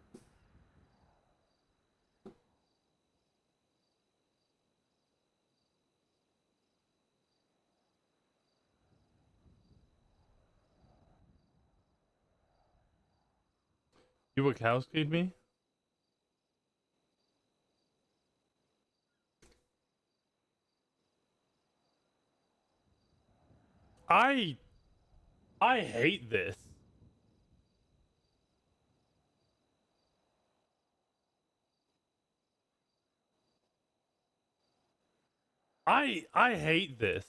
You Wachowski'd me? I hate this. I hate this.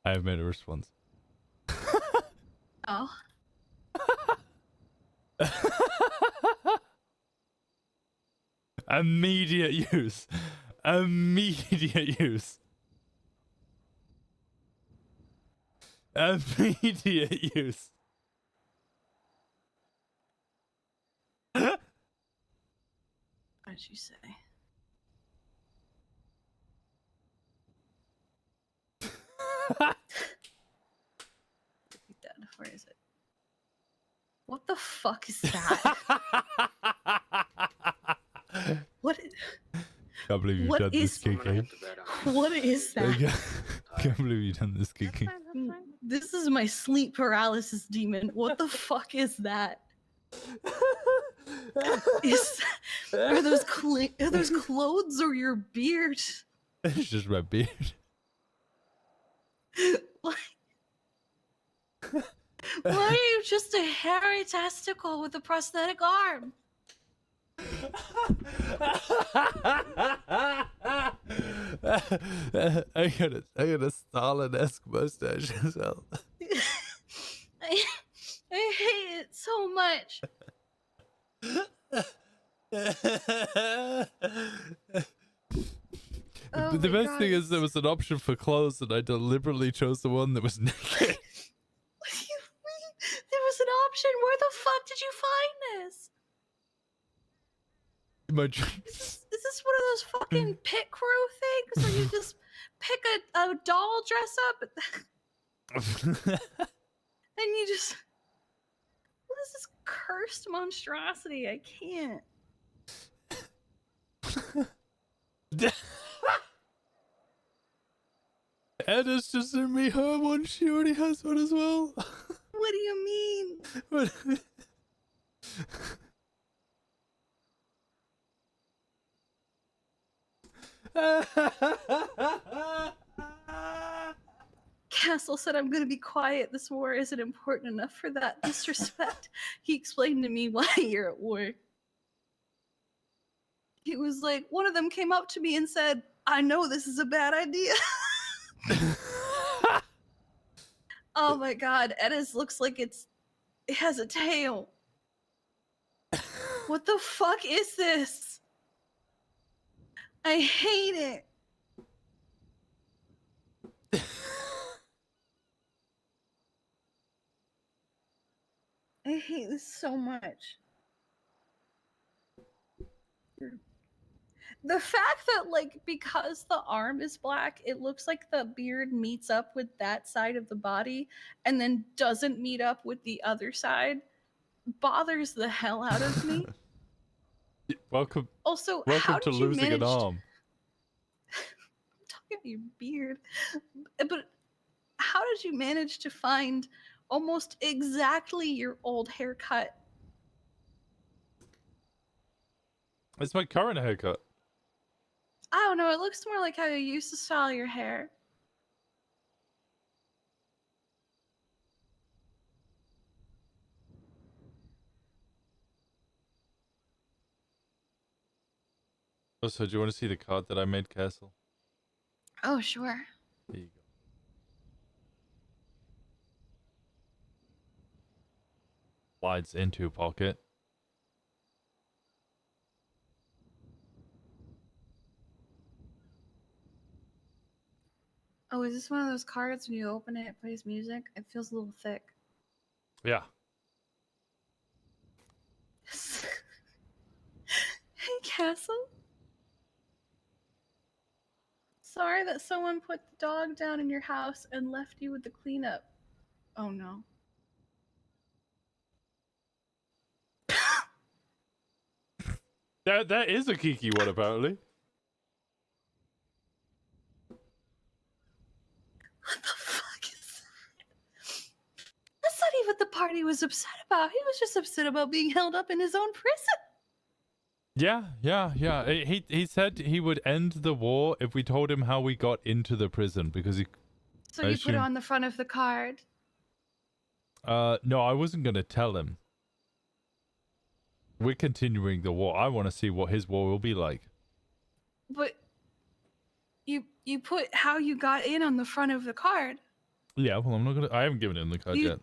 I have made a response. Oh. Immediate use. Immediate use. Immediate use. What did you say? Dead. Where is it? What the fuck is that? What? Can't believe you've What done this, is- Kiki. What is that? Can't believe you've done this, Kiki. This is my sleep paralysis demon. What the fuck is that? Are those clothes or your beard? It's just my beard. Why are you just a hairy testicle with a prosthetic arm? I got a Stalin-esque mustache as well. I hate it so much. Oh But the my best God, thing is there was an option for clothes and I deliberately chose the one that was naked. What do you mean? There was an option. Where the fuck did you find this? Is this one of those fucking pit crew things where you just pick a doll dress up and you just... What is this cursed monstrosity? I can't. Edda's just sent me her one. She already has one as well. What do you mean? Castle said, I'm gonna be quiet. This war isn't important enough for that disrespect. He explained to me why you're at war. He was like, one of them came up to me and said, I know this is a bad idea. Oh my God, Edda's looks like it has a tail. What the fuck is this? I hate it. I hate this so much. The fact that, like, because the arm is black, it looks like the beard meets up with that side of the body and then doesn't meet up with the other side bothers the hell out of me. Welcome. Also, how welcome to did you losing an manage arm. I'm talking about your beard. But how did you manage to find almost exactly your old haircut? It's my current haircut. I don't know, it looks more like how you used to style your hair. Also, do you want to see the card that I made, Castle? Oh, sure. There you go. Slides into pocket. Oh, is this one of those cards when you open it, it plays music? It feels a little thick. Yeah. Hey, Castle. Sorry that someone put the dog down in your house and left you with the cleanup. Oh no. That is a Kiki one, apparently. What the fuck is that? That's not even what the party was upset about. He was just upset about being held up in his own prison. Yeah. He said he would end the war if we told him how we got into the prison because he. So you put it on the front of the card. No, I wasn't gonna tell him. We're continuing the war. I want to see what his war will be like. But you put how you got in on the front of the card. Yeah, well, I'm not gonna. I haven't given him the card yet.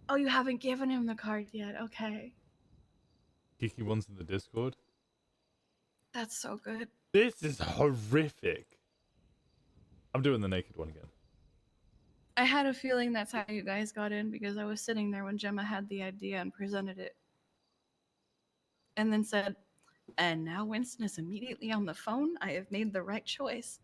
Oh, you haven't given him the card yet. Okay. Kiki one's in the Discord. That's so good. This is horrific. I'm doing the naked one again. I had a feeling that's how you guys got in because I was sitting there when Gemma had the idea and presented it. And then said, and now Winston is immediately on the phone. I have made the right choice.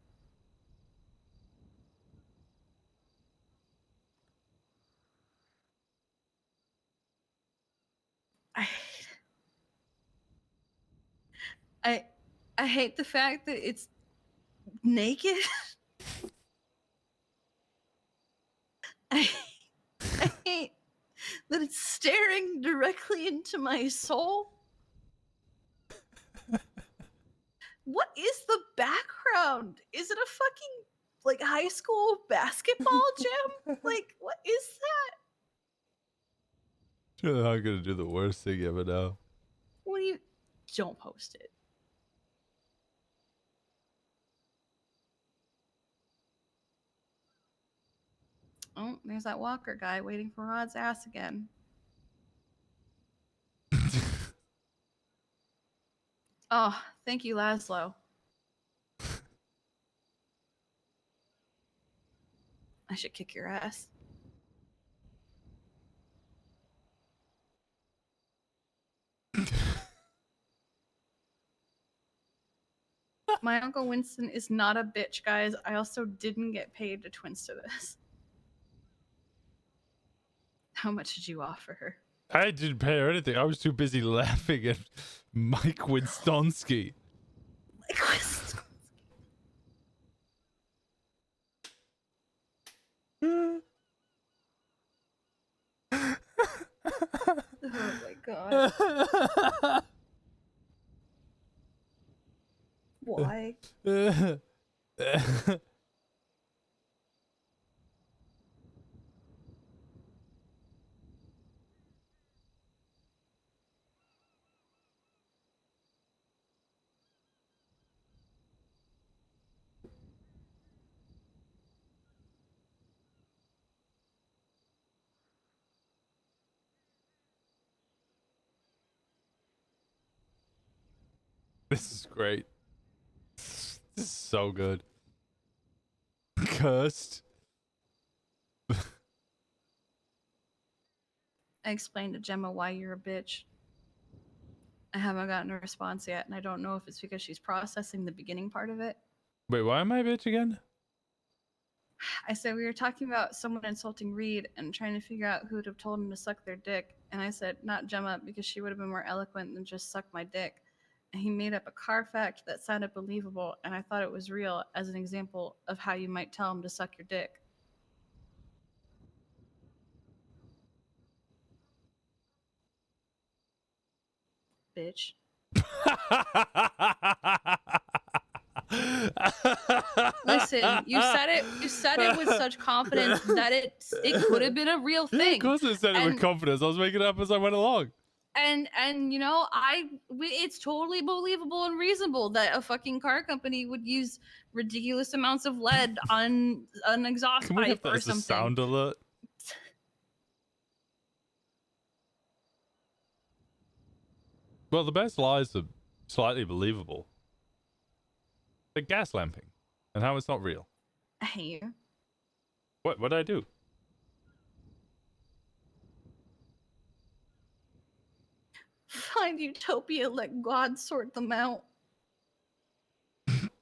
I hate the fact that it's naked. I hate that it's staring directly into my soul. What is the background? Is it a fucking like high school basketball gym? Like what is that? I'm gonna do the worst thing ever now. What do you don't post it. Oh, there's that Walker guy waiting for Rod's ass again. Oh, thank you, Laszlo. I should kick your ass. My Uncle Winston is not a bitch, guys. I also didn't get paid to twinster this. How much did you offer her? I didn't pay her anything. I was too busy laughing at Mike Winstonsky. Mike Winstonsky. Oh my god. Why? This is great. This is so good. Cursed. I explained to Gemma why you're a bitch. I haven't gotten a response yet, and I don't know if it's because she's processing the beginning part of it. Wait, why am I a bitch again? I said we were talking about someone insulting Reed and trying to figure out who would have told him to suck their dick. And I said, not Gemma, because she would have been more eloquent than just suck my dick. And he made up a car fact that sounded believable, and I thought it was real as an example of how you might tell him to suck your dick. Bitch. Listen, you said it with such confidence that it could have been a real thing. Yeah, of course I said it with confidence. I was making it up as I went along. And you know, it's totally believable and reasonable that a fucking car company would use ridiculous amounts of lead on an exhaust Can we have pipe that or as a something. sound alert? Well, the best lies are slightly believable. Like gas lamping, and how it's not real. I hate you. What did I do? Find utopia, let God sort them out.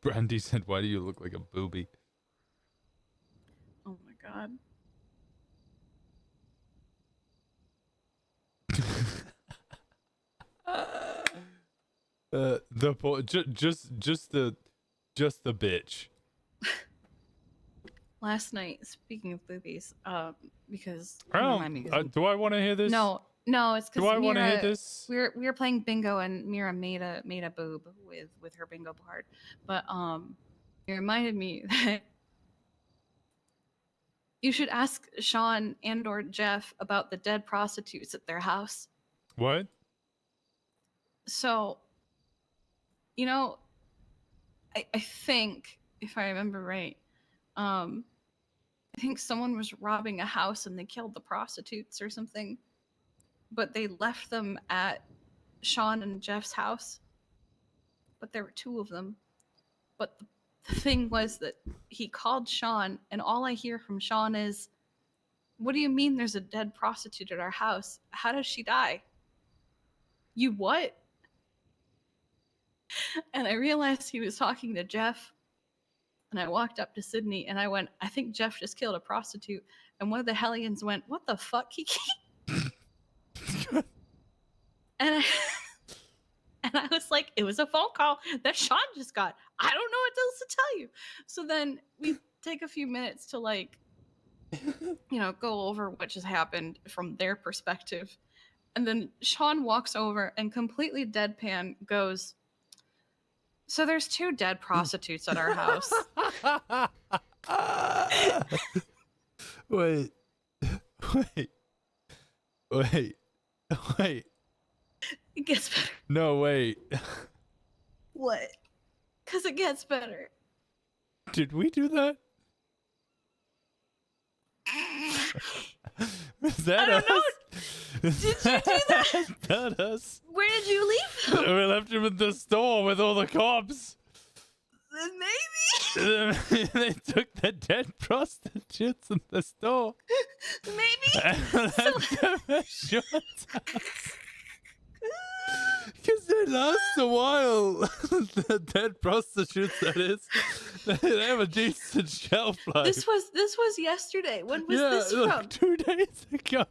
Brandy said, "Why do you look like a booby?" Oh my god. Just the bitch. Last night, speaking of boobies, because Do I want to hear this? No, it's because Do I want to hear this? We were playing bingo and Mira made a boob with her bingo card, but it reminded me that you should ask Sean and/or Jeff about the dead prostitutes at their house. What? So, you know, I think if I remember right, I think someone was robbing a house and they killed the prostitutes or something, but they left them at Sean and Jeff's house. but there were 2 of them. But the thing was that he called Sean, and all I hear from Sean is, "What do you mean there's a dead prostitute at our house? How does she die?" "You what?" And I realized he was talking to Jeff. And I walked up to Sydney and I went, "I think Jeff just killed a prostitute." And one of the Hellions went, "What the fuck, Kiki?" and I was like, "It was a phone call that Sean just got. I don't know what else to tell you." So then we take a few minutes to like, go over what just happened from their perspective. And then Sean walks over and completely deadpan goes, "So there's 2 dead prostitutes at our house." Wait. It gets better. No, wait. What? Because it gets better. Did we do that? Is that I us? don't know. Did you do that? That us? Where did you leave him? We left him at the store with all the cops. Maybe. They took the dead prostitutes in the store. Maybe. And left them at Sean's house. Because they last a while. The dead prostitutes, that is. They have a decent shelf life. This was yesterday. When was this like from? 2 days ago.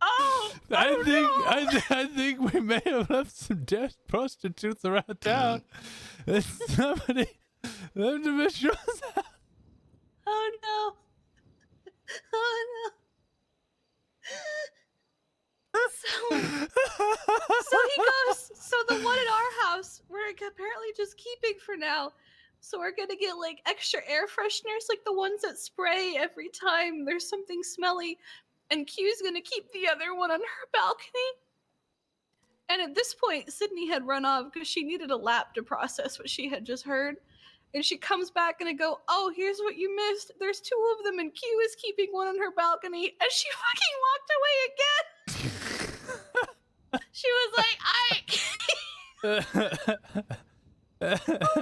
Oh, I think we may have left some dead prostitutes around town. And somebody left them at Sean's house. Oh no. Oh no. So he goes, "So the one at our house, we're apparently just keeping for now. So we're gonna get like extra air fresheners, like the ones that spray every time there's something smelly. And Q's gonna keep the other one on her balcony." And at this point, Sydney had run off because she needed a lap to process what she had just heard. And she comes back and I go, "Oh, here's what you missed. There's 2 of them and Q is keeping one on her balcony." And she fucking walked away again. She was like, "Oh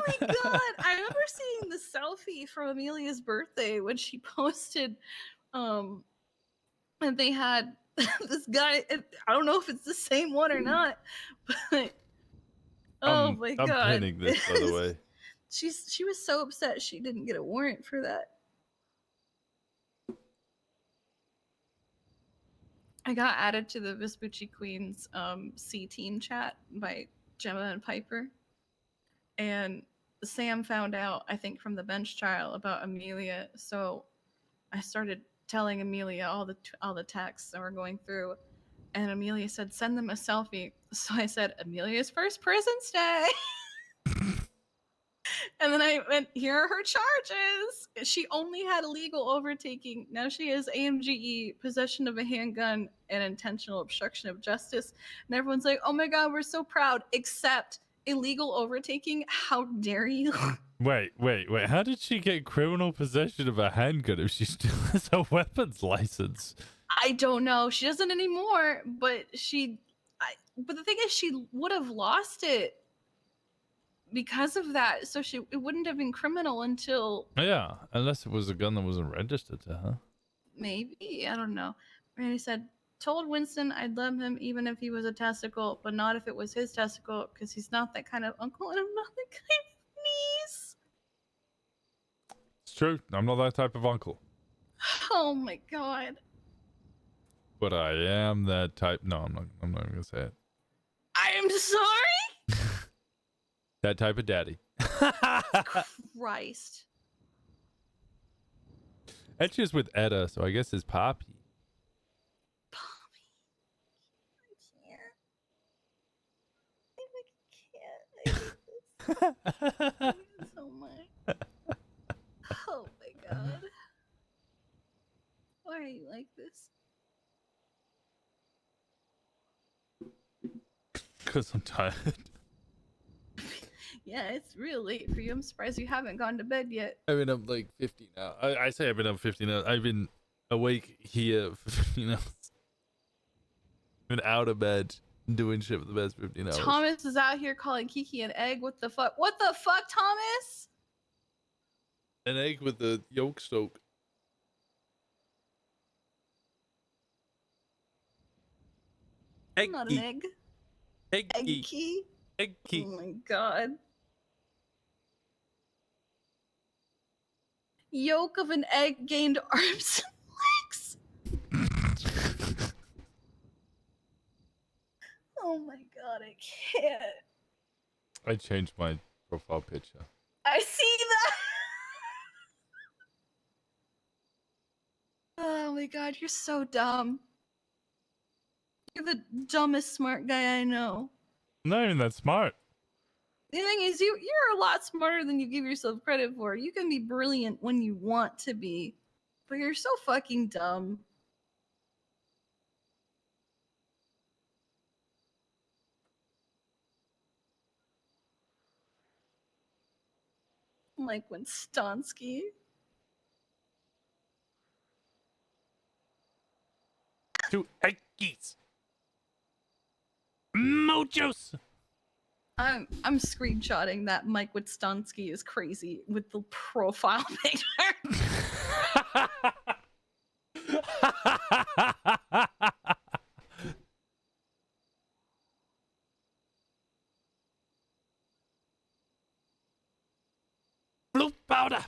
my god." I remember seeing the selfie from Amelia's birthday when she posted, and they had this guy, I don't know if it's the same one or not, but oh my god. I'm pinning this, by the way. She was so upset she didn't get a warrant for that. I got added to the Vespucci Queens C-Team chat by Gemma and Piper. And Sam found out, I think, from the bench trial about Amelia. So I started telling Amelia all the texts that were going through. And Amelia said, "Send them a selfie." So I said, "Amelia's first prison stay." And then I went, "Here are her charges." She only had illegal overtaking. Now she has AMGE, possession of a handgun, and intentional obstruction of justice. And everyone's like, "Oh my god, we're so proud." Except illegal overtaking. How dare you? Wait. How did she get criminal possession of a handgun if she still has a weapons license? I don't know. She doesn't anymore, but but the thing is, she would have lost it because of that. So it wouldn't have been criminal until Yeah, unless it was a gun that wasn't registered to her. maybe, I don't know. Randy said, "Told Winston I'd love him even if he was a testicle, but not if it was his testicle, because he's not that kind of uncle and I'm not that kind of niece." It's true. I'm not that type of uncle. Oh my god. But I am that type. No, I'm not even gonna say it. I am sorry. That type of daddy. Christ. That's just with Etta, so I guess it's Poppy. So much. Oh my god. Why are you like this? Because I'm tired. Yeah, it's real late for you. I'm surprised you haven't gone to bed yet. I've been up like 50 now. I say I've been up 50 now. I've been awake here for 50 hours. Been out of bed doing shit for the past 15 hours. Thomas is out here calling Kiki an egg. What the fuck? What the fuck, Thomas? An egg with the yolk soak. I'm not an egg. Eggy. Eggy. Eggy. Oh my god. Yolk of an egg gained arms and legs. Oh my god, I can't. I changed my profile picture. I see that. Oh my god, you're so dumb. You're the dumbest smart guy I know. I'm not even that smart. The thing is, you're a lot smarter than you give yourself credit for. You can be brilliant when you want to be, but you're so fucking dumb. Like Winstonsky. Two eggies. Mojos. I'm screenshotting that Mike Winstonsky is crazy with the profile picture. Blue powder.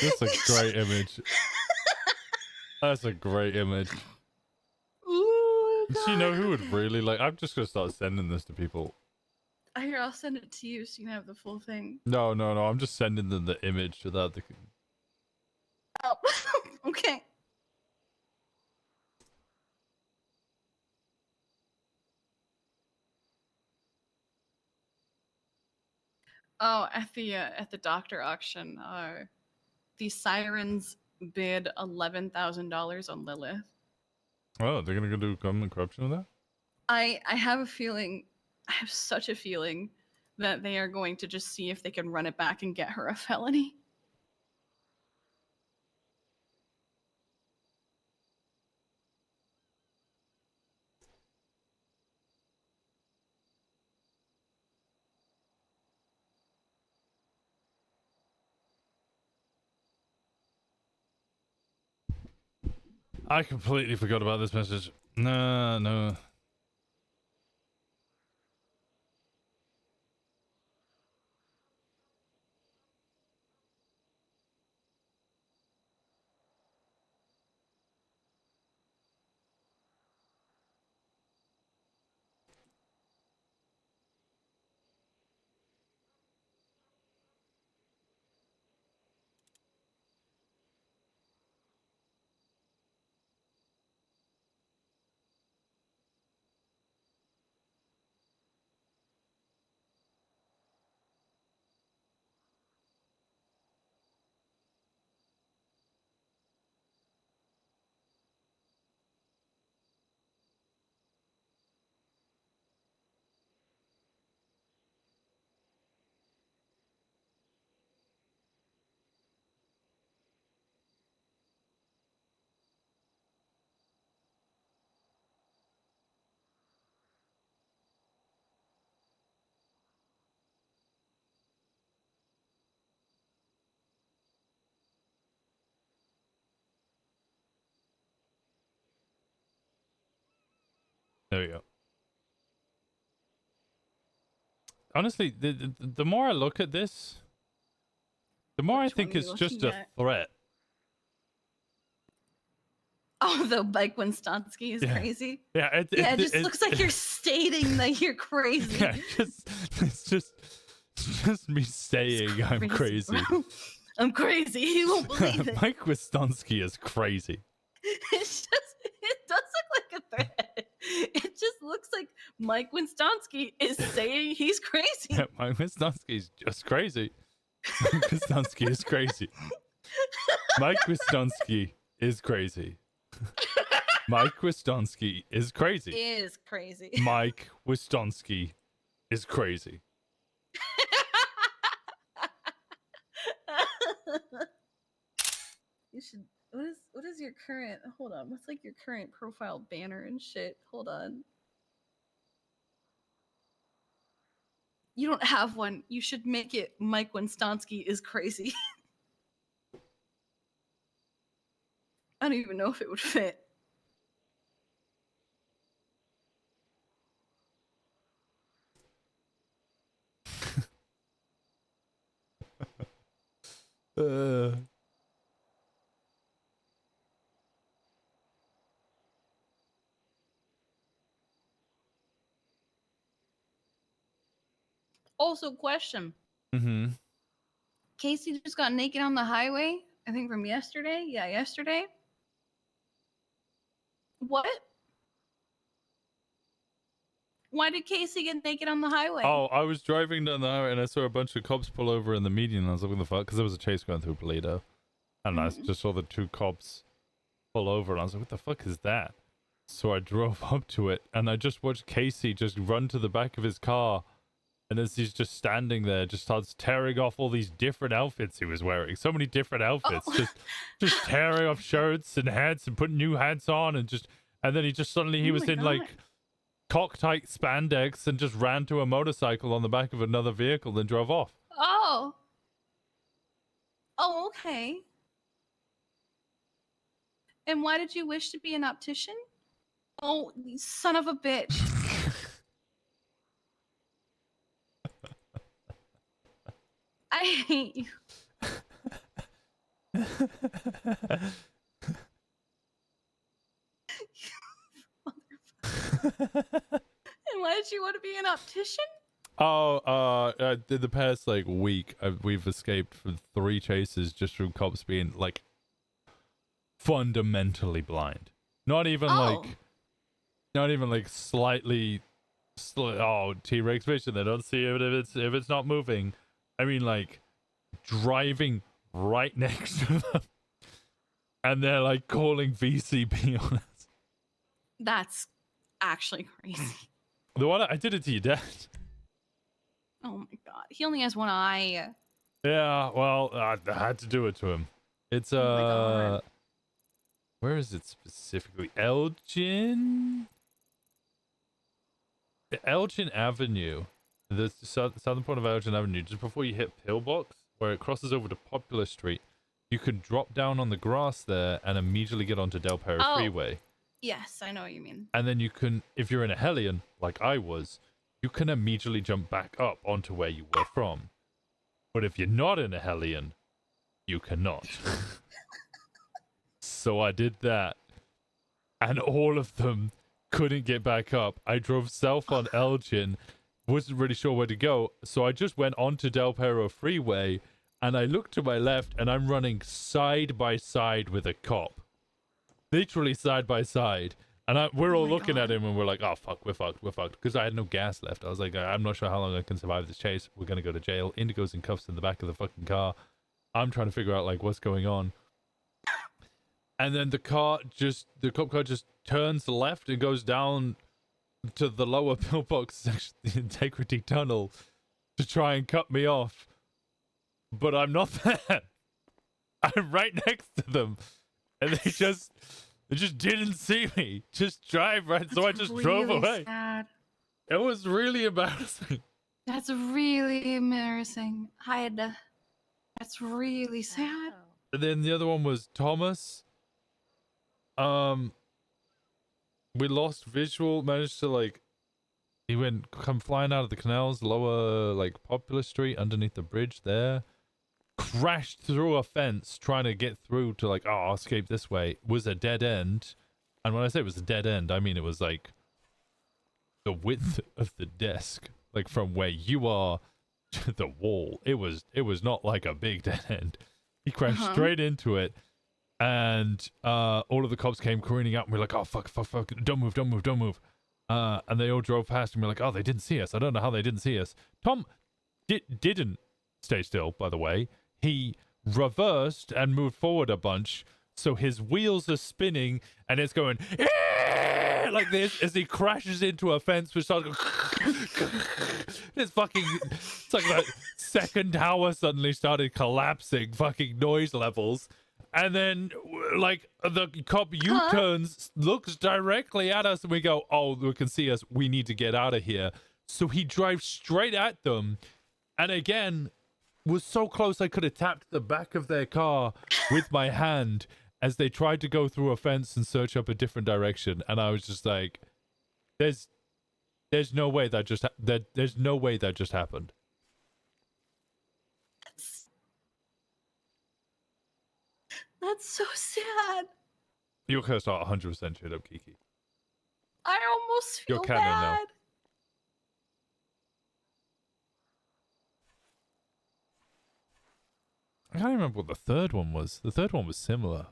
That's a great image. That's a great image. Ooh, Do you know who would really like? I'm just gonna start sending this to people. Here, I'll send it to you so you can have the full thing. No. I'm just sending them the image so that they can. Oh, okay. Oh, at the doctor auction, the sirens bid $11,000 on Lilith. Oh, they're gonna go do government corruption with that? I have a feeling, I have such a feeling that they are going to just see if they can run it back and get her a felony. I completely forgot about this message. No. There we go. Honestly, the more I look at this, the more I think it's just a threat. Oh, the Mike Winstonsky is crazy. Yeah, it just looks like you're stating that you're crazy. Yeah, it's just me saying I'm crazy. I'm crazy. You won't believe it. Mike Winstonsky is crazy. It does look like a threat. It just looks like Mike Winstonsky is saying he's crazy. Yeah, Mike Winstonsky's just crazy. Mike Winstonsky is crazy. Mike Winstonsky is crazy. Mike Winstonsky is crazy. Is crazy. Mike Winstonsky is crazy. You should. What is your current? Hold on. What's like your current profile banner and shit? Hold on. You don't have one. You should make it Mike Winstonsky is crazy. I don't even know if it would fit. Also, question. Mm-hmm. Casey just got naked on the highway. I think from yesterday. Yeah, yesterday. What? Why did Casey get naked on the highway? Oh, I was driving down the highway and I saw a bunch of cops pull over in the median. And I was like, what the fuck? Because there was a chase going through Toledo. And I just saw the two cops pull over. And I was like, what the fuck is that? So I drove up to it. And I just watched Casey just run to the back of his car. And as he's just standing there, just starts tearing off all these different outfits he was wearing. So many different outfits. Oh. Just tearing off shirts and hats and putting new hats on. And then he just suddenly, he Oh was my in God. like cock-tight spandex and just ran to a motorcycle on the back of another vehicle and drove off. Oh. Oh, okay. And why did you wish to be an optician? Oh, you son of a bitch. I hate you. And why did you want to be an optician? Oh, in the past like week, we've escaped from 3 chases just from cops being like fundamentally blind. Not even like slightly. T-Rex vision. They don't see it if it's not moving. I mean, like driving right next to them, and they're like calling VCP on us. That's actually crazy. The one I did it to your dad. Oh my god. He only has one eye. Yeah, well, I had to do it to him. It's where is it specifically? Elgin Avenue, the southern part of Elgin Avenue, just before you hit Pillbox, where it crosses over to Popular Street. You could drop down on the grass there and immediately get onto Del Perro Freeway. Yes, I know what you mean. And then you can, if you're in a Hellion, like I was, you can immediately jump back up onto where you were from. But if you're not in a Hellion, you cannot. So I did that. And all of them couldn't get back up. I drove south on Elgin, wasn't really sure where to go. So I just went onto Del Perro Freeway, and I looked to my left, and I'm running side by side with a cop. Literally side by side. And we're all looking at him and we're like, oh, fuck, we're fucked. Because I had no gas left. I was like, I'm not sure how long I can survive this chase. We're going to go to jail. Indigo's in cuffs in the back of the fucking car. I'm trying to figure out, like, what's going on. And then the cop car just turns left and goes down to the lower pillbox section, the Integrity Tunnel, to try and cut me off. But I'm not there. I'm right next to them. And they just didn't see me. Just drive right. So I just drove away. Sad. It was really embarrassing. That's really embarrassing. That's really sad. And then the other one was Thomas. We lost visual. Managed to come flying out of the canals, lower like Popular Street, underneath the bridge there. Crashed through a fence trying to get through to I'll escape this way. Was a dead end. And when I say it was a dead end, I mean it was like the width of the desk, like from where you are to the wall. It was not like a big dead end. He crashed straight into it, and all of the cops came careening up and we're like, oh fuck, don't move. And they all drove past and were like, oh, they didn't see us. I don't know how they didn't see us. Tom didn't stay still, by the way. He reversed and moved forward a bunch. So his wheels are spinning and it's going like this as he crashes into a fence which starts going it's like the second tower suddenly started collapsing, fucking noise levels. And then like the cop U-turns, looks directly at us and we go, oh, they can see us. We need to get out of here. So he drives straight at them. And again, was so close I could have tapped the back of their car with my hand as they tried to go through a fence and search up a different direction. And I was just like, there's no way that there's no way that just happened. That's so sad. Your cursed are 100% straight up, Kiki. I almost feel You're canon now. bad. I can't remember what the third one was. The third one was similar.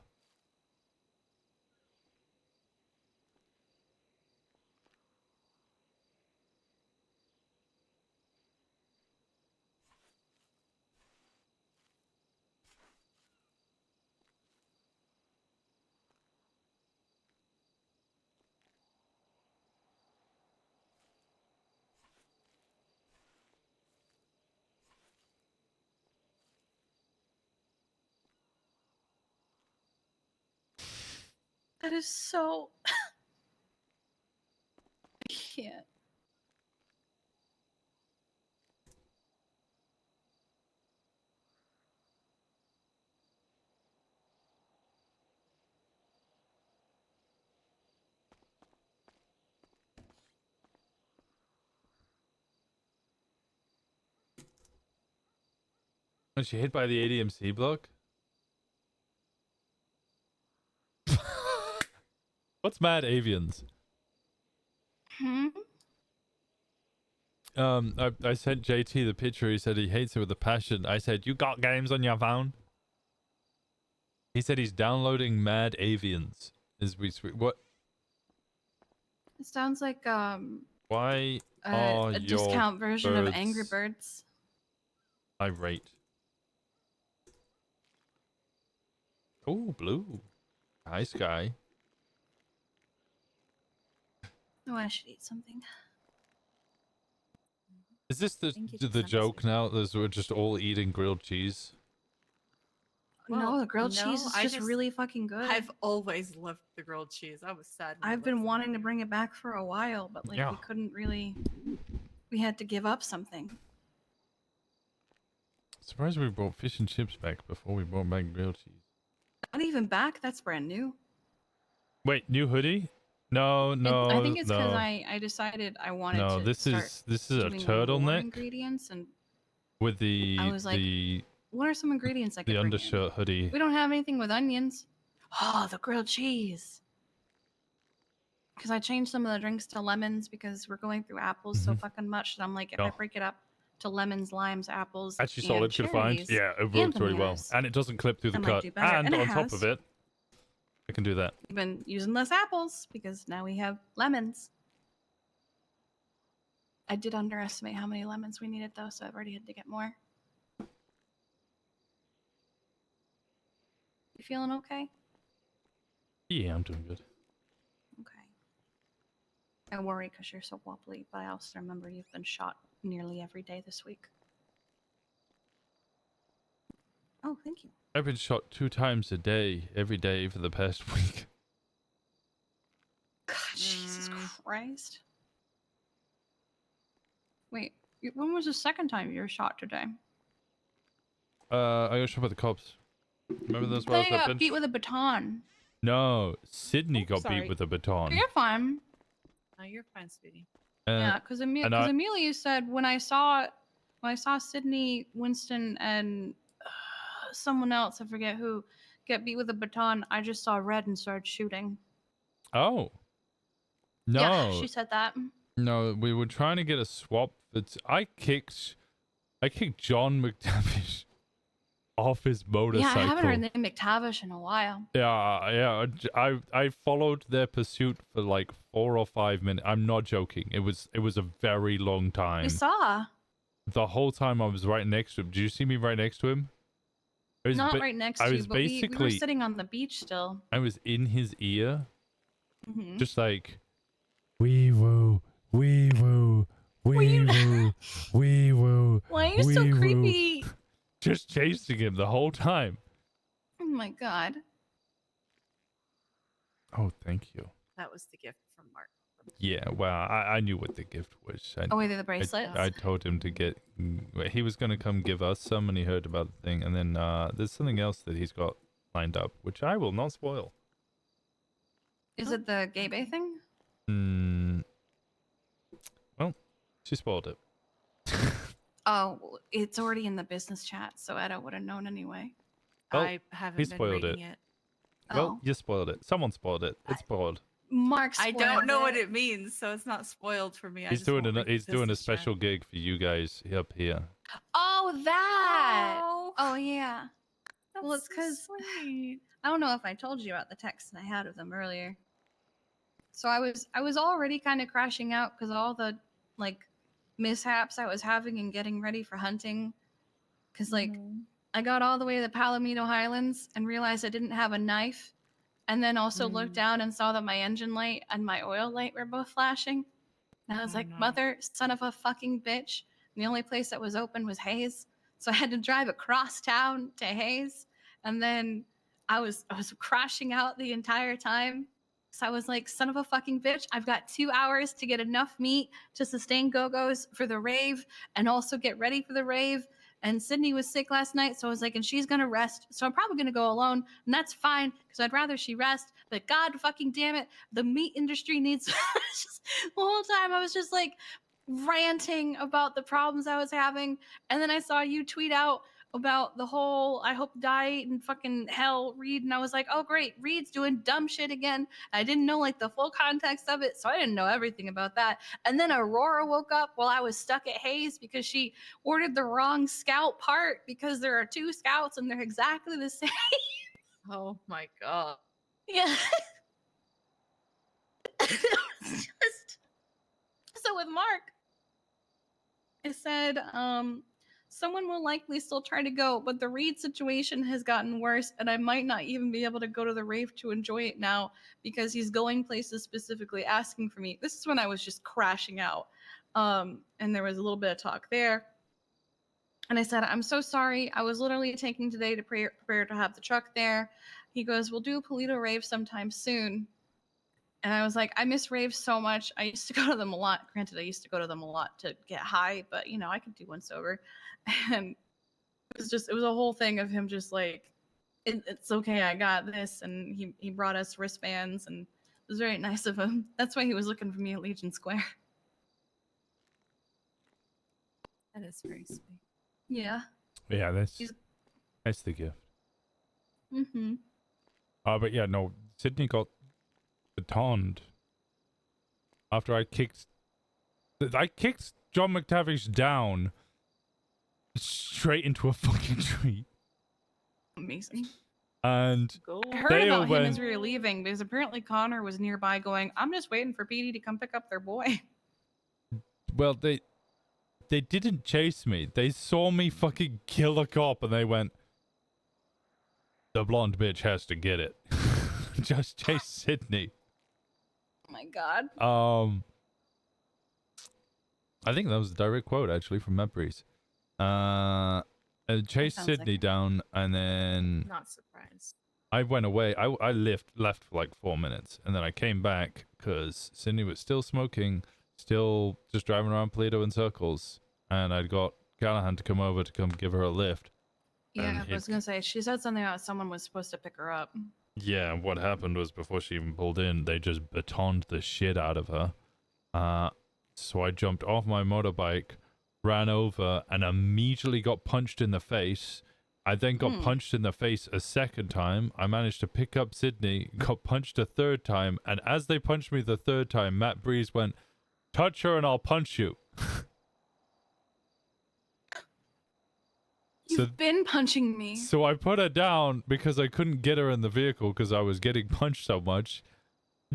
That is so. I can't. Was she hit by the ADMC block? What's Mad Avians? Hmm? I sent JT the picture. He said he hates it with a passion. I said, you got games on your phone? He said he's downloading Mad Avians. What? It sounds like Why are a your discount version of birds Angry Birds. irate? Oh, blue. Hi, Sky. Oh, I should eat something. Is this Thank you, the joke now? That we're just all eating grilled cheese? No, the grilled no, cheese is I just really fucking good. I've always loved the grilled cheese. I was sad. when it I've been wasn't. wanting to bring it back for a while, but like Yeah. we couldn't really. We had to give up something. Surprised we brought fish and chips back before we brought back grilled cheese. Not even back. That's brand new. Wait, new hoodie? No, I think it's because no. I decided I wanted No, to. this start is a doing more turtleneck ingredients, and with the I was like, what are some ingredients I could the bring in? undershirt hoodie. We don't have anything with onions. Oh, the grilled cheese. Because I changed some of the drinks to lemons because we're going through apples so fucking much that I'm like, if I Yeah. break it up to lemons, limes, apples, Actually, and solid. Could find. cherries, Yeah, it and works really well, bananas, and it doesn't clip through the I might cut. do better. And And it on top has. of it, I can do that. We've been using less apples because now we have lemons. I did underestimate how many lemons we needed though, so I've already had to get more. You feeling okay? Yeah, I'm doing good. Okay. I worry because you're so wobbly, but I also remember you've been shot nearly every day this week. Oh, thank you. I've been shot 2 times a day, every day for the past week. God, Jesus Christ. Wait, when was the second time you were shot today? I got shot by the cops. Remember those I wells got that bench? beat with a baton. No, Sydney got sorry. beat with a baton. You're fine. No, you're fine, sweetie. Yeah, because and I- Amelia said when I saw Sydney, Winston, and someone else, I forget who, get beat with a baton, I just saw red and started shooting. Oh. No. Yeah, she said that. No, we were trying to get a swap. I kicked John McTavish off his Yeah, motorcycle. I haven't heard the name McTavish in a while. Yeah. I followed their pursuit for like 4 or 5 minutes. I'm not joking. It was a very long time. We saw. The whole time I was right next to him. Did you see me right next to him? I was Not ba- right next I to you, was but we were basically sitting on the beach still. I was in his ear, Mhm. just like wee woo, wee woo, wee woo, wee woo. Why are you so wee woo. creepy? Just chasing him the whole time. Oh my god. Oh, thank you. That was the gift from Mark. Yeah, well, I knew what the gift was. Oh, wait, they're the bracelets? I told him to get. He was going to come give us some, and he heard about the thing. And then there's something else that he's got lined up, which I will not spoil. Is it the gay bay thing? Well, she spoiled it. Oh, well, it's already in the business chat, so Edo would have known anyway. Well, I haven't he been spoiled reading it. it. Well, you spoiled it. Someone spoiled it. It's spoiled. Mark I spoiled don't know what it. it means, so it's not spoiled for me. I He's just doing won't a read the he's doing a business chat. special gig for you guys up here. Oh, that! Oh, yeah. Well, it's That's so because sweet. I don't know if I told you about the text that I had with them earlier. So I was already kind of crashing out because all the like mishaps I was having and getting ready for hunting. Because like I got all the way to the Palomino Highlands and realized I didn't have a knife, and then also looked down and saw that my engine light and my oil light were both flashing. And I was like, mother, son of a fucking bitch. And the only place that was open was Hayes. So I had to drive across town to Hayes. And then I was crashing out the entire time. So I was like, son of a fucking bitch, I've got 2 hours to get enough meat to sustain go-go's for the rave and also get ready for the rave. And Sydney was sick last night, so I was like, and she's gonna rest. So I'm probably gonna go alone, and that's fine, because I'd rather she rest. But god fucking damn it, the meat industry needs the whole time I was just like ranting about the problems I was having. And then I saw you tweet out about the whole I hope die in fucking hell Reed, and I was like, oh great, Reed's doing dumb shit again. I didn't know like the full context of it, so I didn't know everything about that. And then Aurora woke up while I was stuck at Hayes because she ordered the wrong scout part because there are 2 scouts and they're exactly the same. Oh my god. Yeah. Just so with Mark, it said, someone will likely still try to go, but the Reed situation has gotten worse, and I might not even be able to go to the rave to enjoy it now because he's going places specifically asking for me. This is when I was just crashing out. And there was a little bit of talk there. And I said, I'm so sorry. I was literally taking today to prepare to have the truck there. He goes, we'll do a Polito rave sometime soon. And I was like, I miss raves so much. I used to go to them a lot. Granted, I used to go to them a lot to get high, but you know, I could do one sober. And it was a whole thing of him just like, it's okay, I got this. And he brought us wristbands, and it was very nice of him. That's why he was looking for me at Legion Square. That is very sweet. Yeah. Yeah, that's the gift. Mm-hmm. But yeah, no, Sydney got batoned after I kicked John McTavish down straight into a fucking tree. Amazing. And I heard about him as we were leaving because apparently Connor was nearby going, I'm just waiting for PD to come pick up their boy. Well, they didn't chase me. They saw me fucking kill a cop and they went, the blonde bitch has to get it. Just chase Sydney. Oh my god. I think that was a direct quote actually from Matt Breeze. Chased sounds Sydney like- down and then Not surprised. I went away. I left for like 4 minutes and then I came back because Sydney was still smoking, still just driving around Polito in circles, and I'd got Callahan to come over to come give her a lift. Yeah, I was gonna say she said something about someone was supposed to pick her up. Yeah, what happened was before she even pulled in, they just batoned the shit out of her. So I jumped off my motorbike, ran over, and immediately got punched in the face. I then got punched in the face a second time. I managed to pick up Sydney, got punched a third time, and as they punched me the third time, Matt Breeze went, touch her and I'll punch you. You've been punching me. So I put her down because I couldn't get her in the vehicle because I was getting punched so much,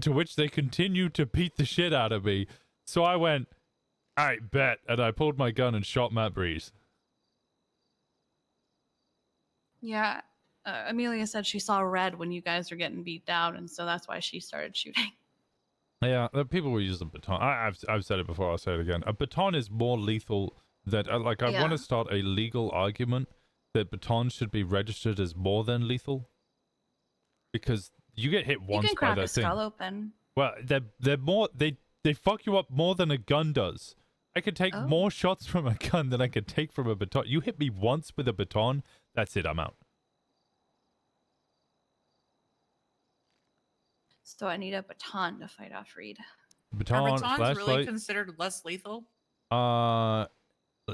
to which they continued to beat the shit out of me. So I went, all right, bet, and I pulled my gun and shot Matt Breeze. Yeah, Amelia said she saw red when you guys were getting beat down, and so that's why she started shooting. Yeah, the people were using baton. I've said it before. I'll say it again. A baton is more lethal. That I want Yeah. to start a legal argument that batons should be registered as more than lethal, because you get hit You once can by crack that a thing. skull open. Well, they're more they fuck you up more than a gun does. I could take more shots from a gun than I could take from a baton. You hit me once with a baton, that's it. I'm out. So I need a baton to fight off Reed. Baton, Are batons really flashlight. considered less lethal?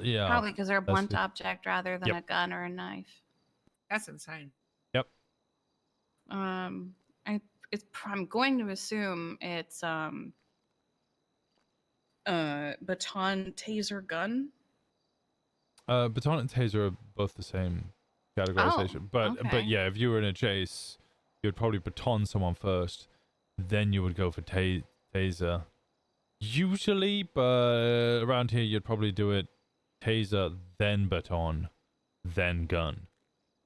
Yeah. Probably because they're a that's blunt it. object rather than Yep. a gun or a knife. That's insane. Yep. I'm going to assume it's baton, taser, gun. Baton and taser are both the same categorization, but okay. yeah, if you were in a chase, you'd probably baton someone first, then you would go for taser. Usually, but around here you'd probably do it taser, then baton, then gun.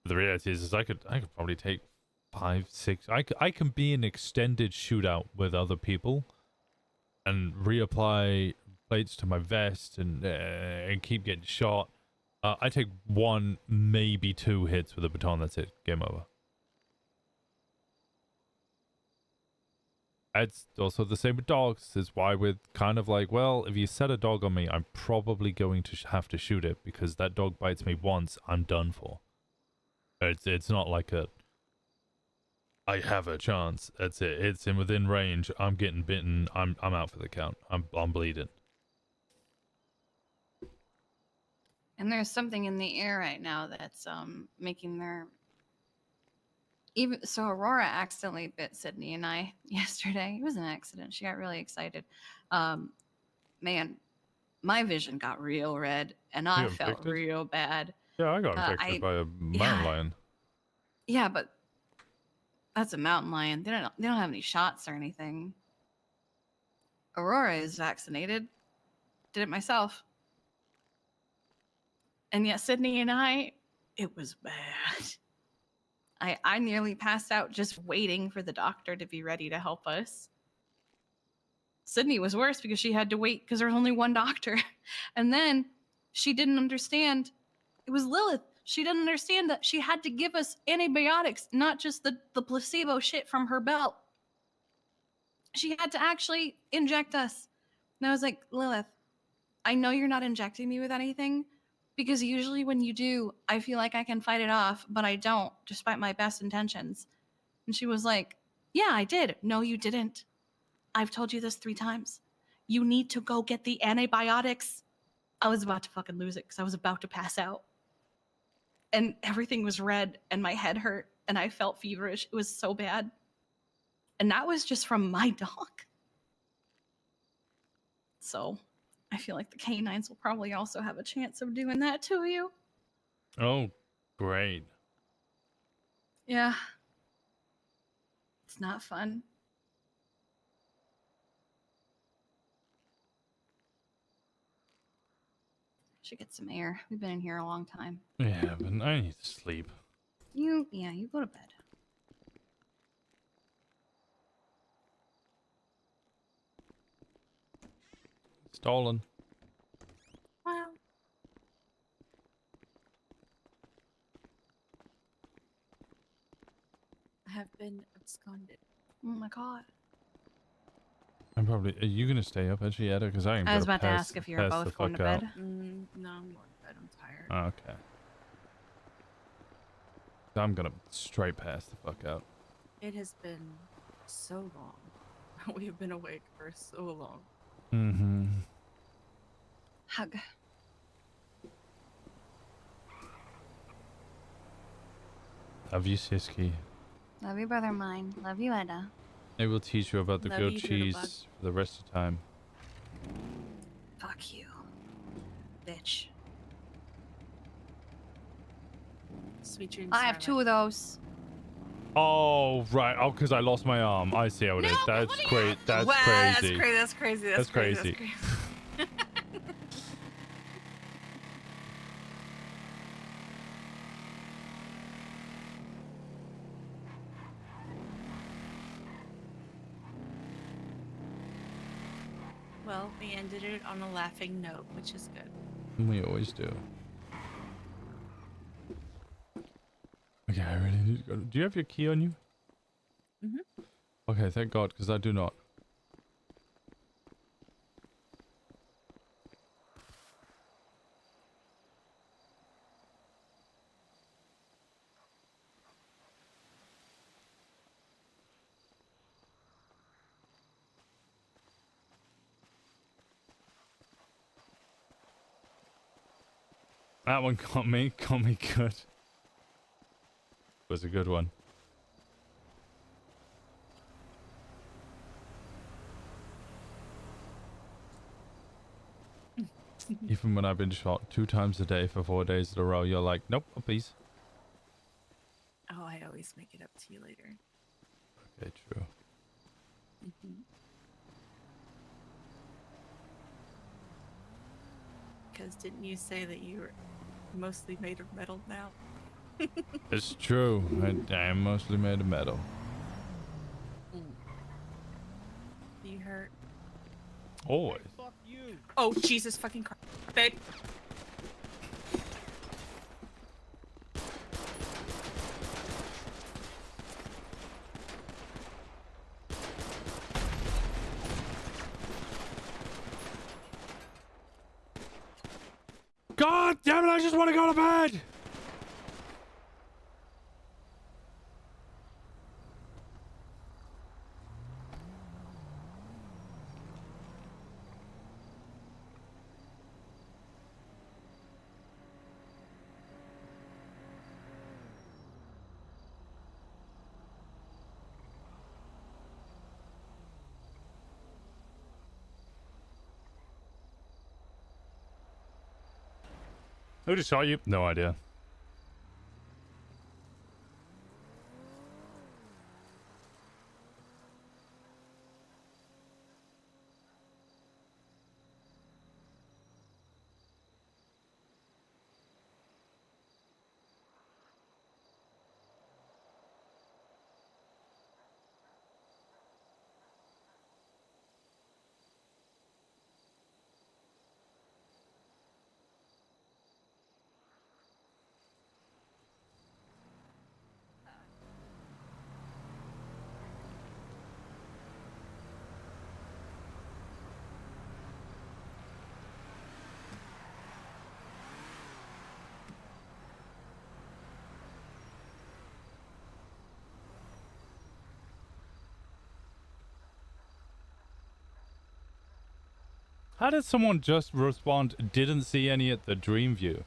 But the reality is I could probably take 5, 6. I can be in extended shootout with other people and reapply plates to my vest and keep getting shot. I take 1, maybe 2 hits with a baton. That's it. Game over. It's also the same with dogs. Is why we're kind of like, well, if you set a dog on me, I'm probably going to have to shoot it, because that dog bites me once, I'm done for. It's not like I have a chance. That's it. It's in within range. I'm getting bitten. I'm out for the count. I'm bleeding. And there's something in the air right now that's making their so Aurora accidentally bit Sydney and I yesterday. It was an accident. She got really excited. Man, my vision got real red and I got felt infected? real bad. Yeah, I got infected by a mountain lion. Yeah, but that's a mountain lion. They don't have any shots or anything. Aurora is vaccinated. Did it myself. And yet Sydney and I, it was bad. I nearly passed out just waiting for the doctor to be ready to help us. Sydney was worse because she had to wait because there was only one doctor. And then she didn't understand. It was Lilith. She didn't understand that she had to give us antibiotics, not just the placebo shit from her belt. She had to actually inject us. And I was like, Lilith, I know you're not injecting me with anything, because usually when you do, I feel like I can fight it off, but I don't, despite my best intentions. And she was like, yeah, I did. No, you didn't. I've told you this 3 times. You need to go get the antibiotics. I was about to fucking lose it because I was about to pass out. And everything was red and my head hurt and I felt feverish. It was so bad. And that was just from my dog. So I feel like the canines will probably also have a chance of doing that to you. Oh, great. Yeah. It's not fun. Should get some air. We've been in here a long time. Yeah, but I need to sleep. You go to bed. Stolen. Well. I have been absconded. Oh my god. I'm probably. Are you gonna stay up, Edgietta? Because I was about to ask if you were both going to bed. No, I'm going to bed. I'm tired. Okay. I'm gonna straight pass the fuck out. It has been so long. We have been awake for so long. Mm-hmm. Hug. Love you, Siski. Love you, brother mine. Love you, Edda. I will teach you about the Love grilled you, cheese Doodlebug. for the rest of the time. Fuck you, bitch. Sweet dreams. I have Simon. 2 of those. Oh, right. Oh, because I lost my arm. I see how it is. That's great. That's Wow, crazy. That's crazy. That's crazy. crazy. Well, we ended it on a laughing note, which is good. We always do. Okay, I really need to go. Do you have your key on you? Mm-hmm. Okay, thank God, because I do not. That one got me good. Was a good one. Even when I've been shot 2 times a day for 4 days in a row, you're like, nope, please. Oh, I always make it up to you later. Okay, true. Because didn't you say that you were mostly made of metal now? It's true. I am mostly made of metal. You hurt? Always. Fuck you. Oh, Jesus fucking Christ. Babe. God damn it, I just want to go to bed! Who just shot you? No idea. How did someone just respond, didn't see any at the dream view?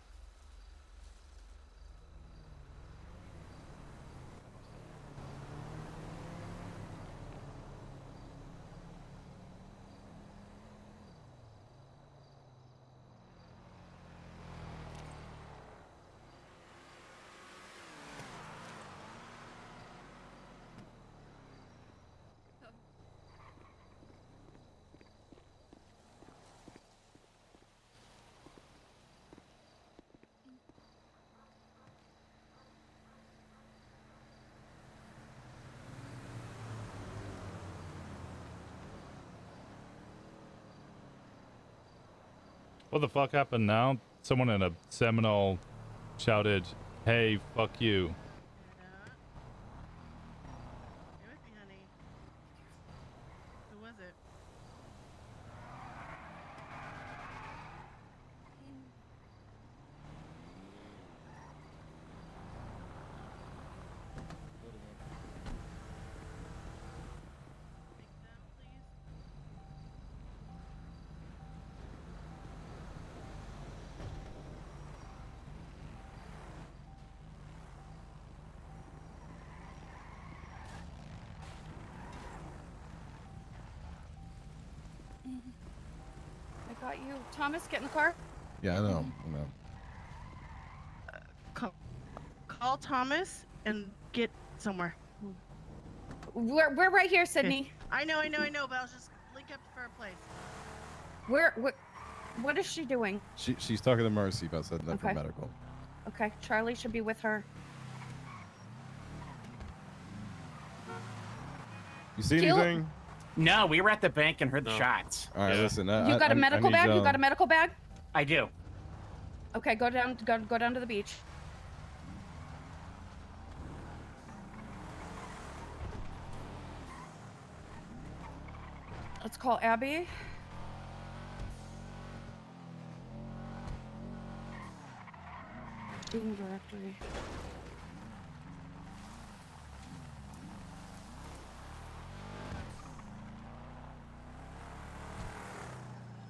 What the fuck happened now? Someone in a Seminole shouted, "Hey, fuck you." Who was it? I got you. Thomas, get in the car. Yeah, I know. I know. Call Thomas and get somewhere. We're right here, Sydney. I know, but I'll just link up for a place. What is she doing? She's talking to Marcy about setting up for Okay. medical. Okay, Charlie should be with her. You see Kill- anything? No, we were at the bank and heard the shots. All right, listen. You got a medical bag? You got a medical bag? I do. Okay, go down to the beach. Let's call Abby. Being directory.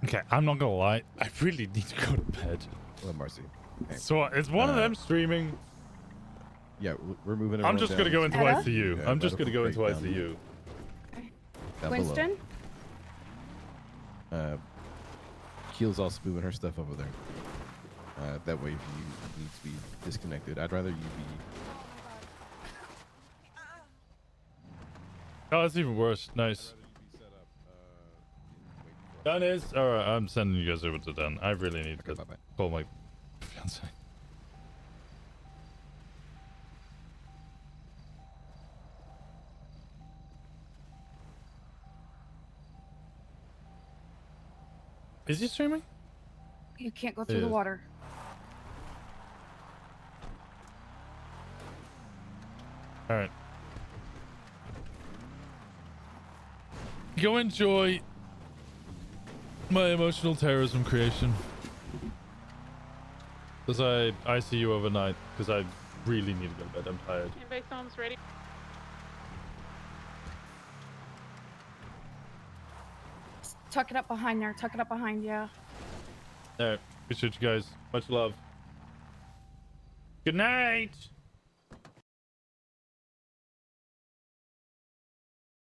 Okay, I'm not gonna lie. I really need to go to bed. Well, Marcy. Okay. So is one of them streaming? Yeah, we're moving. I'm just gonna go into Etta? ICU. Yeah, I'm just gonna go into medical ICU. Down Winston? below. Keel's also moving her stuff over there. That way, if you need to be disconnected, I'd rather you be. Oh, that's even worse. Nice. Done is. Alright, I'm sending you guys over to Dan. I really need to call my fiance. Is he streaming? You can't go through It the is. water. Alright. Go enjoy my emotional terrorism creation. Because I see you overnight. Because I really need to go to bed. I'm tired. Invade zone's ready. Tuck it up behind there. Tuck it up behind, yeah. Alright. Appreciate you guys. Much love. Good night.